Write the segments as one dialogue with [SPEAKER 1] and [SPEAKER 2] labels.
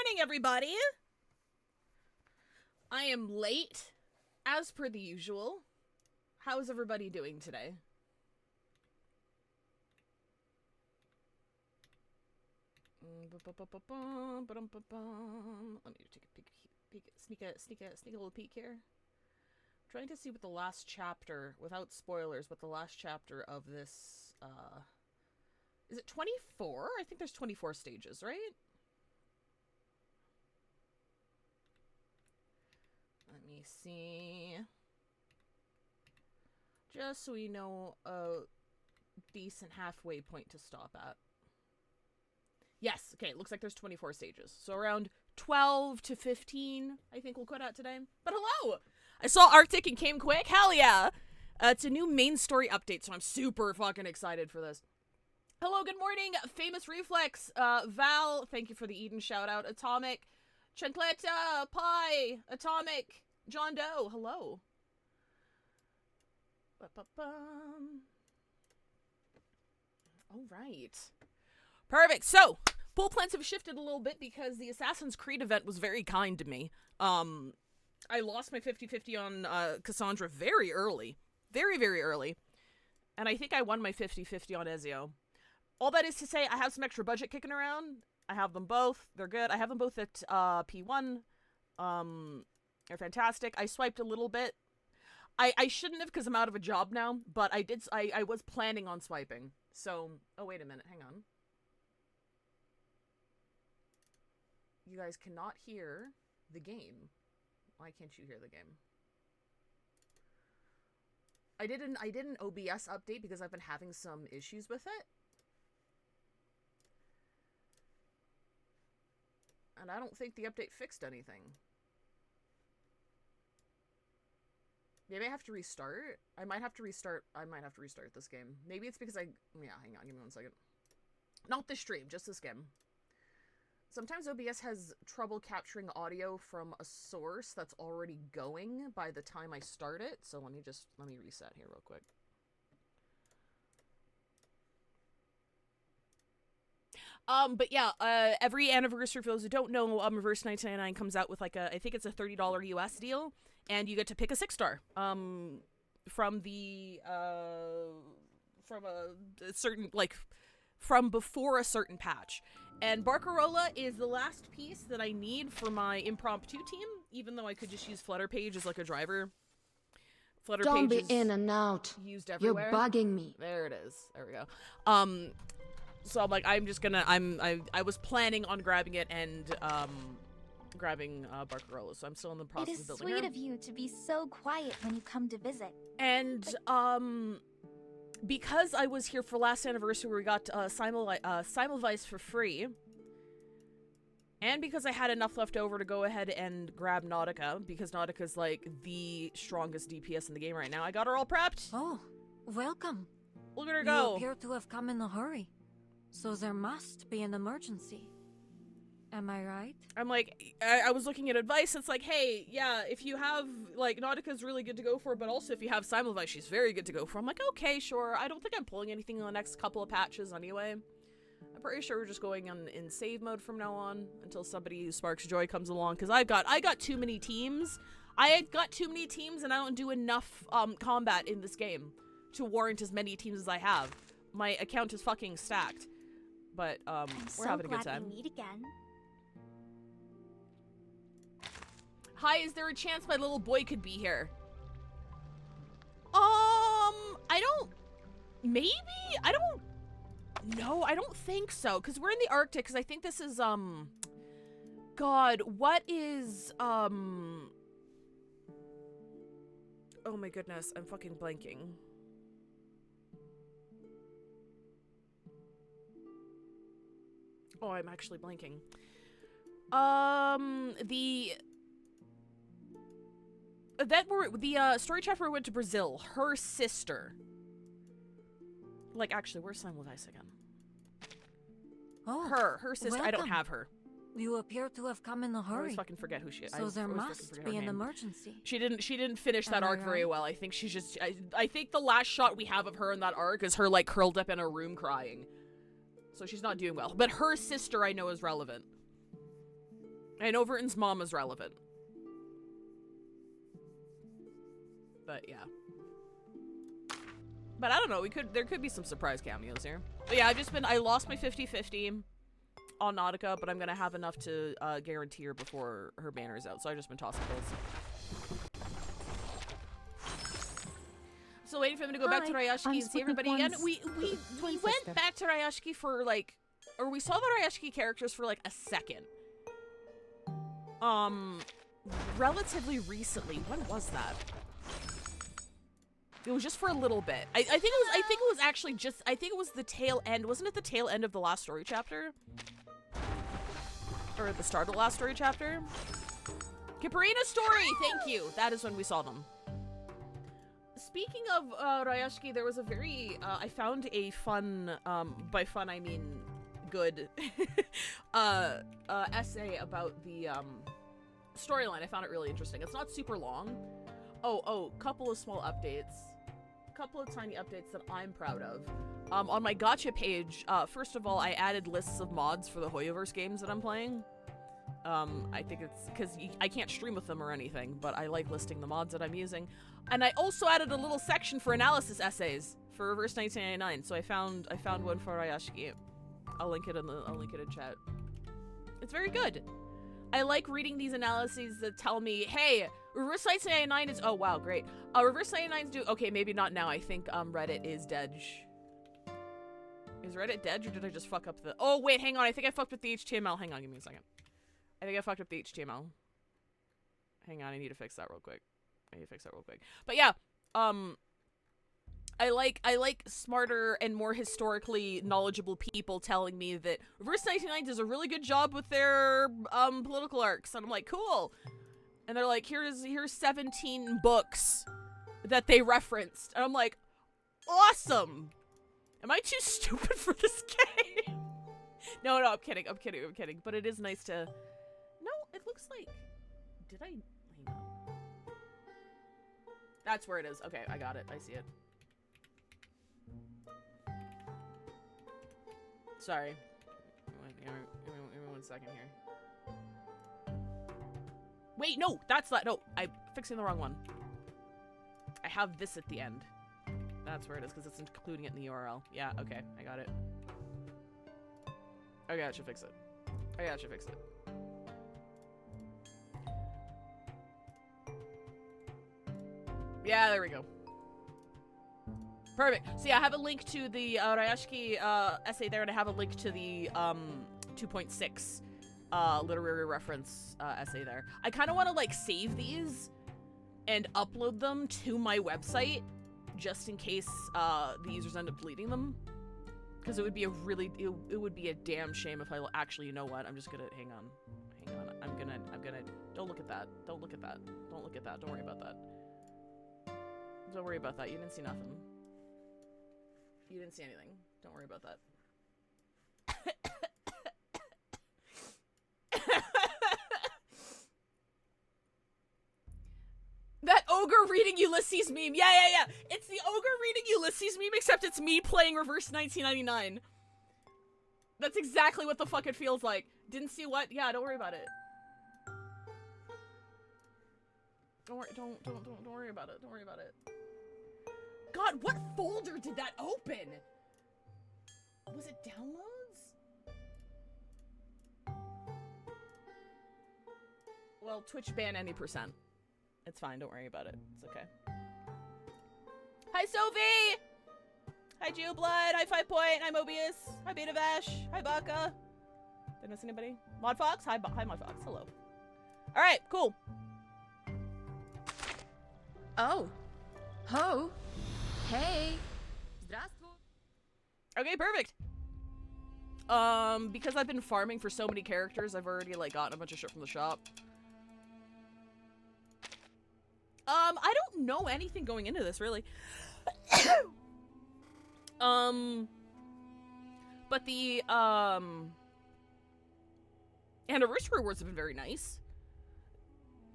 [SPEAKER 1] morning, everybody! I am late, as per the usual. How's everybody doing today? Let me take a peek, sneak a little peek here. I'm trying to see what the last chapter, without spoilers, what the last chapter of this, is it 24? I think there's 24 stages, right? Let me see. Just so we know a decent halfway point to stop at. Yes, okay, it looks like there's 24 stages. So around 12 to 15, I think we'll quit out today. But hello! I saw Arctic and came quick. Hell yeah! It's a new main story update, so I'm super fucking excited for this. Hello, good morning, Famous Reflex. Val, thank you for the Eden shout-out. Atomic, Chancleta, Pie, Atomic, John Doe, hello. All right. Perfect. So, pool plans have shifted a little bit because the Assassin's Creed event was very kind to me. I lost my 50-50 on Cassandra very early. Very, very early. And I think I won my 50-50 on Ezio. All that is to say, I have some extra budget kicking around. I have them both. They're good. I have them both at P1. They're fantastic. I swiped a little bit. I shouldn't have because I'm out of a job now, but I was planning on swiping. So, oh wait a minute, hang on. You guys cannot hear the game. Why can't you hear the game? I did an OBS update because I've been having some issues with it. And I don't think the update fixed anything. Maybe I have to restart. I might have to restart this game. Maybe it's because yeah, hang on, give me 1 second. Not the stream, just this game. Sometimes OBS has trouble capturing audio from a source that's already going by the time I start it. So let me reset here real quick. But yeah, every anniversary, for those who don't know, Reverse 1999 comes out with like I think it's a $30 US deal, and you get to pick a 6-star, from a certain, like, from before a certain patch. And Barcarola is the last piece that I need for my impromptu team, even though I could just use Flutterpage as like a driver. Flutterpage
[SPEAKER 2] Don't be in and out.
[SPEAKER 1] Used everywhere.
[SPEAKER 2] You're bugging me.
[SPEAKER 1] There it is. There we go. So I'm like, I'm just gonna, I was planning on grabbing it and, grabbing, Barcarola, so I'm still in the process of building her.
[SPEAKER 3] It is sweet of you to be so quiet when you come to visit.
[SPEAKER 1] And, because I was here for last anniversary where we got, Simulvice for free, and because I had enough left over to go ahead and grab Nautica, because Nautica's, like, the strongest DPS in the game right now, I got her all prepped.
[SPEAKER 3] Oh, welcome.
[SPEAKER 1] Look at her go.
[SPEAKER 3] You appear to have come in a hurry. So there must be an emergency. Am I right?
[SPEAKER 1] I'm like, I was looking at advice. It's like, hey, yeah, if you have, like, Nautica's really good to go for, but also if you have Simulvice, she's very good to go for. I'm like, okay, sure. I don't think I'm pulling anything in the next couple of patches anyway. I'm pretty sure we're just going in save mode from now on until somebody who sparks joy comes along. Because I got too many teams. I got too many teams, and I don't do enough combat in this game to warrant as many teams as I have. My account is fucking stacked. But, we're having a good time.
[SPEAKER 3] I'm so glad we meet again.
[SPEAKER 1] Hi, is there a chance my little boy could be here? Maybe? I don't know. I don't think so. Because we're in the Arctic. Because I think this is, God, what is, oh my goodness. I'm fucking blanking. Oh, I'm actually blanking. The story chapter went to Brazil. Her sister. Like, actually, where's Simulvice again?
[SPEAKER 3] Oh,
[SPEAKER 1] her sister.
[SPEAKER 3] welcome.
[SPEAKER 1] I don't have her.
[SPEAKER 3] You appear to have come in a
[SPEAKER 1] I
[SPEAKER 3] hurry.
[SPEAKER 1] always fucking forget who she is.
[SPEAKER 3] So there must be an emergency.
[SPEAKER 1] She didn't finish that
[SPEAKER 3] Am I
[SPEAKER 1] arc very
[SPEAKER 3] right?
[SPEAKER 1] well. I think she's just. I think the last shot we have of her in that arc is her like curled up in a room crying. So she's not doing well. But her sister I know is relevant. I know Verton's mom is relevant. But yeah. But I don't know, there could be some surprise cameos here. But yeah, I lost my 50-50 on Nautica, but I'm gonna have enough to guarantee her before her banner's out, so I've just been tossing pills. So waiting for them to go back to Rayashiki and see everybody again. We went back to Rayashiki for like, or we saw the Rayashiki characters for like a second. Relatively recently. When was that? It was just for a little bit. I think it was the tail end. Wasn't it the tail end of the last story chapter? Or at the start of the last story chapter? Kiparina story! Thank you! That is when we saw them. Speaking of Rayashiki, there was a very, I found a fun, by fun I mean good, essay about the, storyline. I found it really interesting. It's not super long. Couple of small updates. Couple of tiny updates that I'm proud of. On my gacha page, first of all, I added lists of mods for the Hoyoverse games that I'm playing. I think it's because I can't stream with them or anything, but I like listing the mods that I'm using. And I also added a little section for analysis essays for Reverse 1999. So I found one for Rayashiki. I'll link it in chat. It's very good. I like reading these analyses that tell me, hey, Reverse 1999 is, oh wow, great. Reverse 1999 is okay, maybe not now. I think Reddit is dead. Is Reddit dead, or did I just fuck up the, oh wait, hang on, I think I fucked with the HTML. Hang on, give me a second. I think I fucked up the HTML. Hang on, I need to fix that real quick. But yeah, I like smarter and more historically knowledgeable people telling me that Reverse 1999 does a really good job with their political arcs, and I'm like, cool. And they're like, here's 17 books that they referenced, and I'm like, awesome. Am I too stupid for this game? No, I'm kidding. But it is nice to. No, it looks like. Did I? Hang on. That's where it is. Okay, I got it. I see it. Sorry. Give me 1 second here. Wait, no, that's not. No, I'm fixing the wrong one. I have this at the end. That's where it is, because it's including it in the URL. Yeah, okay, I got it. Okay, that should fix it. Yeah, there we go. Perfect. So yeah, I have a link to the Rayashiki essay there, and I have a link to the 2.6 literary reference essay there. I kind of want to like save these and upload them to my website just in case the users end up deleting them, because it would be it would be a damn shame if I actually, you know what, I'm just gonna hang on, I'm gonna don't look at that, don't worry about that, you didn't see nothing, you didn't see anything, don't worry about that. That ogre reading Ulysses meme. Yeah. It's the ogre reading Ulysses meme, except it's me playing Reverse 1999. That's exactly what the fuck it feels like. Didn't see what? Yeah, don't worry about it. Don't worry about it. Don't worry about it. God, what folder did that open? Was it downloads? Well, Twitch ban any %. It's fine, don't worry about it. It's okay. Hi, Sophie! Hi, Geoblood! Hi, 5 Point! Hi, Mobius! Hi, Beta Vash! Hi, Baka! Did I miss anybody? Mod Fox? Hi, Mod Fox. Hello. Alright, cool.
[SPEAKER 2] Oh. Ho. Hey. Здравствуй.
[SPEAKER 1] Okay, perfect. Because I've been farming for so many characters, I've already, like, gotten a bunch of shit from the shop. I don't know anything going into this, really. But the, anniversary rewards have been very nice.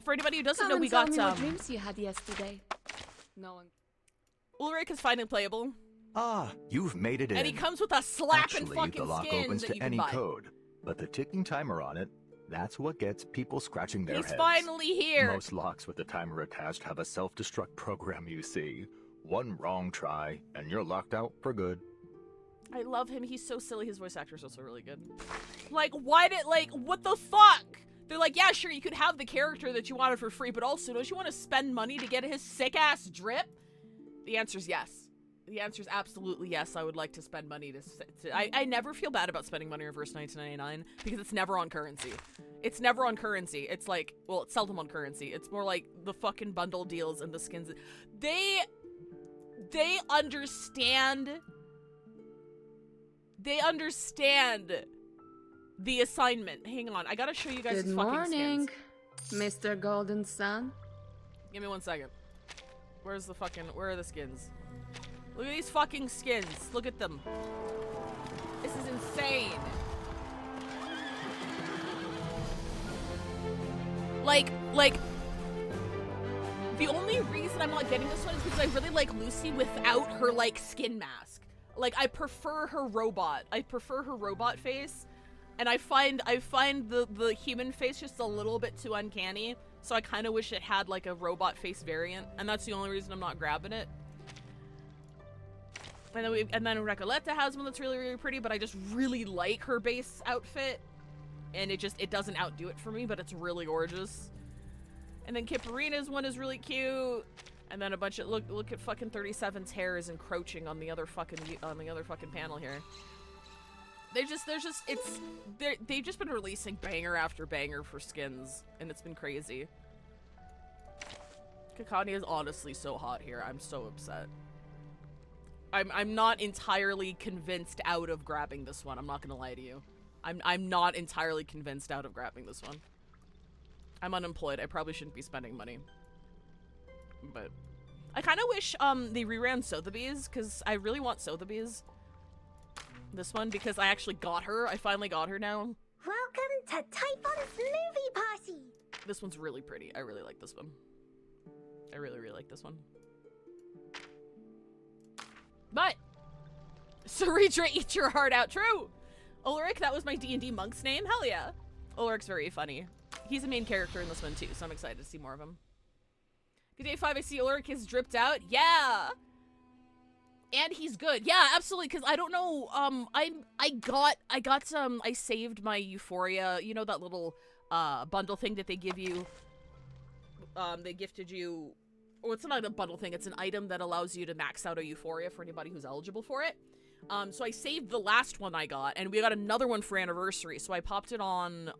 [SPEAKER 1] For anybody who doesn't know, we got,
[SPEAKER 2] what dreams you had yesterday. No one.
[SPEAKER 1] Ulrich is finally playable.
[SPEAKER 4] Ah, you've made it in.
[SPEAKER 1] And he comes with a slapping
[SPEAKER 4] Actually,
[SPEAKER 1] fucking
[SPEAKER 4] the lock
[SPEAKER 1] skin
[SPEAKER 4] opens
[SPEAKER 1] that
[SPEAKER 4] to
[SPEAKER 1] you can
[SPEAKER 4] any
[SPEAKER 1] buy.
[SPEAKER 4] code, but the ticking timer on it That's what gets people scratching their
[SPEAKER 1] He's
[SPEAKER 4] heads.
[SPEAKER 1] finally here.
[SPEAKER 4] Most locks with the timer attached have a self-destruct program, you see. One wrong try, and you're locked out for good.
[SPEAKER 1] I love him. He's so silly. His voice actor is also really good. Like, why did, like, what the fuck? They're like, yeah, sure, you could have the character that you wanted for free, but also, don't you want to spend money to get his sick-ass drip? The answer's yes. The answer's absolutely yes. I would like to spend money to I never feel bad about spending money on Reverse 1999 because it's never on currency. It's never on currency. It's like, well, it's seldom on currency. It's more like the fucking bundle deals and the skins. They understand. They understand the assignment. Hang on, I gotta show you guys
[SPEAKER 2] Good
[SPEAKER 1] his fucking
[SPEAKER 2] morning,
[SPEAKER 1] skins.
[SPEAKER 2] Mr. Golden Sun.
[SPEAKER 1] Give me 1 second. Where are the skins? Look at these fucking skins. Look at them. This is insane. Like, the only reason I'm not getting this one is because I really like Lucy without her, like, skin mask. Like, I prefer her robot. I prefer her robot face. And I find the human face just a little bit too uncanny. So I kind of wish it had, like, a robot face variant. And that's the only reason I'm not grabbing it. And then Recoleta has one that's really, really pretty, but I just really like her base outfit. And it doesn't outdo it for me, but it's really gorgeous. And then Kiparina's one is really cute. And then a bunch of, look at fucking 37's hair is encroaching on the other fucking panel here. They've just been releasing banger after banger for skins, and it's been crazy. Kakani is honestly so hot here. I'm so upset. I'm not entirely convinced out of grabbing this one. I'm not gonna lie to you. I'm not entirely convinced out of grabbing this one. I'm unemployed. I probably shouldn't be spending money. But I kind of wish they reran Sotheby's, because I really want Sotheby's. This one, because I actually got her. I finally got her now.
[SPEAKER 5] Welcome to Typhon's movie party!
[SPEAKER 1] This one's really pretty. I really like this one. I really, really like this one. But Saritra, eat your heart out. True. Ulrich, that was my D&D monk's name. Hell yeah. Ulrich's very funny. He's a main character in this one too, so I'm excited to see more of him. Good day, 5. I see Ulrich is dripped out. Yeah. And he's good. Yeah, absolutely. Because I don't know. I saved my Euphoria. You know that little bundle thing that they give you. They gifted you. Oh, it's not a bundle thing. It's an item that allows you to max out a Euphoria for anybody who's eligible for it. So I saved the last one I got, and we got another one for anniversary. So I popped it on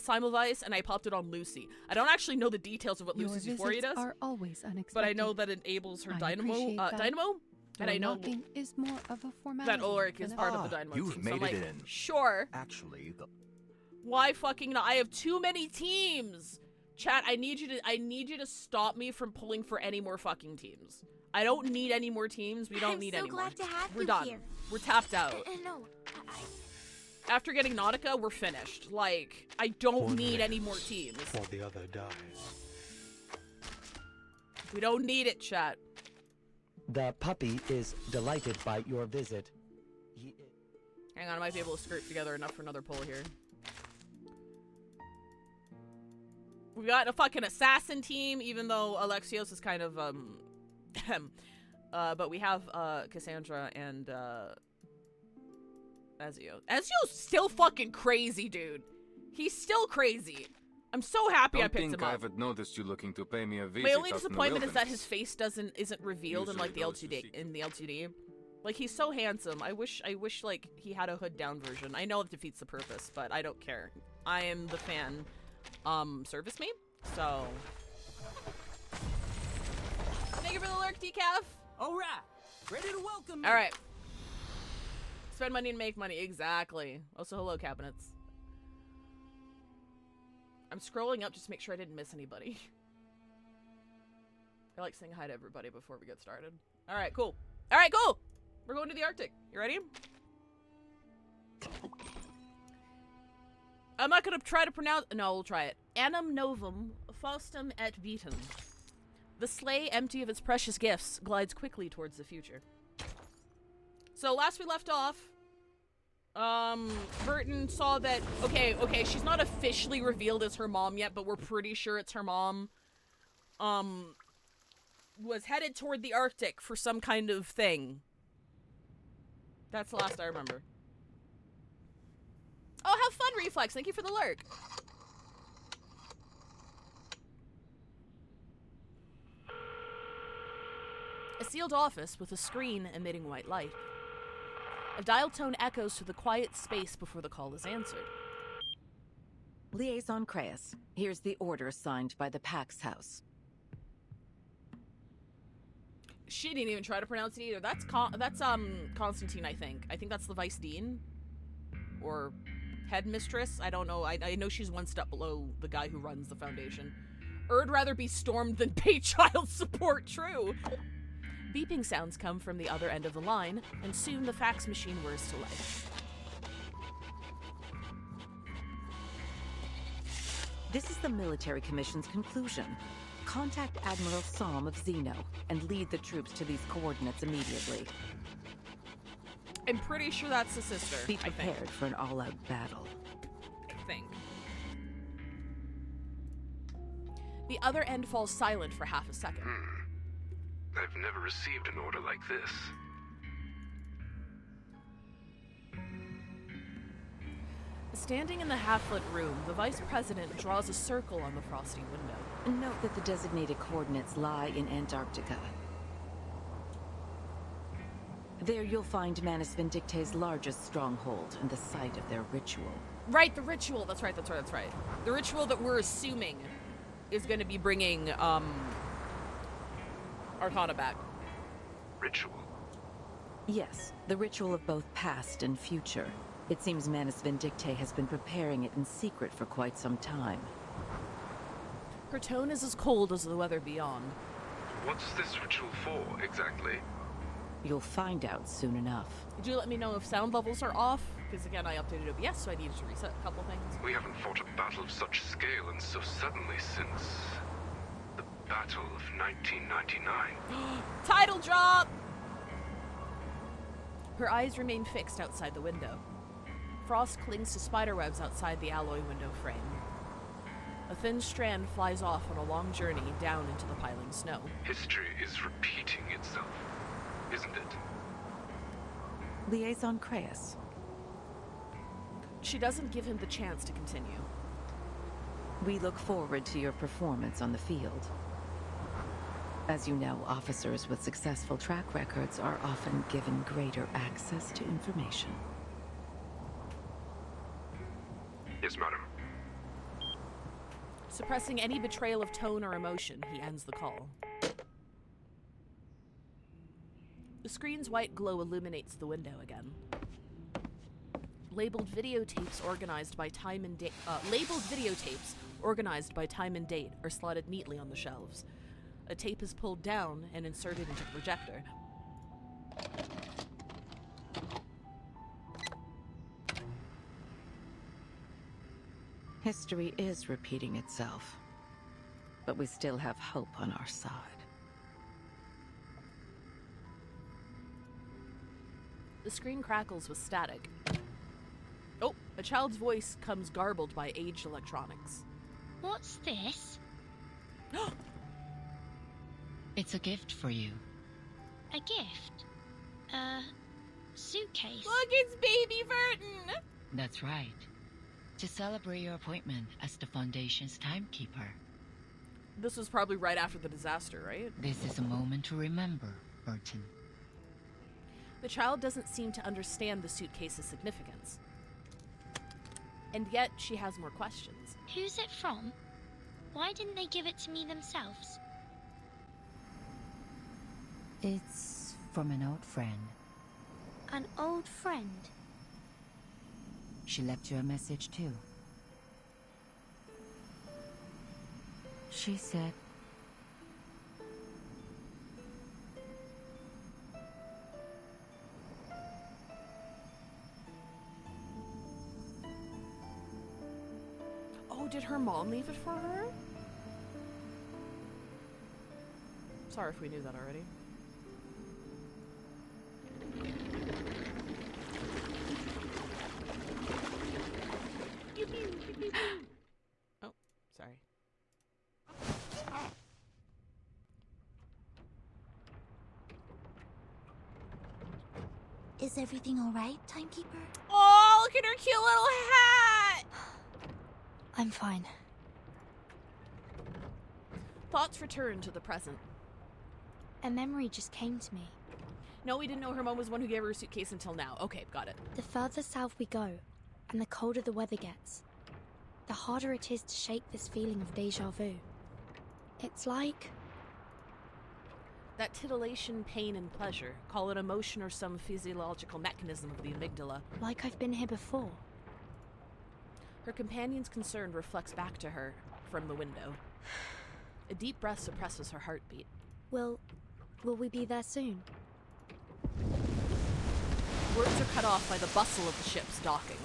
[SPEAKER 1] Simulvice, and I popped it on Lucy. I don't actually know the details of what Lucy's Euphoria does,
[SPEAKER 6] are always unexpected.
[SPEAKER 1] but I know that it enables her Dynamo, and I know
[SPEAKER 6] is more of a formality
[SPEAKER 1] that Ulrich is part of the Dynamo
[SPEAKER 4] you've
[SPEAKER 1] team. So
[SPEAKER 4] made
[SPEAKER 1] I'm like,
[SPEAKER 4] it in.
[SPEAKER 1] sure.
[SPEAKER 4] Actually,
[SPEAKER 1] Why fucking not? I have too many teams. Chat, I need you to stop me from pulling for any more fucking teams. I don't need any more teams. We don't need any more.
[SPEAKER 5] I'm so glad to have
[SPEAKER 1] We're
[SPEAKER 5] you
[SPEAKER 1] done.
[SPEAKER 5] here.
[SPEAKER 1] We're tapped out.
[SPEAKER 5] No,
[SPEAKER 1] After getting Nautica, we're finished. Like, I don't need any more teams.
[SPEAKER 7] While the other dies.
[SPEAKER 1] We don't need it, chat.
[SPEAKER 8] The puppy is delighted by your visit.
[SPEAKER 1] Hang on, I might be able to skirt together enough for another pull here. We got a fucking assassin team, even though Alexios is kind of, but we have, Cassandra and, Ezio. Ezio's still fucking crazy, dude. He's still crazy. I'm so happy I picked him up.
[SPEAKER 9] I haven't noticed you looking to pay me a visit.
[SPEAKER 1] My only
[SPEAKER 9] out in the
[SPEAKER 1] disappointment is that
[SPEAKER 9] wilderness.
[SPEAKER 1] his face isn't revealed in like the
[SPEAKER 9] Usually
[SPEAKER 1] LTD. Like, he's so handsome. I wish like he had a hood down version. I know it defeats the purpose, but I don't care. I am the fan. Service me. So thank you for the lurk, decaf.
[SPEAKER 10] All right, ready to welcome you.
[SPEAKER 1] All right. Spend money and make money. Exactly. Also, hello, cabinets. I'm scrolling up just to make sure I didn't miss anybody. I like saying hi to everybody before we get started. All right, cool. All right, cool. We're going to the Arctic. You ready? I'm not going to try to pronounce... No, we'll try it. Annum novum faustum et vitam. The sleigh, empty of its precious gifts, glides quickly towards the future. So last we left off, Burton saw that, okay, she's not officially revealed as her mom yet, but we're pretty sure it's her mom, was headed toward the Arctic for some kind of thing. That's the last I remember. Oh, have fun, Reflex. Thank you for the lurk. A sealed office with a screen emitting white light. A dial tone echoes through the quiet space before the call is answered.
[SPEAKER 7] Liaison Creus, here's the order signed by the Pax House.
[SPEAKER 1] She didn't even try to pronounce it either. That's Constantine, I think. I think that's the Vice Dean. Or Headmistress. I don't know. I know she's one step below the guy who runs the Foundation. I'd rather be stormed than pay child support, true. Beeping sounds come from the other end of the line, and soon the fax machine whirs to life.
[SPEAKER 7] This is the Military Commission's conclusion. Contact Admiral Psalm of Xeno and lead the troops to these coordinates immediately.
[SPEAKER 1] I'm pretty sure that's the sister.
[SPEAKER 7] Be prepared for an all-out battle.
[SPEAKER 1] I think. The other end falls silent for half a second.
[SPEAKER 11] I've never received an order like this.
[SPEAKER 1] Standing in the half-lit room, the Vice President draws a circle on the frosty window.
[SPEAKER 7] Note that the designated coordinates lie in Antarctica. There you'll find Manus Vindicte's largest stronghold and the site of their ritual.
[SPEAKER 1] Right, the ritual. That's right. The ritual that we're assuming is going to be bringing, Arcana back.
[SPEAKER 11] Ritual?
[SPEAKER 7] Yes, the ritual of both past and future. It seems Manus Vindicte has been preparing it in secret for quite some time.
[SPEAKER 1] Her tone is as cold as the weather beyond.
[SPEAKER 11] What's this ritual for, exactly?
[SPEAKER 7] You'll find out soon enough.
[SPEAKER 1] Do let me know if sound levels are off, because again, I updated OBS, so I needed to reset a couple things.
[SPEAKER 11] We haven't fought a battle of such scale and so suddenly since the Battle of 1999.
[SPEAKER 1] Title drop! Her eyes remain fixed outside the window. Frost clings to spiderwebs outside the alloy window frame. A thin strand flies off on a long journey down into the piling snow.
[SPEAKER 11] History is repeating itself, isn't it?
[SPEAKER 7] Liaison Creus.
[SPEAKER 1] She doesn't give him the chance to continue.
[SPEAKER 7] We look forward to your performance on the field. As you know, officers with successful track records are often given greater access to information.
[SPEAKER 11] Yes, madam.
[SPEAKER 1] Suppressing any betrayal of tone or emotion, he ends the call. The screen's white glow illuminates the window again. Labeled videotapes organized by time and date are slotted neatly on the shelves. A tape is pulled down and inserted into the projector.
[SPEAKER 7] History is repeating itself, but we still have hope on our side.
[SPEAKER 1] The screen crackles with static. Oh, a child's voice comes garbled by aged electronics.
[SPEAKER 5] What's this?
[SPEAKER 12] It's a gift for you.
[SPEAKER 5] A gift? Suitcase?
[SPEAKER 1] Look, it's baby Verton!
[SPEAKER 12] That's right. To celebrate your appointment as the Foundation's timekeeper.
[SPEAKER 1] This was probably right after the disaster, right?
[SPEAKER 12] This is a moment to remember, Burton.
[SPEAKER 1] The child doesn't seem to understand the suitcase's significance. And yet, she has more questions.
[SPEAKER 5] Who's it from? Why didn't they give it to me themselves?
[SPEAKER 12] It's from an old friend.
[SPEAKER 5] An old friend?
[SPEAKER 12] She left you a message too. She said,
[SPEAKER 1] Oh, did her mom leave it for her? Sorry if we knew that already.
[SPEAKER 5] Is everything alright, Timekeeper?
[SPEAKER 1] Oh, look at her cute little hat!
[SPEAKER 5] I'm fine.
[SPEAKER 1] Thoughts return to the present.
[SPEAKER 5] A memory just came to me.
[SPEAKER 1] No, we didn't know Hermione was the one who gave her a suitcase until now. Okay, got it.
[SPEAKER 5] The further south we go, and the colder the weather gets, the harder it is to shake this feeling of deja vu. It's like...
[SPEAKER 1] that titillation, pain, and pleasure. Call it emotion or some physiological mechanism of the amygdala.
[SPEAKER 5] like I've been here before.
[SPEAKER 1] Her companion's concern reflects back to her from the window. A deep breath suppresses her heartbeat.
[SPEAKER 5] Will we be there soon?
[SPEAKER 1] Words are cut off by the bustle of the ship's docking.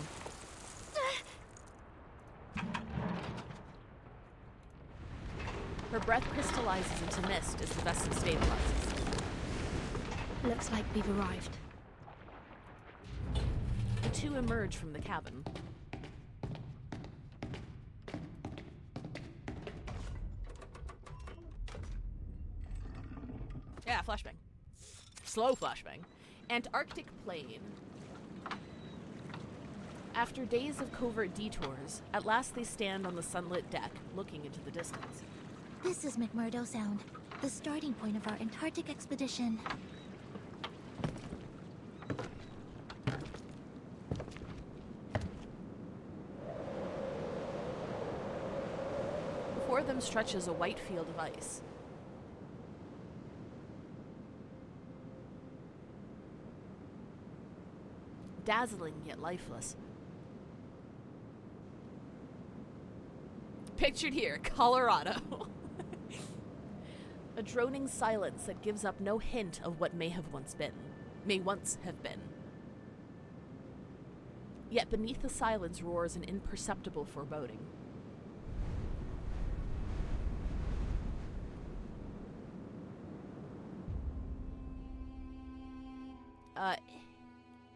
[SPEAKER 1] Her breath crystallizes into mist as the vessel stabilizes.
[SPEAKER 5] Looks like we've arrived.
[SPEAKER 1] The two emerge from the cabin. Yeah, flashbang. Slow flashbang. Antarctic Plain. After days of covert detours, at last they stand on the sunlit deck, looking into the distance.
[SPEAKER 5] This is McMurdo Sound, the starting point of our Antarctic expedition.
[SPEAKER 1] Before them stretches a white field of ice. Dazzling yet lifeless. Pictured here, Colorado. A droning silence that gives up no hint of what may once have been. Yet beneath the silence roars an imperceptible foreboding.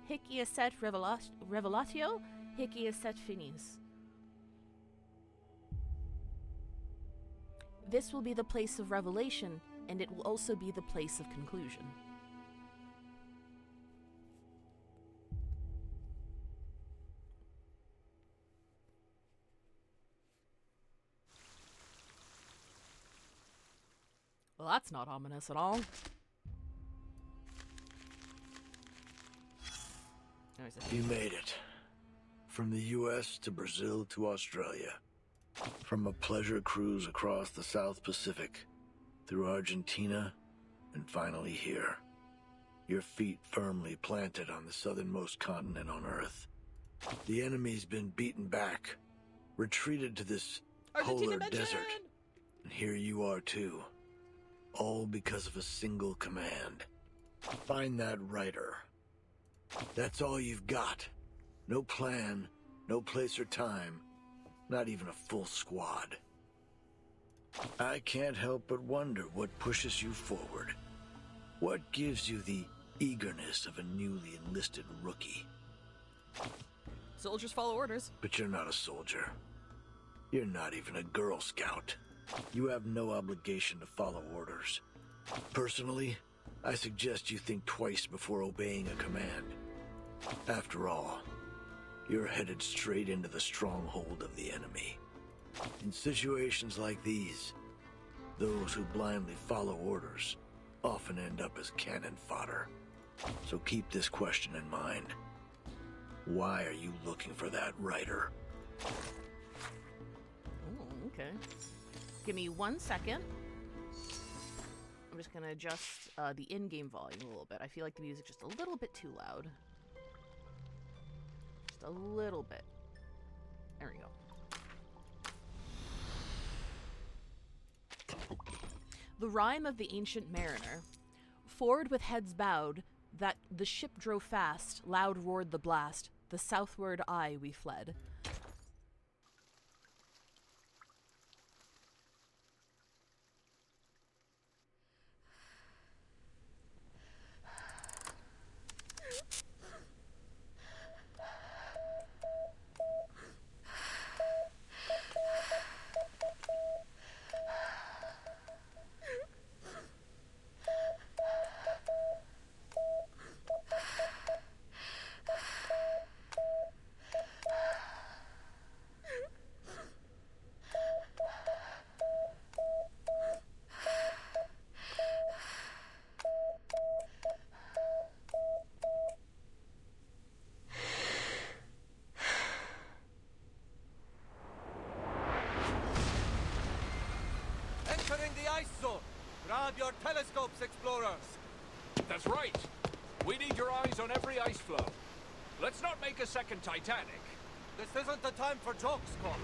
[SPEAKER 1] Hic esset revelatio, hic esset finis. This will be the place of revelation, and it will also be the place of conclusion. Well, that's not ominous at all.
[SPEAKER 13] You made it. From the US to Brazil to Australia. From a pleasure cruise across the South Pacific, through Argentina, and finally here. Your feet firmly planted on the southernmost continent on Earth. The enemy's been beaten back, retreated to this polar desert. And here you are too. All because of a single command. Find that writer. That's all you've got. No plan, no place or time, not even a full squad. I can't help but wonder what pushes you forward. What gives you the eagerness of a newly enlisted rookie?
[SPEAKER 1] Soldiers follow orders.
[SPEAKER 13] But you're not a soldier. You're not even a Girl Scout. You have no obligation to follow orders. Personally, I suggest you think twice before obeying a command. After all, you're headed straight into the stronghold of the enemy. In situations like these, those who blindly follow orders often end up as cannon fodder. So keep this question in mind. Why are you looking for that writer?
[SPEAKER 1] Oh, okay. Give me 1 second. I'm just gonna adjust the in-game volume a little bit. I feel like the music's just a little bit too loud. Just a little bit. There we go. The rhyme of the ancient mariner. Forward with heads bowed, that the ship drove fast, loud roared the blast, the southward aye we fled.
[SPEAKER 10] ice zone. Grab your telescopes, explorers.
[SPEAKER 14] That's right. We need your eyes on every ice floe. Let's not make a second Titanic.
[SPEAKER 10] This isn't the time for jokes, Scott.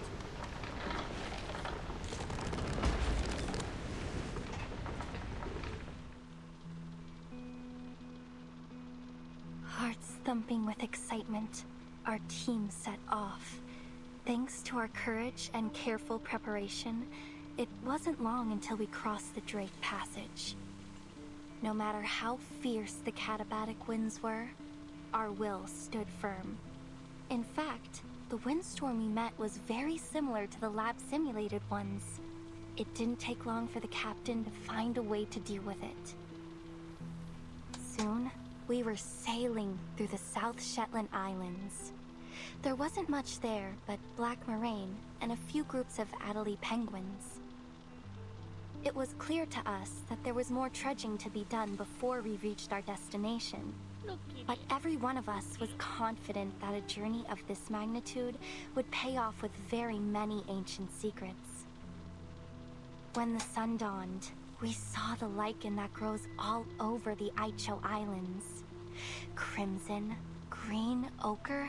[SPEAKER 5] Hearts thumping with excitement, our team set off. Thanks to our courage and careful preparation, it wasn't long until we crossed the Drake Passage. No matter how fierce the katabatic winds were, our will stood firm. In fact, the windstorm we met was very similar to the lab-simulated ones. It didn't take long for the captain to find a way to deal with it. Soon, we were sailing through the South Shetland Islands. There wasn't much there but black moraine and a few groups of Adelie penguins. It was clear to us that there was more trudging to be done before we reached our destination. But every one of us was confident that a journey of this magnitude would pay off with very many ancient secrets. When the sun dawned, we saw the lichen that grows all over the Icho Islands. Crimson, green, ochre,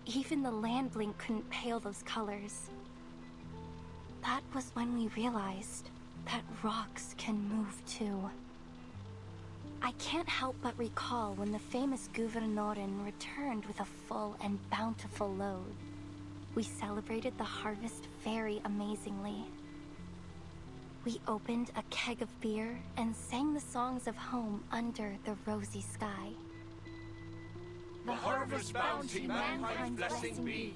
[SPEAKER 5] even the land blink couldn't pale those colors. That was when we realized that rocks can move too. I can't help but recall when the famous Gouvernoren returned with a full and bountiful load. We celebrated the harvest very amazingly. We opened a keg of beer and sang the songs of home under the rosy sky.
[SPEAKER 14] The harvest bounty mankind's blessing be.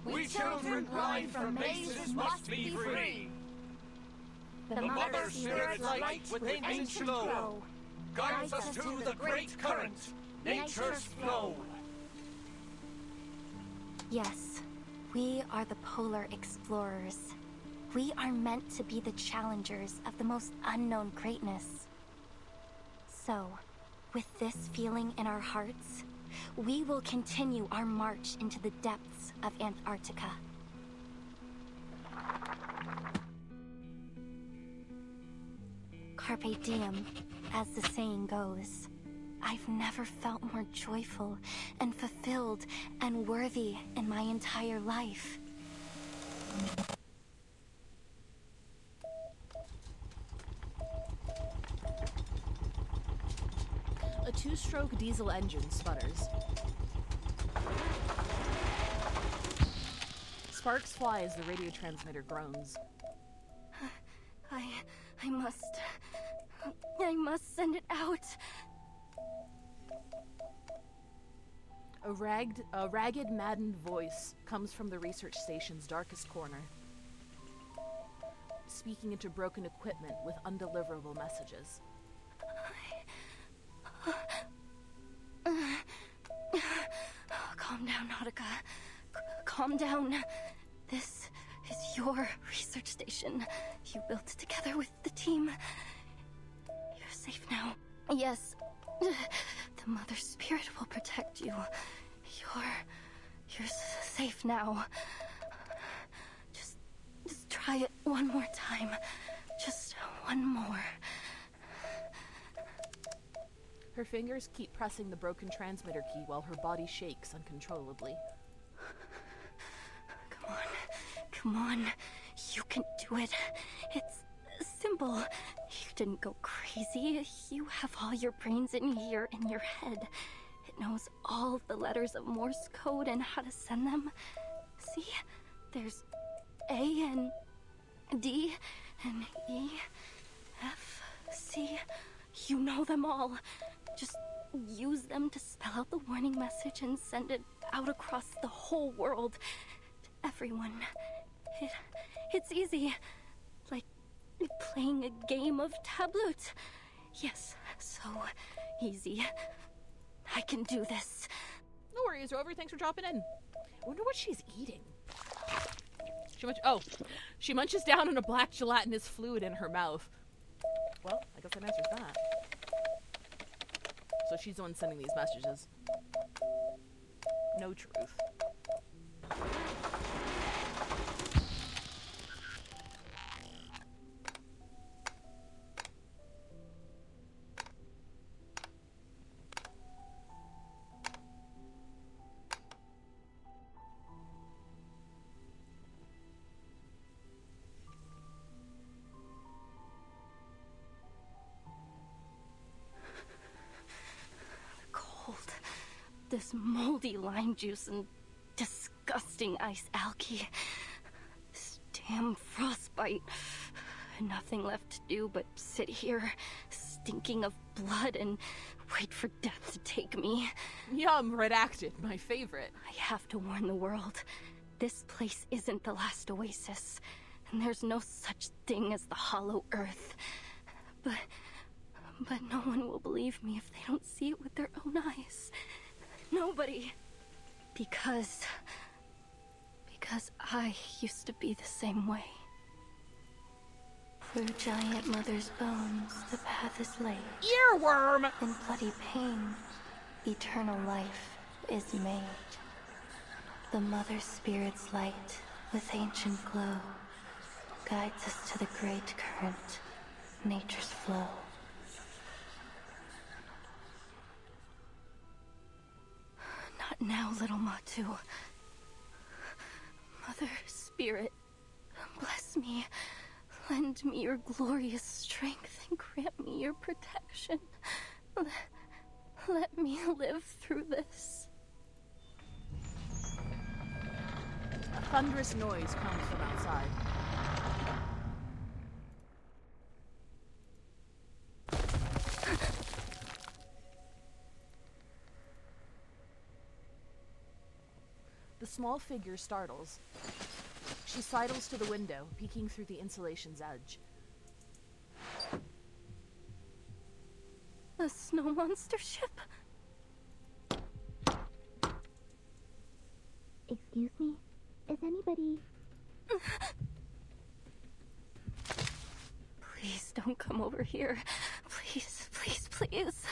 [SPEAKER 14] We children blind from mazes must be free.
[SPEAKER 5] The
[SPEAKER 14] Mother Spirit's light with ancient glow guides us to the great current, nature's flow.
[SPEAKER 5] Yes, we are the polar explorers. We are meant to be the challengers of the most unknown greatness. So, with this feeling in our hearts, we will continue our march into the depths of Antarctica. Carpe diem, as the saying goes. I've never felt more joyful and fulfilled and worthy in my entire life.
[SPEAKER 1] A two-stroke diesel engine sputters. Sparks fly as the radio transmitter groans.
[SPEAKER 5] I must send it out.
[SPEAKER 1] A ragged, maddened voice comes from the research station's darkest corner, speaking into broken equipment with undeliverable messages.
[SPEAKER 5] Calm down, Nautica. Calm down. This is your research station. You built it together with the team. You're safe now. Yes. The Mother Spirit will protect you. You're safe now. Just try it one more time. Just one more.
[SPEAKER 1] Her fingers keep pressing the broken transmitter key while her body shakes uncontrollably.
[SPEAKER 5] Come on. You can do it. It's simple. You didn't go crazy. You have all your brains in here in your head. It knows all the letters of Morse code and how to send them. See? There's A and D and E, F, C. You know them all. Just use them to spell out the warning message and send it out across the whole world to everyone. It's easy. Like playing a game of tabloot. Yes, so easy. I can do this.
[SPEAKER 1] No worries, Rover. Thanks for dropping in. I wonder what she's eating. She munches down on a black gelatinous fluid in her mouth. Well, I guess that answers that. So she's the one sending these messages. No truth.
[SPEAKER 5] this moldy lime juice and disgusting ice algae. This damn frostbite. Nothing left to do but sit here, stinking of blood, and wait for death to take me.
[SPEAKER 1] Yum, redacted, my favorite.
[SPEAKER 5] I have to warn the world. This place isn't the last oasis, and there's no such thing as the Hollow Earth. But no one will believe me if they don't see it with their own eyes. Nobody. Because I used to be the same way. Through giant mother's bones, the path is laid.
[SPEAKER 1] Earworm!
[SPEAKER 5] In bloody pain, eternal life is made. The mother spirit's light, with ancient glow, guides us to the great current, nature's flow. Not now, little Matu. Mother spirit, bless me. Lend me your glorious strength and grant me your protection. Let me live through this.
[SPEAKER 1] A thunderous noise comes from outside. The small figure startles. She sidles to the window, peeking through the insulation's edge.
[SPEAKER 5] A snow monster ship?
[SPEAKER 15] Excuse me? Is anybody...
[SPEAKER 5] Please don't come over here. Please, please, please.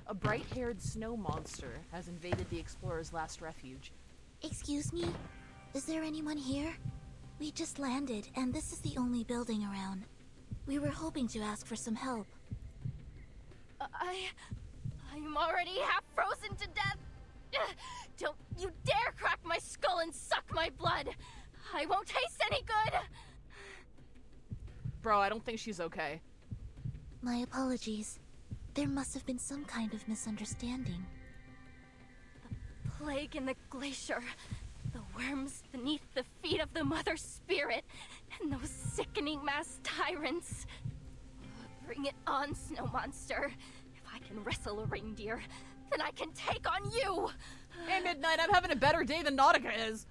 [SPEAKER 1] A bright-haired snow monster has invaded the explorer's last refuge.
[SPEAKER 15] Excuse me? Is there anyone here? We just landed, and this is the only building around. We were hoping to ask for some help.
[SPEAKER 5] I'm already half frozen to death. Don't you dare crack my skull and suck my blood. I won't taste any good.
[SPEAKER 1] Bro, I don't think she's okay.
[SPEAKER 15] My apologies. There must have been some kind of misunderstanding.
[SPEAKER 5] The plague in the glacier. The worms beneath the feet of the Mother Spirit. And those sickening mass tyrants. Bring it on, Snow Monster. If I can wrestle a reindeer, then I can take on you!
[SPEAKER 1] Hey, Midnight, I'm having a better day than Nautica is.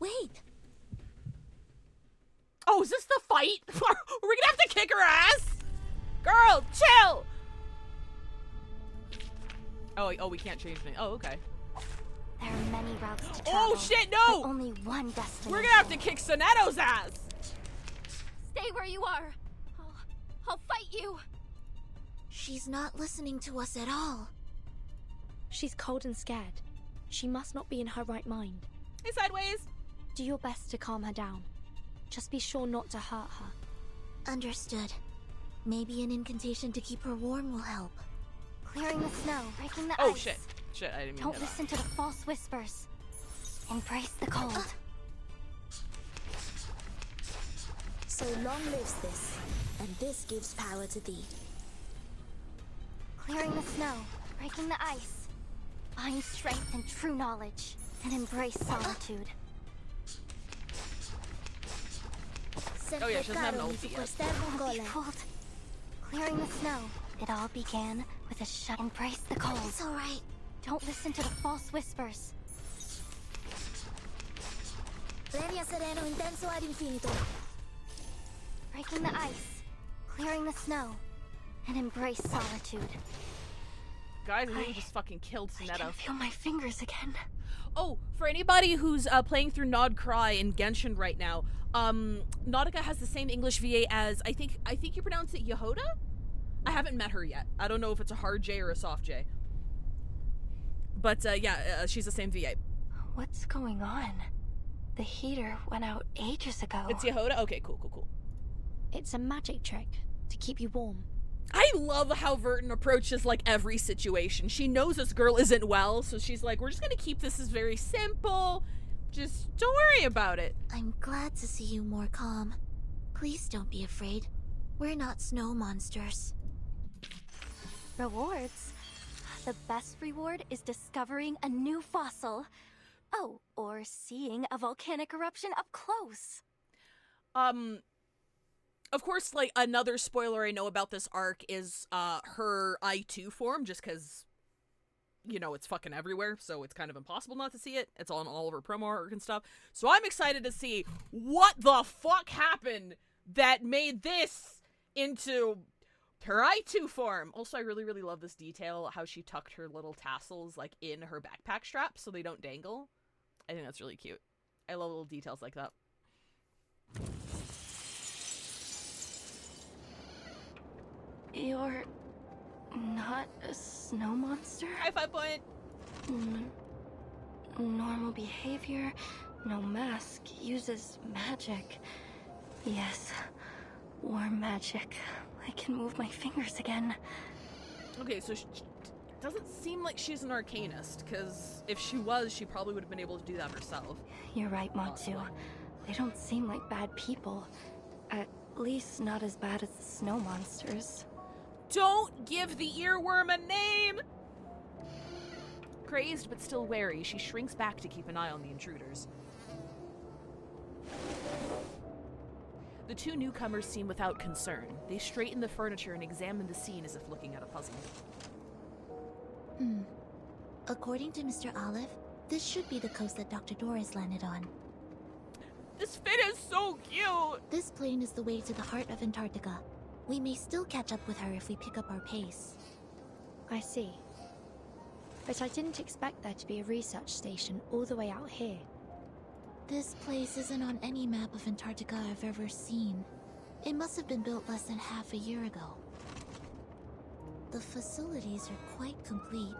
[SPEAKER 15] Wait.
[SPEAKER 1] Oh, is this the fight? Are we gonna have to kick her ass? Girl, chill! Oh, we can't change anything. Oh, okay.
[SPEAKER 5] There are many routes to travel.
[SPEAKER 1] Oh, shit, no!
[SPEAKER 5] But only one destination.
[SPEAKER 1] We're gonna have to kick Sonetto's ass!
[SPEAKER 5] Stay where you are. I'll fight you.
[SPEAKER 15] She's not listening to us at all.
[SPEAKER 16] She's cold and scared. She must not be in her right mind.
[SPEAKER 1] Hey, Sideways.
[SPEAKER 16] Do your best to calm her down. Just be sure not to hurt her.
[SPEAKER 15] Understood. Maybe an incantation to keep her warm will help.
[SPEAKER 5] Clearing the snow, breaking the ice.
[SPEAKER 1] Oh, shit. Shit, I didn't mean
[SPEAKER 5] Don't listen to the false whispers. Embrace the cold.
[SPEAKER 15] So long lives this, and this gives power to thee.
[SPEAKER 5] Clearing the snow, breaking the ice. Find strength and true knowledge, and embrace solitude.
[SPEAKER 1] Oh yeah, she doesn't have an ulti yet.
[SPEAKER 5] Don't be fooled. Clearing the snow. It all began with a shut. Embrace the cold.
[SPEAKER 15] It's alright.
[SPEAKER 5] Don't listen to the false whispers.
[SPEAKER 15] Premia sereno intenso ad infinito.
[SPEAKER 5] Breaking the ice, clearing the snow, and embrace solitude.
[SPEAKER 1] Guys, I think we just fucking killed Sonetto.
[SPEAKER 5] I can feel my fingers again.
[SPEAKER 1] Oh, for anybody who's playing through Nod Cry in Genshin right now, Nautica has the same English VA as, I think you pronounce it Yehoda? I haven't met her yet. I don't know if it's a hard J or a soft J. But, yeah, she's the same VA.
[SPEAKER 5] What's going on? The heater went out ages ago.
[SPEAKER 1] It's Yehoda? Okay, cool.
[SPEAKER 16] It's a magic trick to keep you warm.
[SPEAKER 1] I love how Vertin approaches, like, every situation. She knows this girl isn't well, so she's like, we're just gonna keep this as very simple. Just don't worry about it.
[SPEAKER 15] I'm glad to see you more calm. Please don't be afraid. We're not snow monsters.
[SPEAKER 5] Rewards? The best reward is discovering a new fossil. Oh, or seeing a volcanic eruption up close.
[SPEAKER 1] Of course, like, another spoiler I know about this arc is her I-2 form, just because, you know, it's fucking everywhere, so it's kind of impossible not to see it. It's on all of her promo arc and stuff. So I'm excited to see what the fuck happened that made this into her I-2 form. Also, I really, really love this detail, how she tucked her little tassels, like, in her backpack straps so they don't dangle. I think that's really cute. I love little details like that.
[SPEAKER 5] You're not a snow monster?
[SPEAKER 1] High 5 point.
[SPEAKER 5] Normal behavior, no mask, uses magic. Yes, warm magic. I can move my fingers again.
[SPEAKER 1] Okay, so she doesn't seem like she's an arcanist, because if she was, she probably would have been able to do that herself.
[SPEAKER 5] You're right, Matsu. They don't seem like bad people. At least not as bad as the snow monsters.
[SPEAKER 1] Don't give the earworm a name! Crazed but still wary, she shrinks back to keep an eye on the intruders. The two newcomers seem without concern. They straighten the furniture and examine the scene as if looking at a puzzle.
[SPEAKER 15] According to Mr. Olive, this should be the coast that Dr. Doris landed on.
[SPEAKER 1] This fit is so cute!
[SPEAKER 15] This plane is the way to the heart of Antarctica. We may still catch up with her if we pick up our pace.
[SPEAKER 16] I see. But I didn't expect there to be a research station all the way out here.
[SPEAKER 15] This place isn't on any map of Antarctica I've ever seen. It must have been built less than half a year ago. The facilities are quite complete.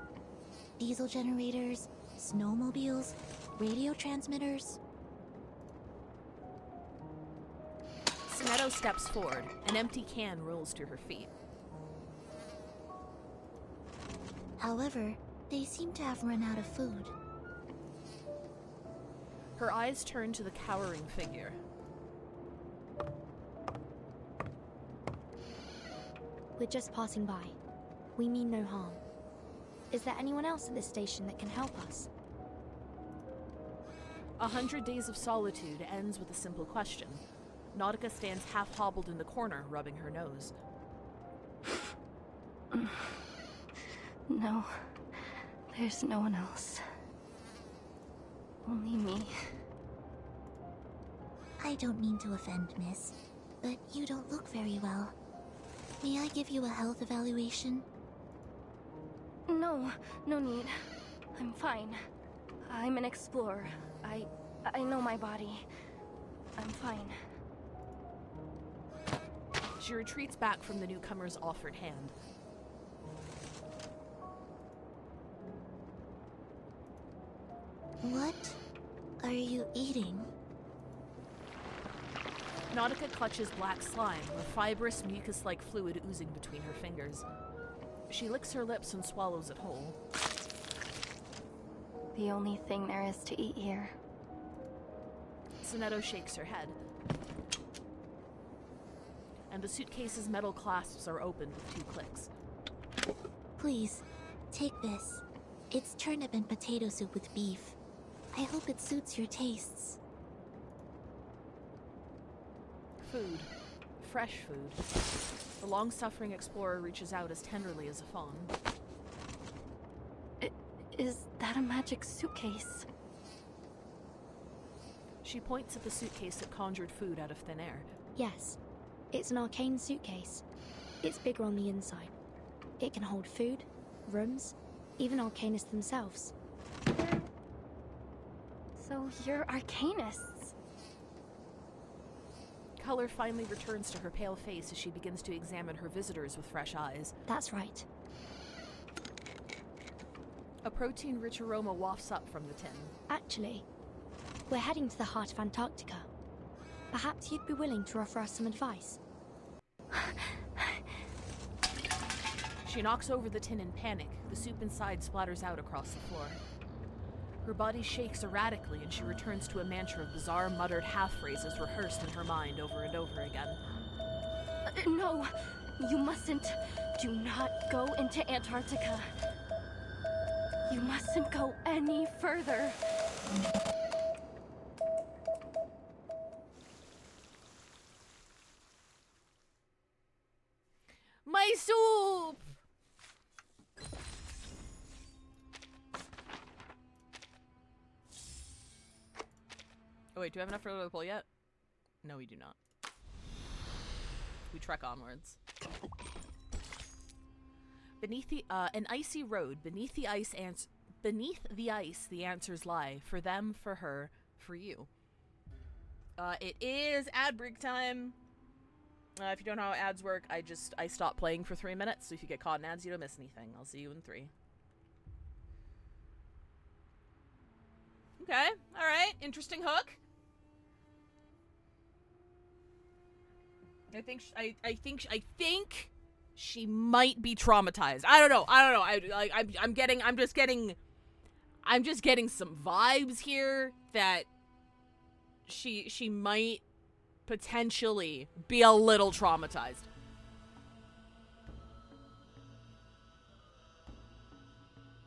[SPEAKER 15] Diesel generators, snowmobiles, radio transmitters.
[SPEAKER 1] Sonetto steps forward. An empty can rolls to her feet.
[SPEAKER 15] However, they seem to have run out of food.
[SPEAKER 1] Her eyes turn to the cowering figure.
[SPEAKER 16] We're just passing by. We mean no harm. Is there anyone else at this station that can help us?
[SPEAKER 1] 100 Days of Solitude ends with a simple question. Nautica stands half-hobbled in the corner, rubbing her nose.
[SPEAKER 5] No, there's no one else. Only me.
[SPEAKER 15] I don't mean to offend, miss, but you don't look very well. May I give you a health evaluation?
[SPEAKER 5] No, no need. I'm fine. I'm an explorer. I know my body. I'm fine.
[SPEAKER 1] She retreats back from the newcomer's offered hand.
[SPEAKER 15] What are you eating?
[SPEAKER 1] Nautica clutches black slime, a fibrous, mucus-like fluid oozing between her fingers. She licks her lips and swallows it whole.
[SPEAKER 5] The only thing there is to eat here.
[SPEAKER 1] Sonetto shakes her head. And the suitcase's metal clasps are opened with 2 clicks.
[SPEAKER 15] Please, take this. It's turnip and potato soup with beef. I hope it suits your tastes.
[SPEAKER 1] Food. Fresh food. The long-suffering explorer reaches out as tenderly as a fawn.
[SPEAKER 5] Is that a magic suitcase?
[SPEAKER 1] She points at the suitcase that conjured food out of thin air.
[SPEAKER 16] Yes. It's an arcane suitcase. It's bigger on the inside. It can hold food, rooms, even arcanists themselves.
[SPEAKER 5] So you're arcanists?
[SPEAKER 1] Color finally returns to her pale face as she begins to examine her visitors with fresh eyes.
[SPEAKER 16] That's right.
[SPEAKER 1] A protein-rich aroma wafts up from the tin.
[SPEAKER 16] Actually, we're heading to the heart of Antarctica. Perhaps you'd be willing to offer us some advice.
[SPEAKER 1] She knocks over the tin in panic. The soup inside splatters out across the floor. Her body shakes erratically, and she returns to a mantra of bizarre, muttered half-phrases rehearsed in her mind over and over again.
[SPEAKER 5] No, you mustn't. Do not go into Antarctica. You mustn't go any further.
[SPEAKER 1] My soup! Oh wait, do we have enough for the pull yet? No, we do not. We trek onwards. Beneath the an icy road, beneath the ice, the answers lie. For them, for her, for you. It is ad break time. If you don't know how ads work, I stop playing for 3 minutes, so if you get caught in ads, you don't miss anything. I'll see you in 3. Okay, alright, interesting hook. I think she might be traumatized. I don't know. I'm just getting some vibes here that she might potentially be a little traumatized.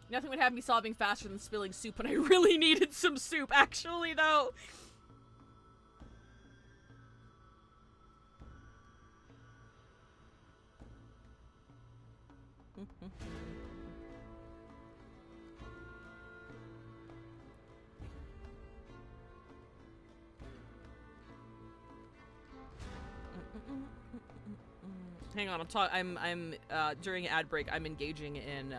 [SPEAKER 1] Nothing would have me sobbing faster than spilling soup when I really needed some soup, actually, though. Hang on, I'm during ad break, I'm engaging in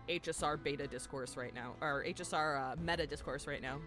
[SPEAKER 1] HSR beta discourse right now, or HSR meta discourse right now.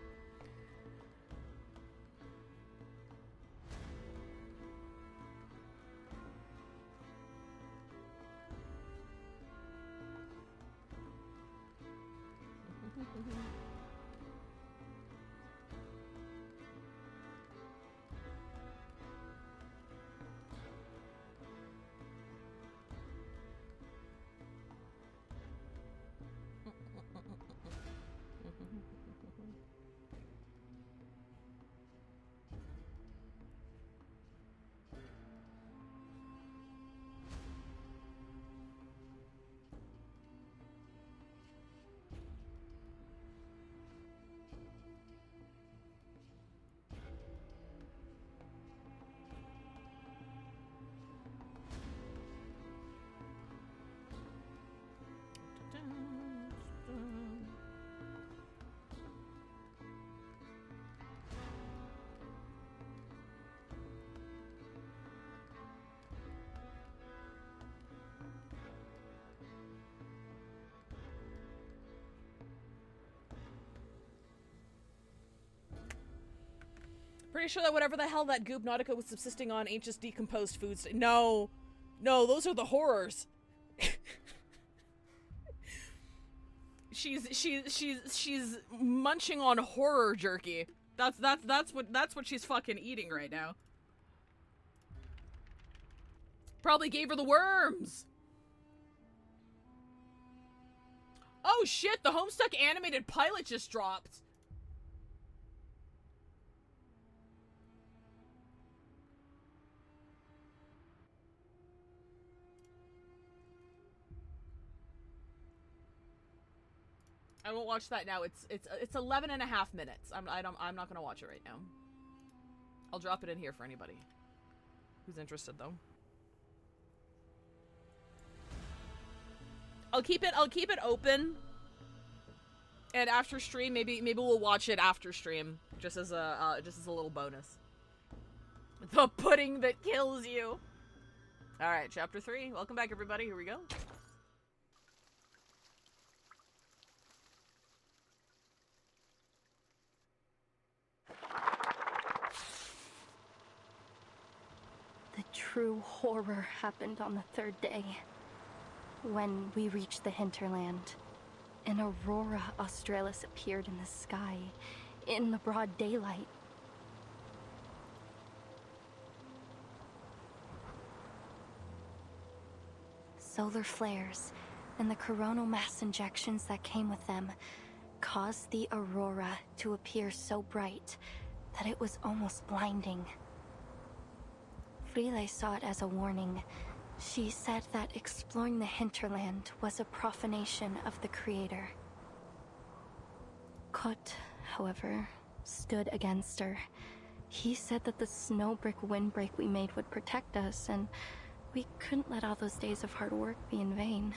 [SPEAKER 1] Pretty sure that whatever the hell that goop Nautica was subsisting on ain't just decomposed foods. No, those are the horrors. she's munching on horror jerky. That's what she's fucking eating right now. Probably gave her the worms. Oh shit, the Homestuck animated pilot just dropped. I won't watch that now. It's 11 and a half minutes. I'm not gonna watch it right now. I'll drop it in here for anybody who's interested, though. I'll keep it open. And after stream, maybe we'll watch it after stream, just as a little bonus. The pudding that kills you. All right, chapter 3. Welcome back, everybody. Here we go.
[SPEAKER 5] The true horror happened on the 3rd day. When we reached the hinterland, an aurora australis appeared in the sky, in the broad daylight. Solar flares and the coronal mass injections that came with them caused the aurora to appear so bright that it was almost blinding. Frile saw it as a warning. She said that exploring the hinterland was a profanation of the Creator. Kot, however, stood against her. He said that the snow brick windbreak we made would protect us, and we couldn't let all those days of hard work be in vain.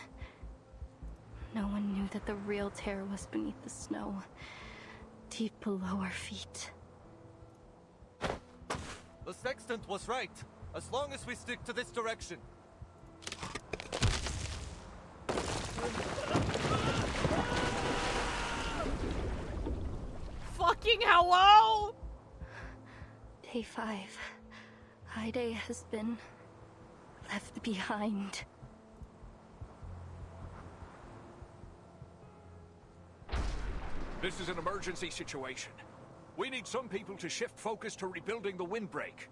[SPEAKER 5] No one knew that the real terror was beneath the snow, deep below our feet.
[SPEAKER 10] The sextant was right, as long as we stick to this direction.
[SPEAKER 1] Fucking hello!
[SPEAKER 5] Day 5. Hyde has been left behind.
[SPEAKER 17] This is an emergency situation. We need some people to shift focus to rebuilding the windbreak.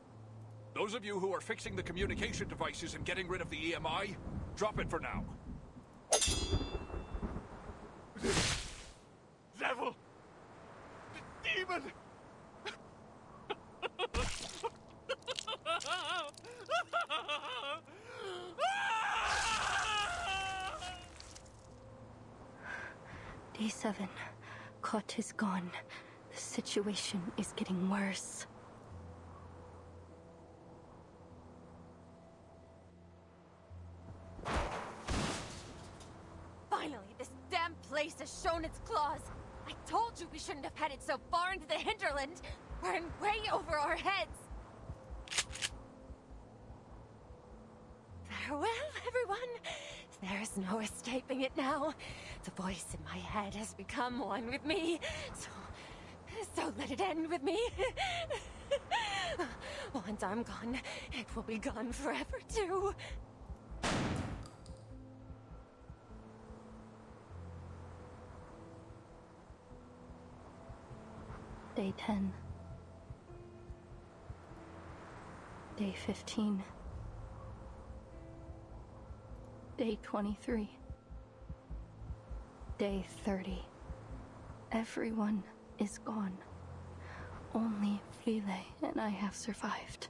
[SPEAKER 17] Those of you who are fixing the communication devices and getting rid of the EMI, drop it for now.
[SPEAKER 10] Devil! Demon!
[SPEAKER 5] Day 7. Kot is gone. The situation is getting worse.
[SPEAKER 18] Finally, this damn place has shown its claws. I told you we shouldn't have headed so far into the hinterland. We're in way over our heads. Farewell, everyone. There's no escaping it now. The voice in my head has become one with me. So let it end with me. Once I'm gone, it will be gone forever too.
[SPEAKER 5] Day 10. Day 15. Day 23. Day 30. Everyone is gone. Only Frile and I have survived.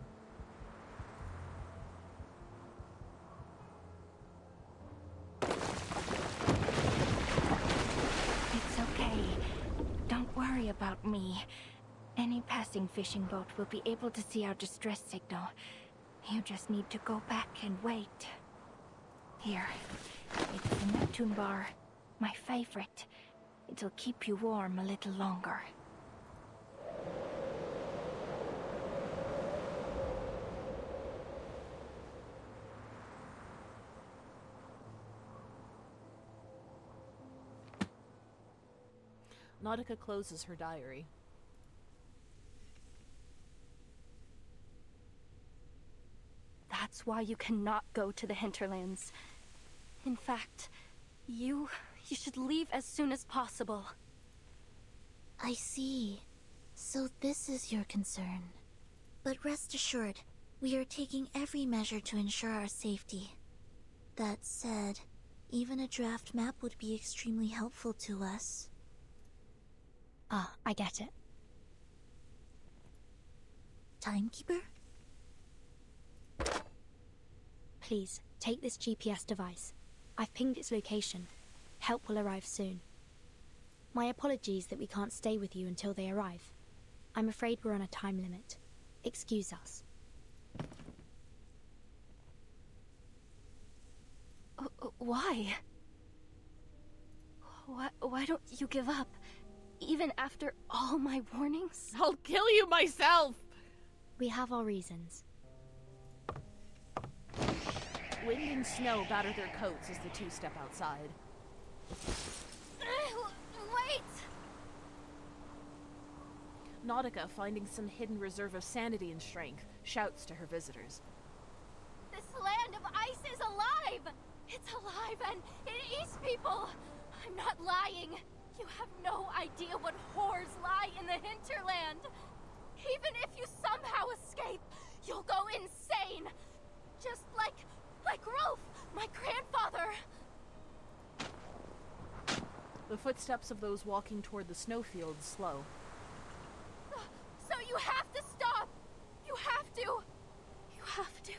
[SPEAKER 18] It's okay. Don't worry about me. Any passing fishing boat will be able to see our distress signal. You just need to go back and wait. Here. It's the Neptune bar. My favorite. It'll keep you warm a little longer.
[SPEAKER 1] Nautica closes her diary.
[SPEAKER 5] That's why you cannot go to the hinterlands. In fact, you should leave as soon as possible.
[SPEAKER 15] I see. So this is your concern. But rest assured, we are taking every measure to ensure our safety. That said, even a draft map would be extremely helpful to us.
[SPEAKER 16] Ah, I get it.
[SPEAKER 15] Timekeeper?
[SPEAKER 16] Please, take this GPS device. I've pinged its location. Help will arrive soon. My apologies that we can't stay with you until they arrive. I'm afraid we're on a time limit. Excuse us.
[SPEAKER 5] Why? Why don't you give up? Even after all my warnings?
[SPEAKER 1] I'll kill you myself!
[SPEAKER 16] We have our reasons.
[SPEAKER 1] Wind and snow batter their coats as the two step outside.
[SPEAKER 15] Wait!
[SPEAKER 1] Nautica, finding some hidden reserve of sanity and strength, shouts to her visitors.
[SPEAKER 18] This land of ice is alive! It's alive and it eats people! I'm not lying. You have no idea what horrors lie in the hinterland. Even if you somehow escape, you'll go insane. Just like Rolf, my grandfather.
[SPEAKER 1] The footsteps of those walking toward the snowfields slow.
[SPEAKER 18] So you have to stop. You have to. You have to.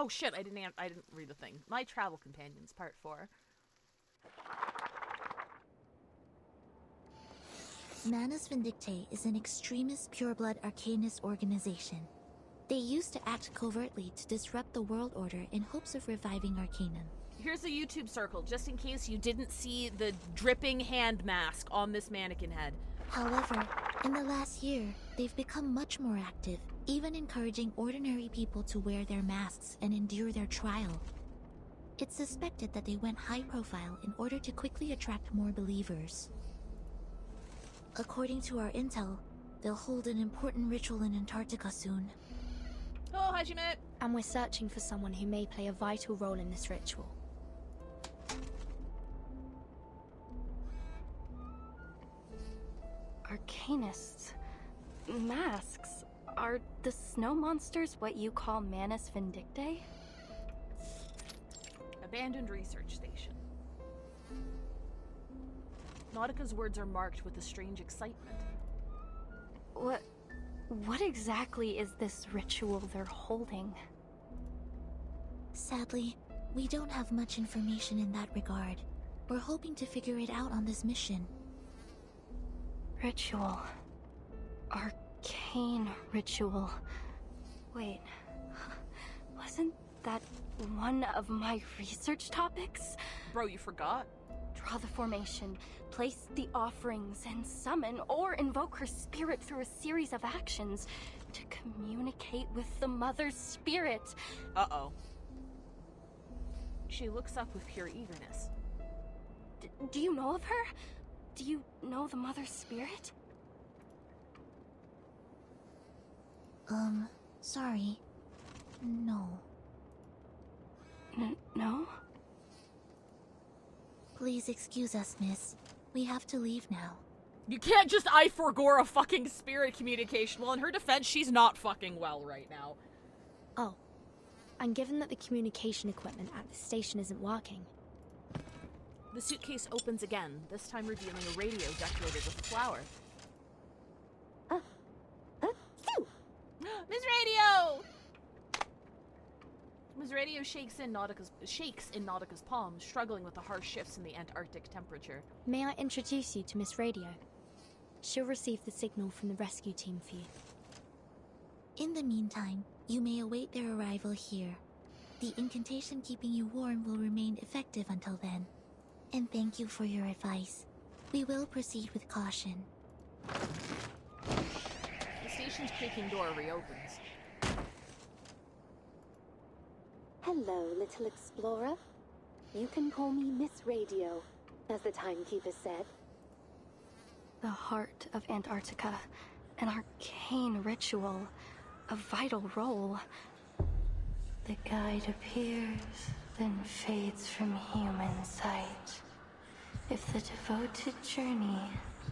[SPEAKER 1] Oh shit! I didn't read the thing. My Travel Companions, Part 4.
[SPEAKER 15] Manus Vindictae is an extremist pureblood arcanist organization. They used to act covertly to disrupt the world order in hopes of reviving Arcanum.
[SPEAKER 1] Here's a YouTube circle, just in case you didn't see the dripping hand mask on this mannequin head.
[SPEAKER 15] However, in the last year, they've become much more active, even encouraging ordinary people to wear their masks and endure their trial. It's suspected that they went high profile in order to quickly attract more believers. According to our intel, they'll hold an important ritual in Antarctica soon.
[SPEAKER 1] Oh, Hajime!
[SPEAKER 16] And we're searching for someone who may play a vital role in this ritual.
[SPEAKER 5] Arcanists. Masks. Are the snow monsters what you call Manus Vindictae?
[SPEAKER 1] Abandoned research station. Nautica's words are marked with a strange excitement.
[SPEAKER 5] What exactly is this ritual they're holding?
[SPEAKER 15] Sadly, we don't have much information in that regard. We're hoping to figure it out on this mission.
[SPEAKER 5] Ritual. Arcane ritual. Wait, wasn't that one of my research topics?
[SPEAKER 1] Bro, you forgot?
[SPEAKER 5] Draw the formation, place the offerings, and summon or invoke her spirit through a series of actions to communicate with the Mother's spirit.
[SPEAKER 1] Uh-oh. She looks up with pure eagerness.
[SPEAKER 5] Do you know of her? Do you know the Mother's spirit?
[SPEAKER 15] Sorry. No.
[SPEAKER 5] No?
[SPEAKER 15] Please excuse us, miss. We have to leave now.
[SPEAKER 1] You can't just I-forgore a fucking spirit communication. Well, in her defense, she's not fucking well right now.
[SPEAKER 16] Oh. And given that the communication equipment at the station isn't working...
[SPEAKER 1] The suitcase opens again, this time revealing a radio decorated with a flower. Ms. Radio! Ms. Radio shakes in Nautica's palms, struggling with the harsh shifts in the Antarctic temperature.
[SPEAKER 16] May I introduce you to Miss Radio? She'll receive the signal from the rescue team for you.
[SPEAKER 15] In the meantime, you may await their arrival here. The incantation keeping you warm will remain effective until then. And thank you for your advice. We will proceed with caution.
[SPEAKER 1] The station's creaking door reopens.
[SPEAKER 19] Hello, little explorer. You can call me Miss Radio, as the timekeeper said.
[SPEAKER 5] The heart of Antarctica, an arcane ritual, a vital role. The guide appears, then fades from human sight. If the devoted journey,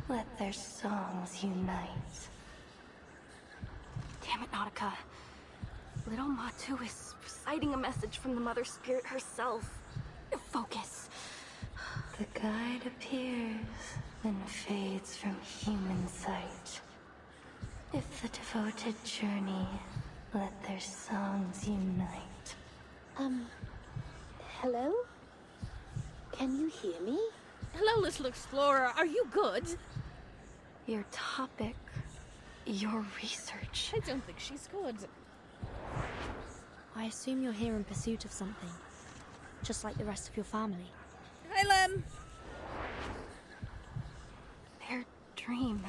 [SPEAKER 5] let their songs unite. Damn it, Nautica. Little Matu is reciting a message from the Mother Spirit herself. Focus. The guide appears, then fades from human sight. If the devoted journey, let their songs unite.
[SPEAKER 19] Hello? Can you hear me?
[SPEAKER 1] Hello, little explorer. Are you good?
[SPEAKER 5] Your topic, your research.
[SPEAKER 1] I don't think she's good.
[SPEAKER 16] I assume you're here in pursuit of something, just like the rest of your family.
[SPEAKER 1] Hi, Lem.
[SPEAKER 5] Their dream.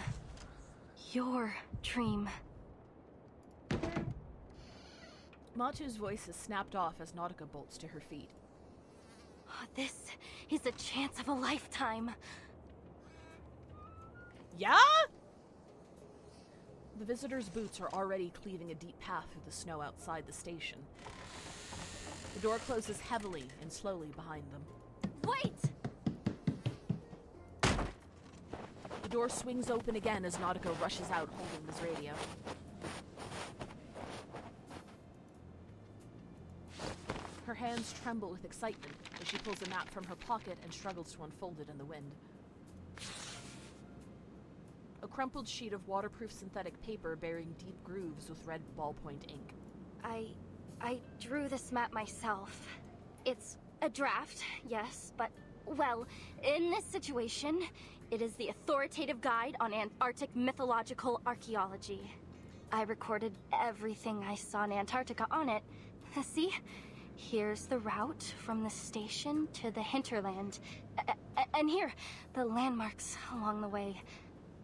[SPEAKER 5] Your dream.
[SPEAKER 1] Matu's voice is snapped off as Nautica bolts to her feet.
[SPEAKER 5] This is a chance of a lifetime.
[SPEAKER 1] Yeah? The visitor's boots are already cleaving a deep path through the snow outside the station. The door closes heavily and slowly behind them.
[SPEAKER 18] Wait!
[SPEAKER 1] The door swings open again as Nautica rushes out holding Ms. Radio. Her hands tremble with excitement as she pulls a map from her pocket and struggles to unfold it in the wind. A crumpled sheet of waterproof synthetic paper bearing deep grooves with red ballpoint ink.
[SPEAKER 5] I I drew this map myself. It's a draft, yes, but, well, in this situation, it is the authoritative guide on Antarctic mythological archaeology. I recorded everything I saw in Antarctica on it. See? Here's the route from the station to the hinterland. And here, the landmarks along the way.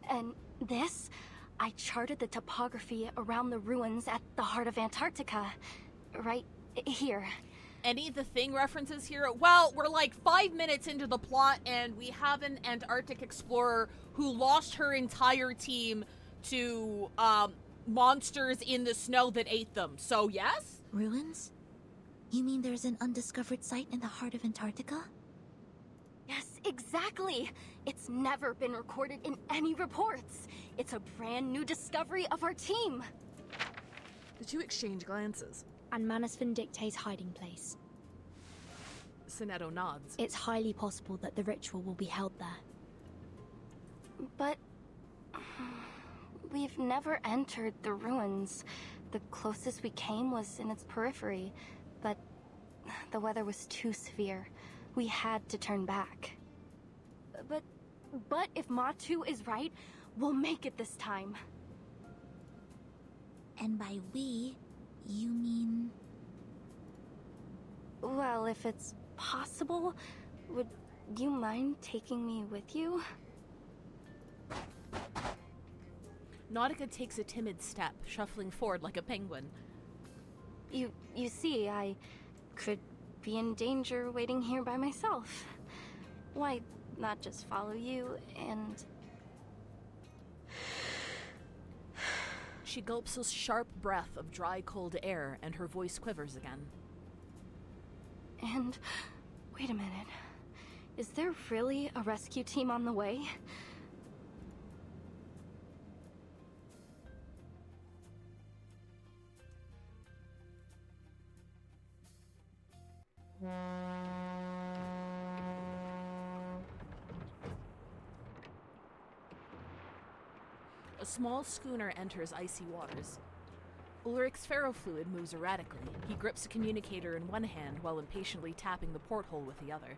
[SPEAKER 5] And this, I charted the topography around the ruins at the heart of Antarctica. Right here.
[SPEAKER 1] Any of the Thing references here? Well, we're like 5 minutes into the plot, and we have an Antarctic explorer who lost her entire team to monsters in the snow that ate them. So, yes?
[SPEAKER 15] Ruins? You mean there's an undiscovered site in the heart of Antarctica?
[SPEAKER 5] Yes, exactly. It's never been recorded in any reports. It's a brand new discovery of our team.
[SPEAKER 1] The two exchange glances.
[SPEAKER 16] And Manus Vindicte's hiding place.
[SPEAKER 1] Sonetto nods.
[SPEAKER 16] It's highly possible that the ritual will be held there.
[SPEAKER 5] But we've never entered the ruins. The closest we came was in its periphery, but the weather was too severe. We had to turn back. But if Matu is right, we'll make it this time.
[SPEAKER 15] And by we, you mean...
[SPEAKER 5] Well, if it's possible, would you mind taking me with you?
[SPEAKER 1] Nautica takes a timid step, shuffling forward like a penguin.
[SPEAKER 5] You see, I could be in danger waiting here by myself. Why not just follow you and...
[SPEAKER 1] She gulps a sharp breath of dry, cold air, and her voice quivers again.
[SPEAKER 5] And... wait a minute. Is there really a rescue team on the way?
[SPEAKER 1] A small schooner enters icy waters. Ulrich's ferrofluid moves erratically. He grips a communicator in one hand while impatiently tapping the porthole with the other.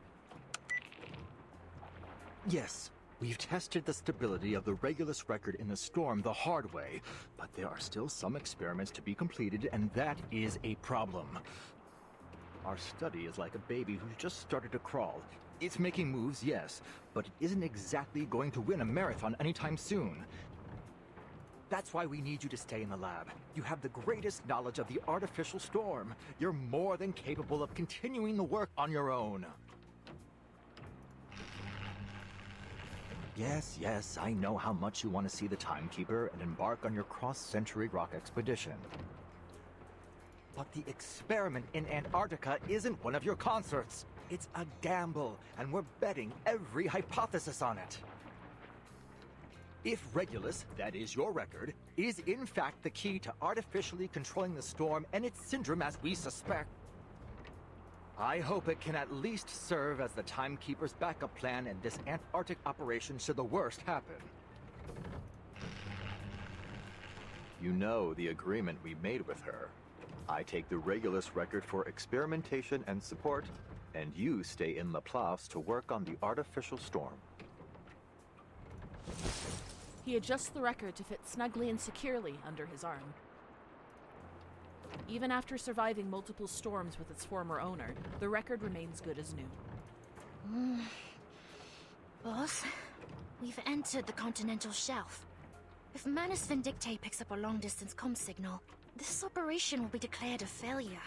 [SPEAKER 4] Yes, we've tested the stability of the Regulus record in the storm the hard way, but there are still some experiments to be completed, and that is a problem. Our study is like a baby who's just started to crawl. It's making moves, yes, but it isn't exactly going to win a marathon anytime soon. That's why we need you to stay in the lab. You have the greatest knowledge of the artificial storm. You're more than capable of continuing the work on your own. Yes, I know how much you want to see the Timekeeper and embark on your cross-century rock expedition. But the experiment in Antarctica isn't one of your concerts. It's a gamble, and we're betting every hypothesis on it. If Regulus, that is your record, is in fact the key to artificially controlling the storm and its syndrome as we suspect, I hope it can at least serve as the Timekeeper's backup plan in this Antarctic operation should the worst happen. You know the agreement we made with her. I take the Regulus record for experimentation and support, and you stay in Laplace to work on the artificial storm.
[SPEAKER 1] He adjusts the record to fit snugly and securely under his arm. Even after surviving multiple storms with its former owner, the record remains good as new.
[SPEAKER 15] Boss, we've entered the continental shelf. If Manus Vindicte picks up a long-distance comm signal, this operation will be declared a failure.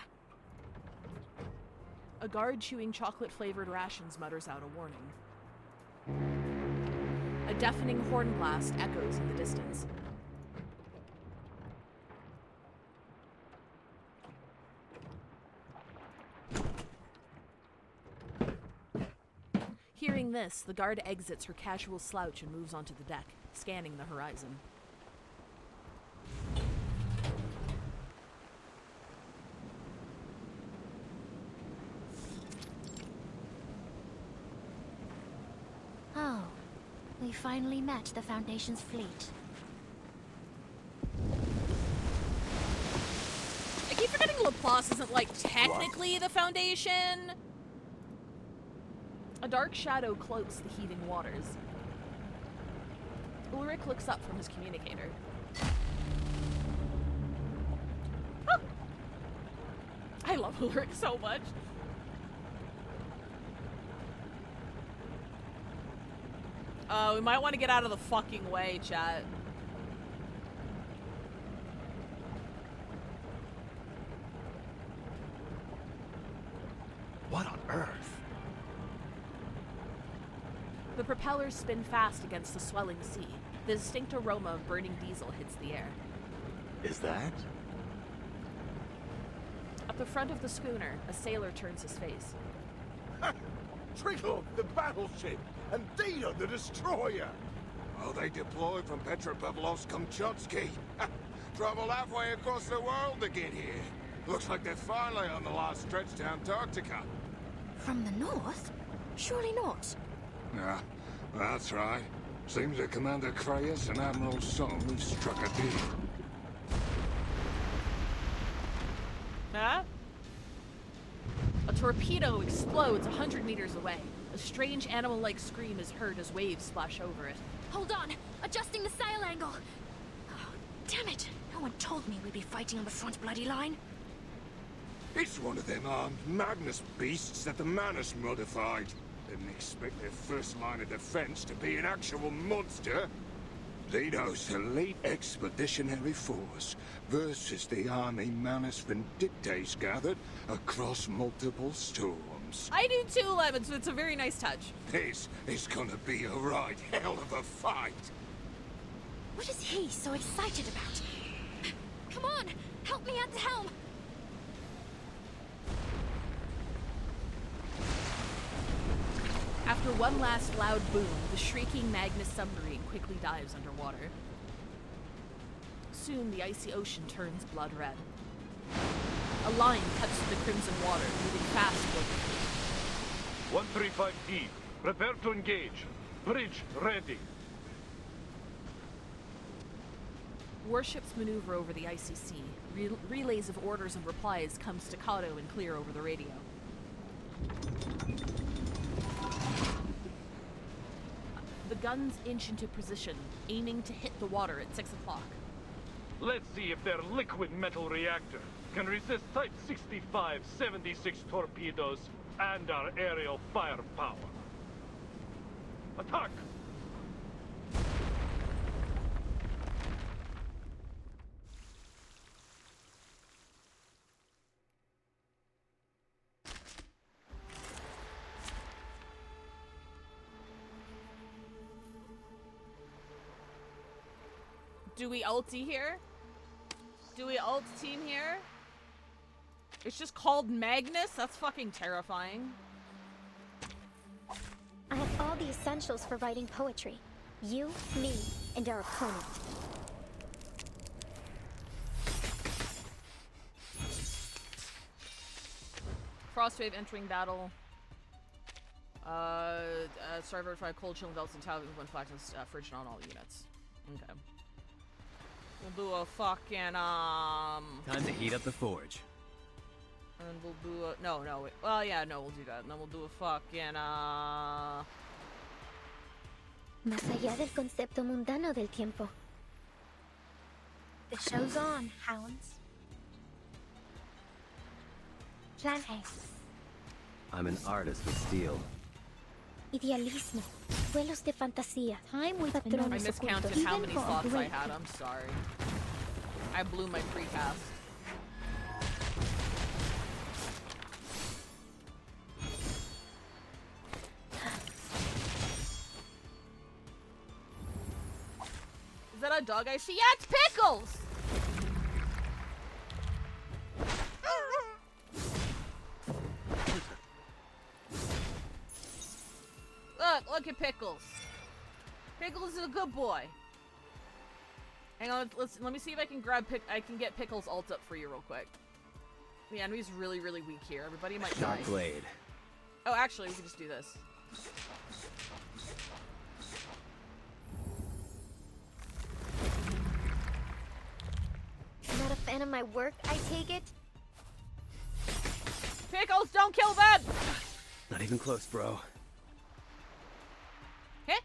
[SPEAKER 1] A guard chewing chocolate-flavored rations mutters out a warning. A deafening horn blast echoes in the distance. Hearing this, the guard exits her casual slouch and moves onto the deck, scanning the horizon.
[SPEAKER 15] Oh, we finally met the Foundation's fleet.
[SPEAKER 1] I keep forgetting Plus isn't, like, technically the Foundation. A dark shadow cloaks the heaving waters. Ulrich looks up from his communicator. Huh. I love Ulrich so much. We might want to get out of the fucking way, chat.
[SPEAKER 4] What on earth?
[SPEAKER 1] The propellers spin fast against the swelling sea. The distinct aroma of burning diesel hits the air.
[SPEAKER 4] Is that?
[SPEAKER 1] At the front of the schooner, a sailor turns his face.
[SPEAKER 17] Triglav, the battleship, and Dina, the destroyer. Oh, they deployed from Petropavlovsk-Kamchatsky. Traveled halfway across the world to get here. Looks like they're finally on the last stretch to Antarctica.
[SPEAKER 16] From the north? Surely not.
[SPEAKER 17] Yeah, that's right. Seems that Commander Kreyes and Admiral Song have struck a deal.
[SPEAKER 1] Huh? A torpedo explodes 100 meters away. A strange animal-like scream is heard as waves splash over it.
[SPEAKER 16] Hold on! Adjusting the sail angle! Oh, damn it! No one told me we'd be fighting on the front bloody line.
[SPEAKER 17] It's one of them armed Magnus beasts that the Manus modified. Didn't expect their first line of defense to be an actual monster. Lido's elite expeditionary force versus the army Manus Vindictes gathered across multiple storms.
[SPEAKER 1] I do too, Lemon, so it's a very nice touch.
[SPEAKER 17] This is gonna be a right hell of a fight.
[SPEAKER 16] What is he so excited about? Come on! Help me at the helm!
[SPEAKER 1] After one last loud boom, the shrieking Magnus submarine quickly dives underwater. Soon, the icy ocean turns blood red. A line cuts through the crimson water, moving fast toward the fleet.
[SPEAKER 20] 135D, prepare to engage. Bridge ready.
[SPEAKER 1] Warships maneuver over the icy sea. Relays of orders and replies come staccato and clear over the radio. The guns inch into position, aiming to hit the water at 6 o'clock.
[SPEAKER 20] Let's see if their liquid metal reactor can resist Type 65-76 torpedoes and our aerial firepower. Attack!
[SPEAKER 1] Do we ulti here? Do we ult team here? It's just called Magnus? That's fucking terrifying.
[SPEAKER 5] I have all the essentials for writing poetry. You, me, and our opponent.
[SPEAKER 1] Frostwave entering battle. Star verified cold chill belts and towers when flaxens frigid on all units. Okay. We'll do a fucking
[SPEAKER 21] Time to heat up the forge.
[SPEAKER 1] And we'll do a well yeah, no, we'll do that. And then we'll do a fucking
[SPEAKER 5] Más allá del concepto mundano del tiempo. The show's on, hounds. Plan A.
[SPEAKER 21] I'm an artist with steel.
[SPEAKER 5] Idealismo. Vuelos de fantasía. Time with patrones
[SPEAKER 1] I miscounted
[SPEAKER 5] ocultos.
[SPEAKER 1] how many slots I had, I'm sorry. I blew my precast. Is that a dog I see? Yeah, it's Pickles! Look at Pickles. Pickles is a good boy. Hang on, let me see if I can get Pickles ult up for you real quick. The enemy's really, really weak here. Everybody might die.
[SPEAKER 21] Dark blade.
[SPEAKER 1] Oh, actually, we can just do this.
[SPEAKER 5] Not a fan of my work, I take it?
[SPEAKER 1] Pickles, don't kill them!
[SPEAKER 21] Not even close, bro.
[SPEAKER 1] Hey?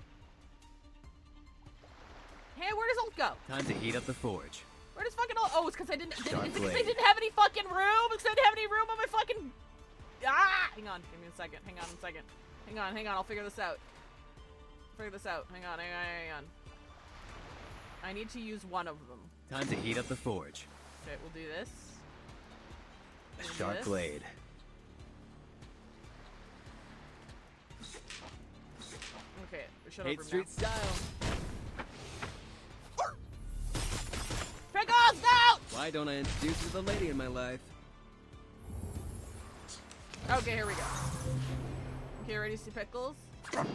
[SPEAKER 1] Hey, where does ult go?
[SPEAKER 21] Time to heat up the forge.
[SPEAKER 1] Where does fucking ult? Oh, it's because I didn't. Is it because I
[SPEAKER 21] blade.
[SPEAKER 1] didn't have any fucking room? Because I didn't have any room on my fucking. Ah! Hang on. Give me a second. Hang on a second. Hang on. I'll figure this out. Hang on. I need to use one of them.
[SPEAKER 21] Time to heat up the forge.
[SPEAKER 1] Okay, we'll do this.
[SPEAKER 21] Sharp blade.
[SPEAKER 1] Okay, shut
[SPEAKER 21] Hate
[SPEAKER 1] up
[SPEAKER 21] street
[SPEAKER 1] now.
[SPEAKER 21] style.
[SPEAKER 1] Pickles, no!
[SPEAKER 21] Why don't I introduce you to the lady in my life?
[SPEAKER 1] Okay, here we go. Okay, ready to see Pickles?
[SPEAKER 5] El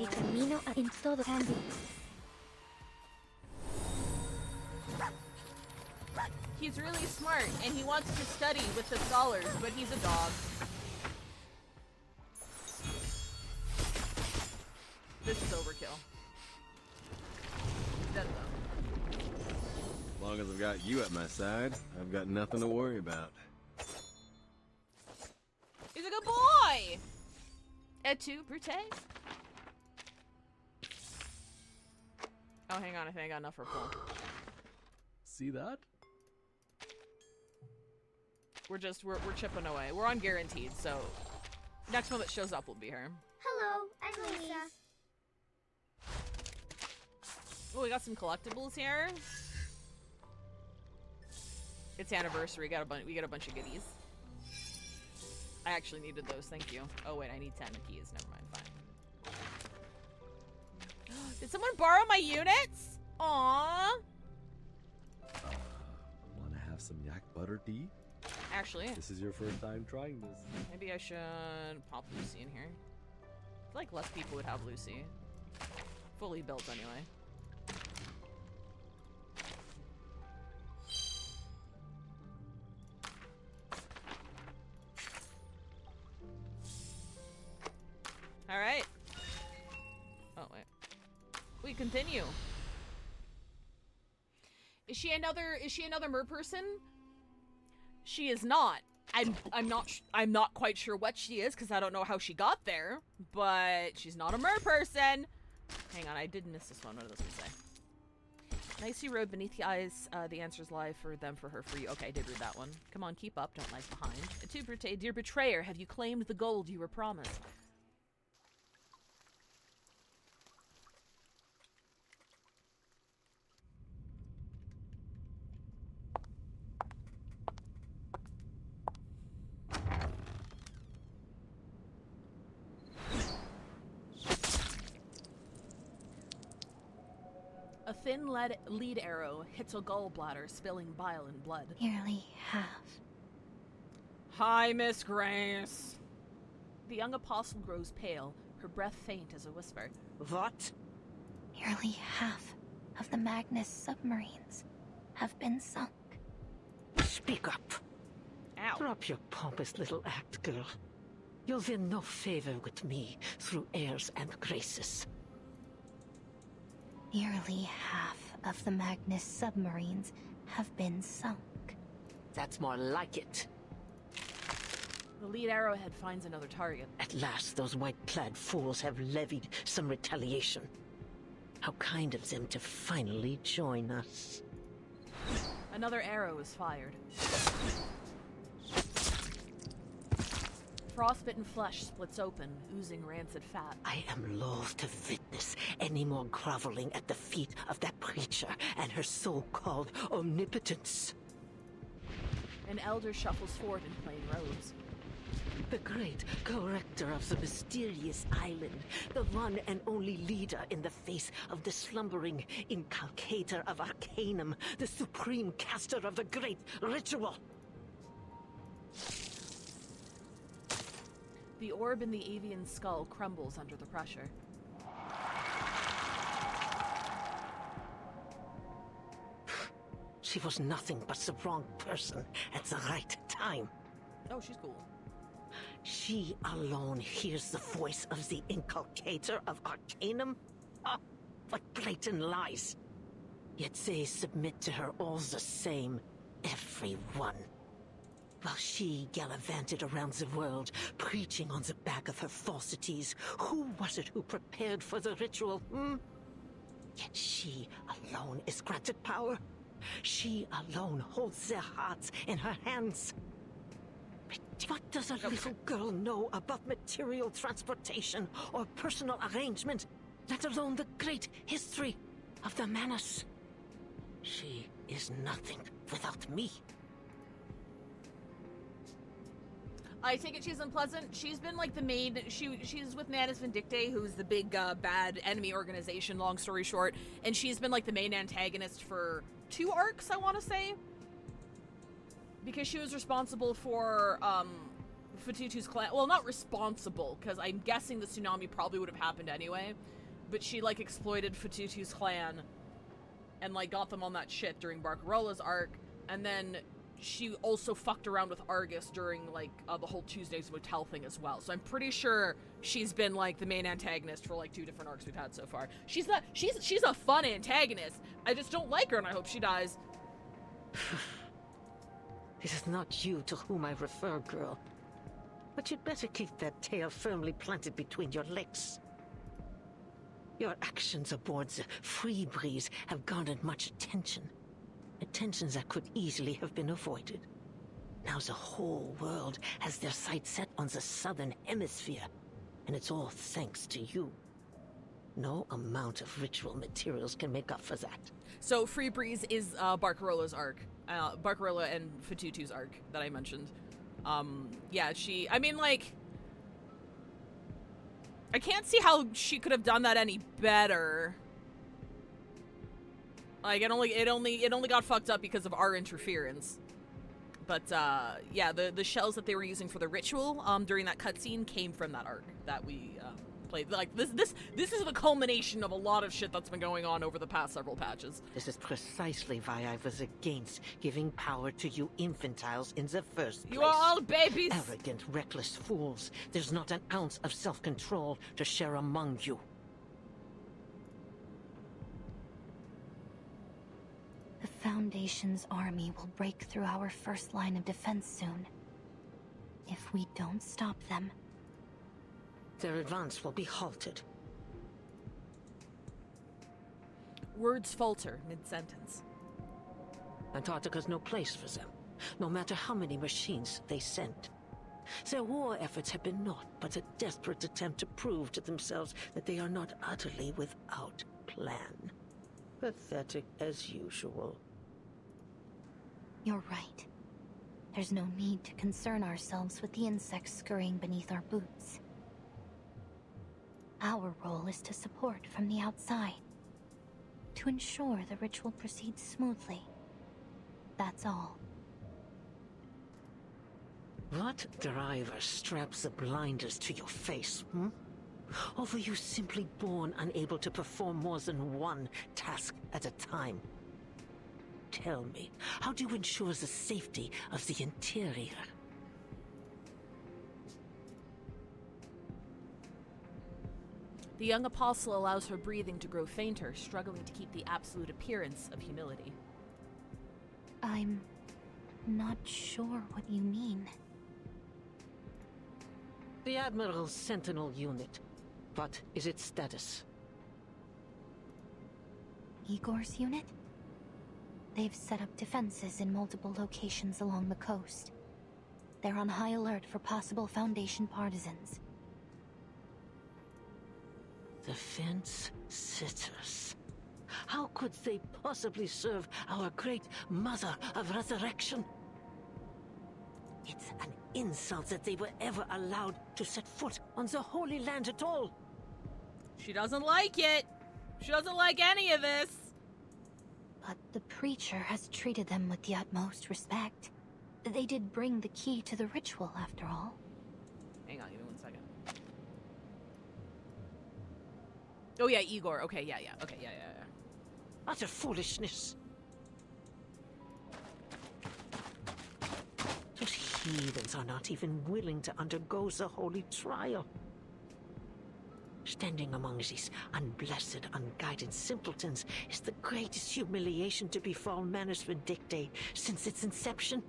[SPEAKER 5] camino en todo candy.
[SPEAKER 1] He's really smart, and he wants to study with the scholars, but he's a dog. This is overkill. He's dead, though.
[SPEAKER 21] As long as I've got you at my side, I've got nothing to worry about.
[SPEAKER 1] He's a good boy! Et tu, Brute? Oh, hang on, I think I got enough for pull.
[SPEAKER 21] See that?
[SPEAKER 1] We're chipping away. We're on guaranteed, so next one that shows up will be her.
[SPEAKER 18] Hello, I'm Lisa.
[SPEAKER 1] Oh, we got some collectibles here. It's anniversary. We got a bunch of goodies. I actually needed those. Thank you. Oh wait, I need 10 keys. Never mind. Fine. Did someone borrow my units? Aww.
[SPEAKER 21] Wanna have some yak butter tea?
[SPEAKER 1] Actually,
[SPEAKER 21] This is your first time trying this.
[SPEAKER 1] maybe I should pop Lucy in here. I feel like less people would have Lucy. Fully built anyway. Alright. Oh, wait. We continue. Is she another mer person? She is not. I'm not quite sure what she is because I don't know how she got there, but she's not a mer person. Hang on, I did miss this one. What does this one say? Nicely road beneath the eyes, the answers lie for them, for her, for you. Okay, I did read that one. Come on, keep up, don't lag behind. To Brute, dear betrayer, have you claimed the gold you were promised? A thin lead arrow hits a gallbladder, spilling bile and blood.
[SPEAKER 5] Nearly half.
[SPEAKER 1] Hi, Miss Grace. The young apostle grows pale, her breath faint as a whisper.
[SPEAKER 3] What?
[SPEAKER 5] Nearly half of the Magnus submarines have been sunk.
[SPEAKER 3] Speak up.
[SPEAKER 1] Ow.
[SPEAKER 3] Drop your pompous little act, girl. You'll win no favor with me through airs and graces.
[SPEAKER 5] Nearly half of the Magnus submarines have been sunk.
[SPEAKER 3] That's more like it.
[SPEAKER 1] The lead arrowhead finds another target.
[SPEAKER 3] At last, those white-clad fools have levied some retaliation. How kind of them to finally join us.
[SPEAKER 1] Another arrow is fired. Frostbitten flesh splits open, oozing rancid fat.
[SPEAKER 3] I am loath to witness any more groveling at the feet of that preacher and her so-called omnipotence.
[SPEAKER 1] An elder shuffles forward in plain robes.
[SPEAKER 3] The great corrector of the mysterious island, the one and only leader in the face of the slumbering inculcator of Arcanum, the supreme caster of the great ritual.
[SPEAKER 1] The orb in the avian skull crumbles under the pressure.
[SPEAKER 3] She was nothing but the wrong person at the right time.
[SPEAKER 1] Oh, she's cool.
[SPEAKER 3] She alone hears the voice of the inculcator of Arcanum? Ah, what blatant lies! Yet they submit to her all the same, everyone. While she gallivanted around the world, preaching on the back of her falsities, who was it who prepared for the ritual, Yet she alone is granted power. She alone holds their hearts in her hands. But what does a little girl know about material transportation or personal arrangement, let alone the great history of the Manus? She is nothing without me.
[SPEAKER 1] I take it she's unpleasant. She's been like the main. She's with Manus Vindictae, who's the big bad enemy organization. Long story short, and she's been like the main antagonist for 2 arcs, I want to say, because she was responsible for Fatutu's clan. Well, not responsible, because I'm guessing the tsunami probably would have happened anyway. But she like exploited Fatutu's clan, and like got them on that shit during Barcarola's arc, and then she also fucked around with Argus during, like, the whole Tuesday's Motel thing as well. So I'm pretty sure she's been, like, the main antagonist for, like, 2 different arcs we've had so far. She's a fun antagonist. I just don't like her, and I hope she dies.
[SPEAKER 3] It is not you to whom I refer, girl. But you'd better keep that tail firmly planted between your legs. Your actions aboard the Free Breeze have garnered much attention. Attentions that could easily have been avoided. Now the whole world has their sights set on the southern hemisphere, and it's all thanks to you. No amount of ritual materials can make up for that.
[SPEAKER 1] So Free Breeze is Barcarola's arc. Barcarola and Fatutu's arc that I mentioned. Yeah, I mean, like, I can't see how she could have done that any better. Like, it only got fucked up because of our interference. But, yeah, the shells that they were using for the ritual, during that cutscene came from that arc that we, played. Like, this is the culmination of a lot of shit that's been going on over the past several patches.
[SPEAKER 3] This is precisely why I was against giving power to you infantiles in the first place.
[SPEAKER 1] You are all babies!
[SPEAKER 3] Arrogant, reckless fools. There's not an ounce of self-control to share among you.
[SPEAKER 5] The Foundation's army will break through our first line of defense soon. If we don't stop them,
[SPEAKER 3] their advance will be halted.
[SPEAKER 1] Words falter mid-sentence.
[SPEAKER 3] Antarctica's no place for them, no matter how many machines they send. Their war efforts have been naught but a desperate attempt to prove to themselves that they are not utterly without plan. Pathetic as usual.
[SPEAKER 5] You're right. There's no need to concern ourselves with the insects scurrying beneath our boots. Our role is to support from the outside, to ensure the ritual proceeds smoothly. That's all.
[SPEAKER 3] What driver straps the blinders to your face, Or were you simply born unable to perform more than one task at a time? Tell me, how do you ensure the safety of the interior?
[SPEAKER 1] The young apostle allows her breathing to grow fainter, struggling to keep the absolute appearance of humility.
[SPEAKER 5] I'm not sure what you mean.
[SPEAKER 3] The Admiral's Sentinel unit. What is its status?
[SPEAKER 5] Igor's unit? They've set up defenses in multiple locations along the coast. They're on high alert for possible Foundation partisans.
[SPEAKER 3] The fence sitters. How could they possibly serve our great Mother of Resurrection? It's an insult that they were ever allowed to set foot on the Holy Land at all.
[SPEAKER 1] She doesn't like it. She doesn't like any of this.
[SPEAKER 5] But the preacher has treated them with the utmost respect. They did bring the key to the ritual, after all.
[SPEAKER 1] Hang on, give me 1 second. Oh yeah, Igor. Okay, yeah. Okay, yeah.
[SPEAKER 3] Utter foolishness. Those heathens are not even willing to undergo the holy trial. Standing among these unblessed, unguided simpletons is the greatest humiliation to befall Manus Vindictae since its inception.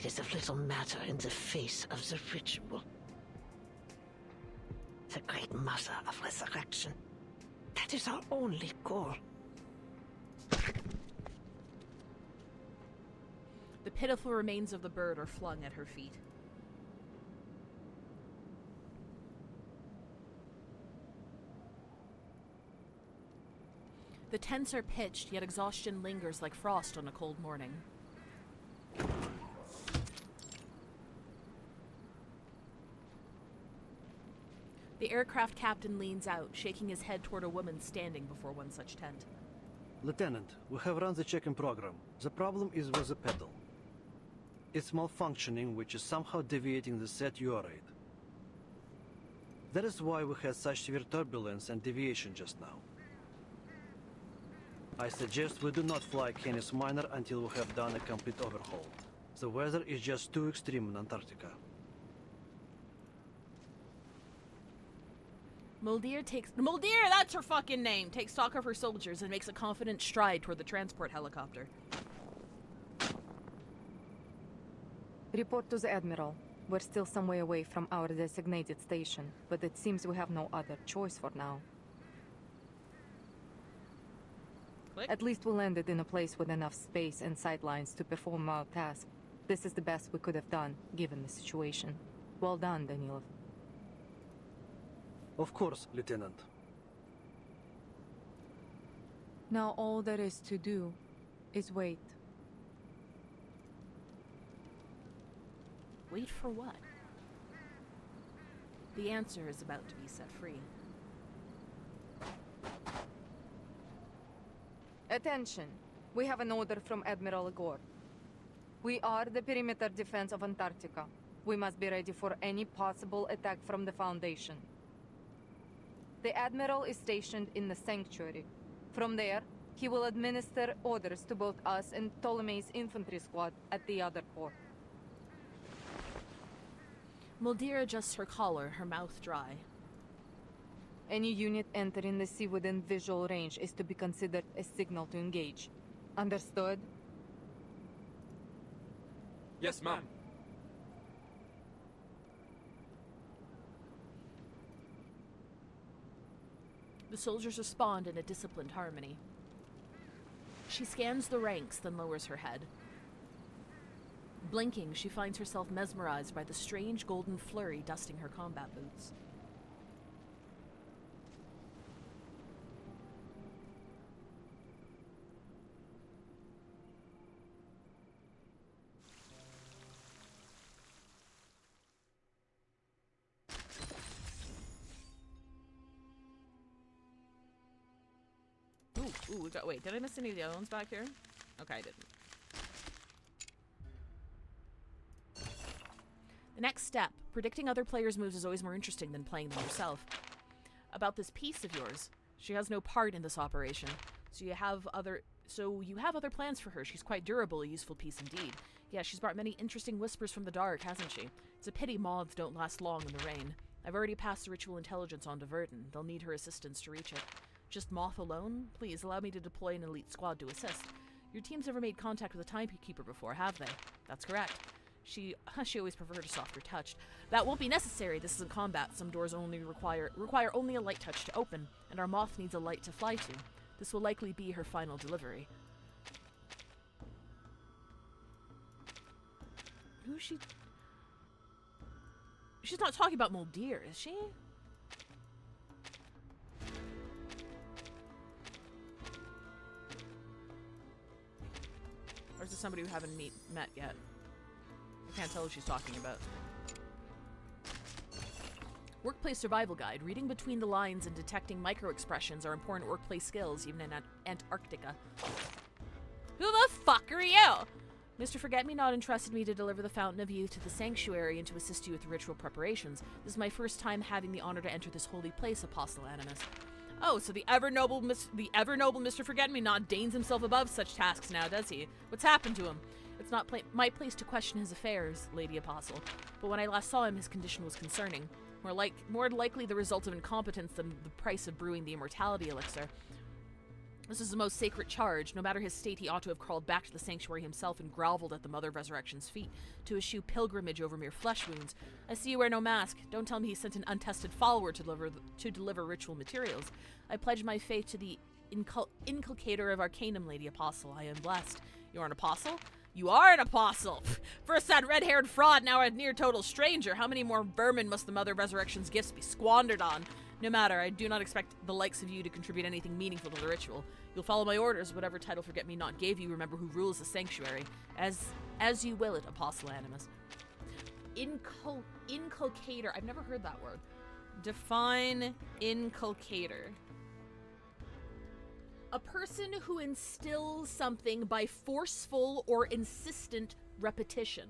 [SPEAKER 3] It is of little matter in the face of the ritual. The great mother of resurrection. That is our only goal.
[SPEAKER 1] The pitiful remains of the bird are flung at her feet. The tents are pitched, yet exhaustion lingers like frost on a cold morning. The aircraft captain leans out, shaking his head toward a woman standing before one such tent.
[SPEAKER 2] Lieutenant, we have run the check-in program. The problem is with the pedal. It's malfunctioning, which is somehow deviating the set UR rate. That is why we had such severe turbulence and deviation just now. I suggest we do not fly Canis Minor until we have done a complete overhaul. The weather is just too extreme in Antarctica.
[SPEAKER 1] Muldir, that's her fucking name, takes stock of her soldiers and makes a confident stride toward the transport helicopter.
[SPEAKER 22] Report to the Admiral. We're still some way away from our designated station, but it seems we have no other choice for now.
[SPEAKER 1] Click.
[SPEAKER 22] At least we landed in a place with enough space and sightlines to perform our task. This is the best we could have done, given the situation. Well done, Danilov.
[SPEAKER 2] Of course, Lieutenant.
[SPEAKER 22] Now all there is to do is wait.
[SPEAKER 1] Wait for what? The answer is about to be set free.
[SPEAKER 22] Attention! We have an order from Admiral Igor. We are the perimeter defense of Antarctica. We must be ready for any possible attack from the Foundation. The Admiral is stationed in the Sanctuary. From there, he will administer orders to both us and Ptolemy's infantry squad at the other port.
[SPEAKER 1] Muldir adjusts her collar, her mouth dry.
[SPEAKER 22] Any unit entering the sea within visual range is to be considered a signal to engage. Understood?
[SPEAKER 17] Yes, ma'am.
[SPEAKER 1] The soldiers respond in a disciplined harmony. She scans the ranks, then lowers her head. Blinking, she finds herself mesmerized by the strange golden flurry dusting her combat boots. Ooh, wait, did I miss any of the other ones back here? Okay, I didn't. The next step. Predicting other players' moves is always more interesting than playing them yourself. About this piece of yours. She has no part in this operation, so you have other plans for her. She's quite durable, a useful piece indeed. Yeah, she's brought many interesting whispers from the dark, hasn't she? It's a pity moths don't last long in the rain. I've already passed the ritual intelligence on to Verdun. They'll need her assistance to reach it. Just Moth alone? Please, allow me to deploy an elite squad to assist. Your team's never made contact with a timekeeper before, have they? That's correct. She always preferred a softer touch. That won't be necessary. This isn't combat. Some doors only require only a light touch to open, and our Moth needs a light to fly to. This will likely be her final delivery. Who's she? She's not talking about Muldir, is she? Or is this somebody we haven't met yet? I can't tell who she's talking about. Workplace Survival Guide. Reading between the lines and detecting micro-expressions are important workplace skills, even in Antarctica. Who the fuck are you? Mr. Forget-Me-Not entrusted me to deliver the Fountain of Youth to the Sanctuary and to assist you with the ritual preparations. This is my first time having the honor to enter this holy place, Apostle Animus. Oh, so the ever-noble Mr. Forget-Me-Not deigns himself above such tasks now, does he? What's happened to him? It's not my place to question his affairs, Lady Apostle. But when I last saw him, his condition was concerning. More likely the result of incompetence than the price of brewing the immortality elixir. This is the most sacred charge. No matter his state, he ought to have crawled back to the sanctuary himself and groveled at the Mother of Resurrection's feet to eschew pilgrimage over mere flesh wounds. I see you wear no mask. Don't tell me he sent an untested follower to deliver ritual materials. I pledge my faith to the inculcator of Arcanum, Lady Apostle. I am blessed. You're an apostle? You are an apostle! First that red-haired fraud, now a near total stranger. How many more vermin must the Mother of Resurrection's gifts be squandered on? No matter, I do not expect the likes of you to contribute anything meaningful to the ritual. You'll follow my orders, whatever title Forget-Me-Not gave you. Remember who rules the sanctuary. As you will it, Apostle Animus. Inculcator. I've never heard that word. Define inculcator. A person who instills something by forceful or insistent repetition.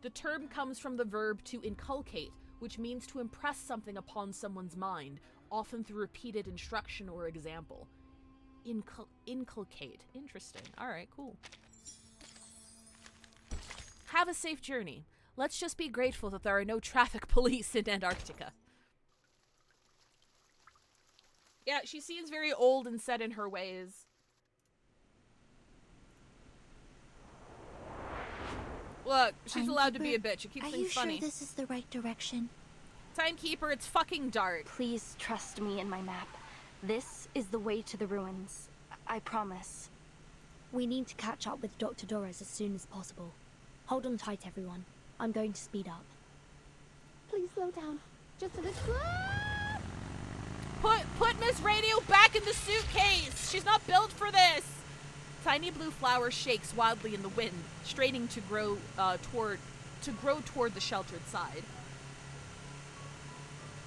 [SPEAKER 1] The term comes from the verb to inculcate, which means to impress something upon someone's mind, often through repeated instruction or example. Inculcate. Interesting. Alright, cool. Have a safe journey. Let's just be grateful that there are no traffic police in Antarctica. Yeah, she seems very old and set in her ways. Look, she's allowed to be a bitch. It keeps things funny.
[SPEAKER 15] Are you sure this is the right direction?
[SPEAKER 1] Timekeeper, it's fucking dark.
[SPEAKER 5] Please trust me and my map. This is the way to the ruins. I promise.
[SPEAKER 16] We need to catch up with Dr. Doris as soon as possible. Hold on tight, everyone. I'm going to speed up.
[SPEAKER 19] Please slow down. Just a little.
[SPEAKER 1] Put Miss Radio back in the suitcase. She's not built for this. Tiny blue flower shakes wildly in the wind, straining to grow toward the sheltered side.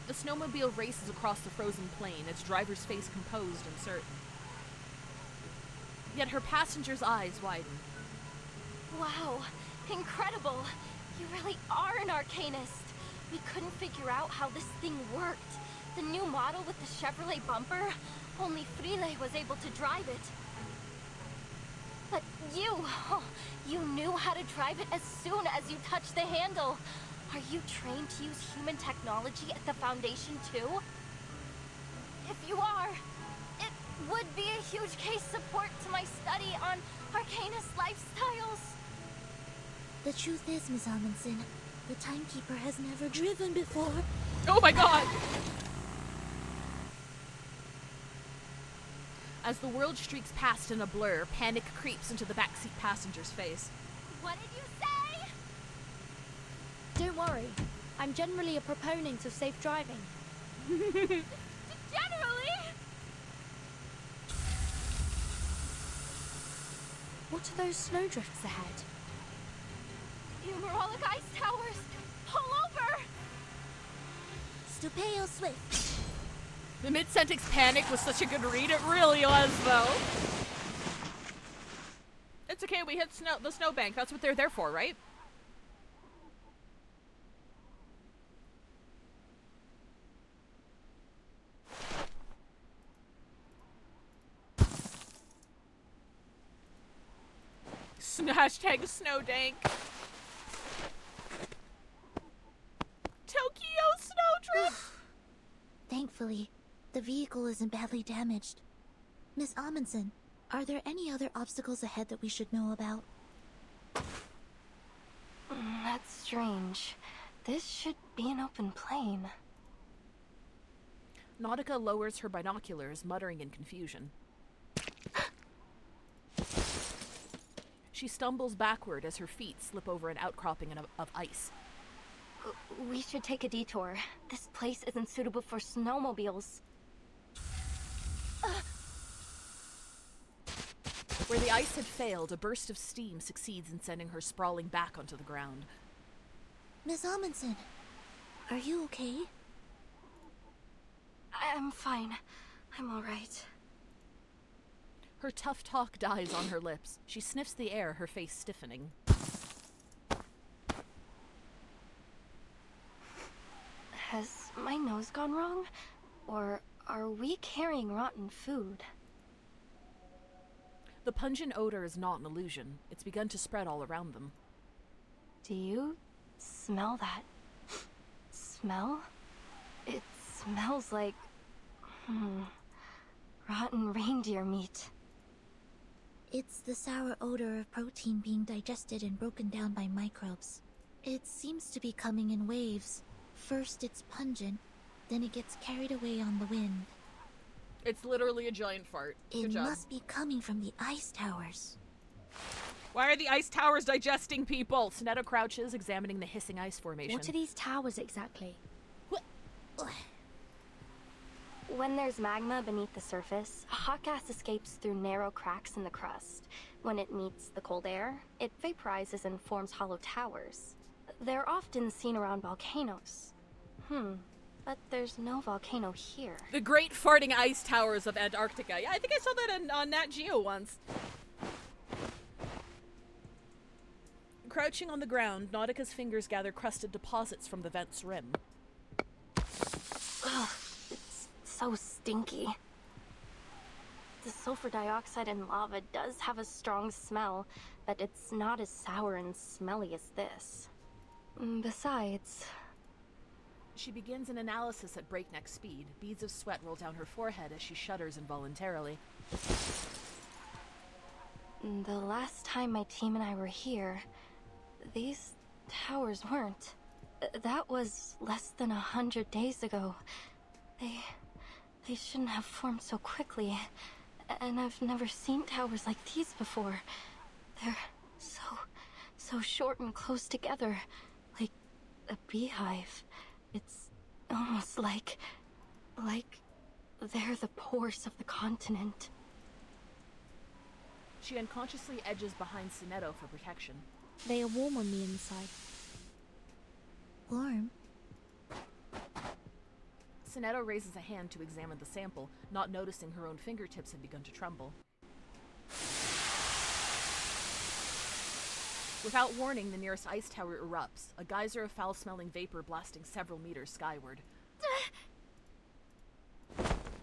[SPEAKER 1] The snowmobile races across the frozen plain, its driver's face composed and certain. Yet her passenger's eyes widen.
[SPEAKER 18] Wow, incredible. You really are an Arcanist. We couldn't figure out how this thing worked. The new model with the Chevrolet bumper, only Frile was able to drive it. But you knew how to drive it as soon as you touched the handle. Are you trained to use human technology at the Foundation too? If you are, it would be a huge case support to my study on Arcanist lifestyles.
[SPEAKER 15] The truth is, Miss Amundsen, the Timekeeper has never driven before.
[SPEAKER 1] Oh my god! As the world streaks past in a blur, panic creeps into the backseat passenger's face.
[SPEAKER 18] What did you say?
[SPEAKER 16] Don't worry. I'm generally a proponent of safe driving.
[SPEAKER 18] Generally?
[SPEAKER 16] What are those snowdrifts ahead?
[SPEAKER 18] Numerolic ice towers! All over!
[SPEAKER 15] Stupeo Swift.
[SPEAKER 1] The mid-sentence panic was such a good read. It really was, though. It's okay, we hit the snowbank. That's what they're there for, right? Hashtag snowdank. Tokyo snowdrift.
[SPEAKER 15] Thankfully, the vehicle isn't badly damaged. Miss Amundsen, are there any other obstacles ahead that we should know about?
[SPEAKER 5] That's strange. This should be an open plain.
[SPEAKER 1] Nautica lowers her binoculars, muttering in confusion. She stumbles backward as her feet slip over an outcropping of ice.
[SPEAKER 5] We should take a detour. This place isn't suitable for snowmobiles.
[SPEAKER 1] Where the ice had failed, a burst of steam succeeds in sending her sprawling back onto the ground.
[SPEAKER 15] Miss Amundsen, are you okay?
[SPEAKER 5] I'm fine. I'm all right.
[SPEAKER 1] Her tough talk dies on her lips. She sniffs the air, her face stiffening.
[SPEAKER 5] Has my nose gone wrong? Or are we carrying rotten food?
[SPEAKER 1] The pungent odor is not an illusion. It's begun to spread all around them.
[SPEAKER 5] Do you smell that? Smell? It smells like... rotten rotten reindeer meat.
[SPEAKER 15] It's the sour odor of protein being digested and broken down by microbes. It seems to be coming in waves. First it's pungent, then it gets carried away on the wind.
[SPEAKER 1] It's literally a giant fart. Good
[SPEAKER 15] It
[SPEAKER 1] job.
[SPEAKER 15] must be coming from the ice towers.
[SPEAKER 1] Why are the ice towers digesting people? Sonetto crouches, examining the hissing ice formation.
[SPEAKER 16] What are these towers exactly?
[SPEAKER 5] When there's magma beneath the surface, hot gas escapes through narrow cracks in the crust. When it meets the cold air, it vaporizes and forms hollow towers. They're often seen around volcanoes. But there's no volcano here.
[SPEAKER 1] The Great Farting Ice Towers of Antarctica. Yeah, I think I saw that on Nat Geo once. Crouching on the ground, Nautica's fingers gather crusted deposits from the vent's rim.
[SPEAKER 5] Ugh, it's so stinky. The sulfur dioxide in lava does have a strong smell, but it's not as sour and smelly as this. Besides...
[SPEAKER 1] She begins an analysis at breakneck speed. Beads of sweat roll down her forehead as she shudders involuntarily.
[SPEAKER 5] The last time my team and I were here, these towers weren't. That was less than 100 days ago. They shouldn't have formed so quickly. And I've never seen towers like these before. They're so short and close together, like a beehive. It's almost like they're the pores of the continent.
[SPEAKER 1] She unconsciously edges behind Sonetto for protection.
[SPEAKER 16] They are warm on the inside.
[SPEAKER 15] Warm?
[SPEAKER 1] Sonetto raises a hand to examine the sample, not noticing her own fingertips have begun to tremble. Without warning, the nearest ice tower erupts, a geyser of foul-smelling vapor blasting several meters skyward.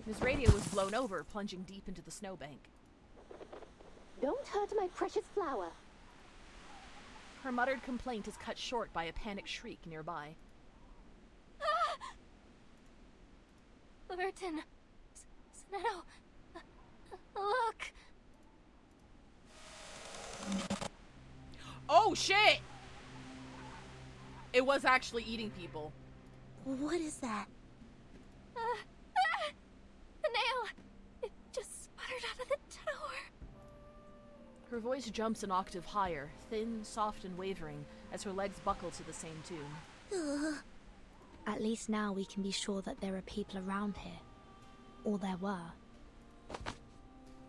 [SPEAKER 1] Ms. Radio is blown over, plunging deep into the snowbank.
[SPEAKER 19] Don't hurt my precious flower.
[SPEAKER 1] Her muttered complaint is cut short by a panicked shriek nearby.
[SPEAKER 18] Burton! Sonetto! Look!
[SPEAKER 1] Oh, shit! It was actually eating people.
[SPEAKER 15] What is that?
[SPEAKER 18] The nail! It just sputtered out of the tower.
[SPEAKER 1] Her voice jumps an octave higher, thin, soft, and wavering, as her legs buckle to the same tune.
[SPEAKER 16] At least now we can be sure that there are people around here. Or there were.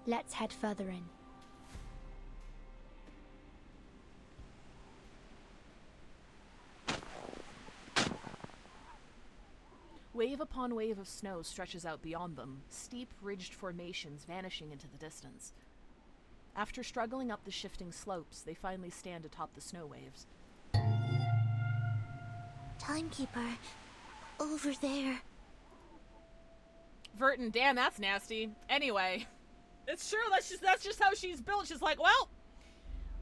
[SPEAKER 16] Let's head further in.
[SPEAKER 1] Wave upon wave of snow stretches out beyond them, steep, ridged formations vanishing into the distance. After struggling up the shifting slopes, they finally stand atop the snow waves.
[SPEAKER 15] Timekeeper, over there.
[SPEAKER 1] Verton, damn, that's nasty. Anyway, it's true. That's just how she's built. She's like, well,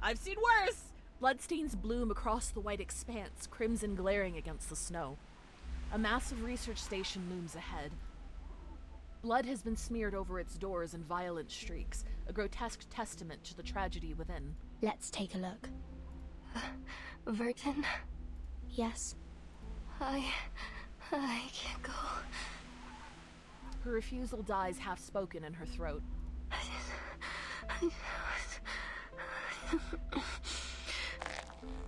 [SPEAKER 1] I've seen worse. Bloodstains bloom across the white expanse, crimson glaring against the snow. A massive research station looms ahead. Blood has been smeared over its doors in violent streaks, a grotesque testament to the tragedy within.
[SPEAKER 16] Let's take a look.
[SPEAKER 5] Verton?
[SPEAKER 16] Yes?
[SPEAKER 5] I can't go.
[SPEAKER 1] Her refusal dies half-spoken in her throat.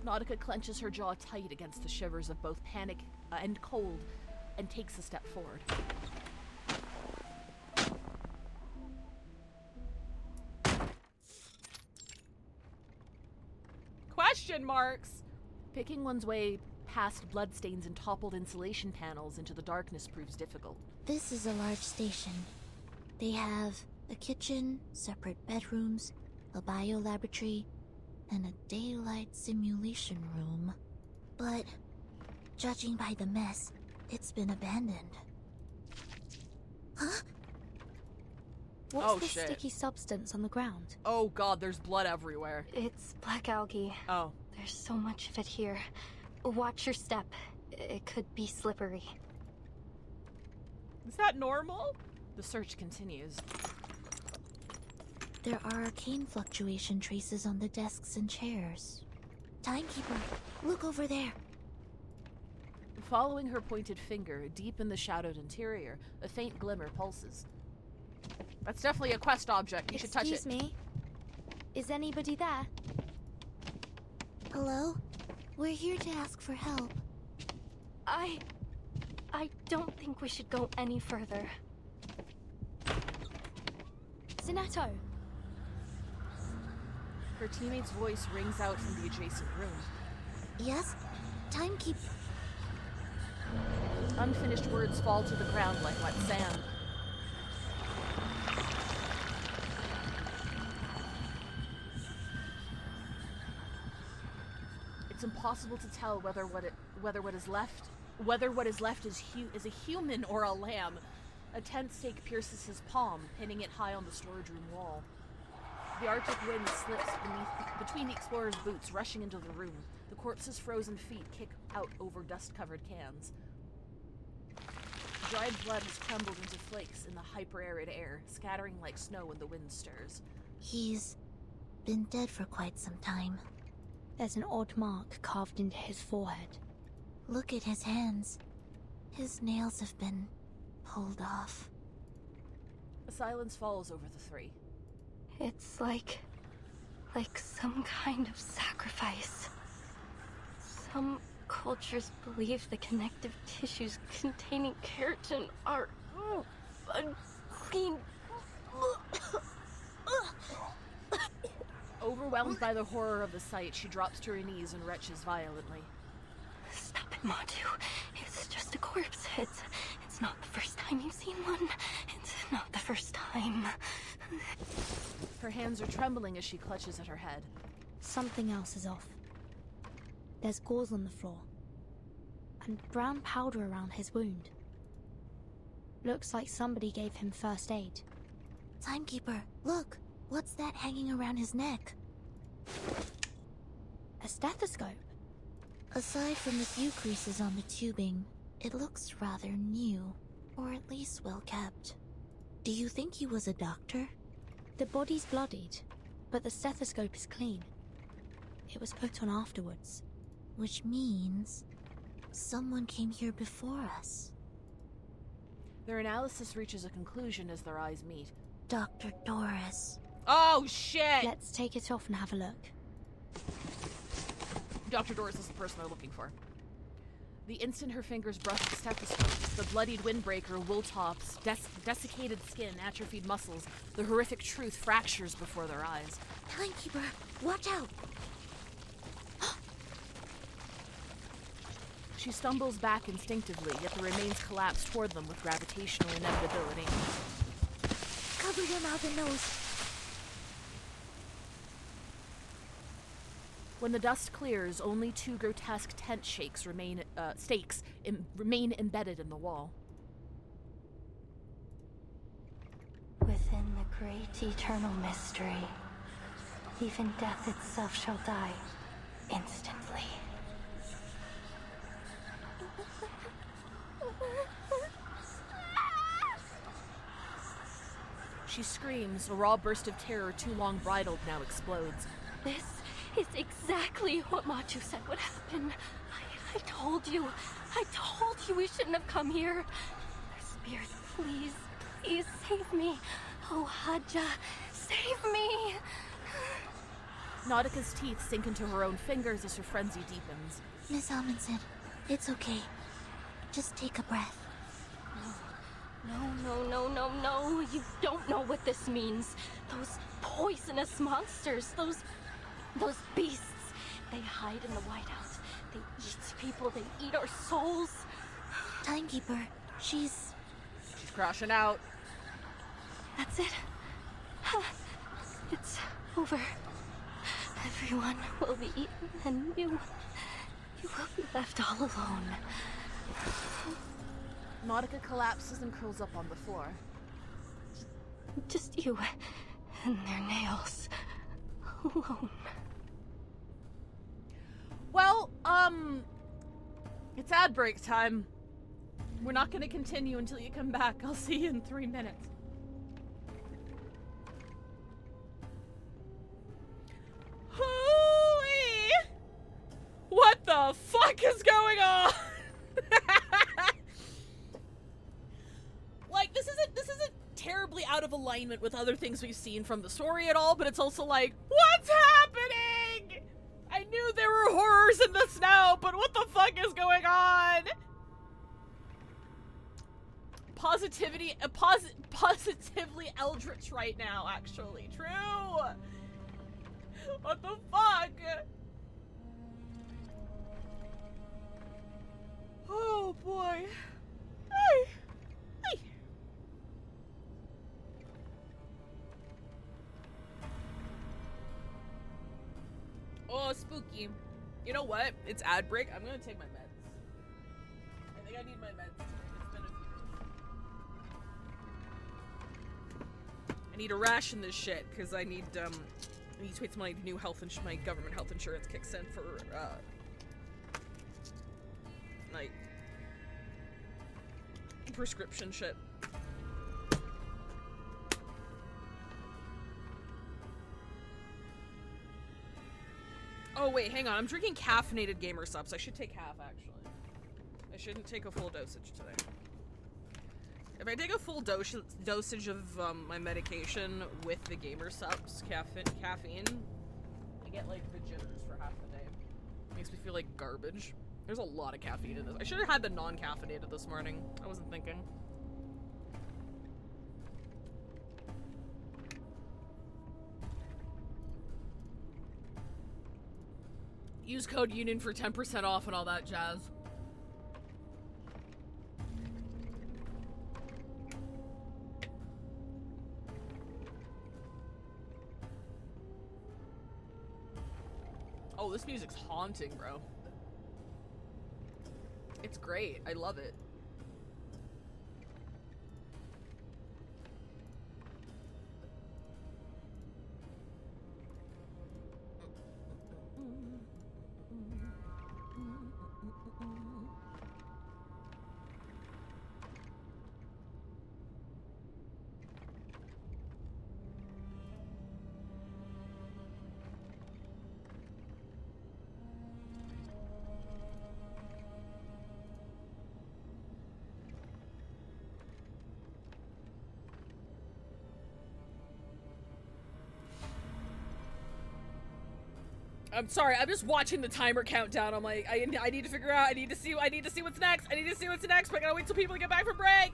[SPEAKER 1] Nautica clenches her jaw tight against the shivers of both panic and cold, and takes a step forward. Question marks! Picking one's way past bloodstains and toppled insulation panels into the darkness proves difficult.
[SPEAKER 15] This is a large station. They have a kitchen, separate bedrooms, a biolaboratory, and a daylight simulation room. But, judging by the mess, it's been abandoned. Huh?
[SPEAKER 16] What's this sticky substance on the ground?
[SPEAKER 1] Oh god, there's blood everywhere.
[SPEAKER 5] It's black algae.
[SPEAKER 1] Oh.
[SPEAKER 5] There's so much of it here. Watch your step. It could be slippery.
[SPEAKER 1] Is that normal? The search continues.
[SPEAKER 15] There are arcane fluctuation traces on the desks and chairs. Timekeeper, look over there.
[SPEAKER 1] Following her pointed finger, deep in the shadowed interior, a faint glimmer pulses. That's definitely a quest object. You should touch it.
[SPEAKER 16] Excuse me? Is anybody there?
[SPEAKER 15] Hello? We're here to ask for help.
[SPEAKER 5] I don't think we should go any further.
[SPEAKER 16] Zinetto!
[SPEAKER 1] Her teammate's voice rings out from the adjacent room.
[SPEAKER 15] Yes? Timekeeper.
[SPEAKER 1] Unfinished words fall to the ground like wet sand. It's impossible to tell whether what is left is a human or a lamb. A tent stake pierces his palm, pinning it high on the storage room wall. The Arctic wind slips between the explorer's boots, rushing into the room. The corpse's frozen feet kick out over dust-covered cans. Dried blood has crumbled into flakes in the hyper-arid air, scattering like snow when the wind stirs.
[SPEAKER 15] He's been dead for quite some time.
[SPEAKER 16] There's an odd mark carved into his forehead.
[SPEAKER 15] Look at his hands. His nails have been pulled off.
[SPEAKER 1] A silence falls over the three.
[SPEAKER 5] It's like some kind of sacrifice. Some cultures believe the connective tissues containing keratin are unclean.
[SPEAKER 1] Overwhelmed by the horror of the sight, she drops to her knees and retches violently.
[SPEAKER 5] Stop it, Matu. It's just a corpse. It's not the first time you've seen one. It's not the first time.
[SPEAKER 1] Her hands are trembling as she clutches at her head.
[SPEAKER 16] Something else is off. There's gauze on the floor. And brown powder around his wound. Looks like somebody gave him first aid.
[SPEAKER 15] Timekeeper, look! What's that hanging around his neck?
[SPEAKER 16] A stethoscope.
[SPEAKER 15] Aside from the few creases on the tubing, it looks rather new, or at least well kept. Do you think he was a doctor?
[SPEAKER 16] The body's bloodied, but the stethoscope is clean. It was put on afterwards.
[SPEAKER 15] Which means someone came here before us.
[SPEAKER 1] Their analysis reaches a conclusion as their eyes meet.
[SPEAKER 15] Dr. Doris.
[SPEAKER 1] Oh, shit!
[SPEAKER 16] Let's take it off and have a look.
[SPEAKER 1] Dr. Doris is the person they're looking for. The instant her fingers brush the stethoscope, the bloodied windbreaker, wool tops, desiccated skin, atrophied muscles, the horrific truth fractures before their eyes.
[SPEAKER 15] Timekeeper, watch out!
[SPEAKER 1] She stumbles back instinctively, yet the remains collapse toward them with gravitational inevitability.
[SPEAKER 15] Cover your mouth and nose.
[SPEAKER 1] When the dust clears, only two grotesque tent stakes remain embedded in the wall.
[SPEAKER 5] Within the great eternal mystery, even death itself shall die instantly.
[SPEAKER 1] She screams, a raw burst of terror too long bridled now explodes.
[SPEAKER 5] This is exactly what Matu said would happen. I told you we shouldn't have come here. The spirit, please save me. Oh, Hadja, save me.
[SPEAKER 1] Nautica's teeth sink into her own fingers as her frenzy deepens.
[SPEAKER 15] Miss Amundsen, it's okay. Just take a breath.
[SPEAKER 5] No. You don't know what this means. Those poisonous monsters, those beasts. They hide in the whiteout. They eat people. They eat our souls.
[SPEAKER 15] Timekeeper, she's
[SPEAKER 1] crashing out.
[SPEAKER 5] That's it. It's over. Everyone will be eaten, and you will be left all alone.
[SPEAKER 1] Nautica collapses and curls up on the floor.
[SPEAKER 5] Just you and their nails alone.
[SPEAKER 1] Well, it's ad break time. We're not going to continue until you come back. I'll see you in 3 minutes. fuck is going on? Like, this isn't terribly out of alignment with other things we've seen from the story at all, but it's also like, what's happening? I knew there were horrors in the snow, but what the fuck is going on? Positively eldritch right now, actually. True. What the fuck? Oh boy. Hey. Hey. Oh, spooky. You know what? It's ad break. I'm gonna take my meds. I think I need my meds today. It's been a few days. I need to ration this shit because I need to wait till my new my government health insurance kicks in for like prescription shit. Oh wait, hang on. I'm drinking caffeinated gamer subs. I should take half, actually. I shouldn't take a full dosage today. If I take a full dosage of my medication with the gamer subs caffeine, I get like the jitters for half the day. Makes me feel like garbage. There's a lot of caffeine in this. I should have had the non-caffeinated this morning. I wasn't thinking. Use code UNION for 10% off and all that jazz. Oh, this music's haunting, bro. It's great. I love it. I'm sorry, I'm just watching the timer countdown. I'm like, I need to figure out, I need to see what's next. I need to see what's next, but I gotta wait till people get back from break.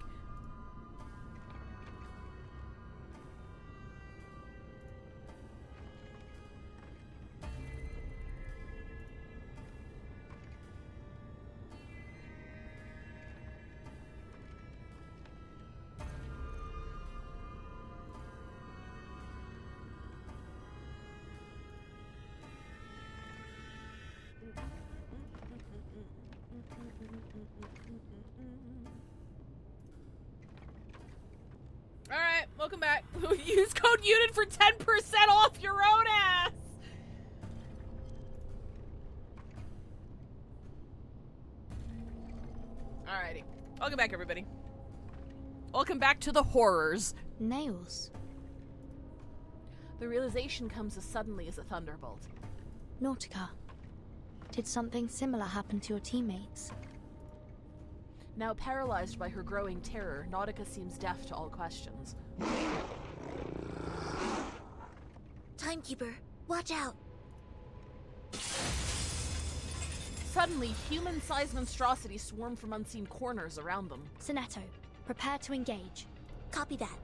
[SPEAKER 1] Alright, welcome back. Use code UNION for 10% off your own ass! Alrighty. Welcome back, everybody. Welcome back to the horrors.
[SPEAKER 16] Nails.
[SPEAKER 1] The realization comes as suddenly as a thunderbolt.
[SPEAKER 16] Nautica, did something similar happen to your teammates?
[SPEAKER 1] Now paralyzed by her growing terror, Nautica seems deaf to all questions.
[SPEAKER 15] Timekeeper, watch out!
[SPEAKER 1] Suddenly, human-sized monstrosities swarm from unseen corners around them.
[SPEAKER 16] Sonetto, prepare to engage.
[SPEAKER 15] Copy that.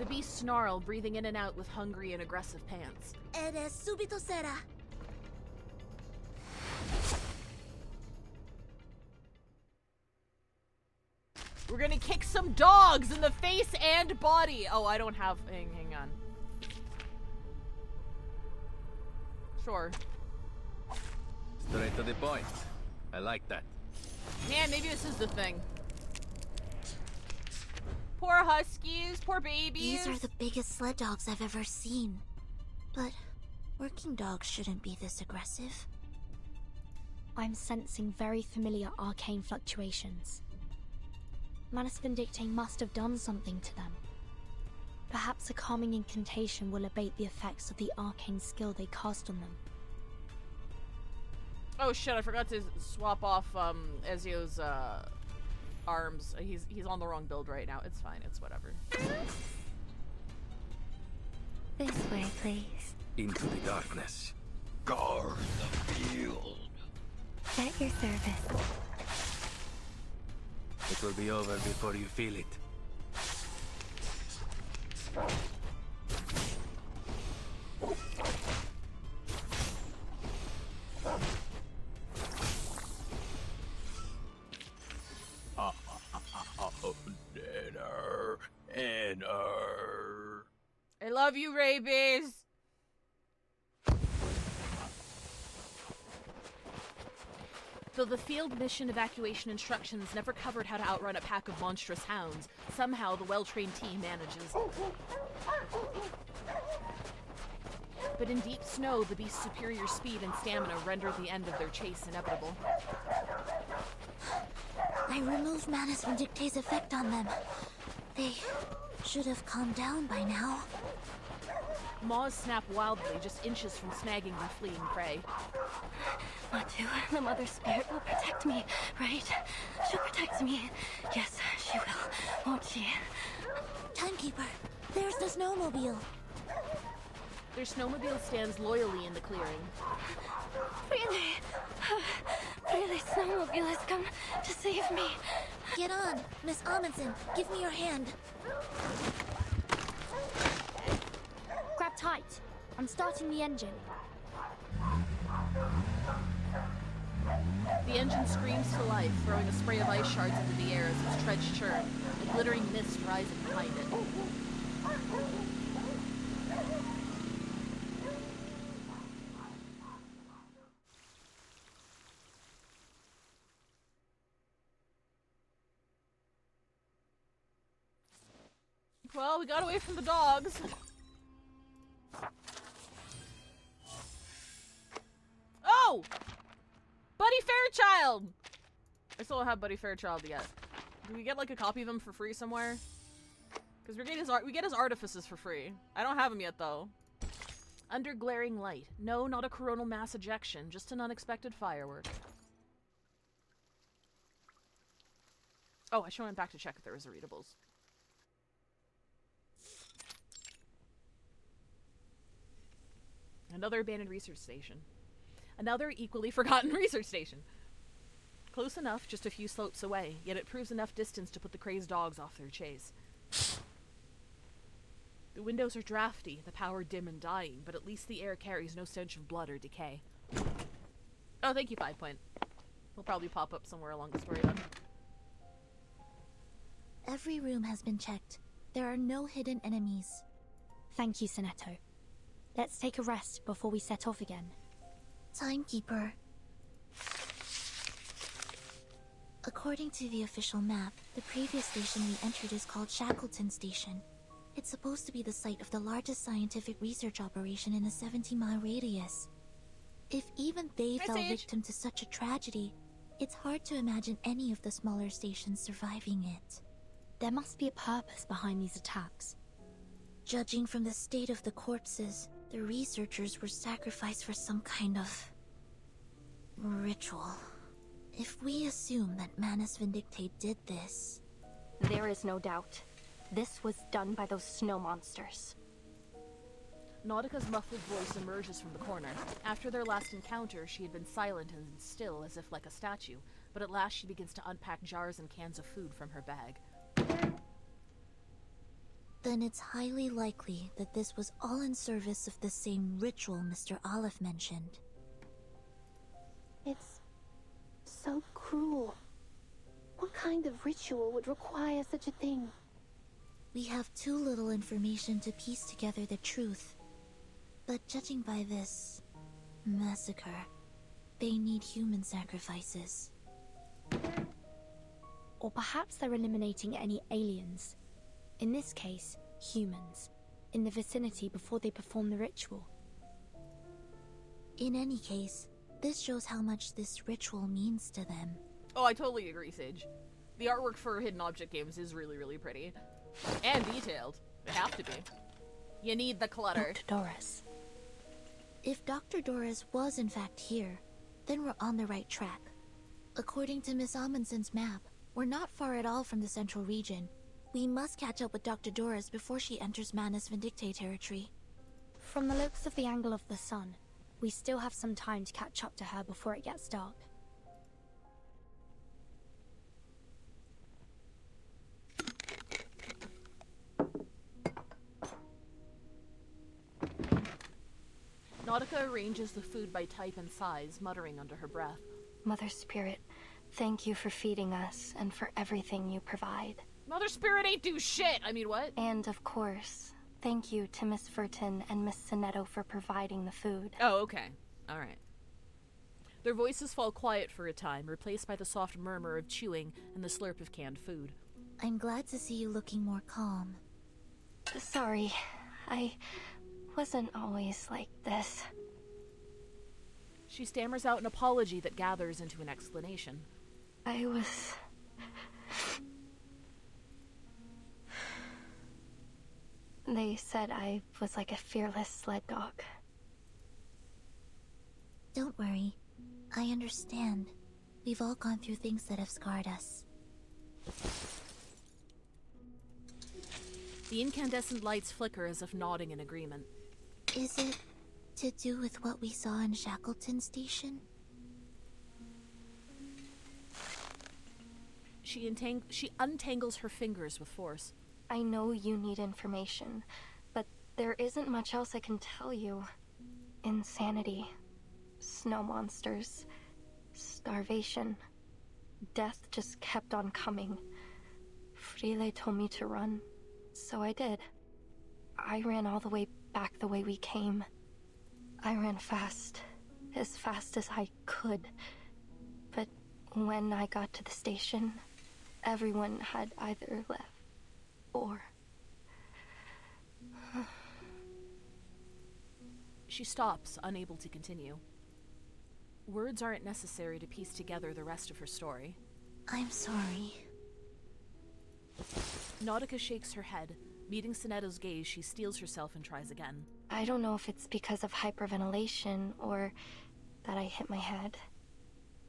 [SPEAKER 1] The beasts snarl, breathing in and out with hungry and aggressive pants.
[SPEAKER 15] Eres subito será.
[SPEAKER 1] We're gonna kick some dogs in the face and body. Oh, I don't have... Hang on. Sure.
[SPEAKER 21] Straight to the point. I like that.
[SPEAKER 1] Man, maybe this is the thing. Poor huskies, poor babies.
[SPEAKER 15] These are the biggest sled dogs I've ever seen. But working dogs shouldn't be this aggressive.
[SPEAKER 16] I'm sensing very familiar arcane fluctuations. Manus Vindictae must have done something to them. Perhaps a calming incantation will abate the effects of the arcane skill they cast on them.
[SPEAKER 1] Oh shit, I forgot to swap off Ezio's arms. He's on the wrong build right now. It's fine, it's whatever.
[SPEAKER 5] This way, please.
[SPEAKER 11] Into the darkness. Guard the field.
[SPEAKER 5] At your service.
[SPEAKER 11] It will be over before you feel it.
[SPEAKER 1] Dinner. I love you, rabies. Though the field mission evacuation instructions never covered how to outrun a pack of monstrous hounds, somehow the well-trained team manages. But in deep snow, the beast's superior speed and stamina rendered the end of their chase inevitable.
[SPEAKER 15] I removed Manus Vindicta's effect on them. They should have calmed down by now.
[SPEAKER 1] Maws snap wildly, just inches from snagging the fleeing prey.
[SPEAKER 16] Matu, the Mother Spirit will protect me, right? She'll protect me. Yes, she will, won't she?
[SPEAKER 15] Timekeeper, there's the snowmobile.
[SPEAKER 1] Their snowmobile stands loyally in the clearing.
[SPEAKER 16] Really? Really, snowmobile has come to save me.
[SPEAKER 15] Get on, Miss Amundsen. Give me your hand.
[SPEAKER 16] Grab tight. I'm starting the engine.
[SPEAKER 1] The engine screams to life, throwing a spray of ice shards into the air as its treads churn, a glittering mist rising behind it. Well, we got away from the dogs. Oh! Buddy Fairchild! I still don't have Buddy Fairchild yet. Do we get like a copy of him for free somewhere? Because we get his artifices for free. I don't have him yet though. Under glaring light. No, not a coronal mass ejection, just an unexpected firework. Oh, I should have went back to check if there was a readables. Another abandoned research station. Another equally forgotten research station. Close enough, just a few slopes away, yet it proves enough distance to put the crazed dogs off their chase. The windows are drafty, the power dim and dying, but at least the air carries no stench of blood or decay. Oh, thank you, 5 Point. We'll probably pop up somewhere along the story then.
[SPEAKER 15] Every room has been checked. There are no hidden enemies.
[SPEAKER 16] Thank you, Sonetto. Let's take a rest before we set off again.
[SPEAKER 15] Timekeeper. According to the official map, the previous station we entered is called Shackleton Station. It's supposed to be the site of the largest scientific research operation in a 70-mile radius. If even they fell victim to such a tragedy, it's hard to imagine any of the smaller stations surviving it.
[SPEAKER 16] There must be a purpose behind these attacks.
[SPEAKER 15] Judging from the state of the corpses, the researchers were sacrificed for some kind of ritual. If we assume that Manus Vindicte did this...
[SPEAKER 16] There is no doubt. This was done by those snow monsters.
[SPEAKER 1] Nautica's muffled voice emerges from the corner. After their last encounter, she had been silent and still, as if like a statue, but at last she begins to unpack jars and cans of food from her bag.
[SPEAKER 15] Then it's highly likely that this was all in service of the same ritual Mr. Olive mentioned.
[SPEAKER 19] It's so cruel. What kind of ritual would require such a thing?
[SPEAKER 15] We have too little information to piece together the truth. But judging by this massacre, they need human sacrifices.
[SPEAKER 16] Or perhaps they're eliminating any aliens. In this case, humans, in the vicinity before they perform the ritual.
[SPEAKER 15] In any case, this shows how much this ritual means to them.
[SPEAKER 1] Oh, I totally agree, Sage. The artwork for hidden object games is really, really pretty. And detailed. They have to be. You need the clutter.
[SPEAKER 15] Dr. Doris. If Dr. Doris was in fact here, then we're on the right track. According to Miss Amundsen's map, we're not far at all from the central region. We must catch up with Dr. Doris before she enters Manus Vindictae territory.
[SPEAKER 16] From the looks of the angle of the sun, we still have some time to catch up to her before it gets dark.
[SPEAKER 1] Nautica arranges the food by type and size, muttering under her breath.
[SPEAKER 5] Mother Spirit, thank you for feeding us and for everything you provide.
[SPEAKER 1] Mother Spirit ain't do shit! I mean, what?
[SPEAKER 5] And of course, thank you to Miss Furton and Miss Sinetto for providing the food.
[SPEAKER 1] Oh, okay. Alright. Their voices fall quiet for a time, replaced by the soft murmur of chewing and the slurp of canned food.
[SPEAKER 15] I'm glad to see you looking more calm.
[SPEAKER 5] Sorry, I wasn't always like this.
[SPEAKER 1] She stammers out an apology that gathers into an explanation.
[SPEAKER 5] I was... They said I was like a fearless sled dog.
[SPEAKER 15] Don't worry. I understand. We've all gone through things that have scarred us.
[SPEAKER 1] The incandescent lights flicker as if nodding in agreement.
[SPEAKER 15] Is it to do with what we saw in Shackleton Station?
[SPEAKER 1] She untangles her fingers with force.
[SPEAKER 5] I know you need information, but there isn't much else I can tell you. Insanity, snow monsters, starvation. Death just kept on coming. Frile told me to run, so I did. I ran all the way back the way we came. I ran fast as I could. But when I got to the station, everyone had either left or...
[SPEAKER 1] She stops, unable to continue. Words aren't necessary to piece together the rest of her story.
[SPEAKER 15] I'm sorry.
[SPEAKER 1] Nautica shakes her head. Meeting Sinetto's gaze, she steels herself and tries again.
[SPEAKER 5] I don't know if it's because of hyperventilation or that I hit my head,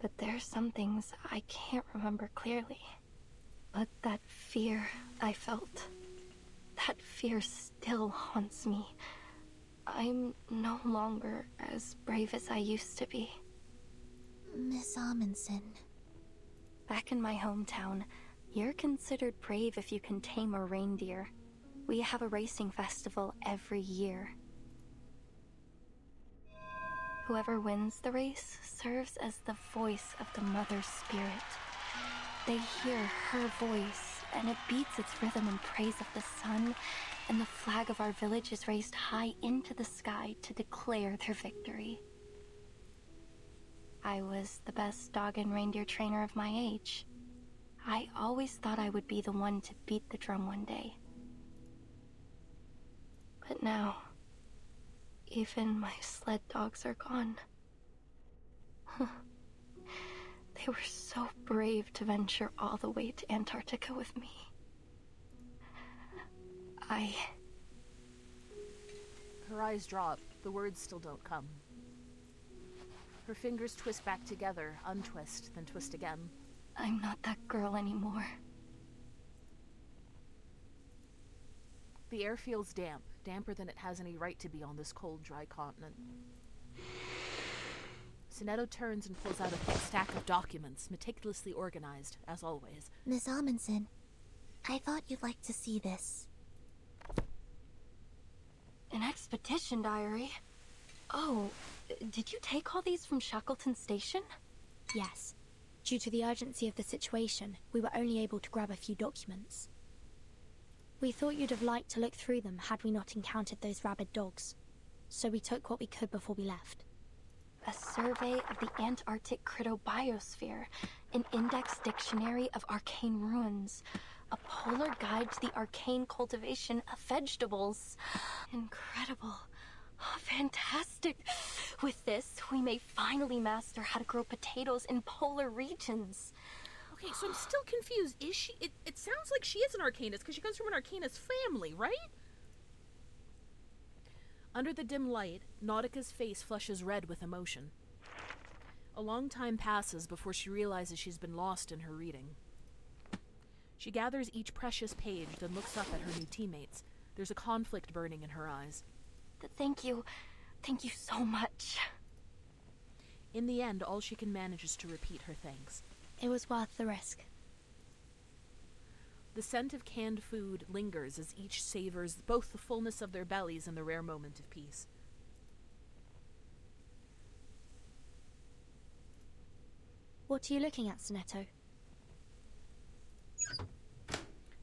[SPEAKER 5] but there's some things I can't remember clearly. But that fear I felt, that fear still haunts me. I'm no longer as brave as I used to be.
[SPEAKER 15] Miss Amundsen.
[SPEAKER 5] Back in my hometown, you're considered brave if you can tame a reindeer. We have a racing festival every year. Whoever wins the race serves as the voice of the Mother Spirit. They hear her voice, and it beats its rhythm in praise of the sun, and the flag of our village is raised high into the sky to declare their victory. I was the best dog and reindeer trainer of my age. I always thought I would be the one to beat the drum one day. But now, even my sled dogs are gone. They were so brave to venture all the way to Antarctica with me.
[SPEAKER 1] Her eyes drop. The words still don't come. Her fingers twist back together, untwist, then twist again.
[SPEAKER 5] I'm not that girl anymore.
[SPEAKER 1] The air feels damp, damper than it has any right to be on this cold, dry continent. Sinetto turns and pulls out a thick stack of documents, meticulously organized, as always.
[SPEAKER 15] Miss Amundsen, I thought you'd like to see this.
[SPEAKER 5] An expedition diary? Oh, did you take all these from Shackleton Station?
[SPEAKER 16] Yes. Due to the urgency of the situation, we were only able to grab a few documents. We thought you'd have liked to look through them had we not encountered those rabid dogs. So we took what we could before we left.
[SPEAKER 5] A survey of the Antarctic cryptobiosphere, an index dictionary of arcane ruins, a polar guide to the arcane cultivation of vegetables. Incredible. Oh, fantastic. With this, we may finally master how to grow potatoes in polar regions.
[SPEAKER 1] Okay, so I'm still confused. Is she... It sounds like she is an Arcanist, because she comes from an Arcanist family, right? Under the dim light, Nautica's face flushes red with emotion. A long time passes before she realizes she's been lost in her reading. She gathers each precious page, then looks up at her new teammates. There's a conflict burning in her eyes.
[SPEAKER 5] Thank you. Thank you so much.
[SPEAKER 1] In the end, all she can manage is to repeat her thanks.
[SPEAKER 16] It was worth the risk.
[SPEAKER 1] The scent of canned food lingers as each savors both the fullness of their bellies and the rare moment of peace.
[SPEAKER 16] What are you looking at, Sonetto?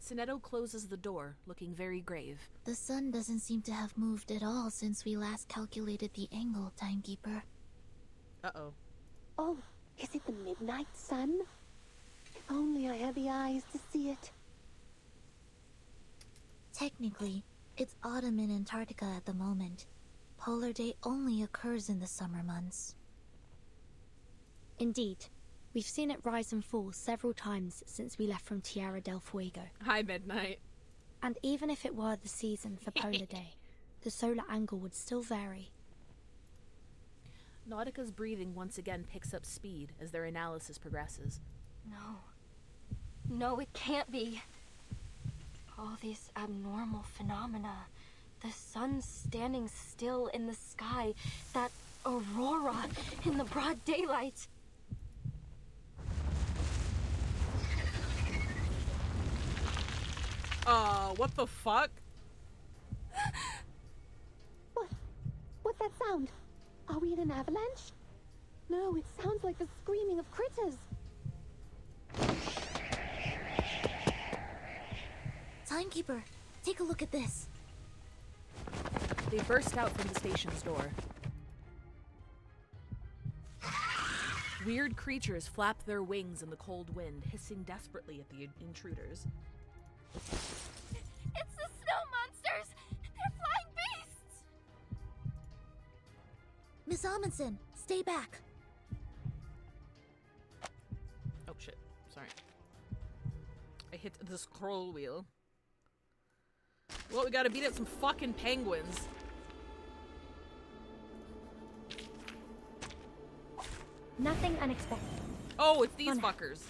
[SPEAKER 1] Sonetto closes the door, looking very grave.
[SPEAKER 15] The sun doesn't seem to have moved at all since we last calculated the angle, Timekeeper.
[SPEAKER 1] Uh-oh.
[SPEAKER 19] Oh, is it the midnight sun? If only I had the eyes to see it.
[SPEAKER 15] Technically, it's autumn in Antarctica at the moment. Polar Day only occurs in the summer months.
[SPEAKER 16] Indeed. We've seen it rise and fall several times since we left from Tierra del Fuego.
[SPEAKER 1] Hi, Midnight.
[SPEAKER 16] And even if it were the season for Polar Day, the solar angle would still vary.
[SPEAKER 1] Nautica's breathing once again picks up speed as their analysis progresses.
[SPEAKER 5] No. No, it can't be. All these abnormal phenomena. The sun standing still in the sky. That aurora in the broad daylight.
[SPEAKER 1] What the fuck?
[SPEAKER 19] What's that sound? Are we in an avalanche? No, it sounds like the screaming of critters.
[SPEAKER 15] Timekeeper, take a look at this.
[SPEAKER 1] They burst out from the station's door. Weird creatures flap their wings in the cold wind, hissing desperately at the intruders.
[SPEAKER 18] It's the snow monsters! They're flying beasts!
[SPEAKER 15] Miss Amundsen, stay back.
[SPEAKER 1] Oh shit, sorry. I hit the scroll wheel. Well, we gotta beat up some fucking penguins.
[SPEAKER 16] Nothing unexpected.
[SPEAKER 1] Oh, it's these fuckers.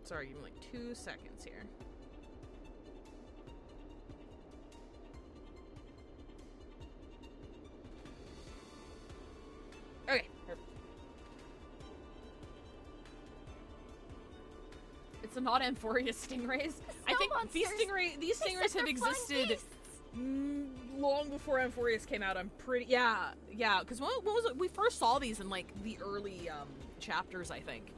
[SPEAKER 1] Sorry, give me like 2 seconds here. Okay, perfect. It's not Amphoria stingrays. I think these stingrays have existed long before Amphorius came out. I'm pretty yeah. Because when was it? We first saw these in like the early chapters, I think.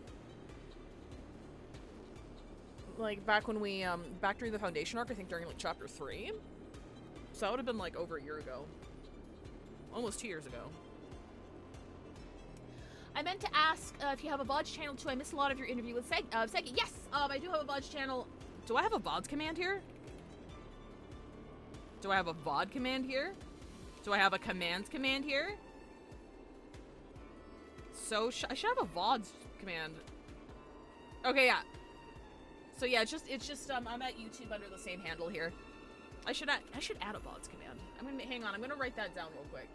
[SPEAKER 1] Like back when we back during the Foundation arc, I think during like chapter 3. So that would have been like over a year ago, almost 2 years ago. I meant to ask if you have a VODs channel too. I missed a lot of your interview with Segi. Yes, I do have a VODs channel. Do I have a VODs command here? Do I have a VOD command here? Do I have a commands command here? So I should have a VODs command. Okay, yeah. So yeah, it's just I'm at YouTube under the same handle here. I should add a VODs command. Hang on. I'm gonna write that down real quick.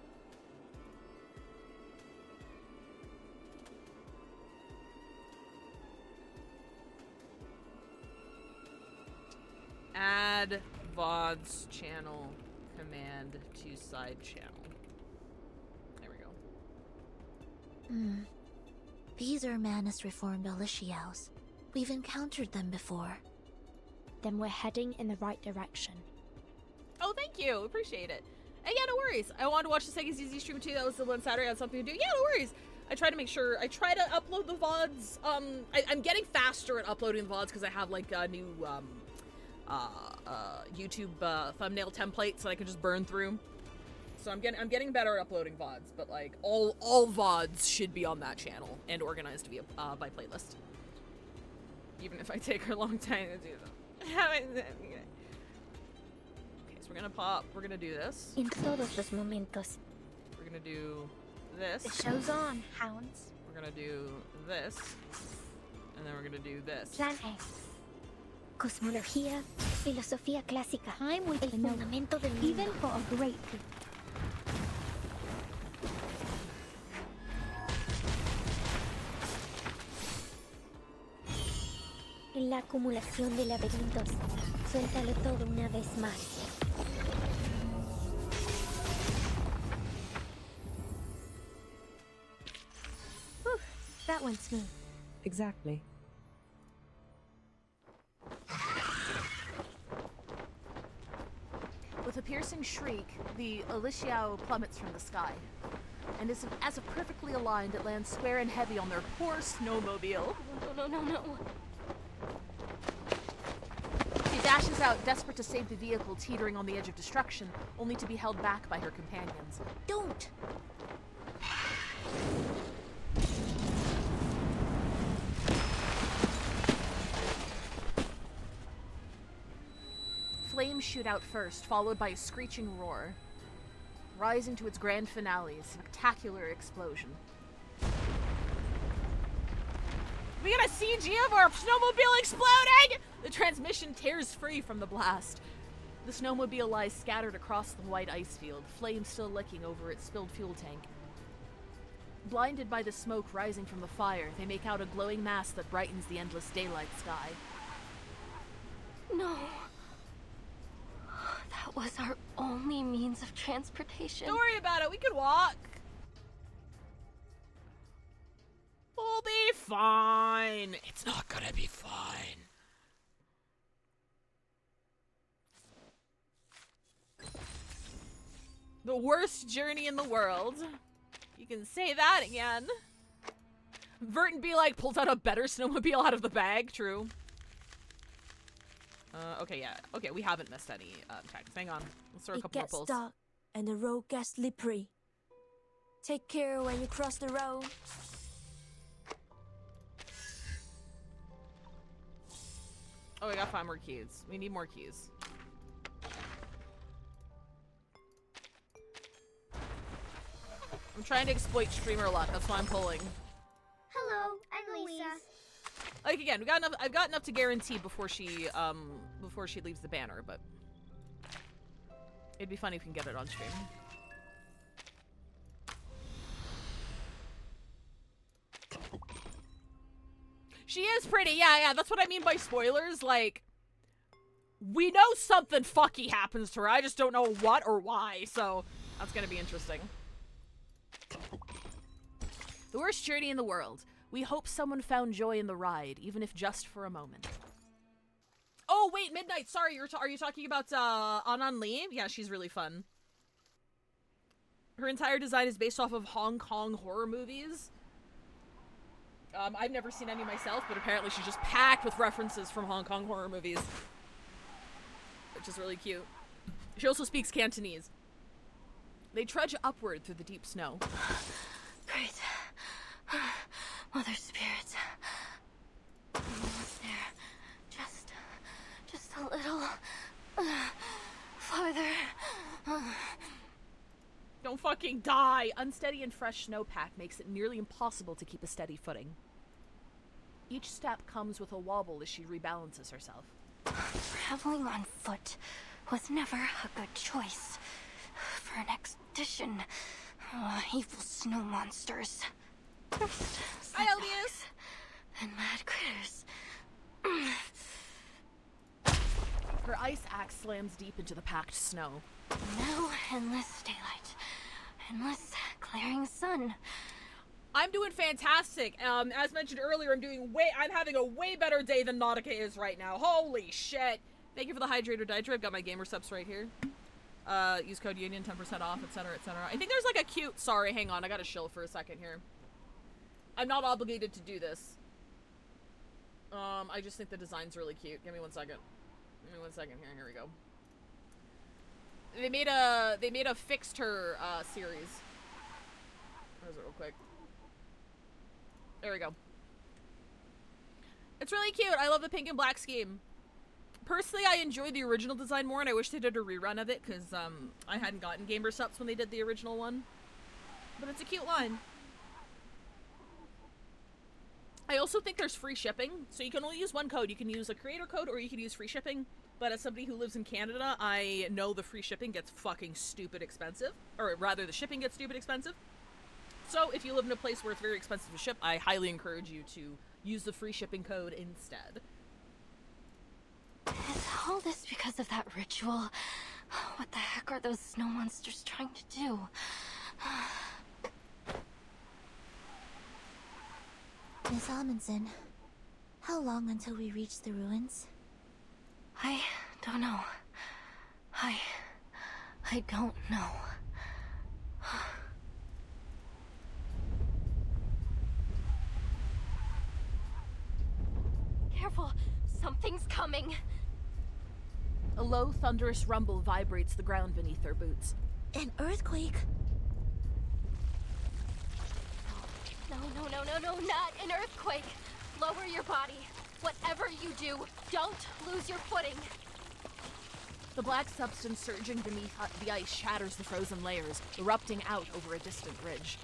[SPEAKER 1] Add VODs channel command to side channel. There we go.
[SPEAKER 15] These are Manus reformed Alishiaos. We've encountered them before.
[SPEAKER 16] Then we're heading in the right direction.
[SPEAKER 1] Oh, thank you. Appreciate it. And yeah, no worries. I wanted to watch the Sega ZZ stream too. That was the one Saturday. I had something to do. Yeah, no worries. I try to make sure. I try to upload the VODs. I'm getting faster at uploading the VODs because I have like a new YouTube thumbnail template so I can just burn through. So I'm getting better at uploading VODs. But like all VODs should be on that channel and organized to be by playlist. Even if I take a long time to do them. Okay, so we're gonna do this.
[SPEAKER 16] In todos los momentos.
[SPEAKER 1] We're gonna do this.
[SPEAKER 16] The show's on, hounds.
[SPEAKER 1] We're gonna do this. And then we're gonna do this.
[SPEAKER 16] Plan A. Cosmología, filosofía clásica.
[SPEAKER 15] Time with
[SPEAKER 16] El
[SPEAKER 15] the note.
[SPEAKER 16] fundamento del mundo.
[SPEAKER 15] Even for a great
[SPEAKER 16] La acumulación de laberintos. Suéltalo todo una vez más. Whew, that went smooth.
[SPEAKER 7] Exactly.
[SPEAKER 1] With a piercing shriek, the Aliciao plummets from the sky. And as if perfectly aligned, it lands square and heavy on their poor snowmobile.
[SPEAKER 18] No.
[SPEAKER 1] She dashes out, desperate to save the vehicle teetering on the edge of destruction, only to be held back by her companions.
[SPEAKER 16] Don't!
[SPEAKER 1] Flames shoot out first, followed by a screeching roar. Rising to its grand finale, a spectacular explosion. We got a CG of our snowmobile exploding! The transmission tears free from the blast. The snowmobile lies scattered across the white ice field, flames still licking over its spilled fuel tank. Blinded by the smoke rising from the fire, they make out a glowing mass that brightens the endless daylight sky.
[SPEAKER 18] No. That was our only means of transportation.
[SPEAKER 1] Don't worry about it, we can walk. We'll be fine. It's not gonna be fine. The worst journey in the world. You can say that again. Vert and Be Like pulls out a better snowmobile out of the bag. True. Okay, yeah. Okay, we haven't missed any tags. Hang on. Let's throw a couple more pulls.
[SPEAKER 16] It gets dark, and the road gets slippery. Take care when you cross the road.
[SPEAKER 1] Oh, we got 5 more keys. We need more keys. I'm trying to exploit streamer luck. That's why I'm pulling.
[SPEAKER 15] Hello, I'm Lisa.
[SPEAKER 1] Like again, we got enough. I've got enough to guarantee before she leaves the banner, but it'd be funny if we can get it on stream. She is pretty, yeah. That's what I mean by spoilers. Like, we know something fucky happens to her. I just don't know what or why. So that's gonna be interesting. The worst journey in the world. We hope someone found joy in the ride, even if just for a moment. Oh, wait, Midnight. Sorry, are you talking about Anan Lee? Yeah, she's really fun. Her entire design is based off of Hong Kong horror movies. I've never seen any myself, but apparently she's just packed with references from Hong Kong horror movies. Which is really cute. She also speaks Cantonese. They trudge upward through the deep snow.
[SPEAKER 18] Great. Mother Spirit. Almost there. Just a little farther.
[SPEAKER 1] Don't fucking die! Unsteady and fresh snowpack makes it nearly impossible to keep a steady footing. Each step comes with a wobble as she rebalances herself.
[SPEAKER 18] Traveling on foot was never a good choice for an expedition. Evil snow monsters.
[SPEAKER 1] Hi, Elias!
[SPEAKER 18] And mad critters.
[SPEAKER 1] Her ice axe slams deep into the packed snow.
[SPEAKER 18] Now endless daylight. Endless glaring sun.
[SPEAKER 1] I'm doing fantastic. As mentioned earlier, I'm having a way better day than Nautica is right now. Holy shit. Thank you for the hydrator Ditra. I've got my gamer subs right here. Use code UNION, 10% off, etc., etc. I think there's like a cute... Sorry, hang on. I gotta chill for a second here. I'm not obligated to do this. I just think the design's really cute. Give me 1 second. Give me 1 second here. Here we go. They made a fixed her series. Where's it real quick? There we go. It's really cute. I love the pink and black scheme. Personally, I enjoyed the original design more, and I wish they did a rerun of it, because I hadn't gotten gamer subs when they did the original one. But it's a cute line. I also think there's free shipping, so you can only use one code. You can use a creator code or you can use free shipping, but as somebody who lives in Canada, I know the free shipping gets fucking stupid expensive, or rather the shipping gets stupid expensive. So if you live in a place where it's very expensive to ship, I highly encourage you to use the free shipping code instead.
[SPEAKER 5] Is all this because of that ritual? What the heck are those snow monsters trying to do?
[SPEAKER 15] Miss Amundsen, how long until we reach the ruins?
[SPEAKER 5] I don't know. I don't know.
[SPEAKER 18] Careful! Something's coming!
[SPEAKER 1] A low, thunderous rumble vibrates the ground beneath their boots.
[SPEAKER 15] An earthquake?
[SPEAKER 18] No, not an earthquake! Lower your body. Whatever you do, don't lose your footing.
[SPEAKER 1] The black substance surging beneath the ice shatters the frozen layers, erupting out over a distant ridge.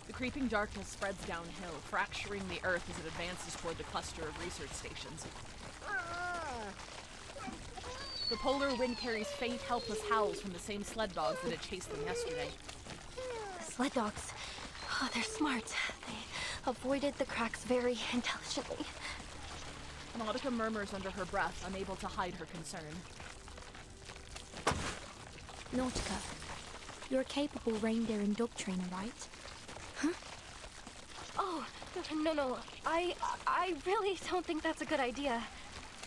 [SPEAKER 1] The creeping darkness spreads downhill, fracturing the earth as it advances toward the cluster of research stations. The polar wind carries faint, helpless howls from the same sled dogs that had chased them yesterday.
[SPEAKER 5] The sled dogs. Oh, they're smart. They avoided the cracks very intelligently.
[SPEAKER 1] Nautica murmurs under her breath, unable to hide her concern.
[SPEAKER 16] Nautica, you're a capable reindeer and dog trainer, right? Huh?
[SPEAKER 5] Oh, no. I really don't think that's a good idea.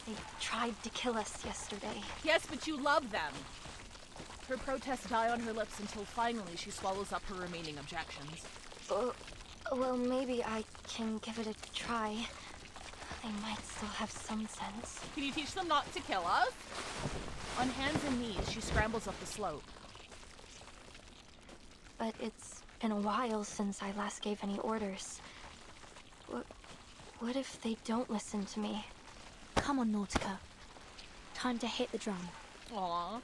[SPEAKER 5] They tried to kill us yesterday.
[SPEAKER 1] Yes, but you love them. Her protests die on her lips until finally she swallows up her remaining objections.
[SPEAKER 5] Well, maybe I can give it a try. They might still have some sense.
[SPEAKER 1] Can you teach them not to kill us? On hands and knees, she scrambles up the slope.
[SPEAKER 5] But it's been a while since I last gave any orders. What if they don't listen to me?
[SPEAKER 16] Come on, Nautica. Time to hit the drum.
[SPEAKER 1] Aww.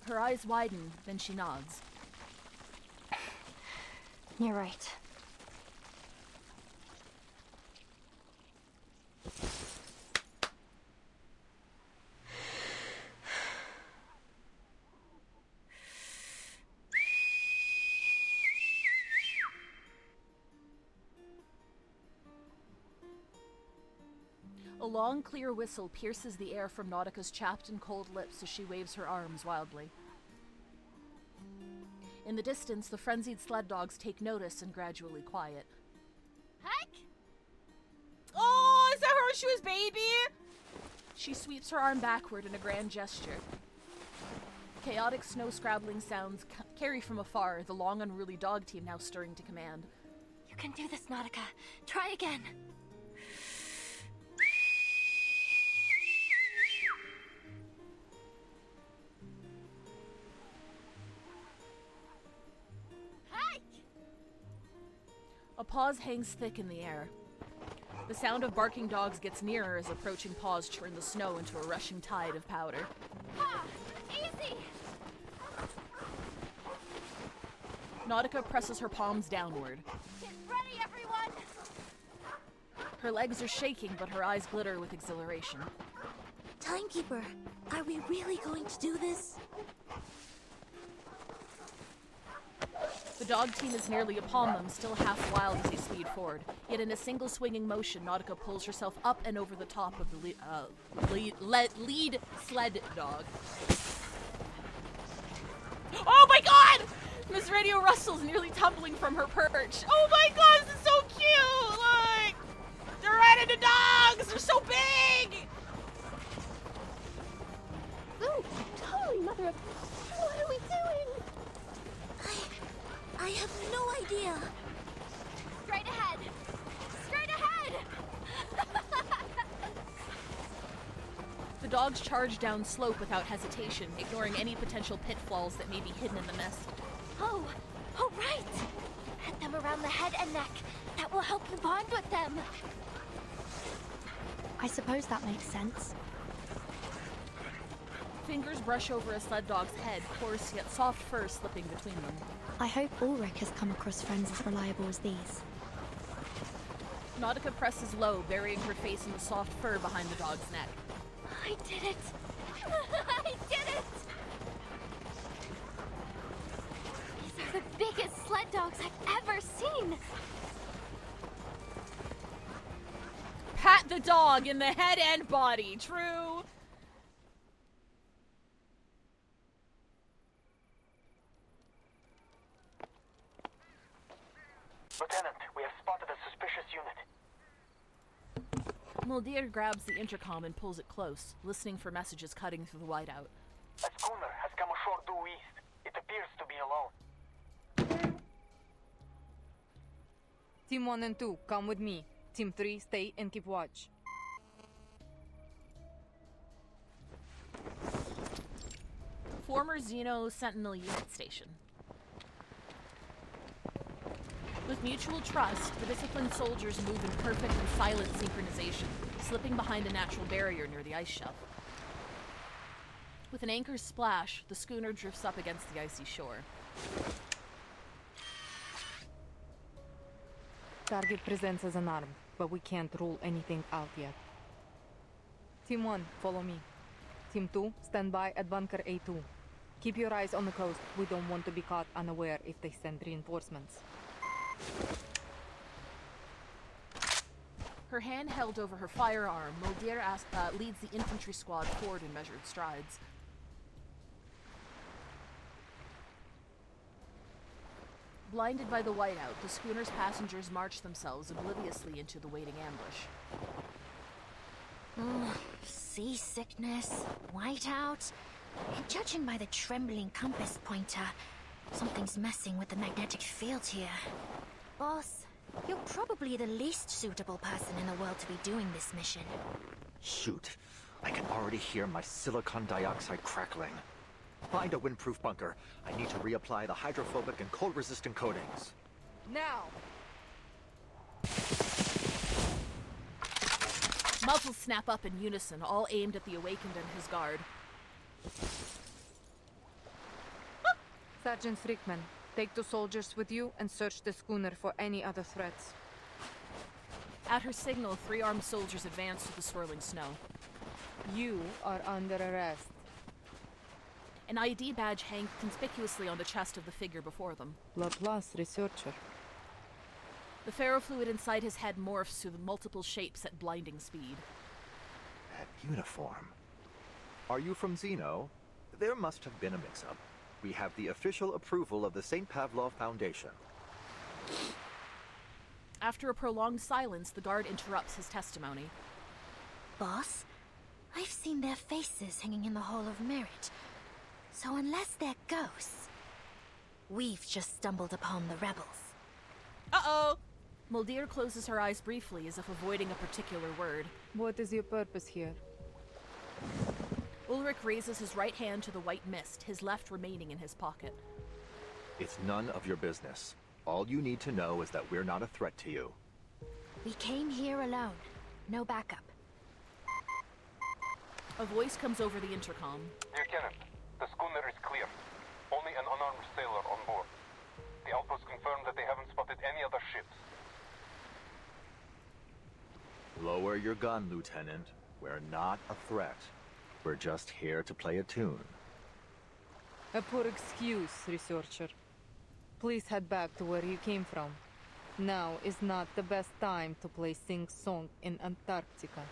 [SPEAKER 1] Her eyes widen, then she nods.
[SPEAKER 5] You're right.
[SPEAKER 1] A long, clear whistle pierces the air from Nautica's chapped and cold lips as she waves her arms wildly. In the distance, the frenzied sled dogs take notice and gradually quiet.
[SPEAKER 18] Heck!
[SPEAKER 1] Oh, is that Horseshoe's baby? She sweeps her arm backward in a grand gesture. Chaotic snow-scrabbling sounds carry from afar, the long, unruly dog team now stirring to command.
[SPEAKER 5] You can do this, Nautica. Try again.
[SPEAKER 1] A pause hangs thick in the air. The sound of barking dogs gets nearer as approaching paws churn the snow into a rushing tide of powder.
[SPEAKER 18] Ha! Easy!
[SPEAKER 1] Nautica presses her palms downward.
[SPEAKER 18] Get ready, everyone!
[SPEAKER 1] Her legs are shaking, but her eyes glitter with exhilaration.
[SPEAKER 15] Timekeeper, are we really going to do this?
[SPEAKER 1] The dog team is nearly upon them, still half wild as they speed forward. Yet in a single swinging motion, Nautica pulls herself up and over the top of the lead sled dog. Oh my god! Miss Radio rustles, nearly tumbling from her perch. Oh my god, this is so cute! Look! They're right into dogs! They're so big!
[SPEAKER 15] Ooh, holy mother of... What are we doing? I have no idea.
[SPEAKER 18] Straight ahead! Straight ahead!
[SPEAKER 1] The dogs charge down slope without hesitation, ignoring any potential pitfalls that may be hidden in the mist.
[SPEAKER 18] Oh, right! Pet them around the head and neck. That will help you bond with them.
[SPEAKER 16] I suppose that makes sense.
[SPEAKER 1] Fingers brush over a sled dog's head, coarse yet soft fur slipping between them.
[SPEAKER 16] I hope Ulrich has come across friends as reliable as these.
[SPEAKER 1] Nautica presses low, burying her face in the soft fur behind the dog's neck.
[SPEAKER 18] I did it! I did it! These are the biggest sled dogs I've ever seen!
[SPEAKER 1] Pat the dog in the head and body. True.
[SPEAKER 6] Lieutenant, we have spotted a suspicious unit.
[SPEAKER 1] Muldir grabs the intercom and pulls it close, listening for messages cutting through the whiteout.
[SPEAKER 6] A schooner has come ashore due east. It appears to be alone.
[SPEAKER 22] Team 1 and 2, come with me. Team 3, stay and keep watch.
[SPEAKER 1] Former Xeno Sentinel unit station. With mutual trust, the disciplined soldiers move in perfect and silent synchronization, slipping behind a natural barrier near the ice shelf. With an anchor's splash, the schooner drifts up against the icy shore.
[SPEAKER 22] Target presents as an arm, but we can't rule anything out yet. Team 1, follow me. Team 2, stand by at bunker A2. Keep your eyes on the coast. We don't want to be caught unaware if they send reinforcements.
[SPEAKER 1] Her hand held over her firearm, Muldir leads the infantry squad forward in measured strides. Blinded by the whiteout, the schooner's passengers march themselves obliviously into the waiting ambush.
[SPEAKER 15] Seasickness, whiteout. And judging by the trembling compass pointer, something's messing with the magnetic field here. Boss, you're probably the least suitable person in the world to be doing this mission.
[SPEAKER 4] Shoot. I can already hear my silicon dioxide crackling. Find a windproof bunker. I need to reapply the hydrophobic and cold-resistant coatings.
[SPEAKER 22] Now!
[SPEAKER 1] Muzzles snap up in unison, all aimed at the Awakened and his guard.
[SPEAKER 22] Sergeant Frickman, take 2 soldiers with you and search the schooner for any other threats.
[SPEAKER 1] At her signal, 3 armed soldiers advance through the swirling snow.
[SPEAKER 22] You are under arrest.
[SPEAKER 1] An ID badge hangs conspicuously on the chest of the figure before them.
[SPEAKER 22] Laplace researcher.
[SPEAKER 1] The ferrofluid inside his head morphs through the multiple shapes at blinding speed.
[SPEAKER 4] That uniform. Are you from Xeno? There must have been a mix-up. We have the official approval of the St. Pavlov Foundation.
[SPEAKER 1] After a prolonged silence, the guard interrupts his testimony.
[SPEAKER 15] Boss, I've seen their faces hanging in the Hall of Merit. So unless they're ghosts, we've just stumbled upon the rebels.
[SPEAKER 1] Uh-oh! Muldir closes her eyes briefly, as if avoiding a particular word.
[SPEAKER 22] What is your purpose here?
[SPEAKER 1] Ulrich raises his right hand to the white mist, his left remaining in his pocket.
[SPEAKER 4] It's none of your business. All you need to know is that we're not a threat to you.
[SPEAKER 15] We came here alone. No backup.
[SPEAKER 1] A voice comes over the intercom.
[SPEAKER 8] Lieutenant, the schooner is clear. Only an unarmed sailor on board. The outpost confirmed that they haven't spotted any other ships.
[SPEAKER 4] Lower your gun, Lieutenant. We're not a threat. We're just here to play a tune.
[SPEAKER 22] A poor excuse, researcher. Please head back to where you came from. Now is not the best time to play sing-song in Antarctica.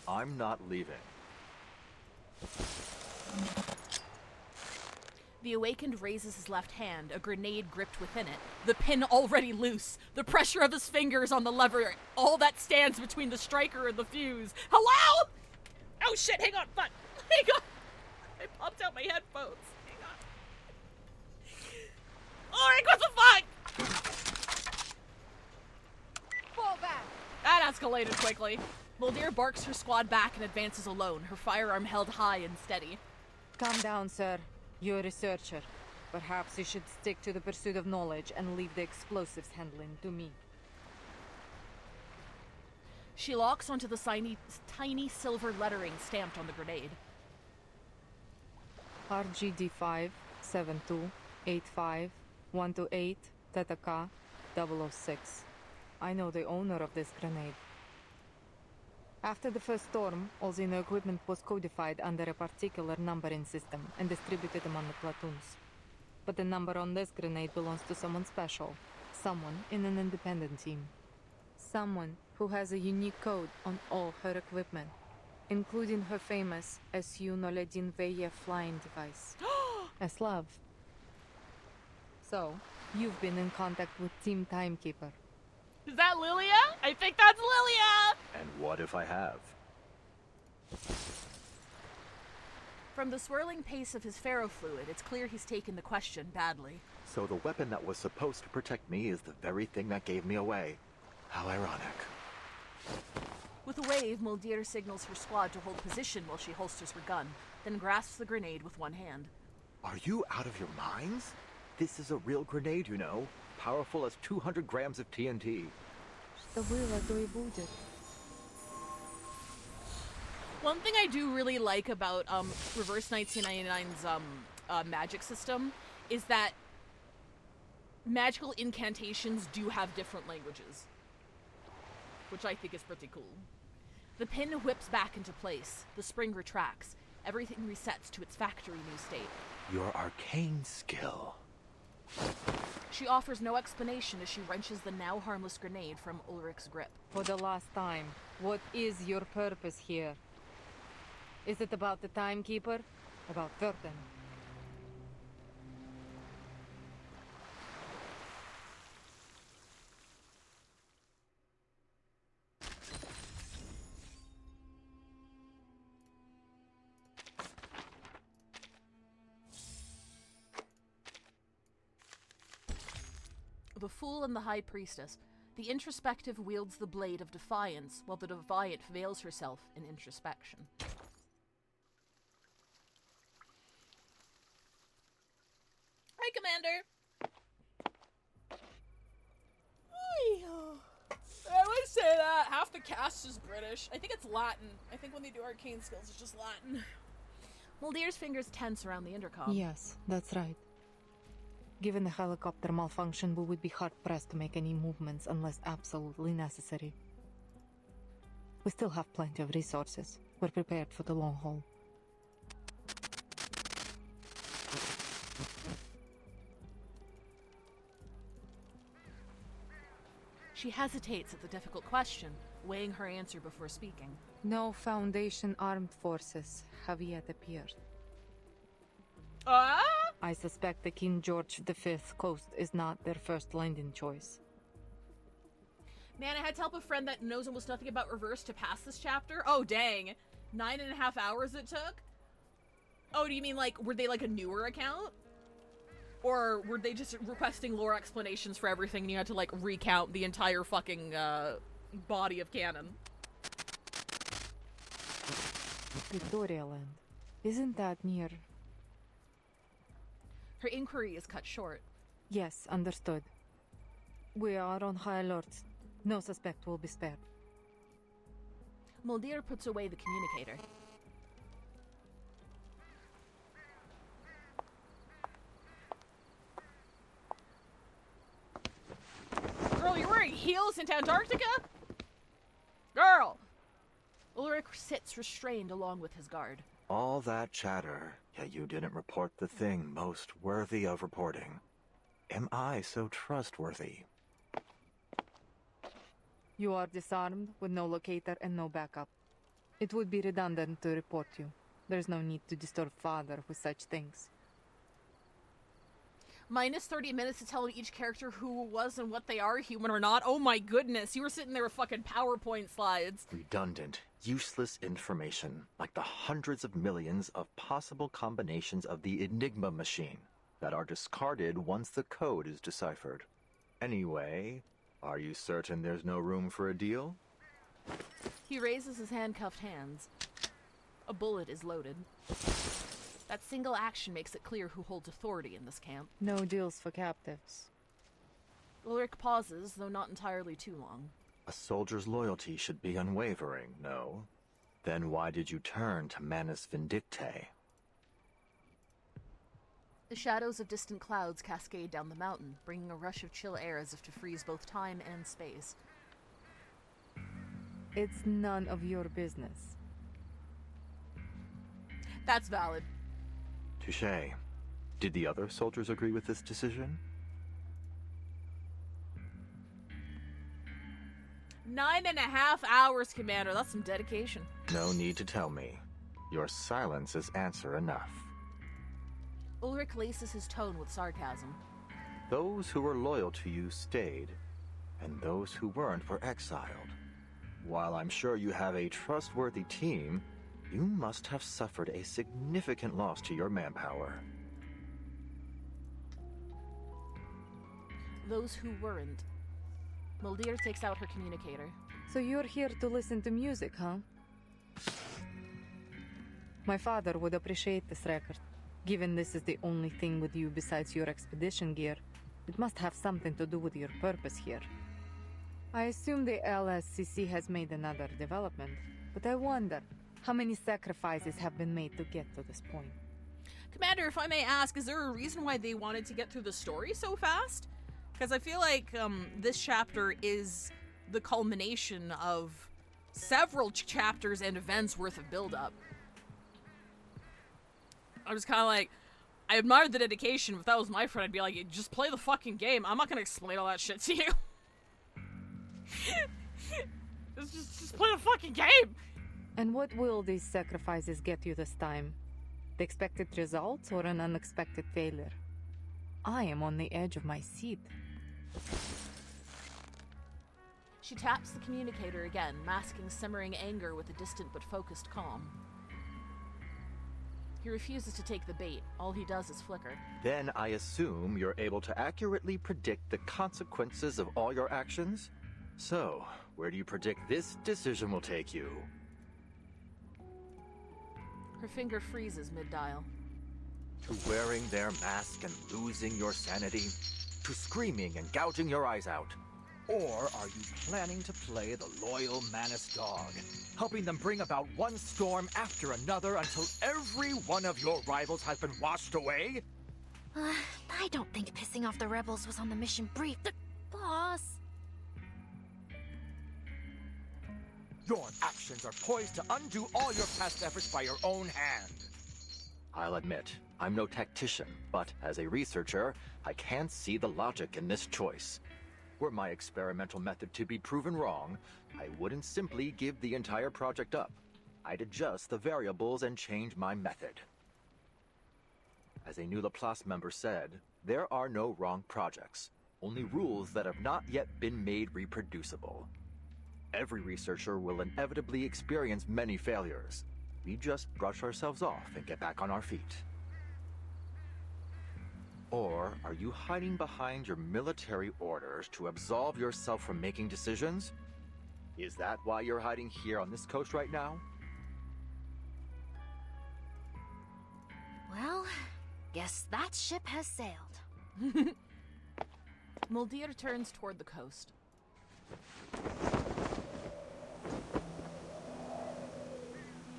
[SPEAKER 4] I'm not leaving.
[SPEAKER 1] The Awakened raises his left hand, a grenade gripped within it, the pin already loose, the pressure of his fingers on the lever, all that stands between the striker and the fuse. Hello? Oh shit, hang on, fuck. Hang on. I popped out my headphones. Hang on. Ulrich, what the fuck?
[SPEAKER 22] Fall back!
[SPEAKER 1] That escalated quickly. Muldir barks her squad back and advances alone, her firearm held high and steady.
[SPEAKER 22] Calm down, sir. You're a researcher. Perhaps you should stick to the pursuit of knowledge and leave the explosives handling to me.
[SPEAKER 1] She locks onto the tiny silver lettering stamped on the grenade.
[SPEAKER 22] RGD-5, 72, 85, 128, Theta K, 006. I know the owner of this grenade. After the first storm, all Xeno equipment was codified under a particular numbering system and distributed among the platoons. But the number on this grenade belongs to someone special. Someone in an independent team. Someone who has a unique code on all her equipment, including her famous SU Noledin Veye flying device. Eslav. So, you've been in contact with Team Timekeeper.
[SPEAKER 1] Is that Lilia? I think that's Lilia!
[SPEAKER 4] And what if I have?
[SPEAKER 1] From the swirling pace of his ferrofluid, it's clear he's taken the question badly.
[SPEAKER 4] So the weapon that was supposed to protect me is the very thing that gave me away. How ironic.
[SPEAKER 1] With a wave, Muldir signals her squad to hold position while she holsters her gun, then grasps the grenade with one hand.
[SPEAKER 4] Are you out of your minds? This is a real grenade, you know. Powerful as 200 grams of TNT.
[SPEAKER 1] One thing I do really like about Reverse 1999's magic system is that magical incantations do have different languages, which I think is pretty cool. The pin whips back into place. The spring retracts. Everything resets to its factory new state.
[SPEAKER 4] Your arcane skill.
[SPEAKER 1] She offers no explanation as she wrenches the now harmless grenade from Ulrich's grip.
[SPEAKER 22] For the last time, what is your purpose here? Is it about the Timekeeper? About Verden?
[SPEAKER 1] The Fool and the High Priestess. The introspective wields the blade of defiance, while the defiant veils herself in introspection. Hi, Commander! I always say that. Half the cast is British. I think it's Latin. I think when they do arcane skills, it's just Latin. Muldir's fingers tense around the intercom.
[SPEAKER 22] Yes, that's right. Given the helicopter malfunction, we would be hard-pressed to make any movements unless absolutely necessary. We still have plenty of resources. We're prepared for the long haul.
[SPEAKER 1] She hesitates at the difficult question, weighing her answer before speaking.
[SPEAKER 22] No Foundation armed forces have yet appeared. I suspect the King George V coast is not their first landing choice.
[SPEAKER 1] Man, I had to help a friend that knows almost nothing about Reverse to pass this chapter. Oh, dang. 9.5 hours it took? Oh, do you mean, like, were they, like, a newer account? Or were they just requesting lore explanations for everything and you had to, like, recount the entire fucking, body of canon?
[SPEAKER 22] Victoria Land. Isn't that near?
[SPEAKER 1] Her inquiry is cut short.
[SPEAKER 22] Yes, understood. We are on high alert. No suspect will be spared.
[SPEAKER 1] Muldir puts away the communicator. Girl, you're wearing heels into Antarctica? Girl! Ulrich sits restrained along with his guard.
[SPEAKER 4] All that chatter, yet you didn't report the thing most worthy of reporting. Am I so trustworthy?
[SPEAKER 22] You are disarmed with no locator and no backup. It would be redundant to report you. There's no need to disturb Father with such things.
[SPEAKER 1] Minus 30 minutes to tell each character who was and what they are, human or not. Oh my goodness, you were sitting there with fucking PowerPoint slides.
[SPEAKER 4] Redundant, useless information, like the hundreds of millions of possible combinations of the Enigma machine that are discarded once the code is deciphered. Anyway, are you certain there's no room for a deal?
[SPEAKER 1] He raises his handcuffed hands. A bullet is loaded. That single action makes it clear who holds authority in this camp.
[SPEAKER 22] No deals for captives.
[SPEAKER 1] Ulrich pauses, though not entirely too long.
[SPEAKER 4] A soldier's loyalty should be unwavering, no? Then why did you turn to Manus Vindictae?
[SPEAKER 1] The shadows of distant clouds cascade down the mountain, bringing a rush of chill air as if to freeze both time and space.
[SPEAKER 22] It's none of your business.
[SPEAKER 1] That's valid.
[SPEAKER 4] Touché. Did the other soldiers agree with this decision?
[SPEAKER 1] 9.5 hours, Commander. That's some dedication.
[SPEAKER 4] No need to tell me. Your silence is answer enough.
[SPEAKER 1] Ulrich laces his tone with sarcasm.
[SPEAKER 4] Those who were loyal to you stayed, and those who weren't were exiled. While I'm sure you have a trustworthy team, you must have suffered a significant loss to your manpower.
[SPEAKER 1] Those who weren't. Muldir takes out her communicator.
[SPEAKER 22] So you're here to listen to music, huh? My father would appreciate this record. Given this is the only thing with you besides your expedition gear, it must have something to do with your purpose here. I assume the LSCC has made another development, but I wonder how many sacrifices have been made to get to this point.
[SPEAKER 1] Commander, if I may ask, is there a reason why they wanted to get through the story so fast? Because I feel like this chapter is the culmination of several chapters and events worth of build-up. I was kind of like, I admired the dedication. If that was my friend, I'd be like, just play the fucking game. I'm not going to explain all that shit to you. just play the fucking game.
[SPEAKER 22] And what will these sacrifices get you this time? The expected results or an unexpected failure? I am on the edge of my seat.
[SPEAKER 1] She taps the communicator again, masking simmering anger with a distant but focused calm. He refuses to take the bait. All he does is flicker.
[SPEAKER 4] Then I assume you're able to accurately predict the consequences of all your actions? So, where do you predict this decision will take you?
[SPEAKER 1] Her finger freezes mid-dial.
[SPEAKER 4] To wearing their mask and losing your sanity? To screaming and gouging your eyes out? Or are you planning to play the loyal Manus dog, helping them bring about one storm after another until every one of your rivals has been washed away?
[SPEAKER 15] I don't think pissing off the rebels was on the mission brief. Boss!
[SPEAKER 4] Your actions are poised to undo all your past efforts by your own hand. I'll admit, I'm no tactician, but as a researcher, I can see the logic in this choice. Were my experimental method to be proven wrong, I wouldn't simply give the entire project up. I'd adjust the variables and change my method. As a new Laplace member said, there are no wrong projects, only rules that have not yet been made reproducible. Every researcher will inevitably experience many failures. We just brush ourselves off and get back on our feet. Or are you hiding behind your military orders to absolve yourself from making decisions? Is that why you're hiding here on this coast right now?
[SPEAKER 15] Well, guess that ship has sailed.
[SPEAKER 1] Muldir turns toward the coast.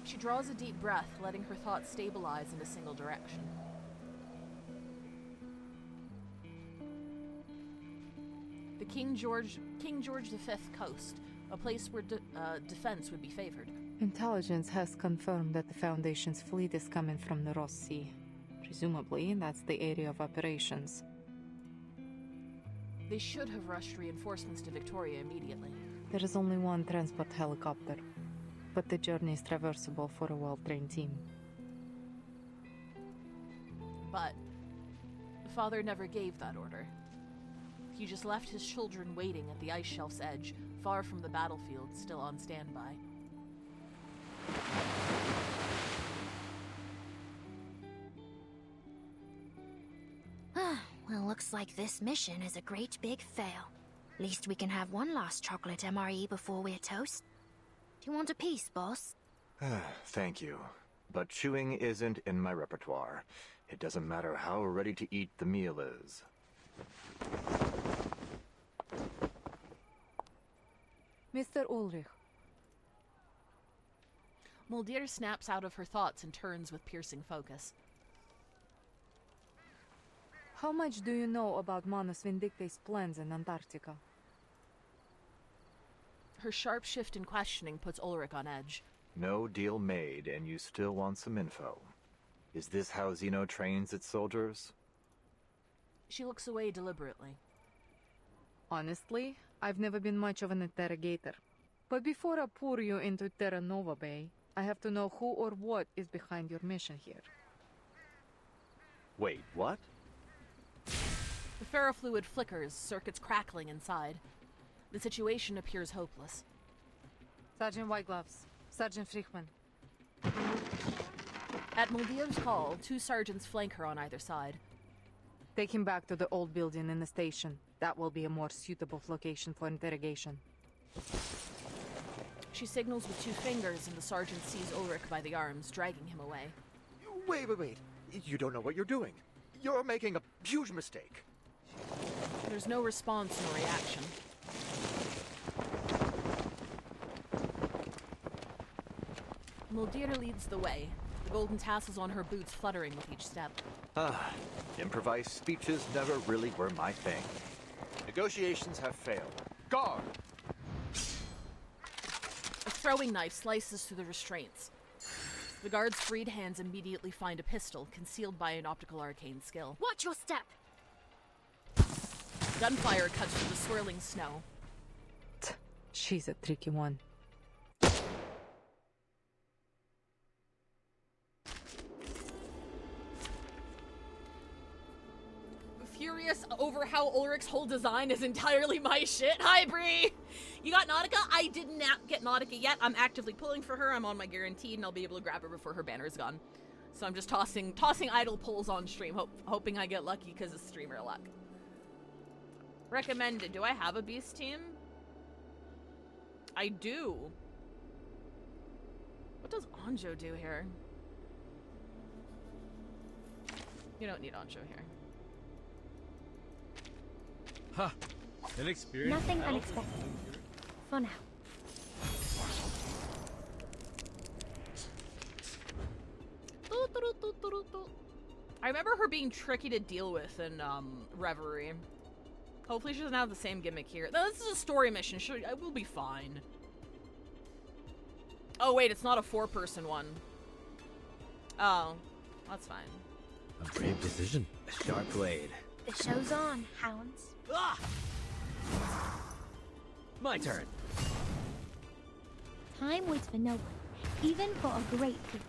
[SPEAKER 1] She draws a deep breath, letting her thoughts stabilize in a single direction. The King George V coast, a place where defense would be favored.
[SPEAKER 22] Intelligence has confirmed that the Foundation's fleet is coming from the Ross Sea. Presumably, that's the area of operations.
[SPEAKER 1] They should have rushed reinforcements to Victoria immediately.
[SPEAKER 22] There is only one transport helicopter, but the journey is traversable for a well-trained team.
[SPEAKER 1] But Father never gave that order. He just left his children waiting at the ice shelf's edge, far from the battlefield, still on standby.
[SPEAKER 15] Well, looks like this mission is a great big fail. Least we can have one last chocolate MRE before we're toast. Do you want a piece, boss?
[SPEAKER 4] Thank you. But chewing isn't in my repertoire. It doesn't matter how ready to eat the meal is.
[SPEAKER 22] Mr. Ulrich.
[SPEAKER 1] Muldir snaps out of her thoughts and turns with piercing focus.
[SPEAKER 22] How much do you know about Manus Vindicte's plans in Antarctica?
[SPEAKER 1] Her sharp shift in questioning puts Ulrich on edge.
[SPEAKER 4] No deal made, and you still want some info. Is this how Xeno trains its soldiers?
[SPEAKER 1] She looks away deliberately.
[SPEAKER 22] Honestly, I've never been much of an interrogator. But before I pour you into Terra Nova Bay, I have to know who or what is behind your mission here.
[SPEAKER 4] Wait, what?
[SPEAKER 1] The ferrofluid flickers, circuits crackling inside. The situation appears hopeless.
[SPEAKER 22] Sergeant Whitegloves, Sergeant Frichman.
[SPEAKER 1] At Muldir's call, 2 sergeants flank her on either side.
[SPEAKER 22] Take him back to the old building in the station. That will be a more suitable location for interrogation.
[SPEAKER 1] She signals with 2 fingers, and the sergeant sees Ulrich by the arms, dragging him away.
[SPEAKER 9] Wait. You don't know what you're doing. You're making a huge mistake.
[SPEAKER 1] There's no response nor reaction. Muldir leads the way, the golden tassels on her boots fluttering with each step.
[SPEAKER 4] Improvised speeches never really were my thing.
[SPEAKER 9] Negotiations have failed. Guard!
[SPEAKER 1] A throwing knife slices through the restraints. The guard's freed hands immediately find a pistol, concealed by an optical arcane skill.
[SPEAKER 18] Watch your step!
[SPEAKER 1] Gunfire cuts through the swirling snow.
[SPEAKER 22] She's a tricky one.
[SPEAKER 1] Furious over how Ulrich's whole design is entirely my shit. Hi, Bree! You got Nautica? I did not get Nautica yet. I'm actively pulling for her. I'm on my guaranteed, and I'll be able to grab her before her banner's gone. So I'm just tossing idle pulls on stream, hoping I get lucky because it's streamer luck. Recommended. Do I have a beast team? I do. What does Anjo do here? You don't need Anjo here.
[SPEAKER 21] Ha! Inexperienced.
[SPEAKER 18] Nothing unexpected. For now.
[SPEAKER 1] I remember her being tricky to deal with in Reverie. Hopefully she doesn't have the same gimmick here. No, this is a story mission. Sure, I will be fine. Oh wait, it's not a 4-person one. Oh, that's fine.
[SPEAKER 21] A brave decision. A sharp blade.
[SPEAKER 18] The show's on, hounds.
[SPEAKER 21] Ah! My turn.
[SPEAKER 18] Time waits for no one, even for a great feat.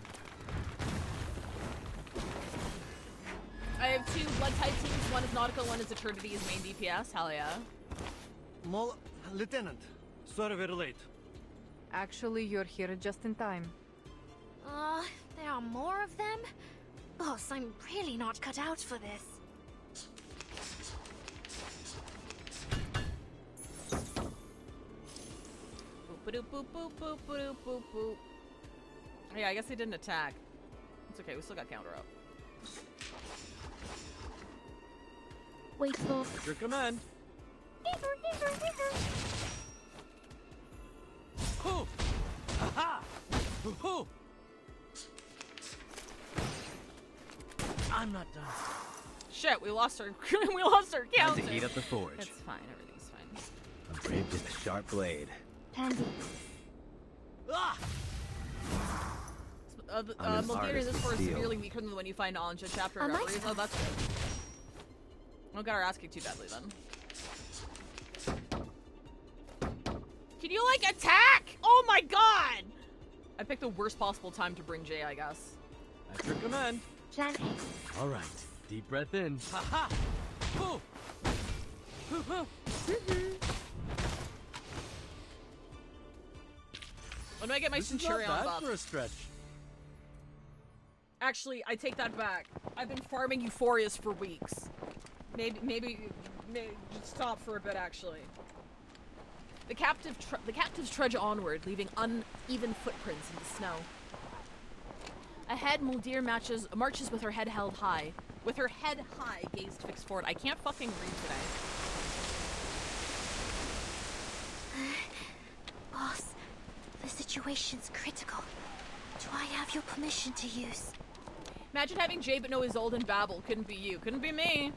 [SPEAKER 1] I have 2 blood type teams. One is Nautica, one is Eternity as main DPS. Hell yeah.
[SPEAKER 2] Lieutenant, sorry we're late.
[SPEAKER 22] Actually, you're here just in time.
[SPEAKER 18] There are more of them? Boss, I'm really not cut out for this.
[SPEAKER 1] Boop-a-doop-boop-boop-boop-boop-boop. Yeah, I guess they didn't attack. It's okay, we still got counter up.
[SPEAKER 18] Wait for...
[SPEAKER 21] At your command. Hoo! Aha! Hoo! I'm not done.
[SPEAKER 1] Shit, we lost our we lost our
[SPEAKER 21] Time
[SPEAKER 1] counter.
[SPEAKER 21] to heat up the forge.
[SPEAKER 1] It's fine, everything's fine.
[SPEAKER 21] A brave with a sharp blade.
[SPEAKER 18] Pansy.
[SPEAKER 1] Ah! Muldir is this force severely weaker than the one you find in Anjo chapter
[SPEAKER 18] Am I
[SPEAKER 1] Reveries. Oh, that's good. Oh, got our ass kicked too badly then. Can you, like, attack? Oh my god! I picked the worst possible time to bring Jay, I guess.
[SPEAKER 21] At your command.
[SPEAKER 18] Plan A.
[SPEAKER 21] All right. Deep breath in. Ha ha! Hoo! Hoo hoo!
[SPEAKER 1] When do I get my
[SPEAKER 21] This is
[SPEAKER 1] Centurion
[SPEAKER 21] not bad
[SPEAKER 1] buff?
[SPEAKER 21] for a stretch.
[SPEAKER 1] Actually, I take that back. I've been farming Euphorias for weeks. Maybe just stop for a bit, actually. The captives trudge onward, leaving uneven footprints in the snow. Ahead, Muldir marches with her head held high. With her head high, gaze fixed forward. I can't fucking read today.
[SPEAKER 15] Boss, the situation's critical. Do I have your permission to use?
[SPEAKER 1] Imagine having Jay but know Isolde and Babel. Couldn't be you. Couldn't be me.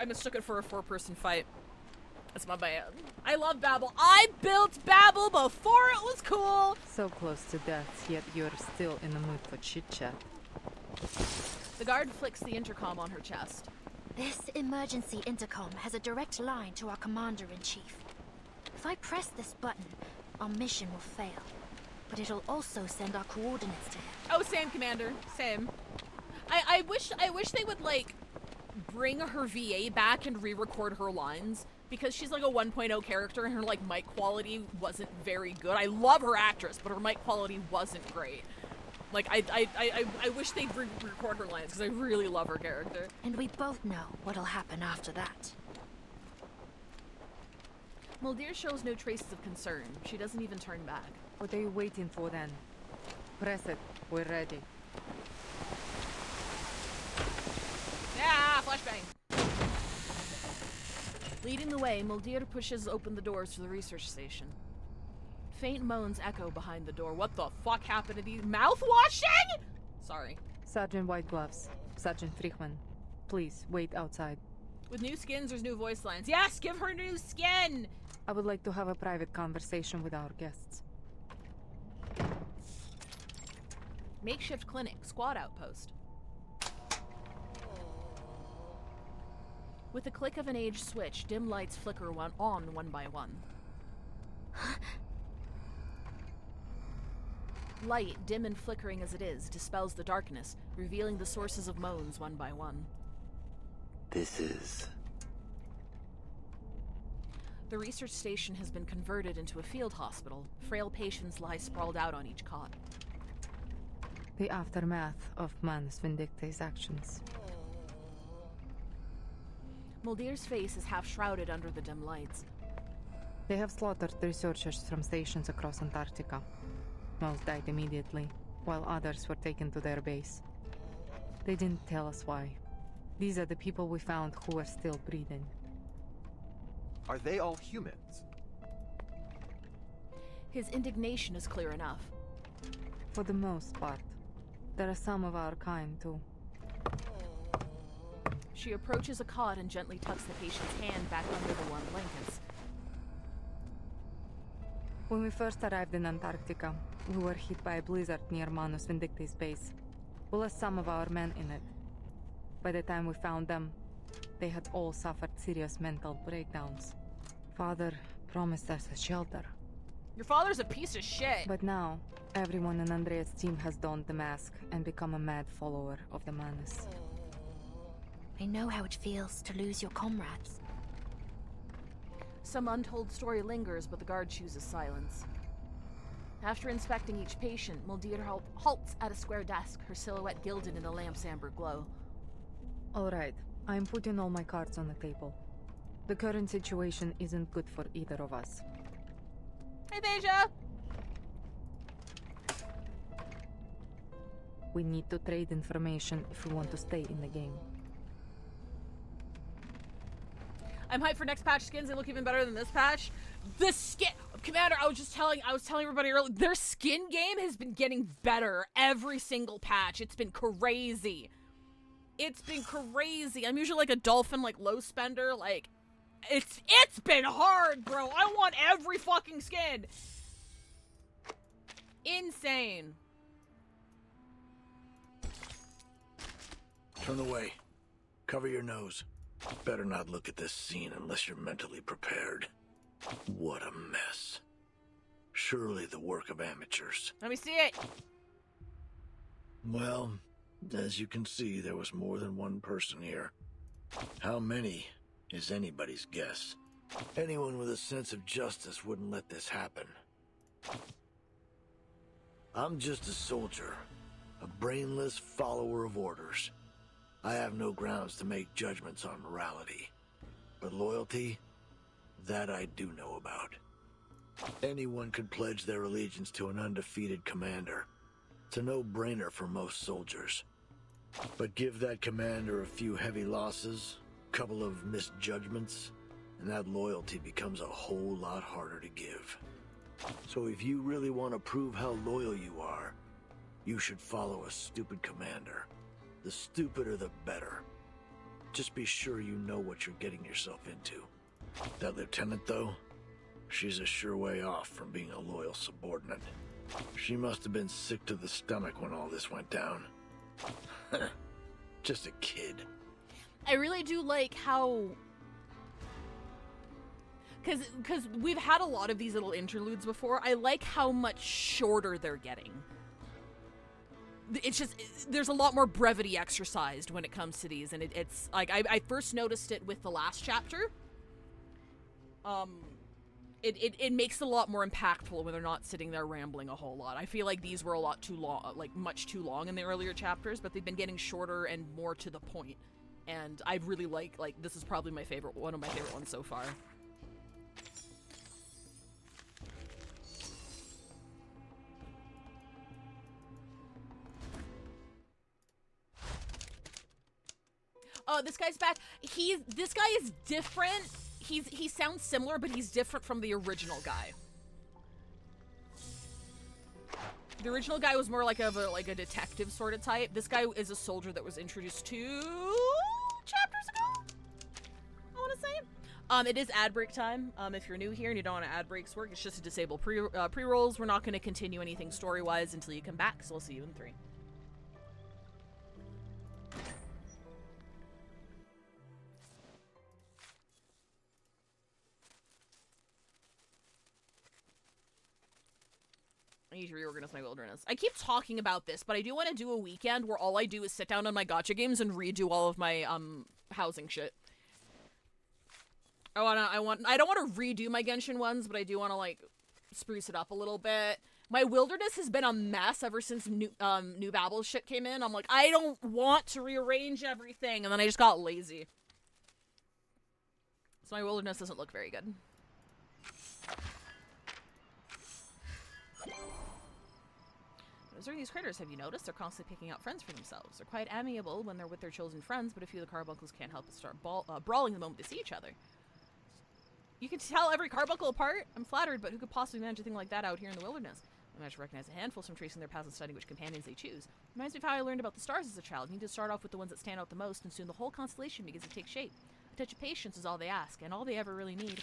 [SPEAKER 1] I mistook it for a 4-person fight. That's my bad. I love Babel. I built Babel before it was cool!
[SPEAKER 22] So close to death, yet you're still in the mood for chit-chat.
[SPEAKER 1] The guard flicks the intercom on her chest.
[SPEAKER 16] This emergency intercom has a direct line to our commander-in-chief. If I press this button, our mission will fail. But it'll also send our coordinates to him.
[SPEAKER 1] Oh, same, Commander. Same. I wish they would, like, bring her VA back and re-record her lines. Because she's like a 1.0 character and her, like, mic quality wasn't very good. I love her actress, but her mic quality wasn't great. Like, I wish they'd record her lines because I really love her character.
[SPEAKER 16] And we both know what'll happen after that.
[SPEAKER 1] Muldir shows no traces of concern. She doesn't even turn back.
[SPEAKER 22] What are you waiting for then? Press it. We're ready.
[SPEAKER 1] Yeah, flashbang! Leading the way, Muldir pushes open the doors to the research station. Faint moans echo behind the door. What the fuck happened to these mouthwashing? Sorry.
[SPEAKER 22] Sergeant White Gloves. Sergeant Friedman. Please, wait outside.
[SPEAKER 1] With new skins, there's new voice lines. Yes, give her new skin!
[SPEAKER 22] I would like to have a private conversation with our guests.
[SPEAKER 1] Makeshift clinic, squad outpost. With the click of an age switch, dim lights flicker one by one. Light, dim and flickering as it is, dispels the darkness, revealing the sources of moans one by one.
[SPEAKER 4] This is...
[SPEAKER 1] The research station has been converted into a field hospital. Frail patients lie sprawled out on each cot.
[SPEAKER 22] The aftermath of Manus Vindicte's actions.
[SPEAKER 1] Muldir's face is half shrouded under the dim lights.
[SPEAKER 22] They have slaughtered researchers from stations across Antarctica. Most died immediately, while others were taken to their base. They didn't tell us why. These are the people we found who are still breathing.
[SPEAKER 9] Are they all humans?
[SPEAKER 1] His indignation is clear enough.
[SPEAKER 22] For the most part. There are some of our kind, too.
[SPEAKER 1] She approaches a cot and gently tucks the patient's hand back under the warm blankets.
[SPEAKER 22] When we first arrived in Antarctica, we were hit by a blizzard near Manus Vindicte's base. We lost some of our men in it. By the time we found them, they had all suffered serious mental breakdowns. Father promised us a shelter.
[SPEAKER 1] Your father's a piece of shit.
[SPEAKER 22] But now, everyone in Andrea's team has donned the mask and become a mad follower of the Manus.
[SPEAKER 16] I know how it feels to lose your comrades.
[SPEAKER 1] Some untold story lingers, but the guard chooses silence. After inspecting each patient, Muldir halts at a square desk, her silhouette gilded in the lamp's amber glow.
[SPEAKER 22] All right, I'm putting all my cards on the table. The current situation isn't good for either of us.
[SPEAKER 1] Hey, Deja!
[SPEAKER 22] We need to trade information if we want to stay in the game.
[SPEAKER 1] I'm hyped for next patch. Skins, they look even better than this patch. The skin, Commander, I was telling everybody earlier, their skin game has been getting better every single patch. It's been crazy. It's been crazy. I'm usually like a dolphin, like low spender. Like, it's been hard, bro. I want every fucking skin. Insane.
[SPEAKER 12] Turn away. Cover your nose. Better not look at this scene unless you're mentally prepared. What a mess. Surely the work of amateurs.
[SPEAKER 1] Let me see it.
[SPEAKER 12] Well, as you can see, there was more than one person here. How many is anybody's guess. Anyone with a sense of justice wouldn't let this happen. I'm just a soldier, a brainless follower of orders. I have no grounds to make judgments on morality. But loyalty, that I do know about. Anyone could pledge their allegiance to an undefeated commander. It's a no-brainer for most soldiers. But give that commander a few heavy losses, a couple of misjudgments, and that loyalty becomes a whole lot harder to give. So if you really want to prove how loyal you are, you should follow a stupid commander. The stupider the better. Just be sure you know what you're getting yourself into. That lieutenant, though, she's a sure way off from being a loyal subordinate. She must have been sick to the stomach when all this went down. Just a kid.
[SPEAKER 1] I really do like how... Because we've had a lot of these little interludes before. I like how much shorter they're getting. It's just, there's a lot more brevity exercised when it comes to these, and it's like, I first noticed it with the last chapter. It makes it a lot more impactful when they're not sitting there rambling a whole lot. I feel like these were a lot too long, like much too long in the earlier chapters, but they've been getting shorter and more to the point. And I really like, this is probably my favorite, one of my favorite ones so far. Oh, this guy's back. This guy is different. He sounds similar, but he's different from the original guy. The original guy was more like a detective sort of type. This guy is a soldier that was introduced 2 chapters ago, I want to say. It is ad break time. If you're new here and you don't want ad breaks work, it's just to disable pre-rolls. We're not going to continue anything story-wise until you come back, so we'll see you in 3. I need to reorganize my wilderness. I keep talking about this, but I do want to do a weekend where all I do is sit down on my gacha games and redo all of my housing shit. I don't want to redo my Genshin ones, but I do want to like spruce it up a little bit. My wilderness has been a mess ever since New Babel shit came in. I'm like, I don't want to rearrange everything, and then I just got lazy. So my wilderness doesn't look very good. Observing these critters, have you noticed? They're constantly picking out friends for themselves. They're quite amiable when they're with their chosen friends, but a few of the carbuncles can't help but start brawling the moment they see each other. You can tell every carbuncle apart? I'm flattered, but who could possibly manage a thing like that out here in the wilderness? I managed to recognize a handful from tracing their paths and studying which companions they choose. Reminds me of how I learned about the stars as a child. You need to start off with the ones that stand out the most, and soon the whole constellation begins to take shape. A touch of patience is all they ask, and all they ever really need.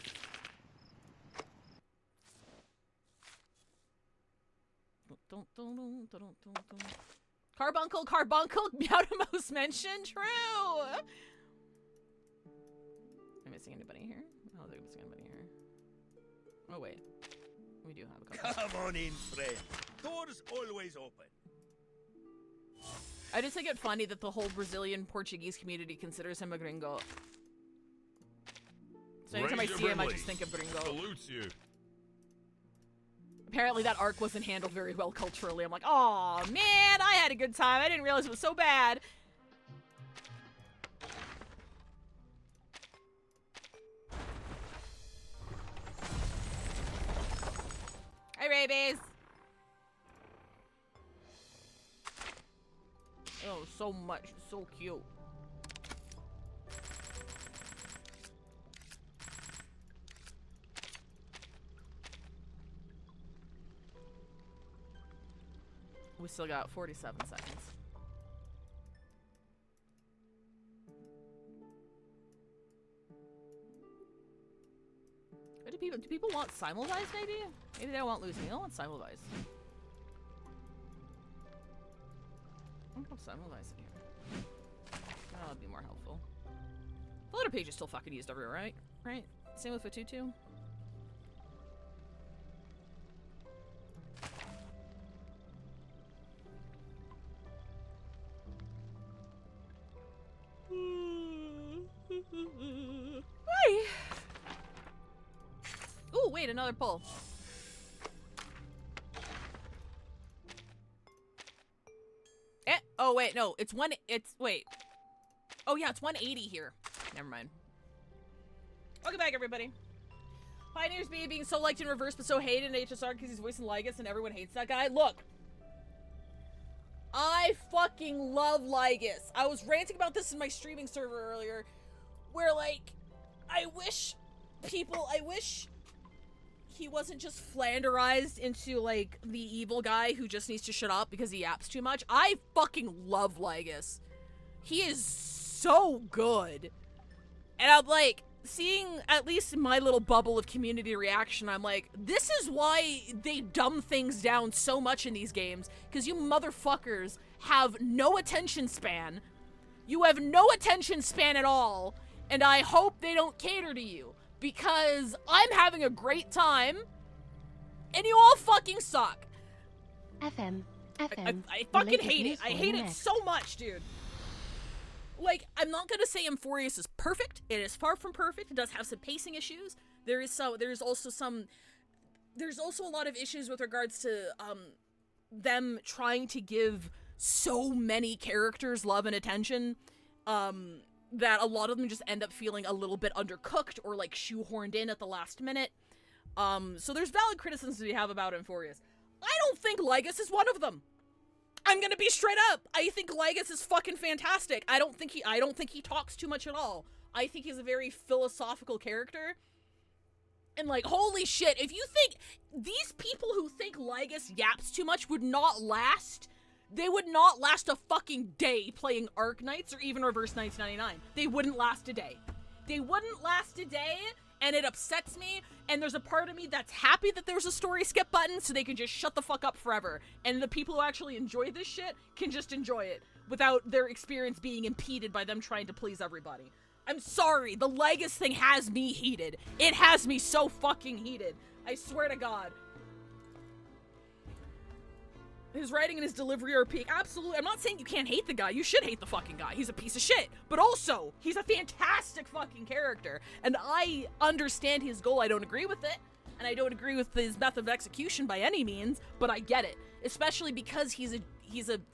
[SPEAKER 1] Carbuncle, Meowdamos mentioned, true! Am I missing anybody here? I don't think I'm missing anybody here. Oh wait, we do have a couple.
[SPEAKER 10] Come on in, friend. Doors always open.
[SPEAKER 1] I just think it funny that the whole Brazilian Portuguese community considers him a gringo. So anytime I see him, I just think of gringo.
[SPEAKER 10] Salutes you.
[SPEAKER 1] Apparently that arc wasn't handled very well culturally. I'm like, oh man, I had a good time. I didn't realize it was so bad. Hi, babies. Oh, so much. So cute. We still got 47 seconds. Do people want Simulvise, maybe? Maybe they don't want losing. They don't want Simulvise. I'm gonna put Simulvise in here. That would be more helpful. The letter page is still fucking used everywhere, right? Right? Same with Fatutu. Hi. Ooh, wait, another pull. Oh wait, no, wait. Oh yeah, it's 180 here. Never mind. Welcome back, everybody. Pioneers being so liked in reverse but so hated in HSR because he's voicing Lygus and everyone hates that guy. Look. I fucking love Lygus. I was ranting about this in my streaming server earlier, where like, I wish he wasn't just flanderized into like the evil guy who just needs to shut up because he yaps too much. I fucking love Lygus. He is so good. And I'm like, seeing at least my little bubble of community reaction, I'm like, this is why they dumb things down so much in these games, because you motherfuckers have no attention span. You have no attention span at all, and I hope they don't cater to you, because I'm having a great time, and you all fucking suck.
[SPEAKER 19] FM.
[SPEAKER 1] I fucking hate it. I hate it so much, dude. Like, I'm not gonna say Emphorius is perfect. It is far from perfect. It does have some pacing issues. There's also a lot of issues with regards to them trying to give so many characters love and attention that a lot of them just end up feeling a little bit undercooked or like shoehorned in at the last minute. So there's valid criticisms we have about Emphorius. I don't think Lygus is one of them. I'm gonna be straight up. I think Lygus is fucking fantastic. I don't think he talks too much at all. I think he's a very philosophical character. And like, holy shit, if you think these people who think Lygus yaps too much would not last, they would not last a fucking day playing Arc Knights or even Reverse Knights 99. They wouldn't last a day. They wouldn't last a day, and it upsets me, and there's a part of me that's happy that there's a story skip button so they can just shut the fuck up forever. And the people who actually enjoy this shit can just enjoy it without their experience being impeded by them trying to please everybody. I'm sorry, the Lygus thing has me heated. It has me so fucking heated. I swear to God. His writing and his delivery are peak. Absolutely. I'm not saying you can't hate the guy. You should hate the fucking guy. He's a piece of shit. But also, he's a fantastic fucking character. And I understand his goal. I don't agree with it. And I don't agree with his method of execution by any means. But I get it. Especially because he's a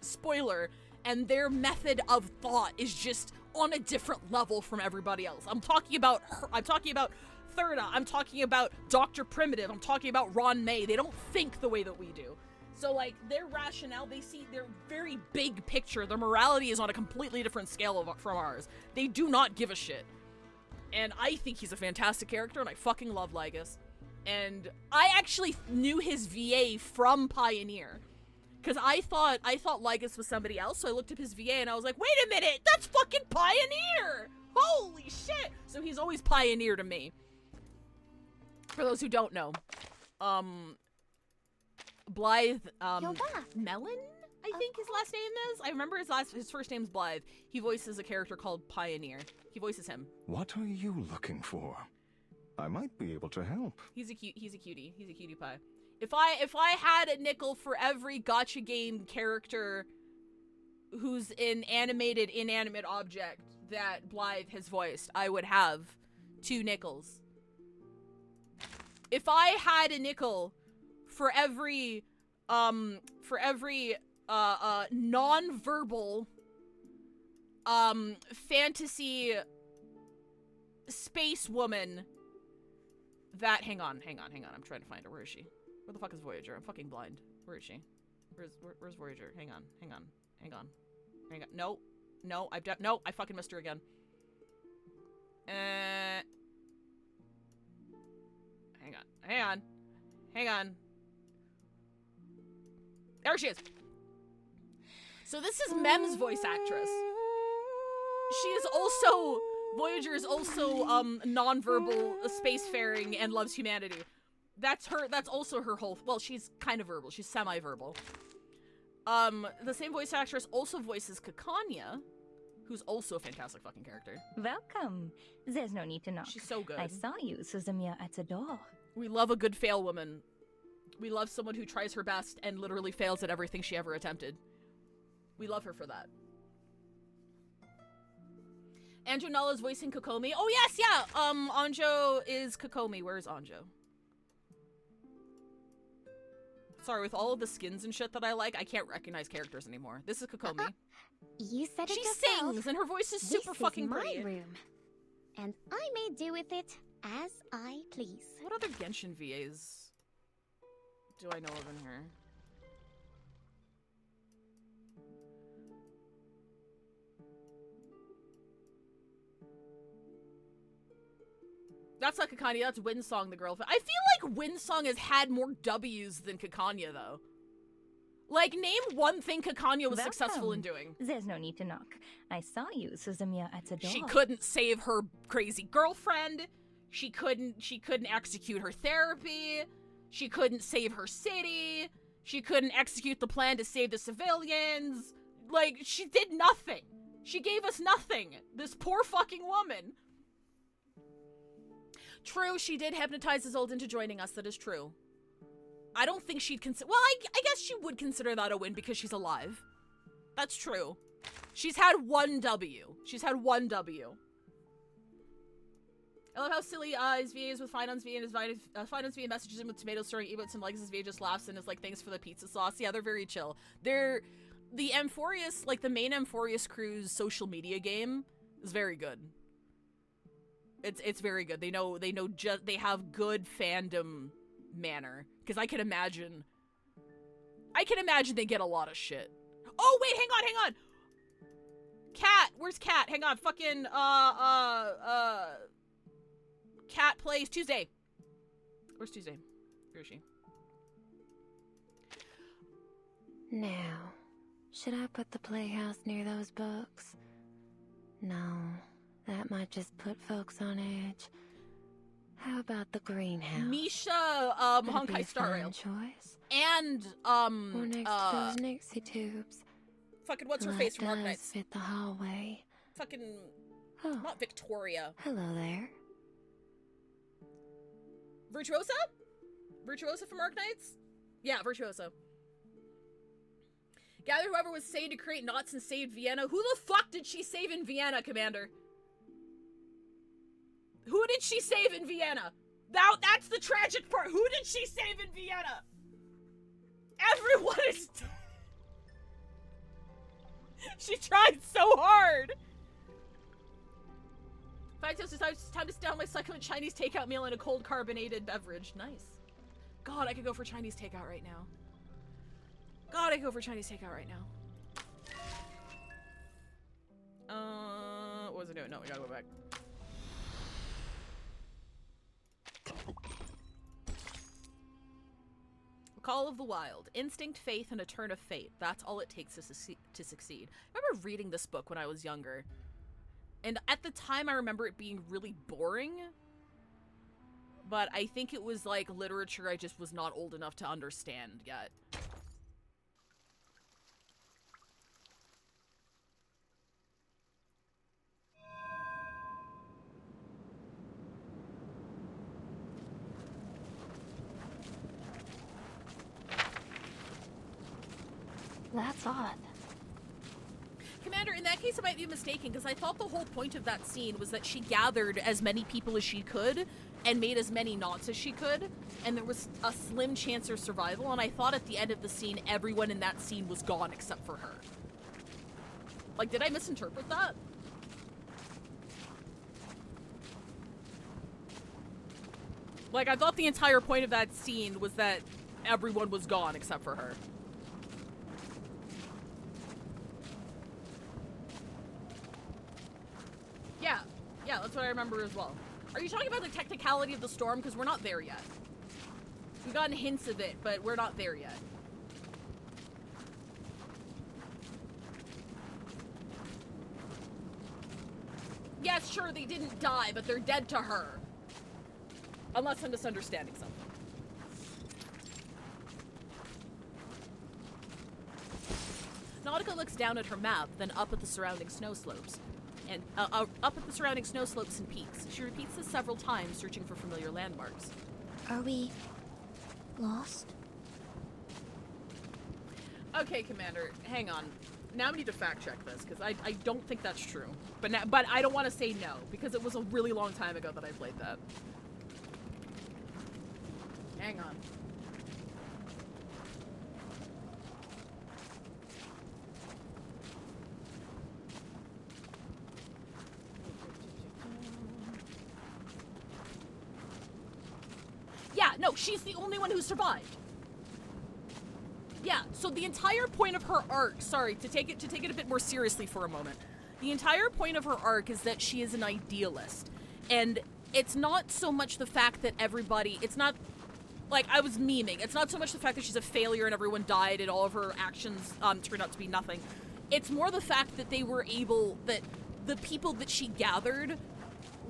[SPEAKER 1] spoiler. And their method of thought is just on a different level from everybody else. I'm talking about her. I'm talking about Thurda. I'm talking about Dr. Primitive. I'm talking about Ron May. They don't think the way that we do. So, like, their rationale, they see their very big picture. Their morality is on a completely different scale from ours. They do not give a shit. And I think he's a fantastic character, and I fucking love Lygus. And I actually knew his VA from Pioneer. Because I thought Lygus was somebody else, so I looked up his VA, and I was like, wait a minute, that's fucking Pioneer! Holy shit! So he's always Pioneer to me. For those who don't know. Blythe, Melon, I think his last name is. I remember his first name's Blythe. He voices a character called Pioneer. He voices him.
[SPEAKER 13] What are you looking for? I might be able to help.
[SPEAKER 1] He's a cutie. He's a cutie pie. If I had a nickel for every gacha game character who's an animated inanimate object that Blythe has voiced, I would have 2 nickels. If I had a nickel for every non-verbal fantasy space woman that hang on, I'm trying to find her. Where is she? Where the fuck is Voyager? I'm fucking blind. Where is she? Where's Voyager? Hang on. No, I fucking missed her again. Hang on. There she is. So this is Mem's voice actress. She is also, Voyager is also non-verbal, spacefaring, and loves humanity. That's also her whole, well, she's kind of verbal. She's semi-verbal. The same voice actress also voices Kakanya, who's also a fantastic fucking character.
[SPEAKER 14] Welcome. There's no need to knock.
[SPEAKER 1] She's so good.
[SPEAKER 14] I saw you, Suzumiya, at the door.
[SPEAKER 1] We love a good fail woman. We love someone who tries her best and literally fails at everything she ever attempted. We love her for that. Anjo Nulla's voicing Kokomi. Oh yes, yeah. Anjo is Kokomi. Where's Anjo? Sorry, with all of the skins and shit that I like, I can't recognize characters anymore. This is Kokomi.
[SPEAKER 23] You said it
[SPEAKER 1] she
[SPEAKER 23] yourself.
[SPEAKER 1] sings, and her voice is super fucking
[SPEAKER 23] my
[SPEAKER 1] pretty.
[SPEAKER 23] Room, and I may do with it as I please.
[SPEAKER 1] What other Genshin VAs do I know of in here? That's not Kakanya, that's Windsong, the girl. I feel like Windsong has had more W's than Kakanya, though. Like, name one thing Kakanya was successful in doing.
[SPEAKER 14] There's no need to knock. I saw you, Suzumiya, at the door.
[SPEAKER 1] She couldn't save her crazy girlfriend. She couldn't execute her therapy. She couldn't save her city. She couldn't execute the plan to save the civilians. Like, she did nothing. She gave us nothing. This poor fucking woman. True, she did hypnotize Isolde into joining us. That is true. I don't think she'd consider... Well, I guess she would consider that a win because she's alive. That's true. She's had one W. She's had one W. I love how silly his VA is with Finance VA, and his Finance VA messages him with tomatoes throwing emotes, and Legacy's VA just laughs and is like, thanks for the pizza sauce. Yeah, they're very chill. They're... The Amphorius, like the main Amphorius crew's social media game is very good. It's very good. They have good fandom manner. Because I can imagine they get a lot of shit. Oh, wait, hang on. Cat, where's Cat? Hang on, fucking, Cat plays Tuesday. Where's Tuesday? Where is she?
[SPEAKER 3] Now, should I put the playhouse near those books? No, that might just put folks on edge. How about the greenhouse?
[SPEAKER 1] Misha, Honkai Star Rail.
[SPEAKER 3] Choice.
[SPEAKER 1] And,
[SPEAKER 3] or next to those Nixie tubes.
[SPEAKER 1] Fucking what's her face from Arknights?
[SPEAKER 3] Fit the hallway.
[SPEAKER 1] Fucking, not Victoria.
[SPEAKER 3] Hello there.
[SPEAKER 1] Virtuosa? Virtuosa from Arknights? Yeah, Virtuosa. Gather whoever was saved to create knots and saved Vienna. Who the fuck did she save in Vienna, Commander? Who did she save in Vienna? That's the tragic part. Who did she save in Vienna? Everyone is... She tried so hard. It's time to sit down my succulent Chinese takeout meal and a cold carbonated beverage. Nice. God, I could go for Chinese takeout right now. What was I doing? No, we gotta go back. Call of the Wild. Instinct, faith, and a turn of fate. That's all it takes to succeed. I remember reading this book when I was younger. And at the time, I remember it being really boring. But I think it was like literature I just was not old enough to understand yet.
[SPEAKER 3] That's odd.
[SPEAKER 1] Commander, in that case I might be mistaken, because I thought the whole point of that scene was that she gathered as many people as she could and made as many knots as she could, and there was a slim chance of survival, and I thought at the end of the scene everyone in that scene was gone except for her. Like, did I misinterpret that? Like, I thought the entire point of that scene was that everyone was gone except for her. Yeah, that's what I remember as well. Are you talking about the technicality of the storm? Because we're not there yet. We've gotten hints of it, but we're not there yet. Yes, sure, they didn't die, but they're dead to her. Unless I'm misunderstanding something. Nautica looks down at her map, then up at the surrounding snow slopes. And up at the surrounding snow slopes and peaks. She repeats this several times, searching for familiar landmarks.
[SPEAKER 15] Are we lost?
[SPEAKER 1] Okay, Commander, hang on. Now we need to fact check this, because I don't think that's true. But I don't want to say no, because it was a really long time ago that I played that. Hang on. Yeah, no, she's the only one who survived. Yeah, so the entire point of her arc, sorry, to take it a bit more seriously for a moment. The entire point of her arc is that she is an idealist. And it's not so much the fact that everybody, it's not like, I was memeing. It's not so much the fact that she's a failure and everyone died and all of her actions turned out to be nothing. It's more the fact that they were able, that the people that she gathered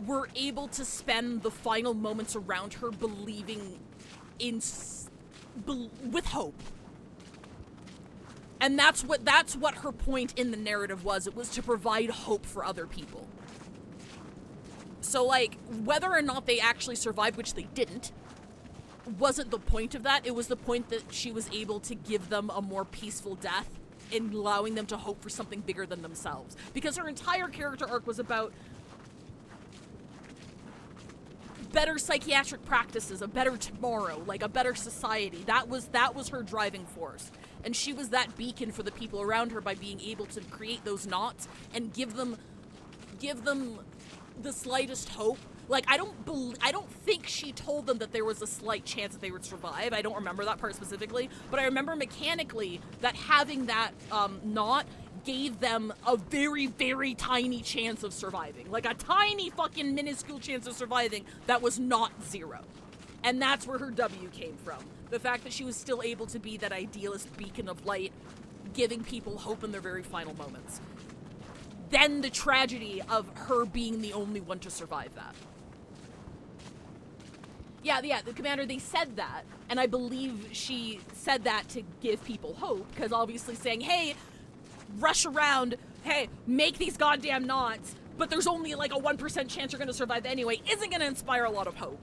[SPEAKER 1] were able to spend the final moments around her believing in, with hope. And that's what her point in the narrative was. It was to provide hope for other people. So, like, whether or not they actually survived, which they didn't, wasn't the point of that. It was the point that she was able to give them a more peaceful death and allowing them to hope for something bigger than themselves. Because her entire character arc was about better psychiatric practices, a better tomorrow, like a better society. That was her driving force. And she was that beacon for the people around her by being able to create those knots and give them the slightest hope. Like, I don't think she told them that there was a slight chance that they would survive. I don't remember that part specifically, but I remember mechanically that having that knot gave them a very, very tiny chance of surviving. Like, a tiny fucking minuscule chance of surviving that was not zero. And that's where her W came from. The fact that she was still able to be that idealist beacon of light, giving people hope in their very final moments. Then the tragedy of her being the only one to survive that. Yeah, the commander, they said that, and I believe she said that to give people hope, because obviously saying, hey, rush around, hey, make these goddamn knots, but there's only like a 1% chance you're gonna survive anyway, isn't gonna inspire a lot of hope.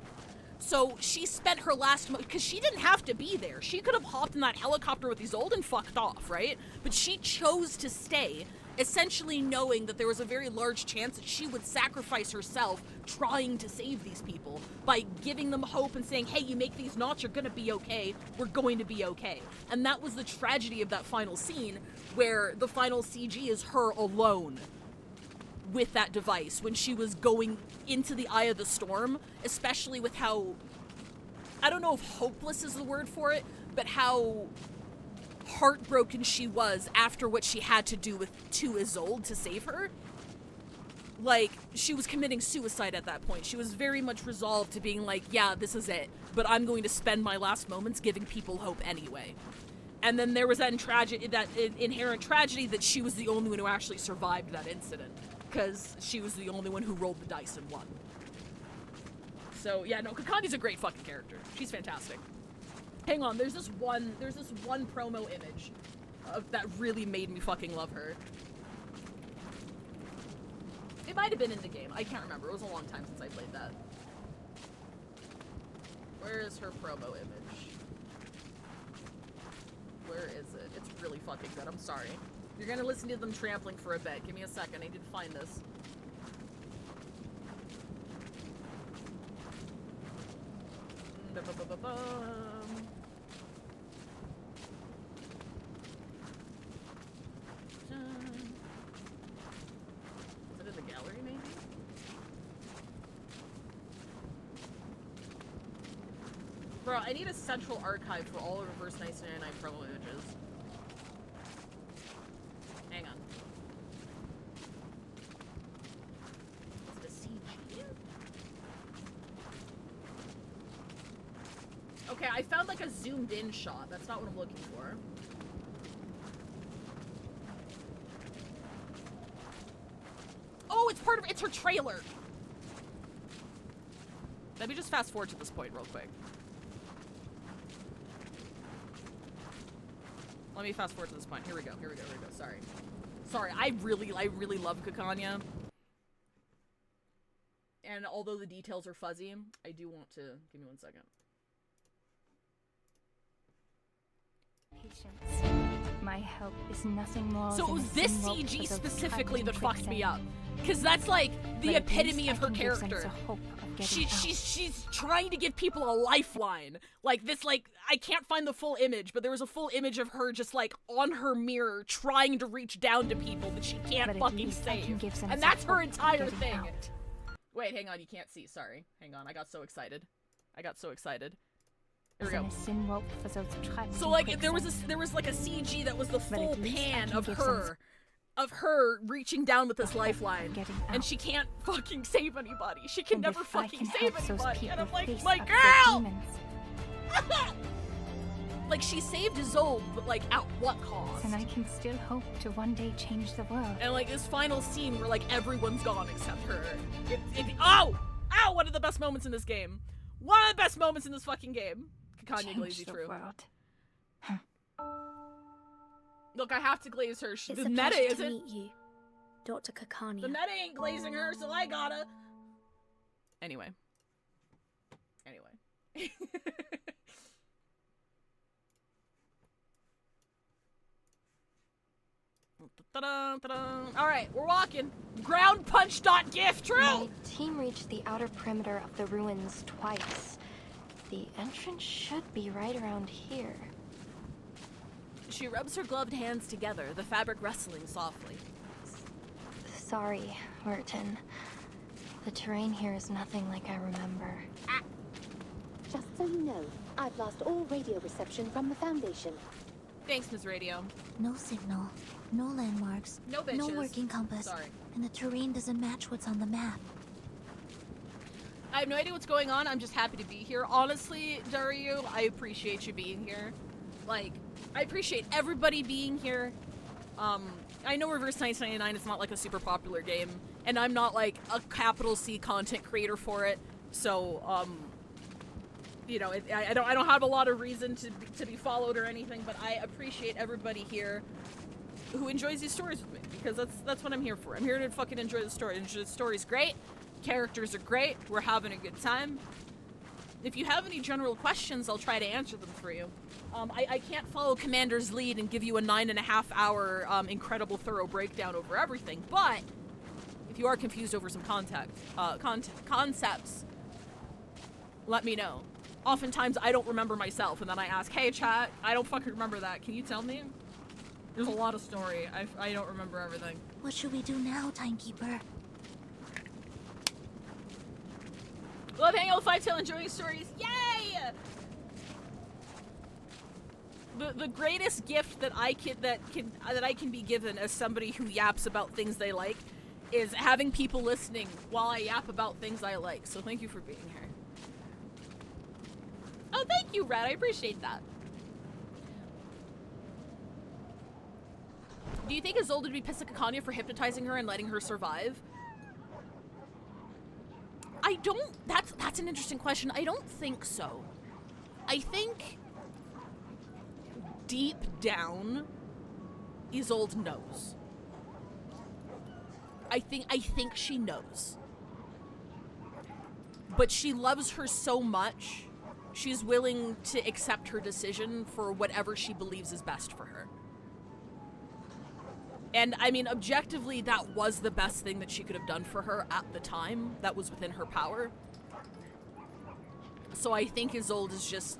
[SPEAKER 1] So she spent her last because she didn't have to be there. She could have hopped in that helicopter with Isolde and fucked off, right? But she chose to stay, essentially knowing that there was a very large chance that she would sacrifice herself trying to save these people by giving them hope and saying, hey, you make these knots, you're gonna be okay, we're going to be okay. And that was the tragedy of that final scene, where the final CG is her alone with that device when she was going into the eye of the storm, especially with how, I don't know if hopeless is the word for it, but how heartbroken she was after what she had to do to Isolde to save her. Like, she was committing suicide at that point. She was very much resolved to being like, yeah, this is it, but I'm going to spend my last moments giving people hope anyway. And then there was that inherent tragedy that she was the only one who actually survived that incident, because she was the only one who rolled the dice and won. So yeah, no, Kakandi's a great fucking character. She's fantastic. Hang on, there's this one promo image that really made me fucking love her. It might have been in the game. I can't remember. It was a long time since I played that. Where is her promo image? Where is it? It's really fucking good. I'm sorry. You're gonna listen to them trampling for a bit. Give me a second. I need to find this. Is it in the gallery, maybe? Bro, I need a central archive for all of Reverse 1999 promo images. Hang on. Is it a CG? Okay, I found like a zoomed in shot. That's not what I'm looking for. Oh, it's her trailer. Let me just fast forward to this point real quick. Let me fast forward to this point. Here we go. Sorry, I really love Kakanya. And although the details are fuzzy, I do want to, give me 1 second.
[SPEAKER 14] Patience. My hope is nothing more
[SPEAKER 1] So it
[SPEAKER 14] than
[SPEAKER 1] was
[SPEAKER 14] a
[SPEAKER 1] this
[SPEAKER 14] symbol
[SPEAKER 1] CG
[SPEAKER 14] for those
[SPEAKER 1] specifically
[SPEAKER 14] trapped
[SPEAKER 1] that
[SPEAKER 14] in
[SPEAKER 1] fucked me up.
[SPEAKER 14] quicksand.
[SPEAKER 1] Because that's like the
[SPEAKER 14] But at
[SPEAKER 1] epitome
[SPEAKER 14] least
[SPEAKER 1] of her
[SPEAKER 14] I can give sense
[SPEAKER 1] character.
[SPEAKER 14] of hope of getting out.
[SPEAKER 1] She's trying to give people a lifeline. Like this, like, I can't find the full image, but there was a full image of her just like on her mirror trying to reach down to people that she can't
[SPEAKER 14] But at
[SPEAKER 1] fucking
[SPEAKER 14] least I can
[SPEAKER 1] save.
[SPEAKER 14] give sense
[SPEAKER 1] And
[SPEAKER 14] of
[SPEAKER 1] that's her
[SPEAKER 14] hope of
[SPEAKER 1] entire
[SPEAKER 14] getting
[SPEAKER 1] thing.
[SPEAKER 14] out.
[SPEAKER 1] Wait, hang on, you can't see. Sorry. Hang on, I got so excited. Here we
[SPEAKER 14] Than
[SPEAKER 1] go.
[SPEAKER 14] a thin rope for those trapped
[SPEAKER 1] So
[SPEAKER 14] in
[SPEAKER 1] like there
[SPEAKER 14] quicksand.
[SPEAKER 1] was like a CG that was the
[SPEAKER 14] But
[SPEAKER 1] full
[SPEAKER 14] at least I
[SPEAKER 1] pan
[SPEAKER 14] can
[SPEAKER 1] of
[SPEAKER 14] give
[SPEAKER 1] her reaching down with this lifeline,
[SPEAKER 14] getting
[SPEAKER 1] and
[SPEAKER 14] out.
[SPEAKER 1] she can't fucking save anybody. She can
[SPEAKER 14] And
[SPEAKER 1] never
[SPEAKER 14] if I
[SPEAKER 1] fucking
[SPEAKER 14] can
[SPEAKER 1] save
[SPEAKER 14] help those
[SPEAKER 1] anybody. And I'm
[SPEAKER 14] people
[SPEAKER 1] like,
[SPEAKER 14] face
[SPEAKER 1] my
[SPEAKER 14] up their
[SPEAKER 1] girl!
[SPEAKER 14] demons,
[SPEAKER 1] Like, she saved Isolde, but like, at what cost?
[SPEAKER 11] And I can still hope to one day change the world.
[SPEAKER 1] And like, this final scene where like, everyone's gone except her. Oh! Ow! One of the best moments in this game. One of the best moments in this fucking game. Kanye Glazy true.
[SPEAKER 11] World.
[SPEAKER 1] Look, I have to glaze her.
[SPEAKER 16] It's
[SPEAKER 1] The
[SPEAKER 16] a
[SPEAKER 1] meta
[SPEAKER 16] pleasure to
[SPEAKER 1] isn't.
[SPEAKER 16] meet you, Dr. Kakania.
[SPEAKER 1] The meta ain't glazing her, so I gotta. Anyway. Alright, we're walking. Ground punch dot gif, true!
[SPEAKER 5] My team reached the outer perimeter of the ruins twice. The entrance should be right around here.
[SPEAKER 1] She rubs her gloved hands together, the fabric rustling softly.
[SPEAKER 5] Sorry, Merton. The terrain here is nothing like I remember.
[SPEAKER 19] Just so you know, I've lost all radio reception from the Foundation.
[SPEAKER 1] Thanks, Ms. Radio.
[SPEAKER 15] No signal, no landmarks,
[SPEAKER 1] no bitches.
[SPEAKER 15] No working compass.
[SPEAKER 1] Sorry.
[SPEAKER 15] And the terrain doesn't match what's on the map.
[SPEAKER 1] I have no idea what's going on. I'm just happy to be here. Honestly, Dario, I appreciate you being here. Like, I appreciate everybody being here. I know Reverse 1999 is not like a super popular game, and I'm not like a capital C content creator for it. So, you know, I don't have a lot of reason to be followed or anything, but I appreciate everybody here who enjoys these stories with me, because that's what I'm here for. I'm here to fucking enjoy the story. The story's great. Characters are great. We're having a good time. If you have any general questions, I'll try to answer them for you. I can't follow Commander's lead and give you a 9.5 hour incredible thorough breakdown over everything, but if you are confused over some concepts, let me know. Oftentimes I don't remember myself, and then I ask, hey chat, I don't fucking remember that. Can you tell me? There's a lot of story. I don't remember everything.
[SPEAKER 15] What should we do now, Timekeeper?
[SPEAKER 1] Love hanging out with Five Tail, enjoying stories. Yay! The greatest gift that I can be given as somebody who yaps about things they like is having people listening while I yap about things I like. So thank you for being here. Oh, thank you, Red. I appreciate that. Do you think Isolde would be pissed at Kakania for hypnotizing her and letting her survive? I don't. That's an interesting question. I don't think so. I think deep down, Isolde knows. I think she knows. But she loves her so much, she's willing to accept her decision for whatever she believes is best for her. And, I mean, objectively, that was the best thing that she could have done for her at the time. That was within her power. So I think Isolde is just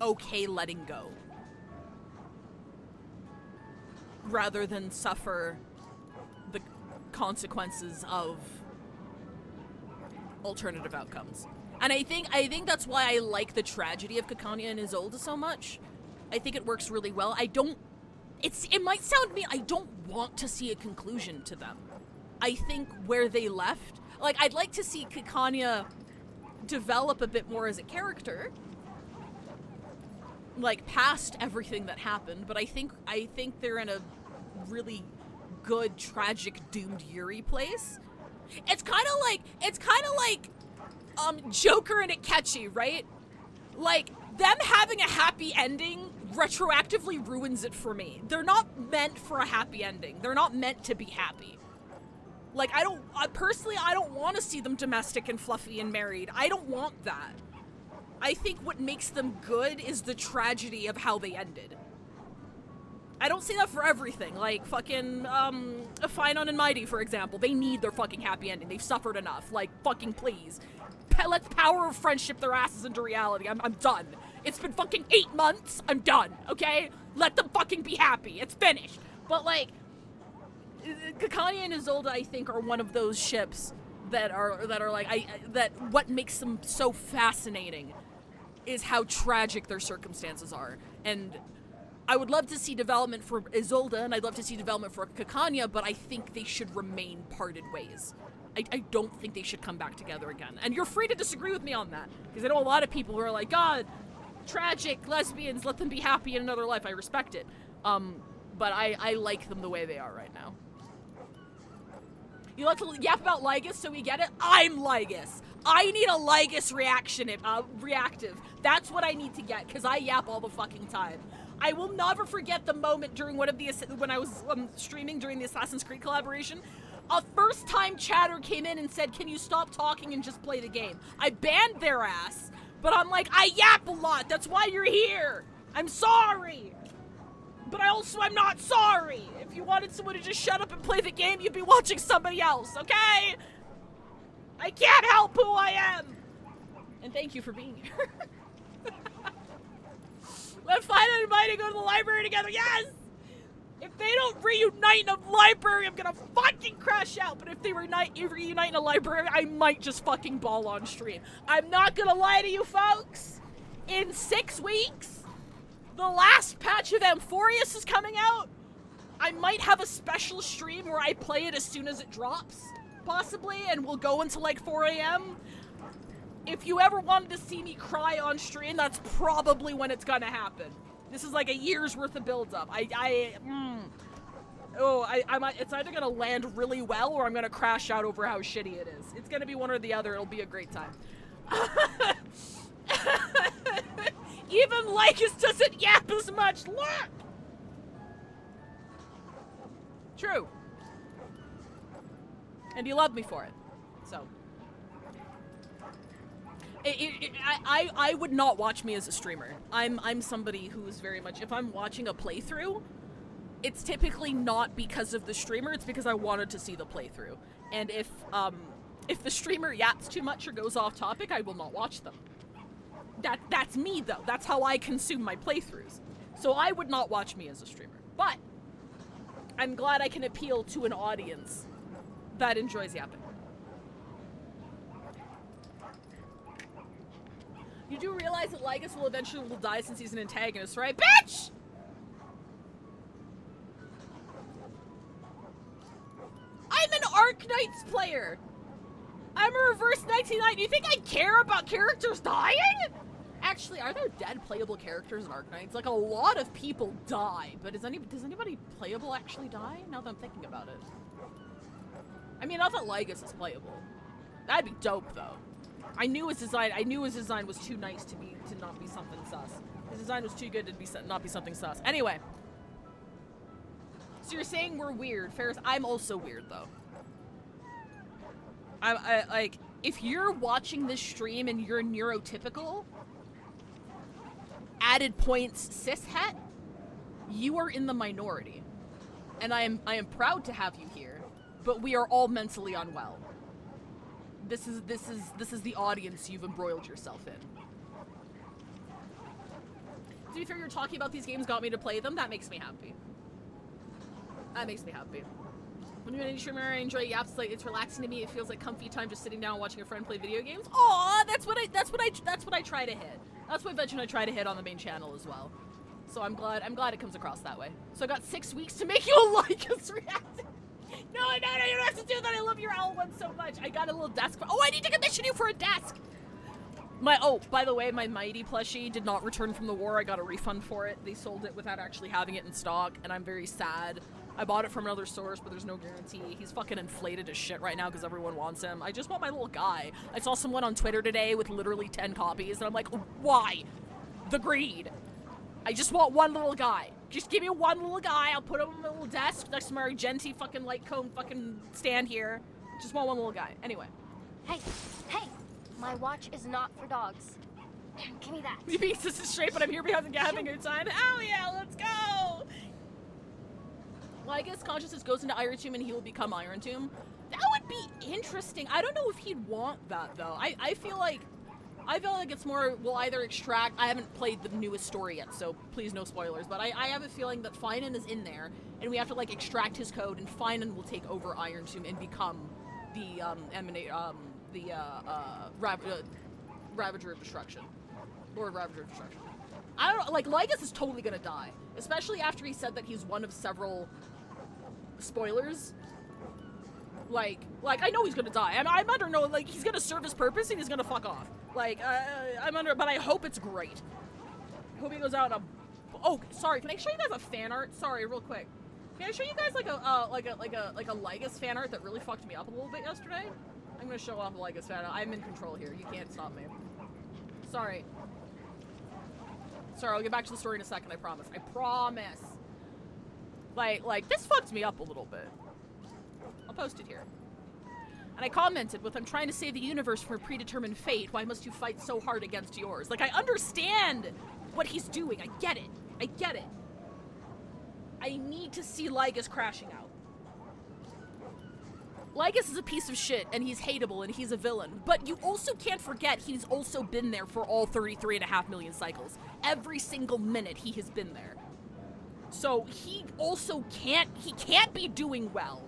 [SPEAKER 1] okay letting go, rather than suffer the consequences of alternative outcomes. And I think that's why I like the tragedy of Kakania and Isolde so much. I think it works really well. It might sound mean, I don't want to see a conclusion to them. I think where they left, like, I'd like to see Kakania develop a bit more as a character, like, past everything that happened, but I think they're in a really good, tragic, doomed Yuri place. It's kind of like Joker and Akechi, right? Like, them having a happy ending retroactively ruins it for me. They're not meant for a happy ending. They're not meant to be happy. Like, I don't want to see them domestic and fluffy and married. I don't want that. I think what makes them good is the tragedy of how they ended. I don't see that for everything. Like, fucking, Finon and Mighty, for example. They need their fucking happy ending. They've suffered enough. Like, fucking please. Let's power of friendship their asses into reality. I'm done. It's been fucking 8 months. I'm done, okay? Let them fucking be happy. It's finished. But, like, Kakania and Isolde, I think, are one of those ships that are like, that what makes them so fascinating is how tragic their circumstances are. And I would love to see development for Isolde, and I'd love to see development for Kakania, but I think they should remain parted ways. I don't think they should come back together again. And you're free to disagree with me on that, because I know a lot of people who are like, God, tragic lesbians, let them be happy in another life. I respect it. But I like them the way they are right now. You like to yap about Lygus so we get it? I'm Lygus. I need a Lygus reactive. That's what I need to get, because I yap all the fucking time. I will never forget the moment during when I was streaming during the Assassin's Creed collaboration. A first-time chatter came in and said, can you stop talking and just play the game? I banned their ass, but I'm like, I yap a lot. That's why you're here. I'm sorry. But I'm not sorry. If you wanted someone to just shut up and play the game, you'd be watching somebody else, okay? I can't help who I am. And thank you for being here. Let's find everybody to go to the library together. Yes! If they don't reunite in a library, I'm gonna fucking crash out. But if they reunite in a library, I might just fucking bawl on stream. I'm not gonna lie to you folks. In 6 weeks, the last patch of Amphorius is coming out. I might have a special stream where I play it as soon as it drops, possibly, and we'll go until like 4 a.m. If you ever wanted to see me cry on stream, that's probably when it's gonna happen. This is like a year's worth of build-up. It's either gonna land really well or I'm gonna crash out over how shitty it is. It's gonna be one or the other. It'll be a great time. Even Lycus doesn't yap as much. Look! True. And you love me for it. So. I would not watch me as a streamer. I'm somebody who is very much, if I'm watching a playthrough, it's typically not because of the streamer, it's because I wanted to see the playthrough. And if the streamer yaps too much or goes off topic, I will not watch them. That's me though. That's how I consume my playthroughs. So I would not watch me as a streamer. But I'm glad I can appeal to an audience that enjoys yapping. You do realize that Lygus will eventually die since he's an antagonist, right? Bitch! I'm an Arknights player! I'm a reverse 1990. Do you think I care about characters dying? Actually, are there dead playable characters in Arknights? Like, a lot of people die, but does anybody playable actually die? Now that I'm thinking about it. I mean, not that Lygus is playable. That'd be dope, though. I knew his design was too nice to not be something sus. His design was too good to not be something sus. Anyway. So you're saying we're weird. Ferris, I'm also weird, though. I like, if you're watching this stream and you're neurotypical, added points cishet, you are in the minority. And I am proud to have you here, but we are all mentally unwell. This is the audience you've embroiled yourself in. To be fair, you're talking about these games got me to play them. That makes me happy. That makes me happy. When you're in any streamer, I enjoy yaps. Like, it's relaxing to me. It feels like comfy time just sitting down watching a friend play video games. Aw, that's what I try to hit. That's what eventually I try to hit on the main channel as well. So I'm glad it comes across that way. So I got 6 weeks to make you a Lycus react. No, you don't have to do that. I love your L1 so much. I got a little desk. Oh, I need to commission you for a desk. By the way, my Mighty plushie did not return from the war. I got a refund for it. They sold it without actually having it in stock, and I'm very sad. I bought it from another source, but there's no guarantee. He's fucking inflated as shit right now because everyone wants him. I just want my little guy. I saw someone on Twitter today with literally 10 copies, and I'm like, why? The greed. I just want one little guy. Just give me one little guy. I'll put him on my little desk next to my Argenti fucking light cone fucking stand here. Just want one little guy. Anyway.
[SPEAKER 18] Hey! My watch is not for dogs. Give me that.
[SPEAKER 1] You being this is straight, but I'm here because I'm having a good time. Hell yeah, let's go! Well, I guess consciousness goes into Iron Tomb and he will become Iron Tomb. That would be interesting. I don't know if he'd want that, though. I feel like it's more, we'll either extract, I haven't played the newest story yet, so please no spoilers, but I have a feeling that Finan is in there, and we have to, like, extract his code, and Finan will take over Iron Tomb and become the, Ravager of Destruction. Lord Ravager of Destruction. I don't know, like, Lygus is totally gonna die, especially after he said that he's one of several spoilers. Like, I know he's gonna die. I'm under no, like, he's gonna serve his purpose and he's gonna fuck off. Like, but I hope it's great. Hope he goes out a. Oh, sorry. Can I show you guys a fan art? Sorry, real quick. Can I show you guys like a Lygus fan art that really fucked me up a little bit yesterday? I'm gonna show off a Lygus fan art. I'm in control here. You can't stop me. Sorry. Sorry, I'll get back to the story in a second. I promise. I promise. Like this fucked me up a little bit. I'll post it here. And I commented with, I'm trying to save the universe from a predetermined fate. Why must you fight so hard against yours? Like, I understand what he's doing. I get it. I get it. I need to see Lygus crashing out. Lygus is a piece of shit, and he's hateable, and he's a villain. But you also can't forget he's also been there for all 33.5 million cycles. Every single minute he has been there. So he also can't be doing well.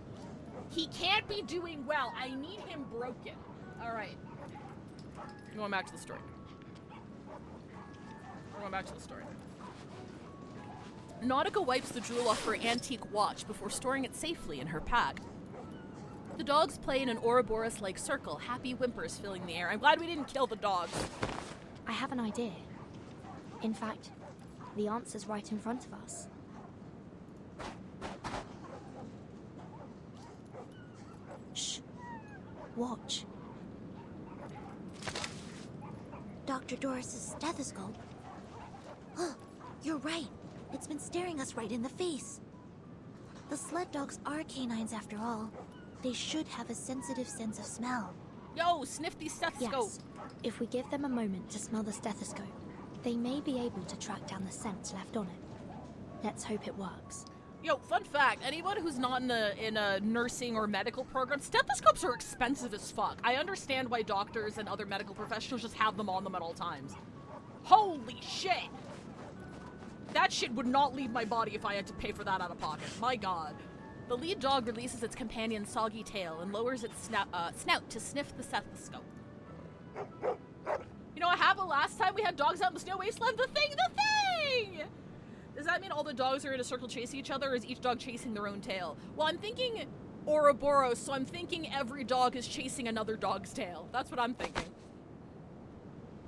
[SPEAKER 1] He can't be doing well. I need him broken. All right. Going back to the story. Nautica wipes the drool off her antique watch before storing it safely in her pack. The dogs play in an Ouroboros-like circle, happy whimpers filling the air. I'm glad we didn't kill the dogs.
[SPEAKER 16] I have an idea. In fact, the answer's right in front of us. Shh. Watch.
[SPEAKER 15] Dr. Doris's stethoscope. Huh, you're right. It's been staring us right in the face. The sled dogs are canines after all. They should have a sensitive sense of smell.
[SPEAKER 1] Yo, sniff the stethoscope.
[SPEAKER 16] Yes. If we give them a moment to smell the stethoscope, they may be able to track down the scent left on it. Let's hope it works.
[SPEAKER 1] Yo, fun fact, anyone who's not in a nursing or medical program, stethoscopes are expensive as fuck. I understand why doctors and other medical professionals just have them on them at all times. Holy shit! That shit would not leave my body if I had to pay for that out of pocket. My god. The lead dog releases its companion's soggy tail and lowers its snout to sniff the stethoscope. You know what happened last time we had dogs out in the snow wasteland? The thing! Does that mean all the dogs are in a circle chasing each other, or is each dog chasing their own tail? Well, I'm thinking Ouroboros, so I'm thinking every dog is chasing another dog's tail. That's what I'm thinking.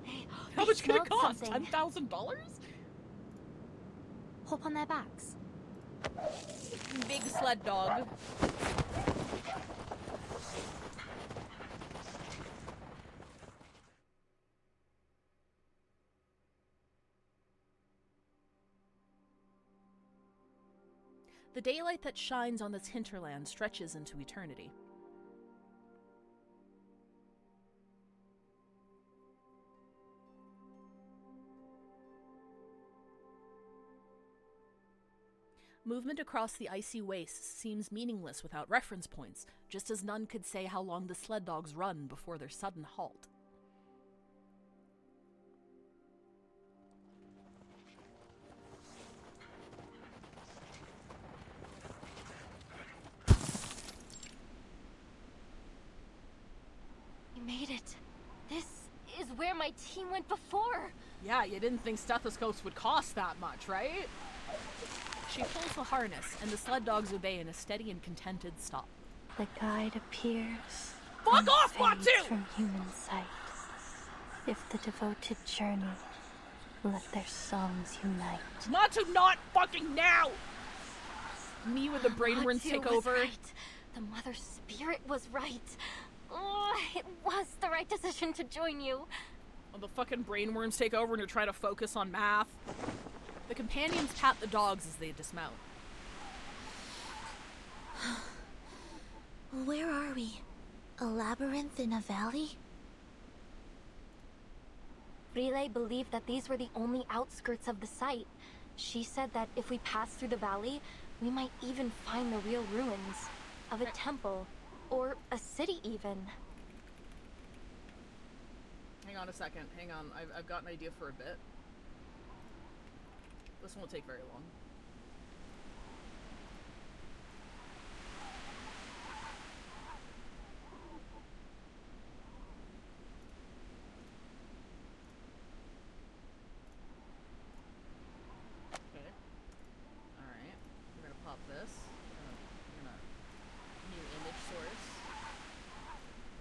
[SPEAKER 16] Hey,
[SPEAKER 1] how much could it cost? $10,000?
[SPEAKER 16] Hop on their backs.
[SPEAKER 1] Big sled dog. The daylight that shines on this hinterland stretches into eternity. Movement across the icy wastes seems meaningless without reference points, just as none could say how long the sled dogs run before their sudden halt.
[SPEAKER 18] You made it. This is where my team went before.
[SPEAKER 1] Yeah, you didn't think stethoscopes would cost that much, right? She pulls the harness, and the sled dogs obey in a steady and contented stop.
[SPEAKER 3] The guide appears.
[SPEAKER 1] Fuck off, Matsu!
[SPEAKER 3] From human sight. If the devoted journey, let their songs unite.
[SPEAKER 1] Matsu, not fucking now! Me with the brainworms take over.
[SPEAKER 18] Right. The mother spirit was right. Oh, it was the right decision to join you.
[SPEAKER 1] Oh, the fucking brainworms take over and you're trying to focus on math. The companions pat the dogs as they dismount.
[SPEAKER 15] Where are we? A labyrinth in a valley?
[SPEAKER 18] Relay believed that these were the only outskirts of the site. She said that if we pass through the valley, we might even find the real ruins of a temple, or a city even.
[SPEAKER 1] Hang on a second, hang on. I've got an idea for a bit. This won't take very long. Okay. Alright. We're gonna pop this. We're gonna new image source.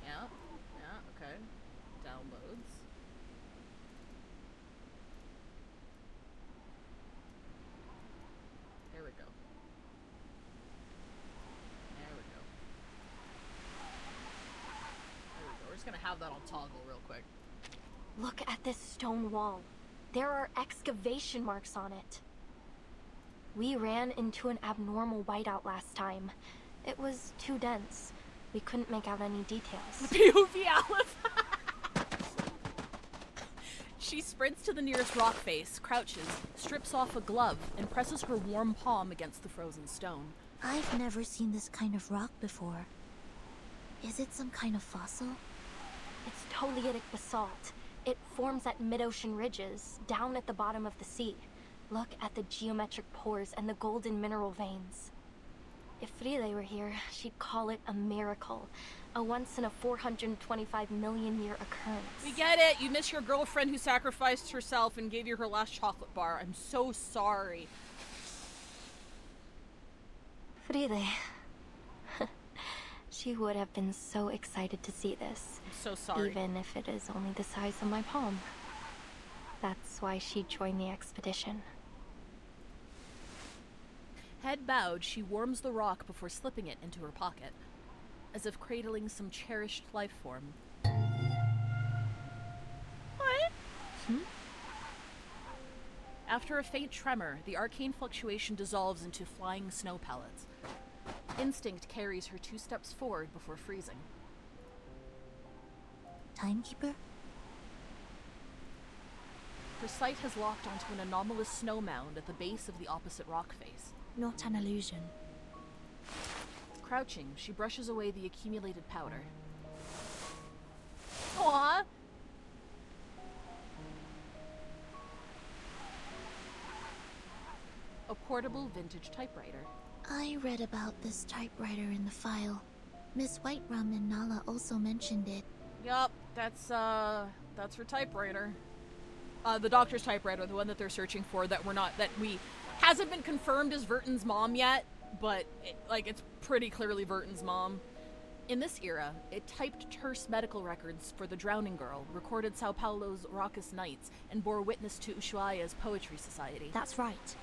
[SPEAKER 1] Yeah. Yeah, okay. Downloads. have that on toggle real quick.
[SPEAKER 5] Look at this stone wall. There are excavation marks on it. We ran into an abnormal whiteout last time. It was too dense. We couldn't make out any details.
[SPEAKER 1] POV Aleph. She sprints to the nearest rock face, crouches, strips off a glove, and presses her warm palm against the frozen stone.
[SPEAKER 15] I've never seen this kind of rock before. Is it some kind of fossil?
[SPEAKER 5] It's Toliitic basalt. It forms at mid-ocean ridges, down at the bottom of the sea. Look at the geometric pores and the golden mineral veins. If Friede were here, she'd call it a miracle. A once in a 425 million year occurrence.
[SPEAKER 1] We get it. You miss your girlfriend who sacrificed herself and gave you her last chocolate bar. I'm so sorry.
[SPEAKER 5] Friede. She would have been so excited to see this.
[SPEAKER 1] I'm so sorry.
[SPEAKER 5] Even if it is only the size of my palm. That's why she joined the expedition.
[SPEAKER 1] Head bowed, she warms the rock before slipping it into her pocket, as if cradling some cherished life form. What? After a faint tremor, the arcane fluctuation dissolves into flying snow pellets. Instinct carries her 2 steps forward before freezing.
[SPEAKER 15] Timekeeper?
[SPEAKER 1] Her sight has locked onto an anomalous snow mound at the base of the opposite rock face.
[SPEAKER 15] Not an illusion.
[SPEAKER 1] Crouching, she brushes away the accumulated powder. Aww! A portable vintage typewriter.
[SPEAKER 15] I read about this typewriter in the file. Miss Whiterum and Nala also mentioned it.
[SPEAKER 1] Yup, that's her typewriter. The doctor's typewriter, the one that they're searching for, hasn't been confirmed as Verton's mom yet, but it's pretty clearly Verton's mom. In this era, it typed terse medical records for the drowning girl, recorded Sao Paulo's raucous nights, and bore witness to Ushuaia's poetry society.
[SPEAKER 15] That's right.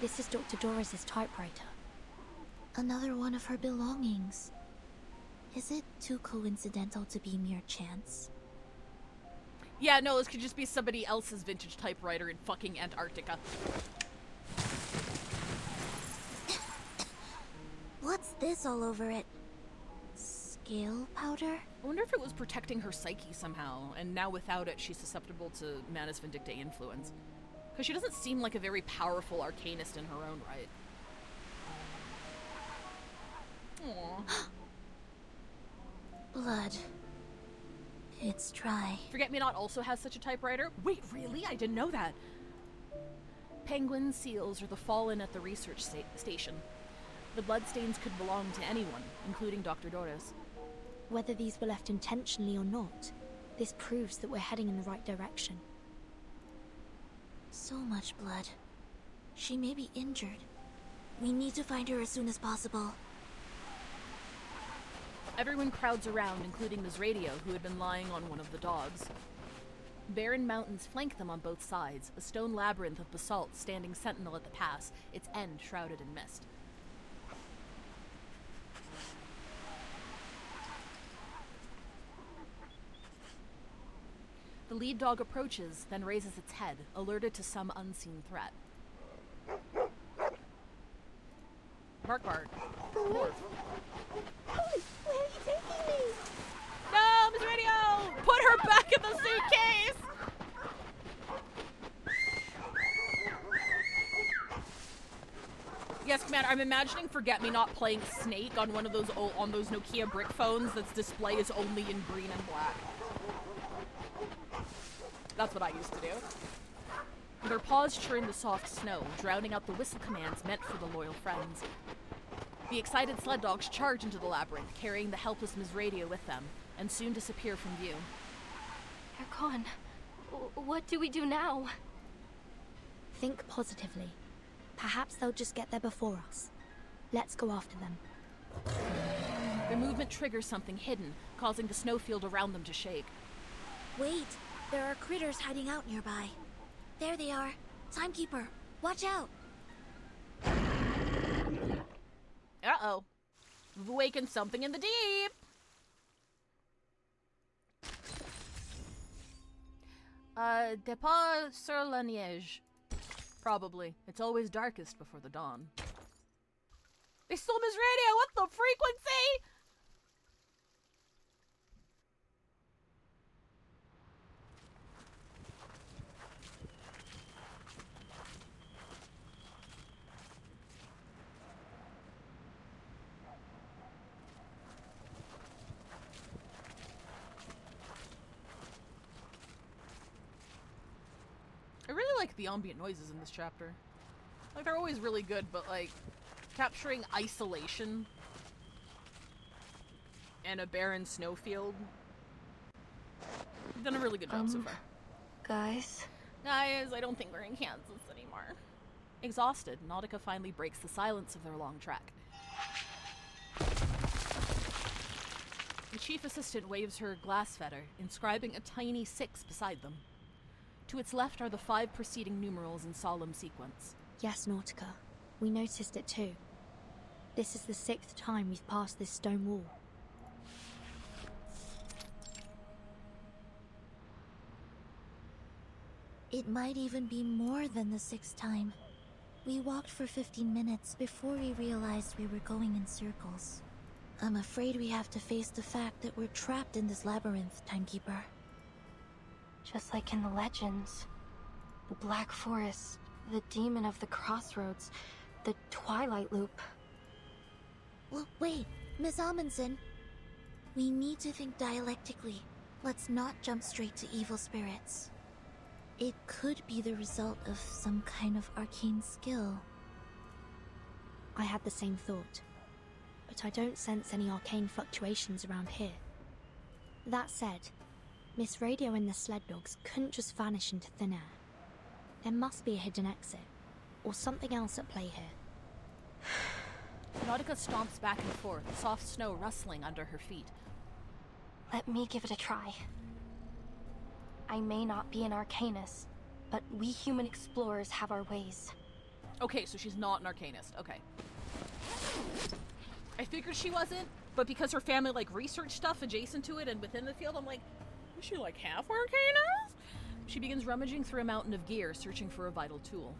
[SPEAKER 15] This is Dr. Doris's typewriter. Another one of her belongings. Is it too coincidental to be mere chance?
[SPEAKER 1] Yeah, no, this could just be somebody else's vintage typewriter in fucking Antarctica.
[SPEAKER 15] What's this all over it? Scale powder?
[SPEAKER 1] I wonder if it was protecting her psyche somehow, and now without it, she's susceptible to Manus Vindictae influence. Because she doesn't seem like a very powerful arcanist in her own right. Aww.
[SPEAKER 15] Blood. It's dry.
[SPEAKER 1] Forget-Me-Not also has such a typewriter? Wait, really? I didn't know that. Penguin seals are the fallen at the research station. The bloodstains could belong to anyone, including Dr. Doris.
[SPEAKER 16] Whether these were left intentionally or not, this proves that we're heading in the right direction.
[SPEAKER 15] So much blood. She may be injured. We need to find her as soon as possible.
[SPEAKER 1] Everyone crowds around, including Ms. Radio, who had been lying on one of the dogs. Barren mountains flank them on both sides, a stone labyrinth of basalt standing sentinel at the pass, its end shrouded in mist. The lead dog approaches, then raises its head, alerted to some unseen threat. Bark bark. Morph.
[SPEAKER 18] Where are you taking me?
[SPEAKER 1] No, Ms. Radio! Put her back in the suitcase! Yes, Commander, I'm imagining Forget-Me-Not playing Snake on one of those Nokia brick phones that's display is only in green and black. That's what I used to do. Their paws churn the soft snow, drowning out the whistle commands meant for the loyal friends. The excited sled dogs charge into the labyrinth, carrying the helpless Ms. Radio with them, and soon disappear from view.
[SPEAKER 5] They're gone. What do we do now?
[SPEAKER 16] Think positively. Perhaps they'll just get there before us. Let's go after them.
[SPEAKER 1] Their movement triggers something hidden, causing the snowfield around them to shake.
[SPEAKER 15] Wait! There are critters hiding out nearby. There they are. Timekeeper, watch out!
[SPEAKER 1] Uh-oh. We've awakened something in the deep! Départ sur la neige. Probably. It's always darkest before the dawn. They stole Miss Radio! What the frequency?! I really like the ambient noises in this chapter. Like, they're always really good, but, like, capturing isolation and a barren snowfield. You've done a really good job so far.
[SPEAKER 5] Guys?
[SPEAKER 1] Guys, I don't think we're in Kansas anymore. Exhausted, Nautica finally breaks the silence of their long trek. The chief assistant waves her glass fetter, inscribing a tiny 6 beside them. To its left are the 5 preceding numerals in solemn sequence.
[SPEAKER 16] Yes, Nautica. We noticed it too. This is the 6th time we've passed this stone wall.
[SPEAKER 15] It might even be more than the 6th time. We walked for 15 minutes before we realized we were going in circles. I'm afraid we have to face the fact that we're trapped in this labyrinth, Timekeeper.
[SPEAKER 5] Just like in the legends. The Black Forest, the Demon of the Crossroads, the Twilight Loop.
[SPEAKER 15] Well, wait, Miss Amundsen. We need to think dialectically. Let's not jump straight to evil spirits. It could be the result of some kind of arcane skill.
[SPEAKER 16] I had the same thought, but I don't sense any arcane fluctuations around here. That said, Miss Radio and the sled dogs couldn't just vanish into thin air. There must be a hidden exit, or something else at play here.
[SPEAKER 1] Nautica stomps back and forth, soft snow rustling under her feet.
[SPEAKER 5] Let me give it a try. I may not be an arcanist, but we human explorers have our ways.
[SPEAKER 1] Okay, so she's not an arcanist. Okay. I figured she wasn't, but because her family, like, researched stuff adjacent to it and within the field, I'm like, is she, like, half arcanist? She begins rummaging through a mountain of gear, searching for a vital tool.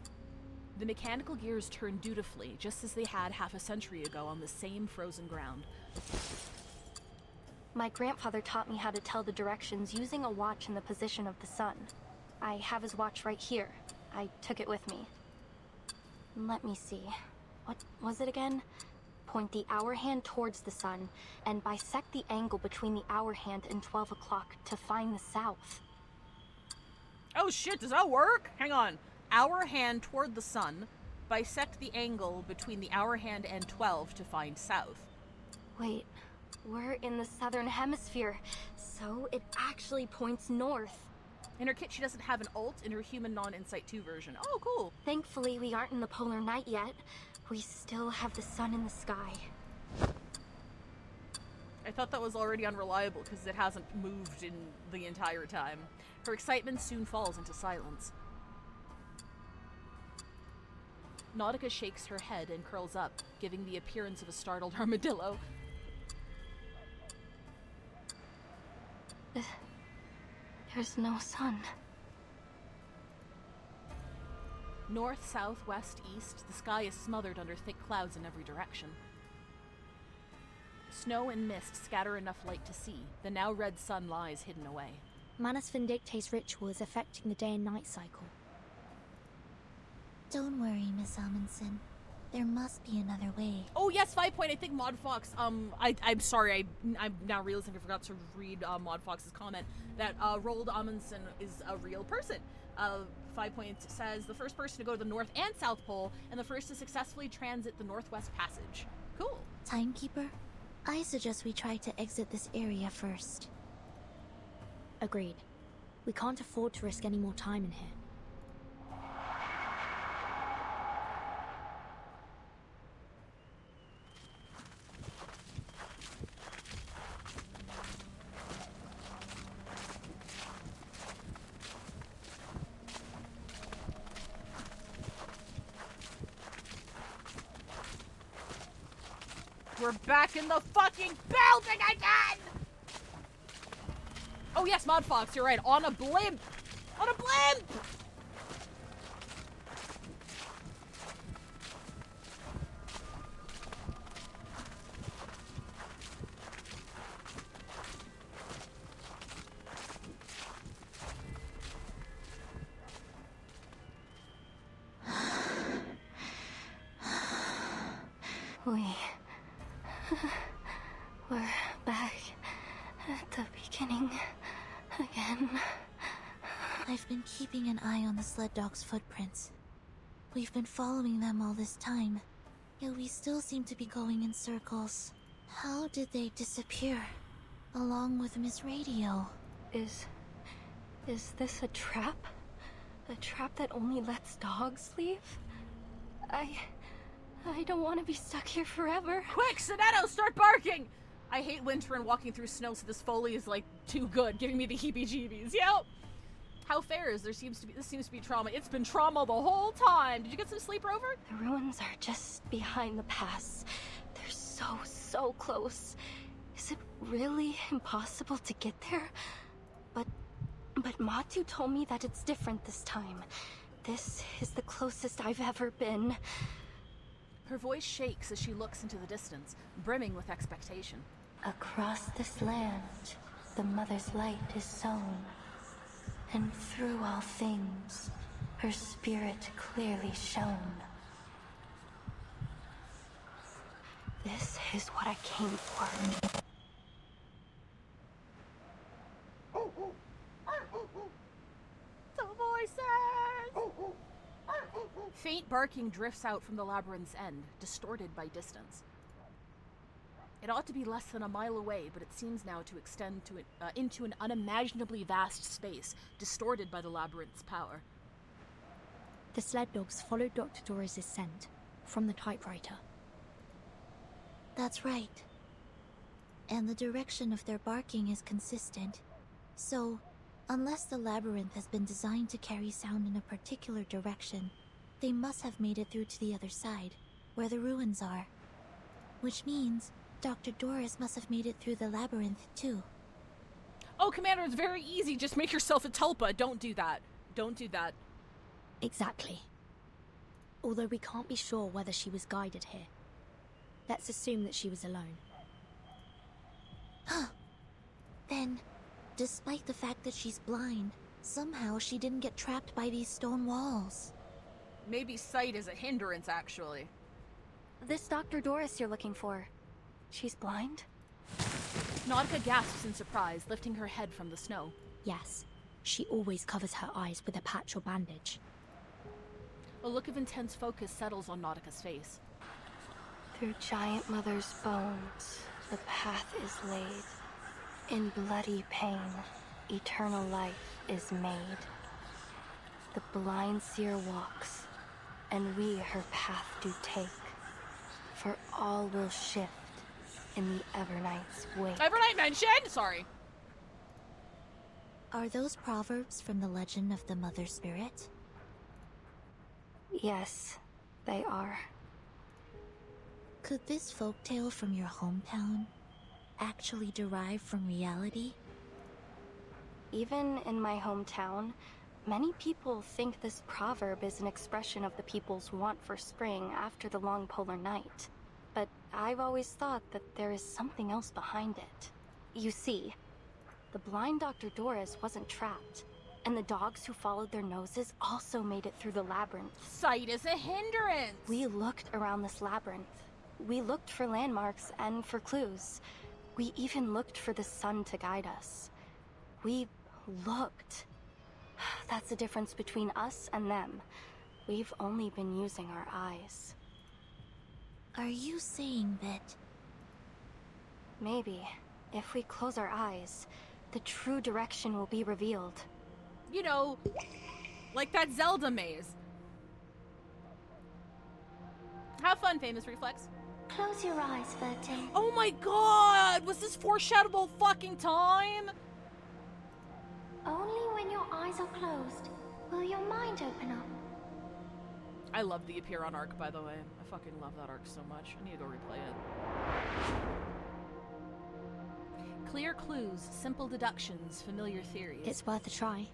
[SPEAKER 1] The mechanical gears turn dutifully, just as they had half a century ago on the same frozen ground.
[SPEAKER 5] My grandfather taught me how to tell the directions using a watch in the position of the sun. I have his watch right here. I took it with me. Let me see. What was it again? Point the hour hand towards the sun, and bisect the angle between the hour hand and 12 o'clock to find the south.
[SPEAKER 1] Oh shit, does that work? Hang on. Hour hand toward the sun, bisect the angle between the hour hand and 12 to find south.
[SPEAKER 5] Wait, we're in the southern hemisphere, so it actually points north.
[SPEAKER 1] In her kit, she doesn't have an alt in her human non-Insight 2 version. Oh, cool.
[SPEAKER 5] Thankfully, we aren't in the polar night yet. We still have the sun in the sky.
[SPEAKER 1] I thought that was already unreliable because it hasn't moved in the entire time. Her excitement soon falls into silence. Nautica shakes her head and curls up, giving the appearance of a startled armadillo.
[SPEAKER 5] There's no sun.
[SPEAKER 1] North, south, west, east, the sky is smothered under thick clouds in every direction. Snow and mist scatter enough light to see. The now red sun lies hidden away.
[SPEAKER 16] Manus Vindictae's ritual is affecting the day and night cycle.
[SPEAKER 15] Don't worry, Miss Amundsen. There must be another way.
[SPEAKER 1] Oh yes, 5 point. I think Mod Fox. I'm sorry. I'm now realizing I forgot to read Mod Fox's comment that Roald Amundsen is a real person. 5 point says the first person to go to the North and South Pole, and the first to successfully transit the Northwest Passage. Cool.
[SPEAKER 15] Timekeeper, I suggest we try to exit this area first.
[SPEAKER 16] Agreed. We can't afford to risk any more time in here.
[SPEAKER 1] We're back in the fucking building again! Oh yes, Mod Fox, you're right. On a blimp! On a blimp!
[SPEAKER 5] We're back at the beginning again.
[SPEAKER 15] I've been keeping an eye on the sled dog's footprints. We've been following them all this time, yet we still seem to be going in circles. How did they disappear? Along with Miss Radio.
[SPEAKER 16] Is this a trap? A trap that only lets dogs leave? I don't want to be stuck here forever.
[SPEAKER 1] Quick, Sonetto, start barking! I hate winter and walking through snow, so this Foley is like too good, giving me the heebie-jeebies. Yep. How fair is this seems to be trauma. It's been trauma the whole time. Did you get some sleep, Rover?
[SPEAKER 16] The ruins are just behind the pass. They're so close. Is it really impossible to get there? But Matu told me that it's different this time. This is the closest I've ever been.
[SPEAKER 1] Her voice shakes as she looks into the distance, brimming with expectation.
[SPEAKER 5] Across this land, the Mother's light is sown, and through all things, her spirit clearly shone.
[SPEAKER 16] This is what I came for.
[SPEAKER 1] The voices! Faint barking drifts out from the labyrinth's end, distorted by distance. It ought to be less than a mile away, but it seems now to extend to into an unimaginably vast space, distorted by the labyrinth's power.
[SPEAKER 16] The sled dogs followed Dr. Doris' scent from the typewriter.
[SPEAKER 15] That's right. And the direction of their barking is consistent. So, unless the labyrinth has been designed to carry sound in a particular direction, they must have made it through to the other side, where the ruins are. Which means Dr. Doris must have made it through the labyrinth, too.
[SPEAKER 1] Oh, Commander, it's very easy. Just make yourself a tulpa. Don't do that. Don't do that.
[SPEAKER 16] Exactly. Although we can't be sure whether she was guided here. Let's assume that she was alone.
[SPEAKER 15] Then, despite the fact that she's blind, somehow she didn't get trapped by these stone walls.
[SPEAKER 1] Maybe sight is a hindrance, actually.
[SPEAKER 16] This Dr. Doris you're looking for, she's blind?
[SPEAKER 1] Nautica gasps in surprise, lifting her head from the snow.
[SPEAKER 16] Yes. She always covers her eyes with a patch or bandage.
[SPEAKER 1] A look of intense focus settles on Nautica's face.
[SPEAKER 5] Through Giant Mother's bones, the path is laid. In bloody pain, eternal life is made. The blind seer walks, and we her path do take. For all will shift in the Evernight's wake.
[SPEAKER 1] Evernight mentioned? Sorry.
[SPEAKER 15] Are those proverbs from the legend of the Mother Spirit?
[SPEAKER 5] Yes, they are.
[SPEAKER 15] Could this folktale from your hometown actually derive from reality?
[SPEAKER 5] Even in my hometown, many people think this proverb is an expression of the people's want for spring after the long polar night. But I've always thought that there is something else behind it. You see, the blind Dr. Doris wasn't trapped, and the dogs who followed their noses also made it through the labyrinth.
[SPEAKER 1] Sight is a hindrance!
[SPEAKER 5] We looked around this labyrinth. We looked for landmarks and for clues. We even looked for the sun to guide us. We looked. That's the difference between us and them. We've only been using our eyes.
[SPEAKER 15] Are you saying that...
[SPEAKER 5] Maybe. If we close our eyes, the true direction will be revealed.
[SPEAKER 1] You know, like that Zelda maze. Have fun, Famous Reflex.
[SPEAKER 23] Close your eyes, Bertie.
[SPEAKER 1] Oh my god! Was this foreshadowed all fucking time?
[SPEAKER 23] Only when your eyes are closed will your mind open up.
[SPEAKER 1] I love the Apeiron arc, by the way. I fucking love that arc so much. I need to go replay it. Clear clues, simple deductions, familiar theories.
[SPEAKER 16] It's worth a try.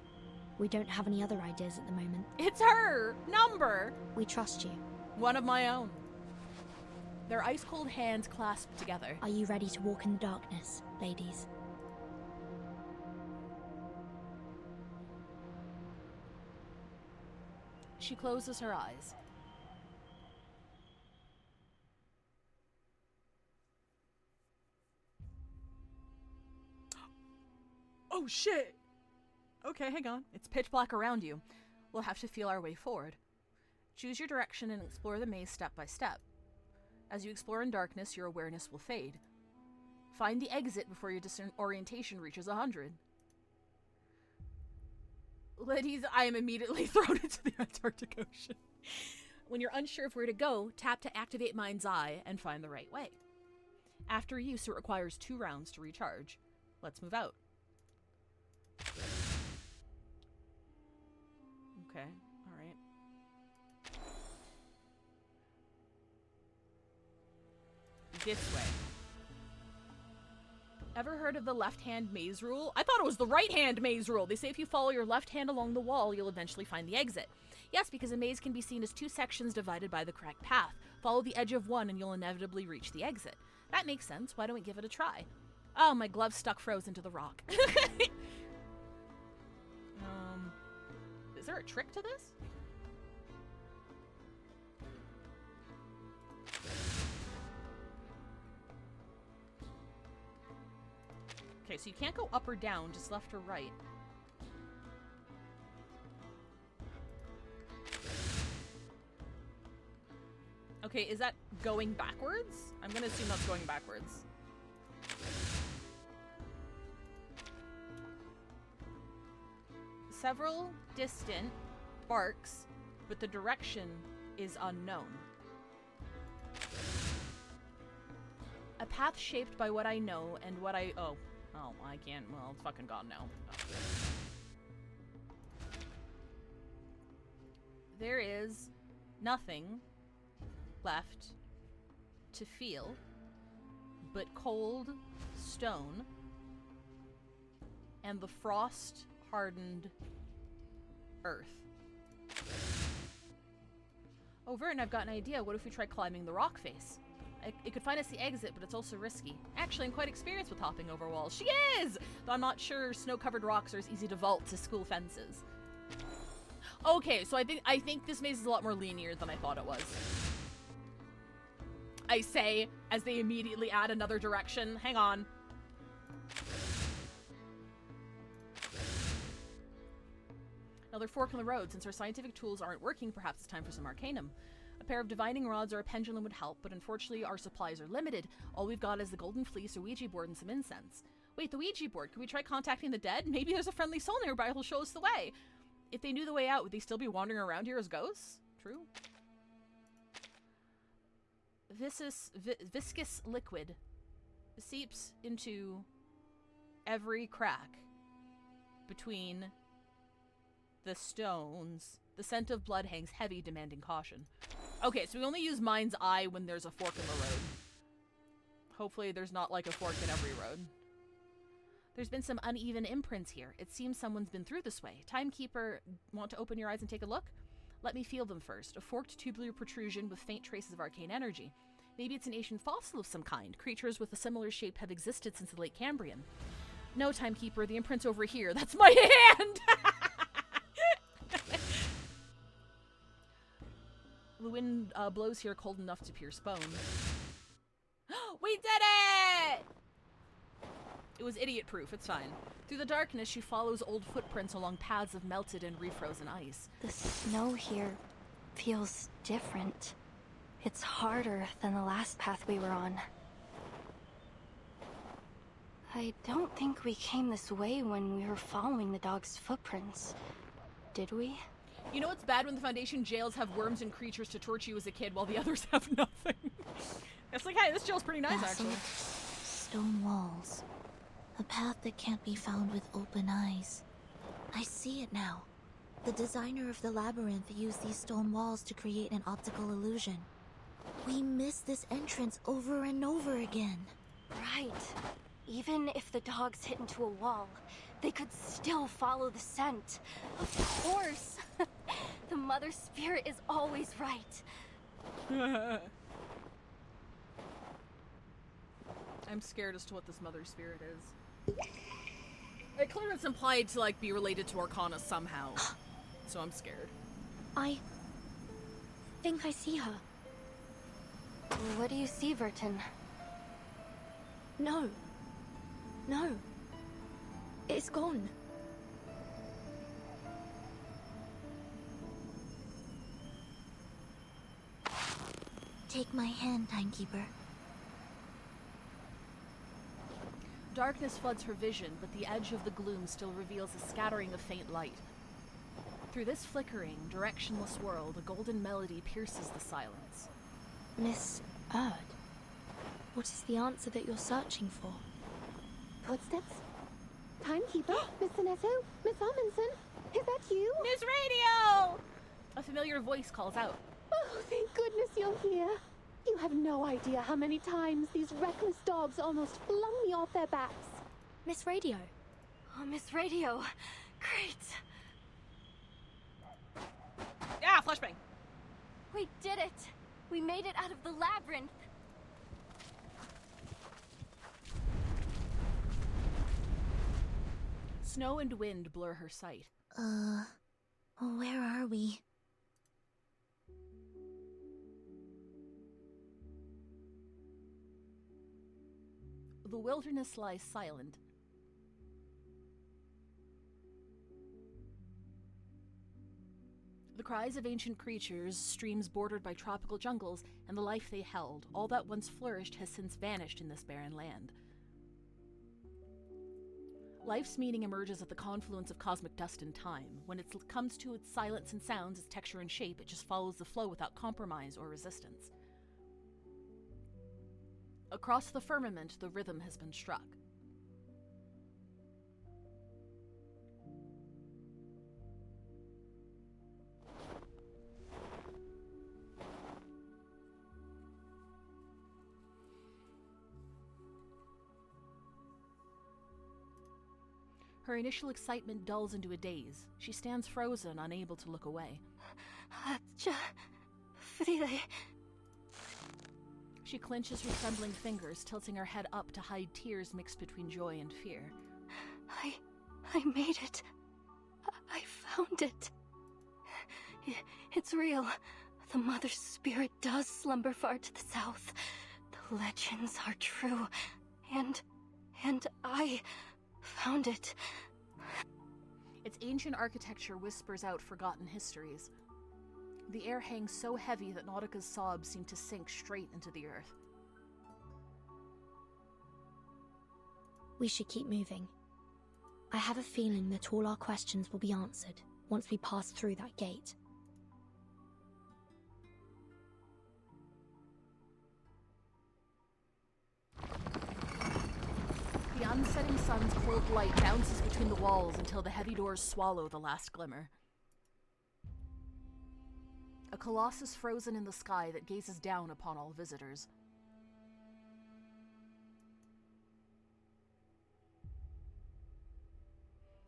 [SPEAKER 16] We don't have any other ideas at the moment.
[SPEAKER 1] It's her! Number!
[SPEAKER 16] We trust you.
[SPEAKER 1] One of my own. Their ice-cold hands clasped together.
[SPEAKER 16] Are you ready to walk in the darkness, ladies?
[SPEAKER 1] She closes her eyes. Oh shit! Okay, hang on. It's pitch black around you. We'll have to feel our way forward. Choose your direction and explore the maze step by step. As you explore in darkness, your awareness will fade. Find the exit before your disorientation reaches 100. Ladies, I am immediately thrown into the Antarctic Ocean. When you're unsure of where to go, tap to activate Mind's Eye and find the right way. After use, it requires 2 rounds to recharge. Let's move out. Okay, alright. This way. Ever heard of the left-hand maze rule? I thought it was the right-hand maze rule. They say if you follow your left hand along the wall, you'll eventually find the exit. Yes, because a maze can be seen as 2 sections divided by the correct path. Follow the edge of one and you'll inevitably reach the exit. That makes sense. Why don't we give it a try? Oh, my glove stuck frozen to the rock. Is there a trick to this? Okay, so you can't go up or down, just left or right. Okay, is that going backwards? I'm gonna assume that's going backwards. Several distant barks, but the direction is unknown. A path shaped by what I know and what I... Oh, I can't... Well, it's fucking gone now. Oh. There is nothing left to feel but cold stone and the frost-hardened earth. Oh, Vern, I've got an idea. What if we try climbing the rock face? It could find us the exit, but it's also risky. Actually, I'm quite experienced with hopping over walls. She is! Though I'm not sure snow-covered rocks are as easy to vault to school fences. Okay, so I think this maze is a lot more linear than I thought it was. I say, as they immediately add another direction. Hang on. Another fork in the road. Since our scientific tools aren't working, perhaps it's time for some arcanum. A pair of divining rods or a pendulum would help, but unfortunately our supplies are limited. All we've got is the golden fleece, a Ouija board, and some incense. Wait, the Ouija board? Could we try contacting the dead? Maybe there's a friendly soul nearby who'll show us the way. If they knew the way out, would they still be wandering around here as ghosts? True. Viscous liquid seeps into every crack between the stones. The scent of blood hangs heavy, demanding caution. Okay, so we only use Mind's Eye when there's a fork in the road. Hopefully there's not like a fork in every road. There's been some uneven imprints here. It seems someone's been through this way. Timekeeper, want to open your eyes and take a look? Let me feel them first. A forked tubular protrusion with faint traces of arcane energy. Maybe it's an ancient fossil of some kind. Creatures with a similar shape have existed since the late Cambrian. No, Timekeeper, the imprint's over here. That's my hand! The wind blows here cold enough to pierce bone. We did it! It was idiot-proof, it's fine. Through the darkness, she follows old footprints along paths of melted and refrozen ice.
[SPEAKER 5] The snow here feels different. It's harder than the last path we were on. I don't think we came this way when we were following the dog's footprints. Did we?
[SPEAKER 1] You know it's bad when the Foundation jails have worms and creatures to torture you as a kid while the others have nothing. It's like, hey, this jail's pretty nice, actually.
[SPEAKER 15] Stone walls. A path that can't be found with open eyes. I see it now. The designer of the labyrinth used these stone walls to create an optical illusion. We missed this entrance over and over again.
[SPEAKER 5] Right. Even if the dogs hit into a wall,
[SPEAKER 18] they could still follow the scent. Of course. The Mother Spirit is always right.
[SPEAKER 1] I'm scared as to what this Mother Spirit is. It clearly it's implied to, like, be related to Arcana somehow. So I'm scared.
[SPEAKER 16] I think I see her.
[SPEAKER 18] What do you see, Vertin?
[SPEAKER 16] No. No. It's gone.
[SPEAKER 15] Take my hand, Timekeeper.
[SPEAKER 1] Darkness floods her vision, but the edge of the gloom still reveals a scattering of faint light. Through this flickering, directionless world, a golden melody pierces the silence.
[SPEAKER 16] Miss Erd, what is the answer that you're searching for?
[SPEAKER 19] Footsteps? Timekeeper? Miss Sinetto? Miss Amundsen? Is that you?
[SPEAKER 1] Miss Radio! A familiar voice calls out.
[SPEAKER 19] Oh, thank goodness you're here. You have no idea how many times these reckless dogs almost flung me off their backs.
[SPEAKER 16] Miss Radio.
[SPEAKER 18] Oh, Miss Radio. Great.
[SPEAKER 1] Yeah, flashbang.
[SPEAKER 18] We did it. We made it out of the labyrinth.
[SPEAKER 1] Snow and wind blur her sight.
[SPEAKER 15] Where are we?
[SPEAKER 1] The wilderness lies silent. The cries of ancient creatures, streams bordered by tropical jungles, and the life they held, all that once flourished has since vanished in this barren land. Life's meaning emerges at the confluence of cosmic dust and time. When it comes to its silence and sounds, its texture and shape, it just follows the flow without compromise or resistance. Across the firmament, the rhythm has been struck. Her initial excitement dulls into a daze. She stands frozen, unable to look away. She clenches her trembling fingers, tilting her head up to hide tears mixed between joy and fear.
[SPEAKER 16] I made it. I found it. It's real. The Mother Spirit does slumber far to the south. The legends are true. And I found it.
[SPEAKER 1] Its ancient architecture whispers out forgotten histories. The air hangs so heavy that Nautica's sobs seem to sink straight into the earth.
[SPEAKER 16] We should keep moving. I have a feeling that all our questions will be answered once we pass through that gate.
[SPEAKER 1] The unsetting sun's cold light bounces between the walls until the heavy doors swallow the last glimmer. A colossus frozen in the sky that gazes down upon all visitors.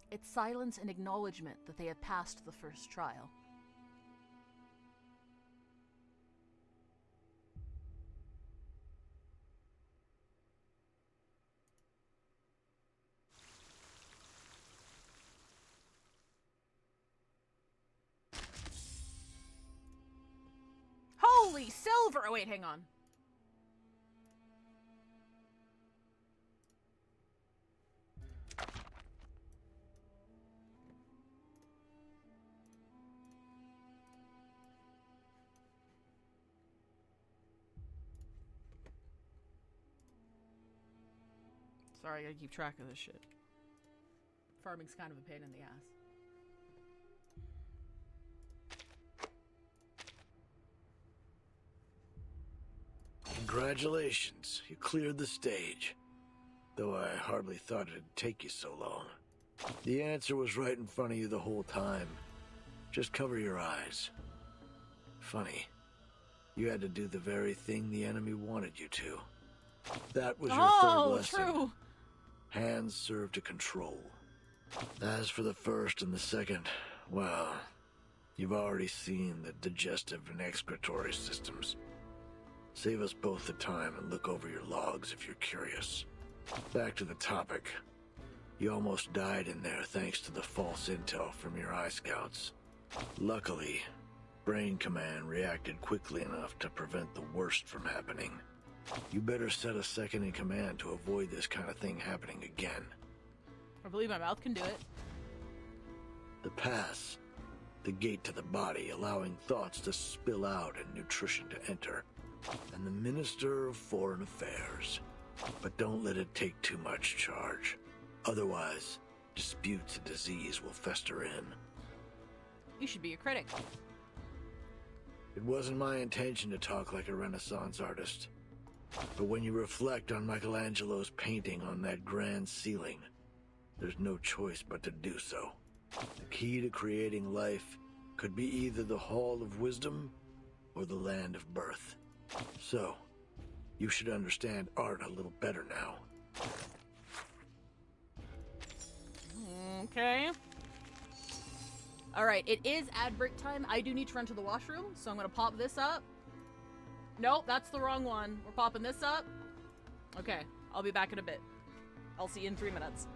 [SPEAKER 1] It's silence and acknowledgement that they have passed the first trial. Holy silver! Oh, wait, hang on. Sorry, I gotta keep track of this shit. Farming's kind of a pain in the ass.
[SPEAKER 12] Congratulations, you cleared the stage. Though I hardly thought it'd take you so long. The answer was right in front of you the whole time. Just cover your eyes. Funny, you had to do the very thing the enemy wanted you to. That was your third lesson.
[SPEAKER 1] True.
[SPEAKER 12] Hands serve to control. As for the first and the second, well, you've already seen the digestive and excretory systems. Save us both the time and look over your logs if you're curious. Back to the topic. You almost died in there thanks to the false intel from your eye scouts. Luckily, Brain Command reacted quickly enough to prevent the worst from happening. You better set a second in command to avoid this kind of thing happening again.
[SPEAKER 1] I believe my mouth can do it.
[SPEAKER 12] The pass. The gate to the body, allowing thoughts to spill out and nutrition to enter. And the Minister of Foreign Affairs. But don't let it take too much charge. Otherwise, disputes and disease will fester in.
[SPEAKER 1] You should be a critic.
[SPEAKER 12] It wasn't my intention to talk like a Renaissance artist. But when you reflect on Michelangelo's painting on that grand ceiling, there's no choice but to do so. The key to creating life could be either the Hall of Wisdom or the Land of Birth. So, you should understand art a little better now.
[SPEAKER 1] Okay. Alright, it is ad break time. I do need to run to the washroom, so I'm gonna pop this up. Nope, that's the wrong one. We're popping this up. Okay, I'll be back in a bit. I'll see you in 3 minutes.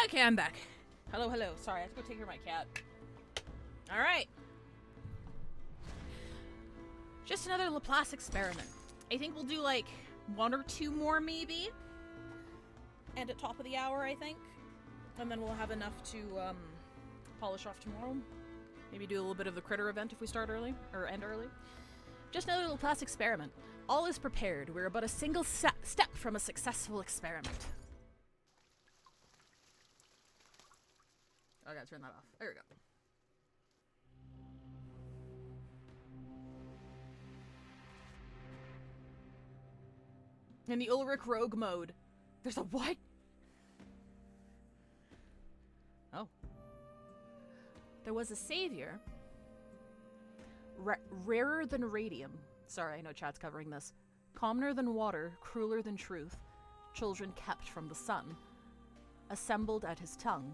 [SPEAKER 1] Okay, I'm back. Hello, hello. Sorry, I have to go take care of my cat. Alright. Just another Laplace experiment. I think we'll do like 1 or 2 more maybe. And at top of the hour, I think. And then we'll have enough to polish off tomorrow. Maybe do a little bit of the critter event if we start early, or end early. Just another Laplace experiment. All is prepared. We're but a single step from a successful experiment. I gotta turn that off. There we go. In the Ulrich Rogue mode. There's a what? Oh. There was a savior. Rarer than radium. Sorry, I know chat's covering this. Commoner than water, crueler than truth. Children kept from the sun. Assembled at his tongue.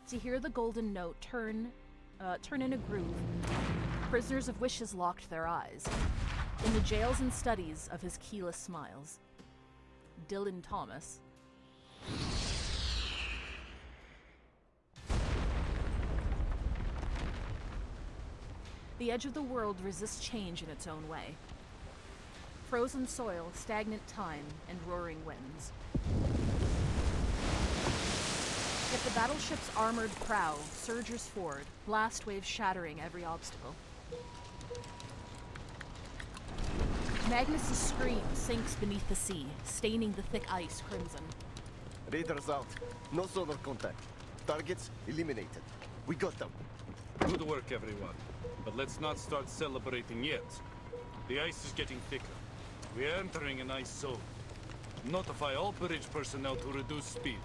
[SPEAKER 1] To hear the golden note turn in a groove, prisoners of wishes locked their eyes. In the jails and studies of his keyless smiles. Dylan Thomas. The edge of the world resists change in its own way. Frozen soil, stagnant time, and roaring winds. Yet the battleship's armored prow surges forward, blast waves shattering every obstacle. Magnus's scream sinks beneath the sea, staining the thick ice crimson.
[SPEAKER 7] Raiders out. No solar contact. Targets eliminated. We got them.
[SPEAKER 17] Good work, everyone. But let's not start celebrating yet. The ice is getting thicker. We're entering an ice zone. Notify all bridge personnel to reduce speed.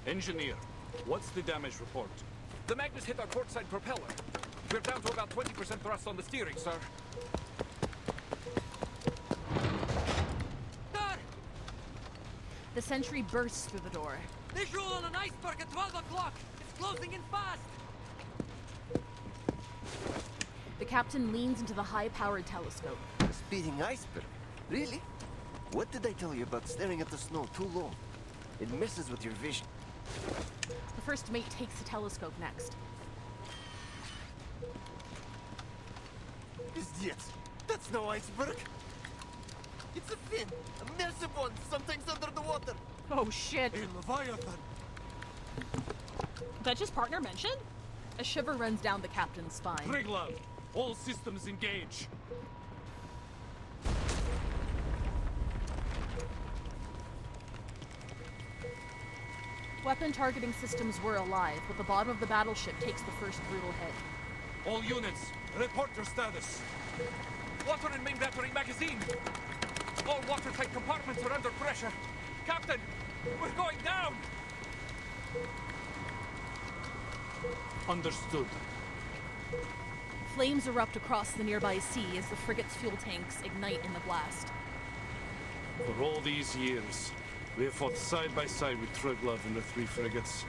[SPEAKER 17] Engineer, what's the damage report?
[SPEAKER 20] The Magnus hit our portside propeller. We're down to about 20% thrust on the steering, sir.
[SPEAKER 1] The sentry bursts through the door.
[SPEAKER 24] Visual on an iceberg at 12 o'clock! It's closing in fast!
[SPEAKER 1] The captain leans into the high-powered telescope.
[SPEAKER 7] A speeding iceberg? Really? What did I tell you about staring at the snow too long? It messes with your vision.
[SPEAKER 1] The first mate takes the telescope next.
[SPEAKER 7] Idiots! That's no iceberg! It's a fin! A massive one! Something's under the water!
[SPEAKER 1] Oh shit!
[SPEAKER 20] A Leviathan!
[SPEAKER 1] Did just partner mention? A shiver runs down the captain's spine.
[SPEAKER 17] Triglav, all systems engage.
[SPEAKER 1] Weapon targeting systems were alive, but the bottom of the battleship takes the first brutal hit.
[SPEAKER 20] All units, report your status. Water in main battery magazine. All watertight compartments are under pressure. Captain, we're going down!
[SPEAKER 17] Understood.
[SPEAKER 1] Flames erupt across the nearby sea as the frigate's fuel tanks ignite in the blast.
[SPEAKER 17] For all these years, we have fought side by side with Triglav and the 3 frigates.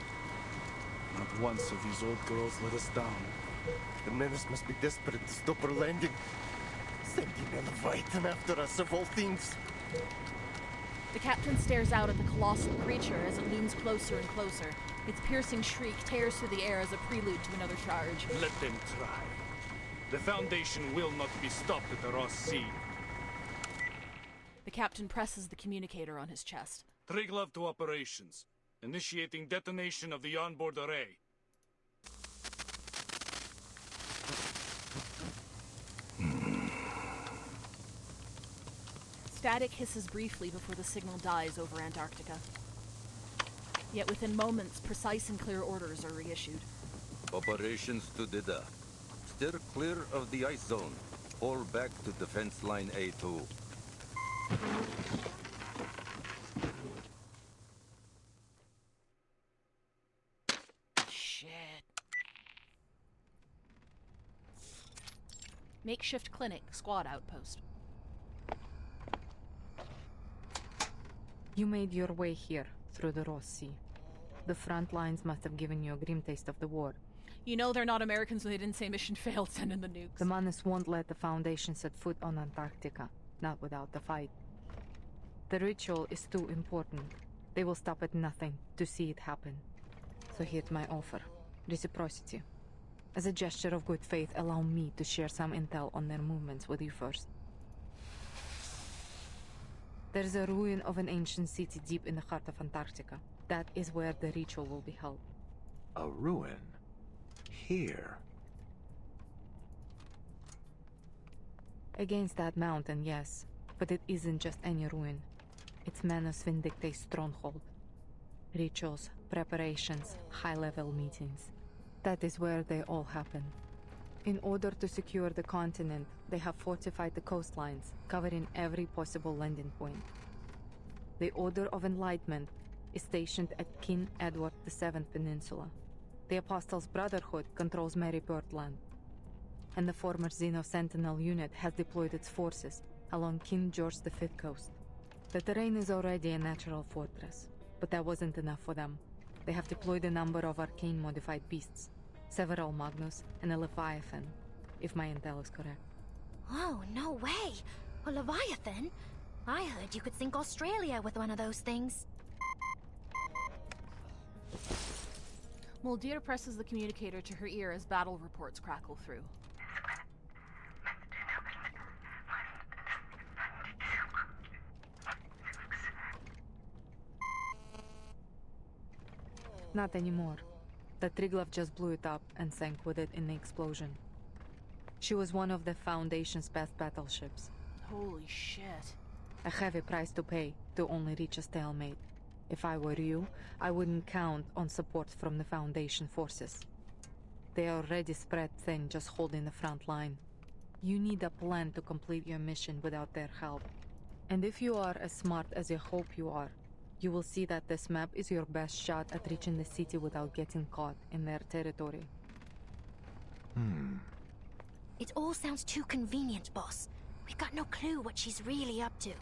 [SPEAKER 17] Not once have these old girls let us down.
[SPEAKER 7] The menace must be desperate to stop our landing. Sending a Leviathan after us of all things.
[SPEAKER 1] The captain stares out at the colossal creature as it looms closer and closer. Its piercing shriek tears through the air as a prelude to another charge.
[SPEAKER 17] Let them try. The Foundation will not be stopped at the Ross Sea.
[SPEAKER 1] The captain presses the communicator on his chest.
[SPEAKER 17] Triglav to operations. Initiating detonation of the onboard array.
[SPEAKER 1] Static hisses briefly before the signal dies over Antarctica. Yet within moments, precise and clear orders are reissued.
[SPEAKER 25] Operations to Dida. Steer clear of the ice zone. Fall back to defense line A2.
[SPEAKER 1] Shit. Makeshift clinic, squad outpost.
[SPEAKER 22] You made your way here, through the Ross Sea. The front lines must have given you a grim taste of the war.
[SPEAKER 1] You know they're not Americans when they didn't say mission failed, send in the nukes.
[SPEAKER 22] The Manus won't let the Foundation set foot on Antarctica, not without the fight. The ritual is too important. They will stop at nothing to see it happen. So here's my offer. Reciprocity. As a gesture of good faith, allow me to share some intel on their movements with you first. There's a ruin of an ancient city deep in the heart of Antarctica. That is where the ritual will be held.
[SPEAKER 9] A ruin? Here?
[SPEAKER 22] Against that mountain, yes. But it isn't just any ruin. It's Manus Vindictae's stronghold. Rituals, preparations, high-level meetings. That is where they all happen. In order to secure the continent, they have fortified the coastlines, covering every possible landing point. The Order of Enlightenment is stationed at King Edward VII Peninsula. The Apostles' Brotherhood controls Mary Birdland. And the former Xeno Sentinel unit has deployed its forces along King George V coast. The terrain is already a natural fortress, but that wasn't enough for them. They have deployed a number of arcane-modified beasts, several Magnus and a Leviathan, if my intel is correct.
[SPEAKER 16] Oh, no way! A Leviathan? I heard you could sink Australia with one of those things.
[SPEAKER 1] Muldir presses the communicator to her ear as battle reports crackle through.
[SPEAKER 22] Not anymore. The Triglav just blew it up and sank with it in the explosion. She was one of the Foundation's best battleships.
[SPEAKER 1] Holy shit.
[SPEAKER 22] A heavy price to pay to only reach a stalemate. If I were you, I wouldn't count on support from the Foundation forces. They are already spread thin, just holding the front line. You need a plan to complete your mission without their help. And if you are as smart as you hope you are, you will see that this map is your best shot at reaching the city without getting caught in their territory.
[SPEAKER 16] It all sounds too convenient, boss. We've got no clue what she's really up to.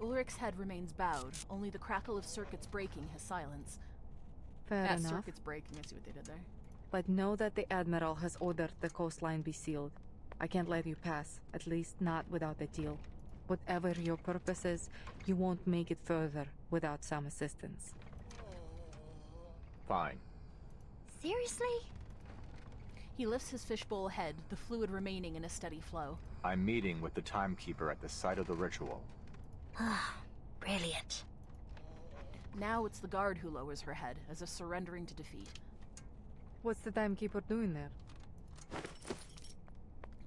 [SPEAKER 1] Ulrich's head remains bowed, only the crackle of circuits breaking his silence.
[SPEAKER 22] Fair enough.
[SPEAKER 1] Circuits breaking, I see what they did there.
[SPEAKER 22] But know that the Admiral has ordered the coastline be sealed. I can't let you pass, at least not without a deal. Whatever your purpose is, you won't make it further without some assistance.
[SPEAKER 9] Fine.
[SPEAKER 16] Seriously?
[SPEAKER 1] He lifts his fishbowl head, the fluid remaining in a steady flow.
[SPEAKER 9] I'm meeting with the Timekeeper at the site of the ritual.
[SPEAKER 16] Ah, brilliant.
[SPEAKER 1] Now it's the guard who lowers her head, as if surrendering to defeat.
[SPEAKER 22] What's the Timekeeper doing there?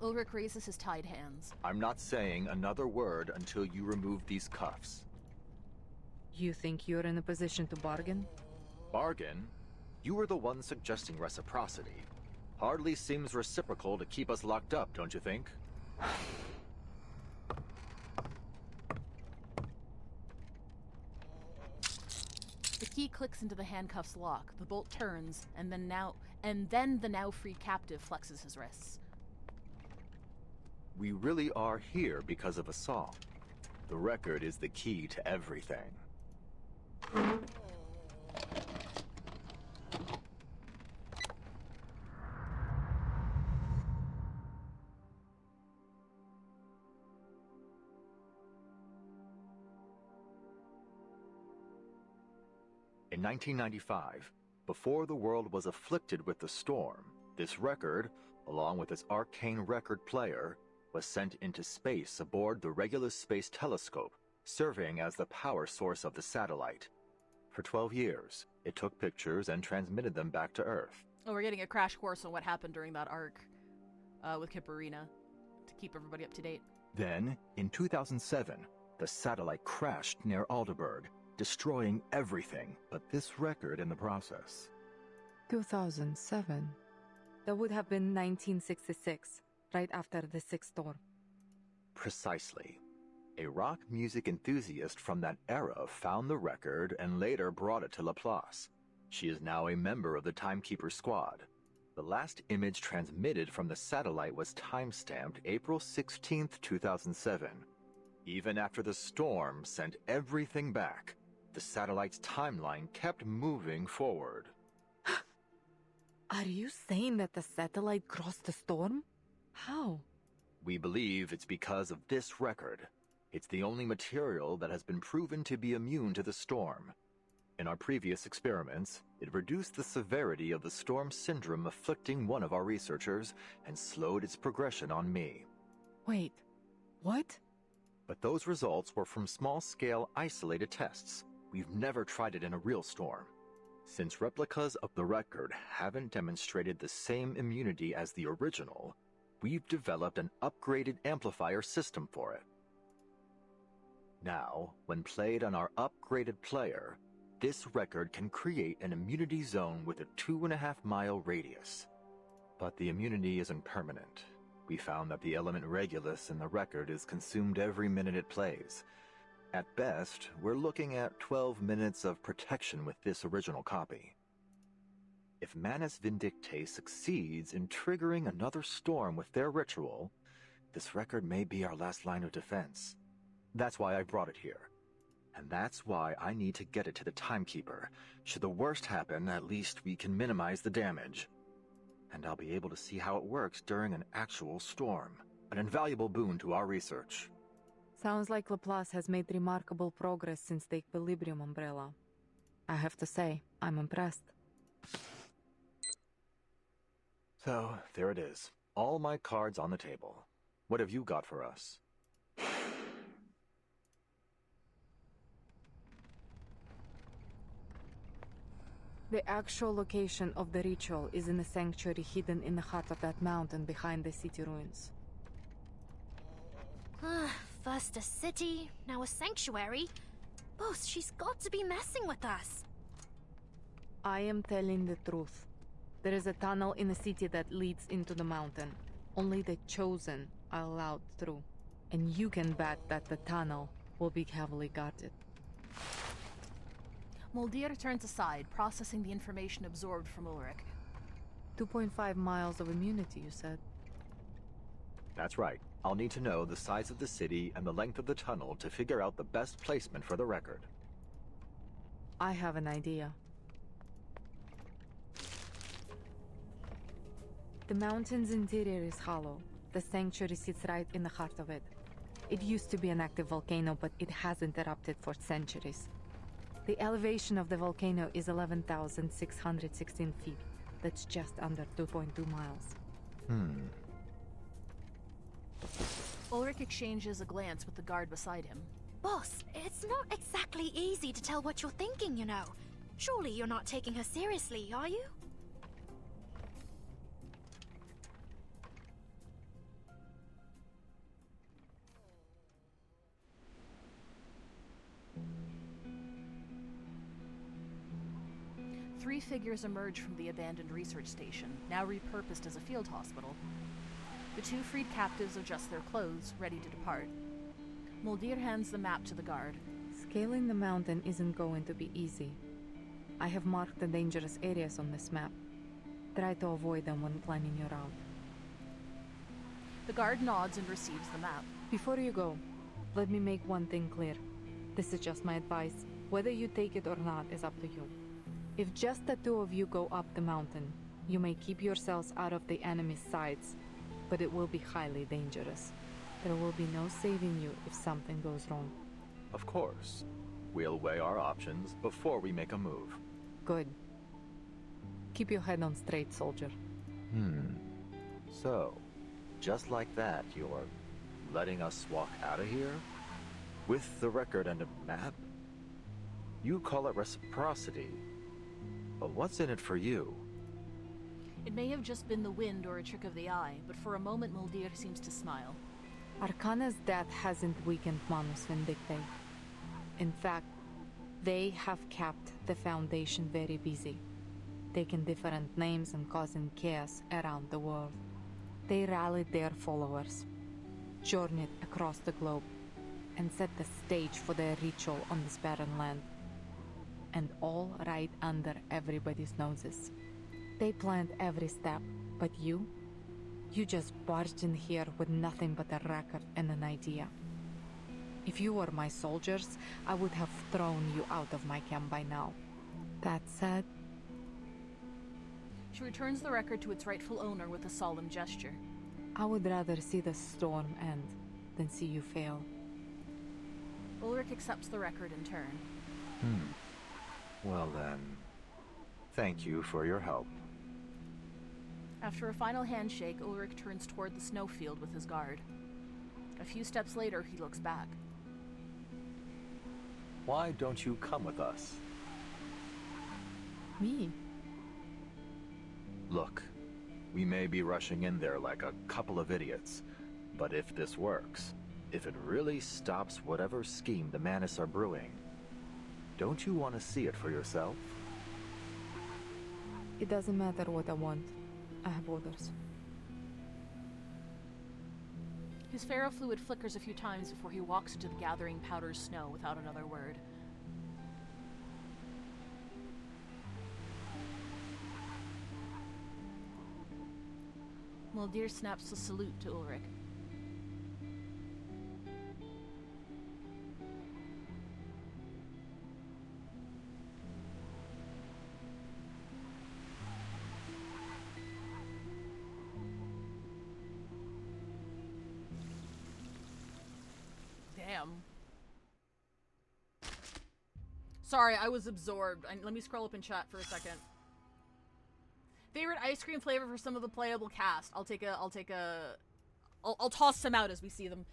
[SPEAKER 1] Ulrich raises his tied hands.
[SPEAKER 9] I'm not saying another word until you remove these cuffs.
[SPEAKER 22] You think you're in a position to bargain?
[SPEAKER 9] Bargain? You were the one suggesting reciprocity. Hardly seems reciprocal to keep us locked up, don't you think?
[SPEAKER 1] The key clicks into the handcuffs lock, the bolt turns, and then the now free captive flexes his wrists.
[SPEAKER 9] We really are here because of a song. The record is the key to everything. In 1995, before the world was afflicted with the storm, this record, along with its arcane record player, was sent into space aboard the Regulus Space Telescope, serving as the power source of the satellite. For 12 years, it took pictures and transmitted them back to Earth.
[SPEAKER 1] Oh, we're getting a crash course on what happened during that arc with Kipparina to keep everybody up to date.
[SPEAKER 9] Then, in 2007, the satellite crashed near Aldeburgh, destroying everything but this record in the process.
[SPEAKER 22] 2007. That would have been 1966, right after the Sixth Storm.
[SPEAKER 9] Precisely. A rock music enthusiast from that era found the record and later brought it to Laplace. She is now a member of the Timekeeper Squad. The last image transmitted from the satellite was time-stamped April 16, 2007. Even after the storm sent everything back, the satellite's timeline kept moving forward.
[SPEAKER 22] Are you saying that the satellite crossed the storm? How?
[SPEAKER 9] We believe it's because of this record. It's the only material that has been proven to be immune to the storm. In our previous experiments, it reduced the severity of the storm syndrome afflicting one of our researchers and slowed its progression on me.
[SPEAKER 22] Wait, what?
[SPEAKER 9] But those results were from small-scale isolated tests. We've never tried it in a real storm. Since replicas of the record haven't demonstrated the same immunity as the original, we've developed an upgraded amplifier system for it. Now, when played on our upgraded player, this record can create an immunity zone with a 2.5-mile radius. But the immunity isn't permanent. We found that the element Regulus in the record is consumed every minute it plays. At best, we're looking at 12 minutes of protection with this original copy. If Manus Vindictae succeeds in triggering another storm with their ritual, this record may be our last line of defense. That's why I brought it here. And that's why I need to get it to the Timekeeper. Should the worst happen, at least we can minimize the damage. And I'll be able to see how it works during an actual storm. An invaluable boon to our research.
[SPEAKER 22] Sounds like Laplace has made remarkable progress since the Equilibrium umbrella. I have to say, I'm impressed.
[SPEAKER 9] So, there it is. All my cards on the table. What have you got for us?
[SPEAKER 22] The actual location of the ritual is in a sanctuary hidden in the heart of that mountain behind the city ruins.
[SPEAKER 16] First a city, now a sanctuary. Boss, she's got to be messing with us.
[SPEAKER 22] I am telling the truth. There is a tunnel in the city that leads into the mountain. Only the chosen are allowed through. And you can bet that the tunnel will be heavily guarded.
[SPEAKER 1] Muldir turns aside, processing the information absorbed from Ulrich.
[SPEAKER 22] 2.5 miles of immunity, you said?
[SPEAKER 9] That's right. I'll need to know the size of the city and the length of the tunnel to figure out the best placement for the record.
[SPEAKER 22] I have an idea. The mountain's interior is hollow. The sanctuary sits right in the heart of it. It used to be an active volcano, but it hasn't erupted for centuries. The elevation of the volcano is 11,616 feet. That's just under 2.2 miles.
[SPEAKER 1] Ulrich exchanges a glance with the guard beside him.
[SPEAKER 16] Boss, it's not exactly easy to tell what you're thinking, you know. Surely you're not taking her seriously, are you?
[SPEAKER 1] Three figures emerge from the abandoned research station, now repurposed as a field hospital. The two freed captives adjust their clothes, ready to depart. Muldir hands the map to the guard.
[SPEAKER 22] Scaling the mountain isn't going to be easy. I have marked the dangerous areas on this map. Try to avoid them when planning your route.
[SPEAKER 1] The guard nods and receives the map.
[SPEAKER 22] Before you go, let me make one thing clear. This is just my advice. Whether you take it or not is up to you. If just the two of you go up the mountain, you may keep yourselves out of the enemy's sights, but it will be highly dangerous. There will be no saving you if something goes wrong.
[SPEAKER 9] Of course. We'll weigh our options before we make a move.
[SPEAKER 22] Good. Keep your head on straight, soldier.
[SPEAKER 9] So, just like that, you're letting us walk out of here? With the record and a map? You call it reciprocity. But what's in it for you?
[SPEAKER 1] It may have just been the wind or a trick of the eye, but for a moment Muldir seems to smile.
[SPEAKER 22] Arcana's death hasn't weakened Manus Vindictae. In fact, they have kept the Foundation very busy, taking different names and causing chaos around the world. They rallied their followers, journeyed across the globe, and set the stage for their ritual on this barren land. And all right under everybody's noses. They planned every step, but you just barged in here with nothing but a record and an idea. If you were my soldiers, I would have thrown you out of my camp by now. That said...
[SPEAKER 1] She returns the record to its rightful owner with a solemn gesture.
[SPEAKER 22] I would rather see the storm end than see you fail.
[SPEAKER 1] Ulrich accepts the record in turn.
[SPEAKER 9] Well then, thank you for your help.
[SPEAKER 1] After a final handshake, Ulrich turns toward the snowfield with his guard. A few steps later, he looks back.
[SPEAKER 9] Why don't you come with us?
[SPEAKER 1] Me?
[SPEAKER 9] Look, we may be rushing in there like a couple of idiots, but if this works, if it really stops whatever scheme the Manus are brewing, don't you want to see it for yourself?
[SPEAKER 22] It doesn't matter what I want. I have orders.
[SPEAKER 1] His ferrofluid flickers a few times before he walks into the gathering powdered snow without another word. Muldir snaps a salute to Ulrich. Damn. Sorry, I was absorbed. Let me scroll up in chat for a second. Favorite ice cream flavor for some of the playable cast. I'll toss some out as we see them.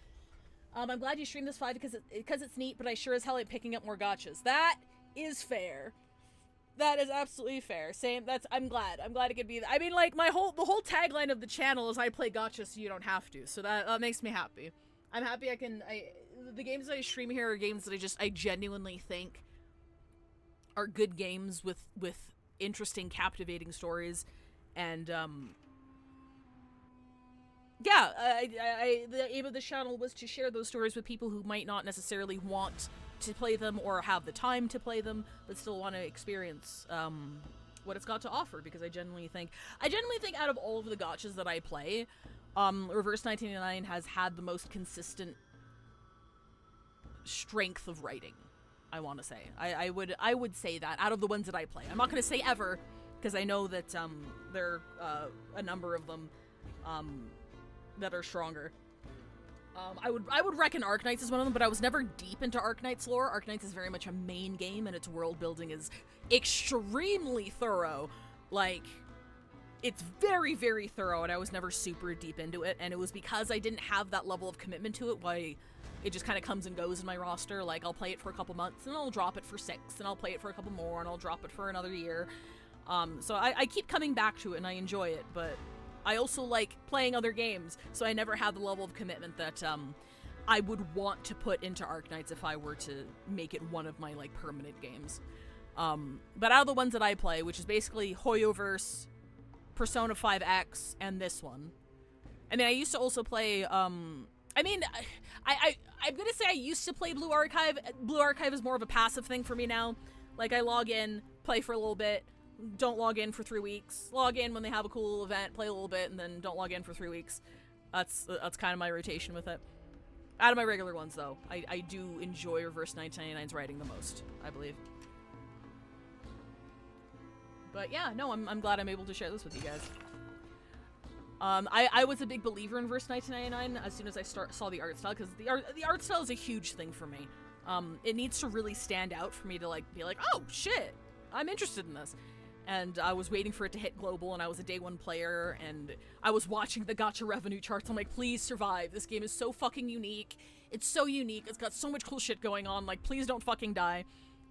[SPEAKER 1] I'm glad you streamed this 5 because it's neat, but I sure as hell ain't picking up more gotchas. That is fair. That is absolutely fair. Same. I'm glad it could be. I mean, like the whole tagline of the channel is I play gotcha so you don't have to. So that makes me happy. I'm happy the games that I stream here are games that I genuinely think are good games with interesting, captivating stories, and the aim of this channel was to share those stories with people who might not necessarily want to play them or have the time to play them, but still want to experience what it's got to offer. Because I genuinely think out of all of the gotchas that I play, Reverse 1989 has had the most consistent strength of writing. I want to say I would say that out of the ones that I play. I'm not going to say ever, because I know that there are a number of them that are stronger. I would reckon Arknights is one of them, but I was never deep into Arknights lore. Arknights is very much a main game, and its world building is extremely thorough. Like, it's very, very thorough, and I was never super deep into it, and it was because I didn't have that level of commitment to it why it just kind of comes and goes in my roster. Like, I'll play it for a couple months, and I'll drop it for 6, and I'll play it for a couple more, and I'll drop it for another year. So I keep coming back to it, and I enjoy it, but I also like playing other games, so I never had the level of commitment that I would want to put into Arknights if I were to make it one of my, like, permanent games. But out of the ones that I play, which is basically Hoyoverse, Persona 5X, and this one. I mean, I used to also play, I'm gonna say I used to play Blue Archive. Blue Archive is more of a passive thing for me now. Like, I log in, play for a little bit, don't log in for 3 weeks, log in when they have a cool event, play a little bit, and then don't log in for 3 weeks. That's kind of my rotation with it. Out of my regular ones, though, I do enjoy Reverse 1999's writing the most, I believe. But yeah, no, I'm glad I'm able to share this with you guys. I was a big believer in Verse 1999 as soon as I saw the art style, because the art style is a huge thing for me. It needs to really stand out for me to, like, be like, oh shit, I'm interested in this. And I was waiting for it to hit global, and I was a day one player, and I was watching the gacha revenue charts. I'm like, please survive. This game is so fucking unique. It's so unique. It's got so much cool shit going on. Like, please don't fucking die.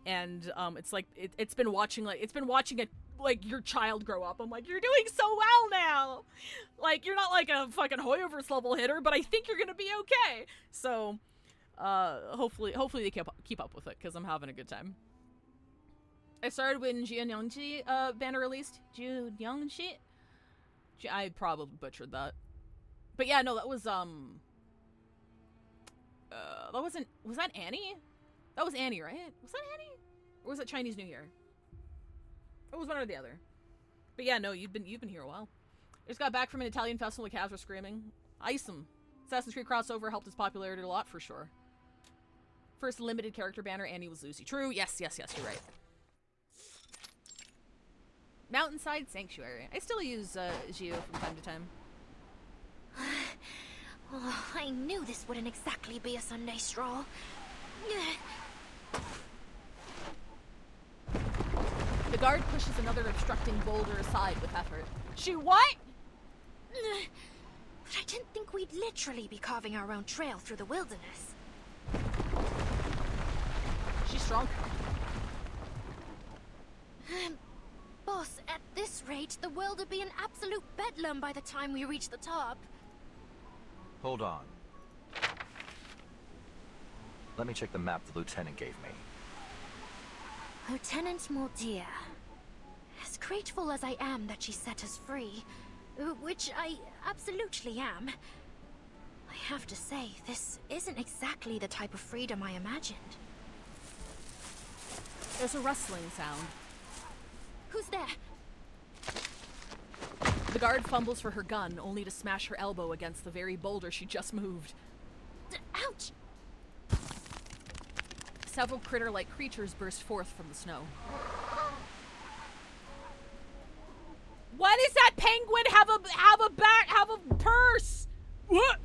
[SPEAKER 1] And it's like it's been watching your child grow up. I'm like, you're doing so well now. Like, you're not like a fucking Hoyoverse level hitter, but I think you're gonna be okay. So hopefully they keep up with it, because I'm having a good time. I started when Jianyangji banner released. Jianyangji? I probably butchered that. But yeah, no, that was that wasn't, was that Annie? That was Annie, right? Was that Annie? Or was it Chinese New Year? It was one or the other. But yeah, no, you've been here a while. I just got back from an Italian festival with Cats Were Screaming. Isom. Assassin's Creed crossover helped its popularity a lot, for sure. First limited character banner, Annie was Lucy. True, yes, you're right. Mountainside Sanctuary. I still use Geo from time to time.
[SPEAKER 16] Oh, I knew this wouldn't exactly be a Sunday stroll.
[SPEAKER 1] The guard pushes another obstructing boulder aside with effort. She what?
[SPEAKER 16] But I didn't think we'd literally be carving our own trail through the wilderness.
[SPEAKER 1] She's strong.
[SPEAKER 16] Boss, at this rate, the world would be an absolute bedlam by the time we reach the top.
[SPEAKER 9] Hold on. Let me check the map the lieutenant gave me.
[SPEAKER 16] Lieutenant Mordia. As grateful as I am that she set us free, which I absolutely am, I have to say, this isn't exactly the type of freedom I imagined.
[SPEAKER 1] There's a rustling sound.
[SPEAKER 16] Who's there?
[SPEAKER 1] The guard fumbles for her gun, only to smash her elbow against the very boulder she just moved.
[SPEAKER 16] Ouch!
[SPEAKER 1] Several critter-like creatures burst forth from the snow. Why does that penguin have a purse? What?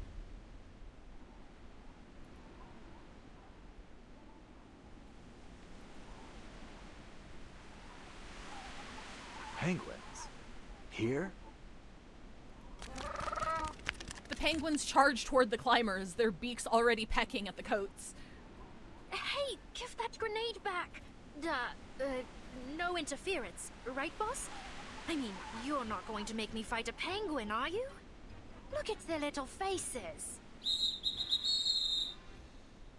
[SPEAKER 9] Penguins? Here?
[SPEAKER 1] The penguins charge toward the climbers, their beaks already pecking at the coats.
[SPEAKER 16] Hey, give that grenade back! No interference, right, boss? I mean, you're not going to make me fight a penguin, are you? Look at their little faces.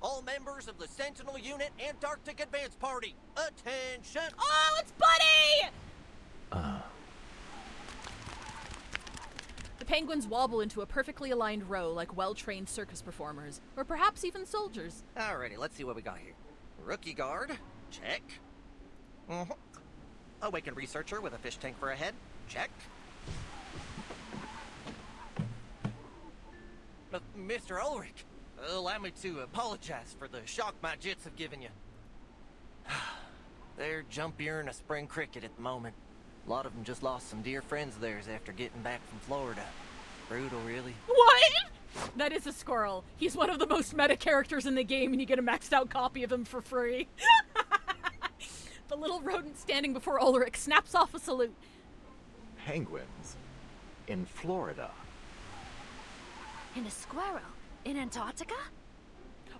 [SPEAKER 7] All members of the Sentinel Unit Antarctic Advance Party, attention!
[SPEAKER 1] Oh, it's Buddy! The penguins wobble into a perfectly aligned row like well-trained circus performers, or perhaps even soldiers.
[SPEAKER 7] Alrighty, let's see what we got here. Rookie guard, check. Awakened researcher with a fish tank for a head, check. Mr. Ulrich, allow me to apologize for the shock my jits have given you. They're jumpier than a spring cricket at the moment. A lot of them just lost some dear friends of theirs after getting back from Florida. Brutal, really.
[SPEAKER 1] What? That is a squirrel. He's one of the most meta characters in the game, and you get a maxed out copy of him for free. The little rodent standing before Ulrich snaps off a salute.
[SPEAKER 9] Penguins? In Florida?
[SPEAKER 16] In a squirrel? In Antarctica?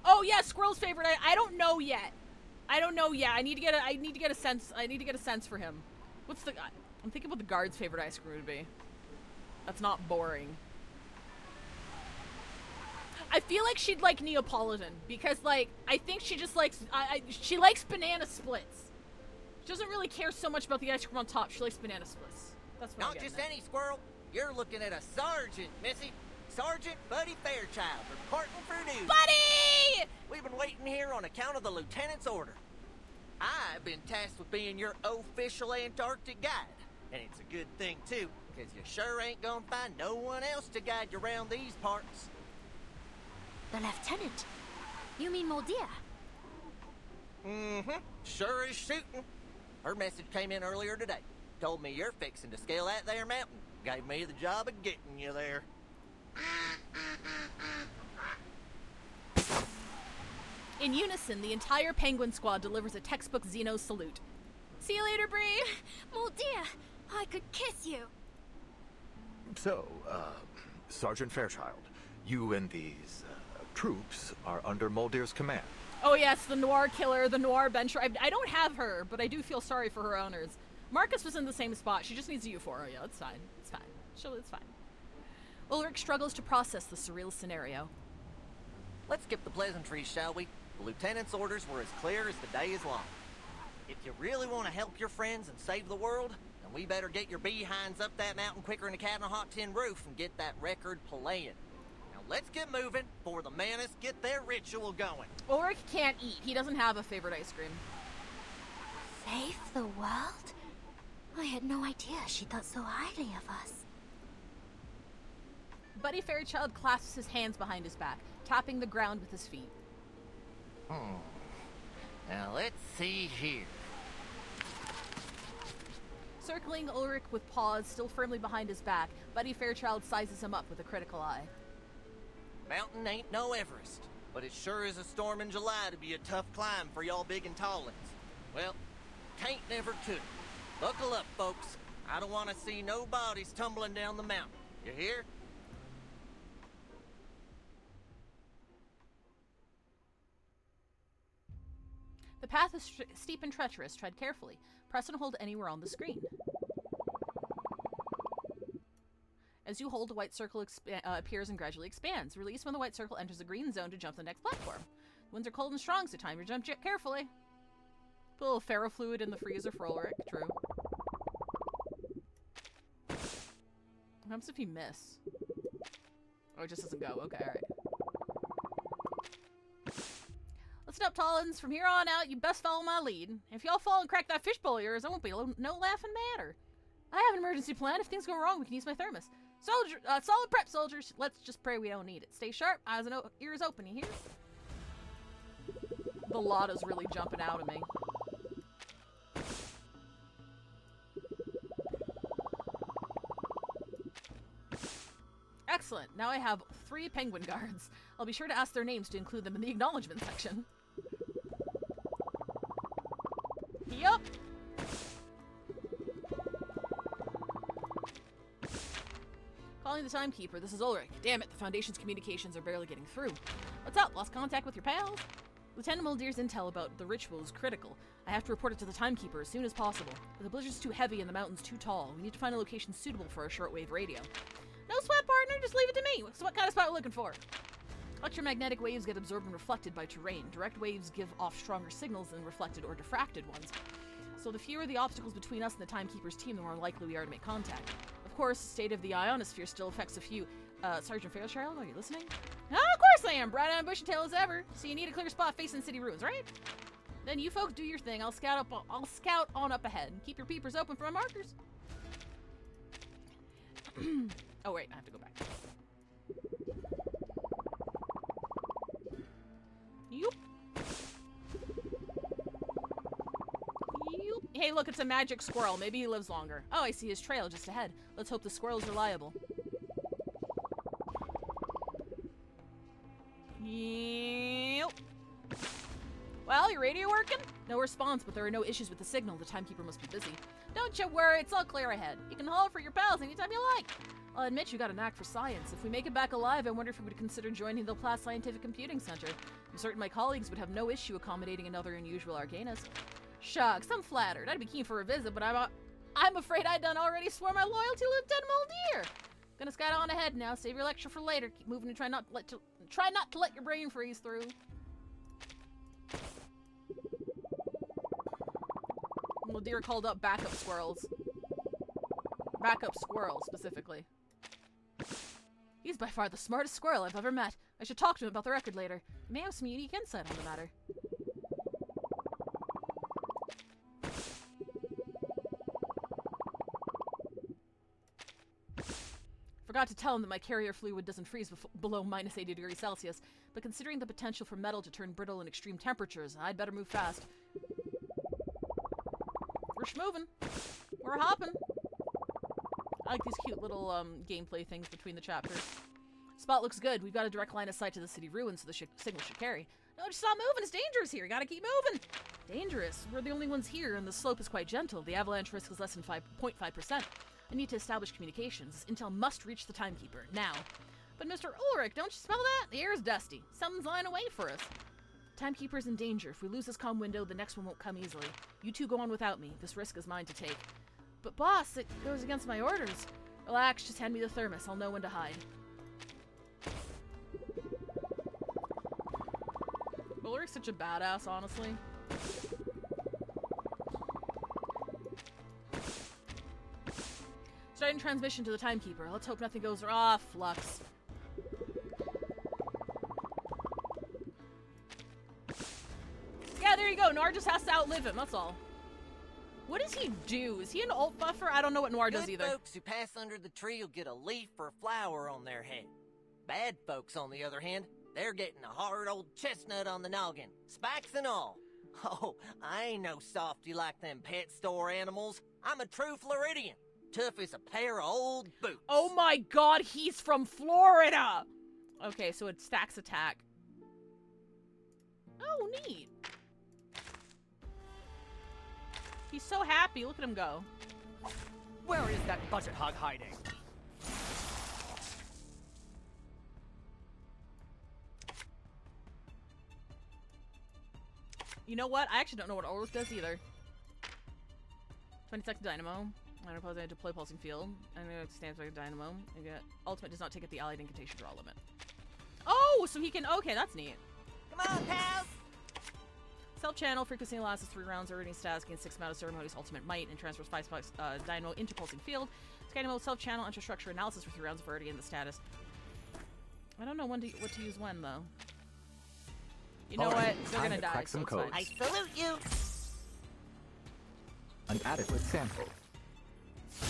[SPEAKER 1] Oh yeah, squirrel's favorite. I don't know yet. I need to get a sense for him. What's the? I'm thinking what the guard's favorite ice cream would be. That's not boring. I feel like she'd like Neapolitan because, like, I think she just likes. She likes banana splits. She doesn't really care so much about the ice cream on top. She likes banana splits. That's what I'm
[SPEAKER 7] Not
[SPEAKER 1] getting
[SPEAKER 7] just
[SPEAKER 1] at.
[SPEAKER 7] any squirrel. You're looking at a sergeant, Missy. Sergeant Buddy Fairchild, reporting for duty.
[SPEAKER 1] Buddy!
[SPEAKER 7] We've been waiting here on account of the lieutenant's order. I've been tasked with being your official Antarctic guide. And it's a good thing, too, because you sure ain't gonna find no one else to guide you around these parts.
[SPEAKER 16] The lieutenant? You mean Mordia?
[SPEAKER 7] Sure is shooting. Her message came in earlier today. Told me you're fixing to scale that there mountain. Gave me the job of getting you there.
[SPEAKER 1] In unison, the entire Penguin squad delivers a textbook Xeno salute. See you later, Bree!
[SPEAKER 16] Mordia, I could kiss you.
[SPEAKER 9] So, Sergeant Fairchild, you and these troops are under Moldir's command.
[SPEAKER 1] Oh yes, the noir killer, the noir bencher. I don't have her, but I do feel sorry for her owners. Marcus was in the same spot. She just needs a euphoria. It's fine. It's fine. It's fine. Ulrich struggles to process the surreal scenario.
[SPEAKER 7] Let's skip the pleasantries, shall we? The lieutenant's orders were as clear as the day is long. If you really want to help your friends and save the world, then we better get your behinds up that mountain quicker than a cat on a hot tin roof and get that record playing. Now let's get moving before the Menace get their ritual going.
[SPEAKER 1] Ulrich can't eat. He doesn't have a favorite ice cream.
[SPEAKER 16] Save the world? I had no idea she thought so highly of us.
[SPEAKER 1] Buddy Fairchild clasps his hands behind his back, tapping the ground with his feet.
[SPEAKER 7] Now let's see here.
[SPEAKER 1] Circling Ulrich with paws still firmly behind his back, Buddy Fairchild sizes him up with a critical eye.
[SPEAKER 7] Mountain ain't no Everest, but it sure is a storm in July to be a tough climb for y'all big and tall ones. Well, can't never could. Buckle up, folks. I don't want to see no bodies tumbling down the mountain. You hear?
[SPEAKER 1] The path is steep and treacherous. Tread carefully. Press and hold anywhere on the screen. As you hold, a white circle appears and gradually expands. Release when the white circle enters the green zone to jump to the next platform. The winds are cold and strong, so time your jump carefully. Put a little ferrofluid in the freezer for Ulrich. True. What happens if you miss? Oh, it just doesn't go. Okay, alright. Listen up, Tollins. From here on out, you best follow my lead. If y'all fall and crack that fishbowl of yours, I won't be no laughing matter. I have an emergency plan. If things go wrong, we can use my thermos. Solid prep, soldiers. Let's just pray we don't need it. Stay sharp, eyes and ears open, you hear? The Lotta's really jumping out at me. Excellent. Now I have 3 penguin guards. I'll be sure to ask their names to include them in the acknowledgement section. Yup. Calling the timekeeper. This is Ulrich. Damn it, the Foundation's communications are barely getting through. What's up? Lost contact with your pals? Lieutenant Muldear's intel about the ritual is critical. I have to report it to the timekeeper as soon as possible. The blizzard's too heavy and the mountain's too tall. We need to find a location suitable for our shortwave radio. No sweat, partner. Just leave it to me. So what kind of spot are we looking for? Electromagnetic waves get absorbed and reflected by terrain. Direct waves give off stronger signals than reflected or diffracted ones. So the fewer the obstacles between us and the Timekeeper's team, the more likely we are to make contact. Of course, the state of the ionosphere still affects a few. Sergeant Fairchild, are you listening? Oh, of course I am. Bright eyed and bushy tail as ever. So you need a clear spot facing city ruins, right? Then you folks do your thing. I'll scout on up ahead and keep your peepers open for my markers. Oh wait, I have to go back. Yoop. Yoop. Hey, look, it's a magic squirrel. Maybe he lives longer. Oh, I see his trail just ahead. Let's hope the squirrel's reliable. Yep. Well, your radio working? No response, but there are no issues with the signal. The timekeeper must be busy. Don't you worry, it's all clear ahead. You can haul for your pals anytime you like. I'll admit you got a knack for science. If we make it back alive, I wonder if we would consider joining the Laplace Scientific Computing Center. I'm certain my colleagues would have no issue accommodating another unusual arcanist. Shucks, I'm flattered. I'd be keen for a visit, but I'm afraid I done already swore my loyalty to Lieutenant Muldear. Gonna scout on ahead now. Save your lecture for later. Keep moving and try not to let your brain freeze through. Muldear called up backup squirrels. Backup squirrel, specifically. He's by far the smartest squirrel I've ever met. I should talk to him about the record later. He may have some unique insight on the matter. Forgot to tell him that my carrier fluid doesn't freeze below minus 80 degrees Celsius, but considering the potential for metal to turn brittle in extreme temperatures, I'd better move fast. We're schmoving. We're hopping. I like these cute little gameplay things between the chapters. Spot looks good. We've got a direct line of sight to the city ruins, so the signal should carry. No, just stop moving. It's dangerous here. You gotta keep moving. Dangerous? We're the only ones here, and the slope is quite gentle. The avalanche risk is less than 0.5%. I need to establish communications. This intel must reach the timekeeper, now. But Mr. Ulrich, don't you smell that? The air is dusty. Something's lying away for us. Timekeeper's in danger. If we lose this comm window, the next one won't come easily. You two go on without me. This risk is mine to take. But boss, it goes against my orders. Relax, just hand me the thermos. I'll know when to hide. Ulrich's such a badass, honestly. Starting transmission to the timekeeper. Let's hope nothing goes wrong. Flux. Yeah, there you go. Noir just has to outlive him, that's all. What does he do? Is he an alt buffer? I don't know what Noir does either.
[SPEAKER 7] Good folks who pass under the tree will get a leaf or a flower on their head. Bad folks, on the other hand, they're getting a hard old chestnut on the noggin, spikes and all. Oh, I ain't no softy like them pet store animals. I'm a true Floridian. Tough as a pair of old boots.
[SPEAKER 1] Oh my god, he's from Florida! Okay, so it stacks attack. Oh, neat. He's so happy. Look at him go.
[SPEAKER 2] Where is that budget hog hiding?
[SPEAKER 1] You know what? I actually don't know what Ulrich does either. 20-second dynamo. I don't suppose I had to play pulsing field. I'm gonna stand like a dynamo. I get ultimate does not take at the allied incantation draw limit. Oh, so he can. Okay, that's neat.
[SPEAKER 7] Come on, pals.
[SPEAKER 1] Self-channel frequency lasts 3 rounds. Earning status gains 6 amount of ceremonies ultimate might and transfers 5 spots dynamo into pulsing field. Scanning mode self-channel enter structure analysis for 3 rounds of already in the status. I don't know what to use when though. You know what? They're gonna die.
[SPEAKER 9] Crack some codes.
[SPEAKER 7] I salute you.
[SPEAKER 9] An adequate sample.
[SPEAKER 1] I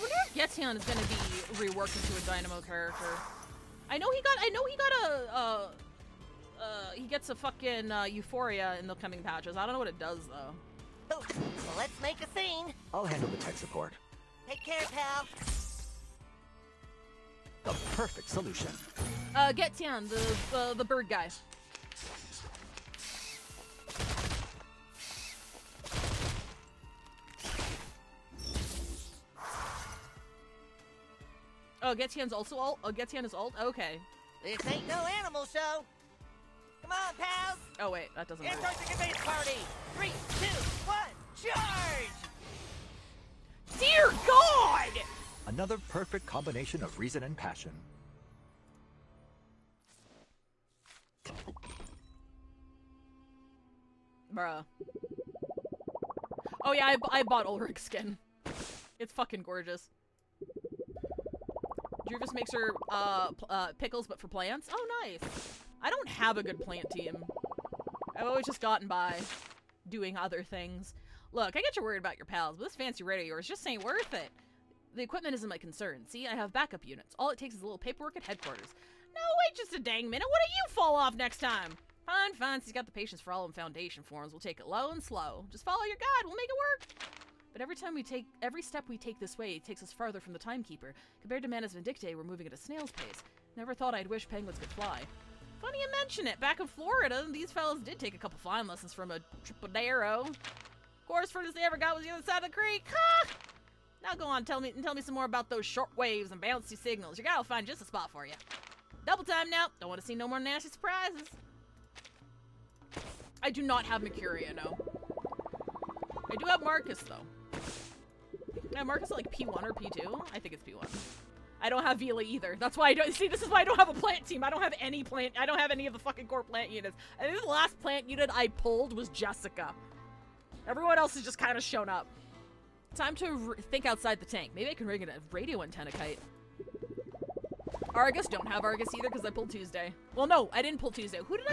[SPEAKER 1] wonder if Getsion is gonna be reworked into a dynamo character. I know he got he gets a fucking Euphoria in the coming patches. I don't know what it does though.
[SPEAKER 7] Well, let's make a scene.
[SPEAKER 9] I'll handle the tech support.
[SPEAKER 7] Take care, pal.
[SPEAKER 9] The perfect solution.
[SPEAKER 1] Getsion, the bird guy. Oh, Getsion's also ult? Oh, Getsion is ult? Okay.
[SPEAKER 7] This ain't no animal show. Come on, pals.
[SPEAKER 1] Oh, wait, that doesn't work.
[SPEAKER 7] Antarctica base party. 3, 2, 1, charge!
[SPEAKER 1] Dear God!
[SPEAKER 9] Another perfect combination of reason and passion.
[SPEAKER 1] Bruh. Oh yeah, I bought Ulrich's skin. It's fucking gorgeous. Jervis makes her pickles, but for plants. Oh, nice. I don't have a good plant team. I've always just gotten by doing other things. Look, I get you worried about your pals, but this fancy radio of yours just ain't worth it. The equipment isn't my concern. See, I have backup units. All it takes is a little paperwork at headquarters. No, wait just a dang minute. What do you fall off next time? Fine, fine. He's got the patience for all them foundation forms. We'll take it low and slow. Just follow your guide. We'll make it work. But every step we take this way takes us farther from the Timekeeper. Compared to Manus Vindictae, we're moving at a snail's pace. Never thought I'd wish penguins could fly. Funny you mention it. Back in Florida, these fellas did take a couple flying lessons from a Tripodero. Of course, furthest they ever got was the other side of the creek. Ha! Now go on, tell me some more about those short waves and bouncy signals. Your guy will find just a spot for you. Double time now. Don't want to see no more nasty surprises. I do not have Mercuria, no. I do have Marcus, though. Yeah, Marcus is like P1 or P2? I think it's P1. I don't have Vila either. That's why I don't- see, this is why I don't have a plant team. I don't have any plant- I don't have any of the fucking core plant units. I think the last plant unit I pulled was Jessica. Everyone else has just kind of shown up. Time to think outside the tank. Maybe I can rig a radio antenna kite. Argus, don't have Argus either because I pulled Tuesday. Well, no, I didn't pull Tuesday. Who did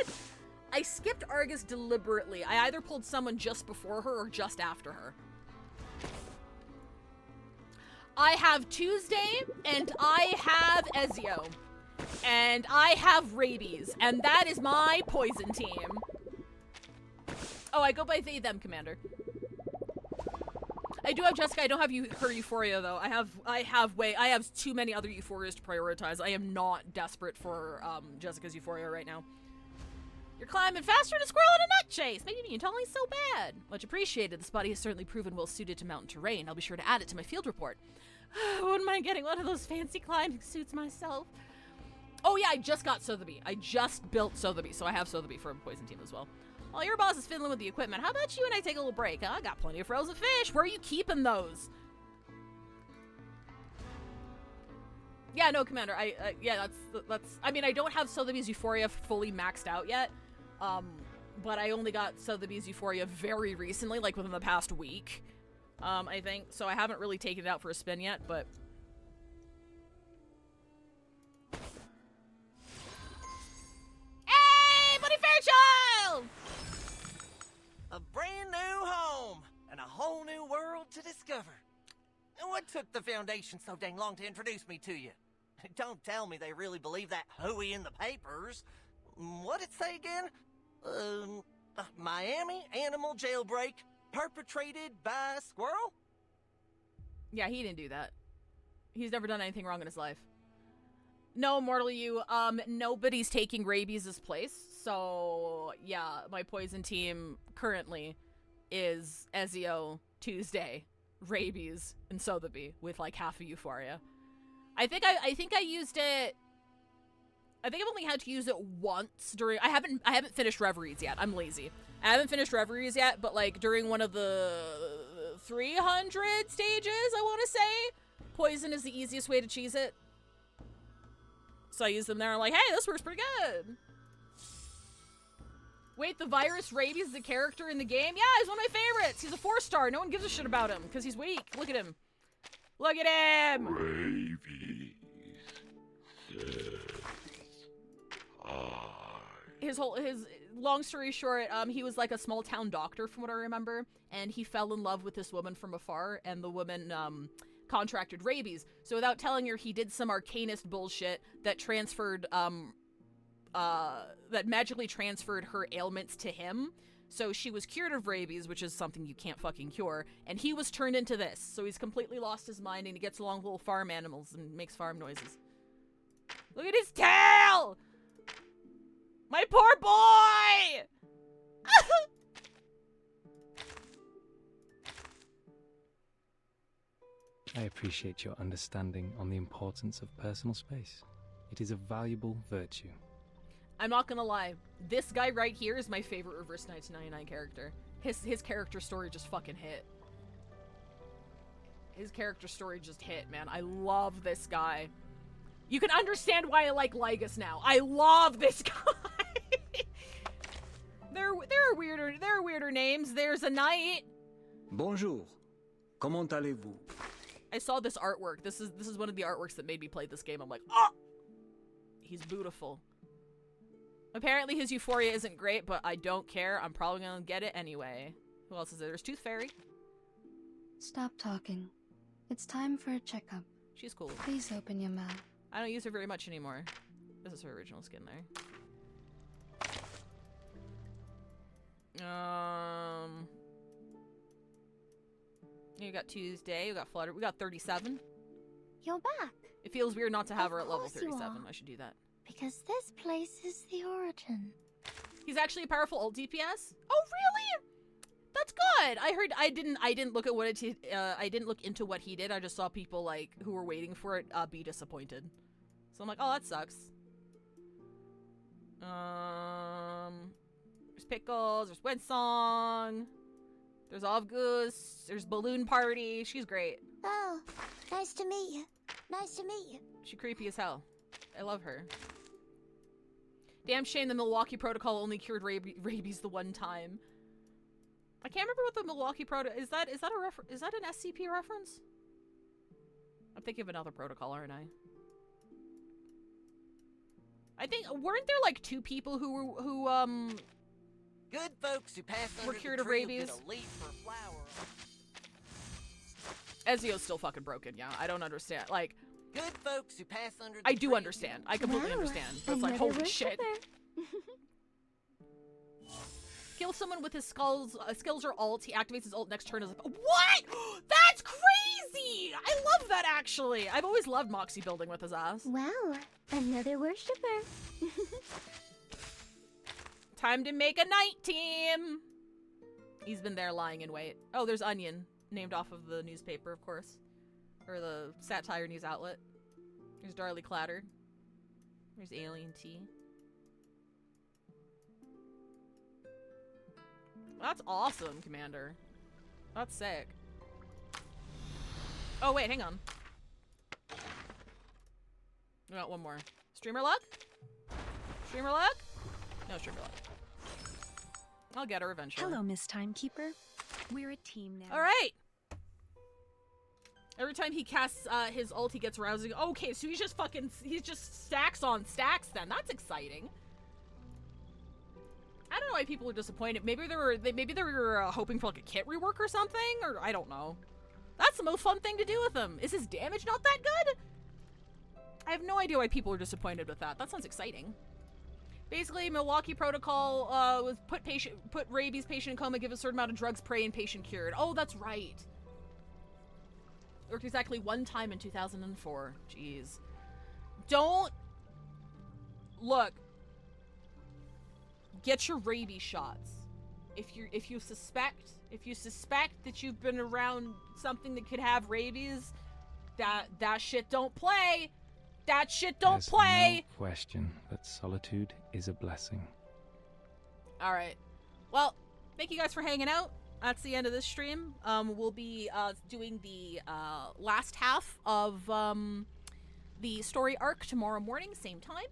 [SPEAKER 1] I skipped Argus deliberately. I either pulled someone just before her or just after her. I have Tuesday, and I have Ezio. And I have Rabies, and that is my poison team. Oh, I go by they, them, Commander. I do have Jessica. I don't have her Euphoria though. I have too many other Euphorias to prioritize. I am not desperate for Jessica's Euphoria right now. You're climbing faster than a squirrel in a nut chase. Maybe you tell me so bad. Much appreciated. This body has certainly proven well suited to mountain terrain. I'll be sure to add it to my field report. Wouldn't mind getting one of those fancy climbing suits myself. Oh yeah, I just got Sotheby. I just built Sotheby, so I have Sotheby for a poison team as well. While your boss is fiddling with the equipment, how about you and I take a little break, huh? I got plenty of frozen fish. Where are you keeping those? Yeah, no, Commander. Yeah, that's. I mean, I don't have Sotheby's Euphoria fully maxed out yet. But I only got Sotheby's Euphoria very recently, like within the past week. I think. So I haven't really taken it out for a spin yet, but. Hey, Buddy Fairchild!
[SPEAKER 7] A brand new home and a whole new world to discover. And what took the Foundation so dang long to introduce me to you? Don't tell me they really believe that hooey in the papers. What'd it say again? Miami animal jailbreak perpetrated by a squirrel?
[SPEAKER 1] Yeah, he didn't do that. He's never done anything wrong in his life. No, Mortal You, nobody's taking Rabies' place. So, yeah, my poison team currently is Ezio, Tuesday, Rabies, and Sotheby with like half of Euphoria. I think I used it. I think I've only had to use it once during. I haven't finished Reveries yet. I'm lazy. I haven't finished Reveries yet, but like during one of the 300 stages, I want to say, poison is the easiest way to cheese it. So I use them there. I'm like, hey, this works pretty good. Wait, the virus Rabies is a character in the game? Yeah, he's one of my favorites. He's a 4-star. No one gives a shit about him because he's weak. Look at him. Look at him.
[SPEAKER 4] Rabies says
[SPEAKER 1] His long story short, he was like a small town doctor from what I remember, and he fell in love with this woman from afar, and the woman contracted rabies. So without telling her, he did some arcanist bullshit that transferred that magically transferred her ailments to him. So she was cured of rabies, which is something you can't fucking cure, and he was turned into this. So he's completely lost his mind, and he gets along with little farm animals and makes farm noises. Look at his tail! My poor boy!
[SPEAKER 6] I appreciate your understanding on the importance of personal space. It is a valuable virtue.
[SPEAKER 1] I'm not gonna lie, this guy right here is my favorite Reverse 1999 character. His character story just fucking hit. His character story just hit, man. I love this guy. You can understand why I like Lygus now. I love this guy. There are weirder names. There's a knight.
[SPEAKER 8] Bonjour. Comment allez-vous?
[SPEAKER 1] I saw this artwork. This is one of the artworks that made me play this game. I'm like, oh, he's beautiful. Apparently his Euphoria isn't great, but I don't care. I'm probably gonna get it anyway. Who else is there? There's Tooth Fairy.
[SPEAKER 10] Stop talking. It's time for a checkup.
[SPEAKER 1] She's cool.
[SPEAKER 10] Please open your mouth.
[SPEAKER 1] I don't use her very much anymore. This is her original skin there. You got Tuesday, we got Flutter, we got 37.
[SPEAKER 15] You're back.
[SPEAKER 1] It feels weird not to have her at level
[SPEAKER 15] Of course you
[SPEAKER 1] 37.
[SPEAKER 15] are.
[SPEAKER 1] I should do that.
[SPEAKER 15] Because this place is the origin.
[SPEAKER 1] He's actually a powerful ult DPS. Oh, really? That's good. I didn't look at what I didn't look into what he did. I just saw people like who were waiting for it be disappointed. So I'm like, oh, that sucks. There's Pickles, there's Winsong, there's Avgus, there's Balloon Party. She's great.
[SPEAKER 15] Oh, nice to meet you. Nice to meet you.
[SPEAKER 1] She creepy as hell. I love her. Damn shame the Milwaukee Protocol only cured rabies the one time. I can't remember what the Milwaukee Protocol is. That an SCP reference? I'm thinking of another protocol, aren't I? I think weren't there like two people who
[SPEAKER 7] good folks who passed
[SPEAKER 1] were
[SPEAKER 7] under
[SPEAKER 1] cured
[SPEAKER 7] the
[SPEAKER 1] of
[SPEAKER 7] tree will
[SPEAKER 1] rabies?
[SPEAKER 7] get a leaf for a flower.
[SPEAKER 1] Ezio's still fucking broken. Yeah, I don't understand. Like,
[SPEAKER 7] good folks who pass under the
[SPEAKER 1] I do
[SPEAKER 7] tree
[SPEAKER 1] understand. I completely
[SPEAKER 15] Wow,
[SPEAKER 1] understand. But it's like,
[SPEAKER 15] another
[SPEAKER 1] holy shit. Kill someone with his skills or ult. He activates his ult next turn as a... What? That's crazy! I love that, actually. I've always loved Moxie building with his ass.
[SPEAKER 15] Wow, another worshiper.
[SPEAKER 1] Time to make a night team. He's been there lying in wait. Oh, there's Onion, named off of the newspaper, of course. Or the satire news outlet. There's Darly Clatter. There's Alien T. That's awesome, Commander. That's sick. Oh, wait, hang on. We got one more. Streamer luck? Streamer luck? No streamer luck. I'll get her eventually.
[SPEAKER 21] Hello, Miss Timekeeper. We're a team now.
[SPEAKER 1] All right. Every time he casts his ult, he gets rousing. Okay, so he's just stacks on stacks then. That's exciting. I don't know why people are disappointed. Maybe they were hoping for like a kit rework or something, or I don't know. That's the most fun thing to do with him. Is his damage not that good? I have no idea why people are disappointed with that. That sounds exciting. Basically, Milwaukee Protocol was put rabies patient in coma, give a certain amount of drugs, pray, and patient cured. Oh, that's right. Worked exactly one time in 2004. Jeez. Don't look, get your rabies shots. If you suspect that you've been around something that could have rabies, that shit don't play. That shit don't play.
[SPEAKER 6] No question that solitude is a blessing.
[SPEAKER 1] All right. Well, thank you guys for hanging out. That's the end of this stream. We'll be doing the last half of the story arc tomorrow morning, same time.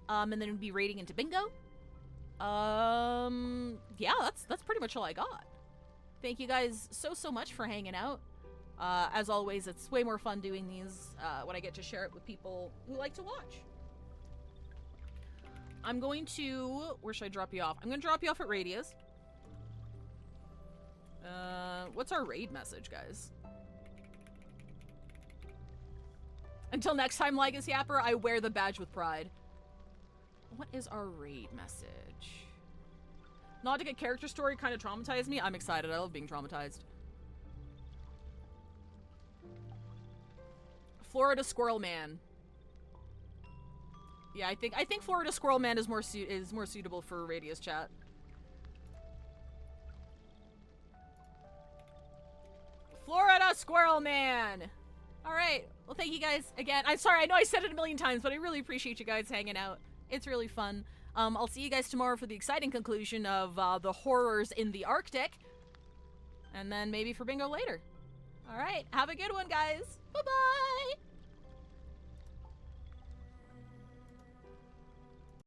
[SPEAKER 1] And then we'll be raiding into bingo. Yeah, that's pretty much all I got. Thank you guys so much for hanging out. As always, it's way more fun doing these when I get to share it with people who like to watch. I'm going to... Where should I drop you off? I'm going to drop you off at Radius. What's our raid message, guys? Until next time, Legacy Yapper, I wear the badge with pride. What is our raid message? Nautica character story kind of traumatized me. I'm excited. I love being traumatized. Florida Squirrel Man. Yeah, I think Florida Squirrel Man is more suitable for Radius chat. Florida Squirrel Man. All right. Well, thank you guys again. I'm sorry. I know I said it a million times, but I really appreciate you guys hanging out. It's really fun. I'll see you guys tomorrow for the exciting conclusion of the horrors in the Arctic. And then maybe for bingo later. All right. Have a good one, guys. Bye-bye.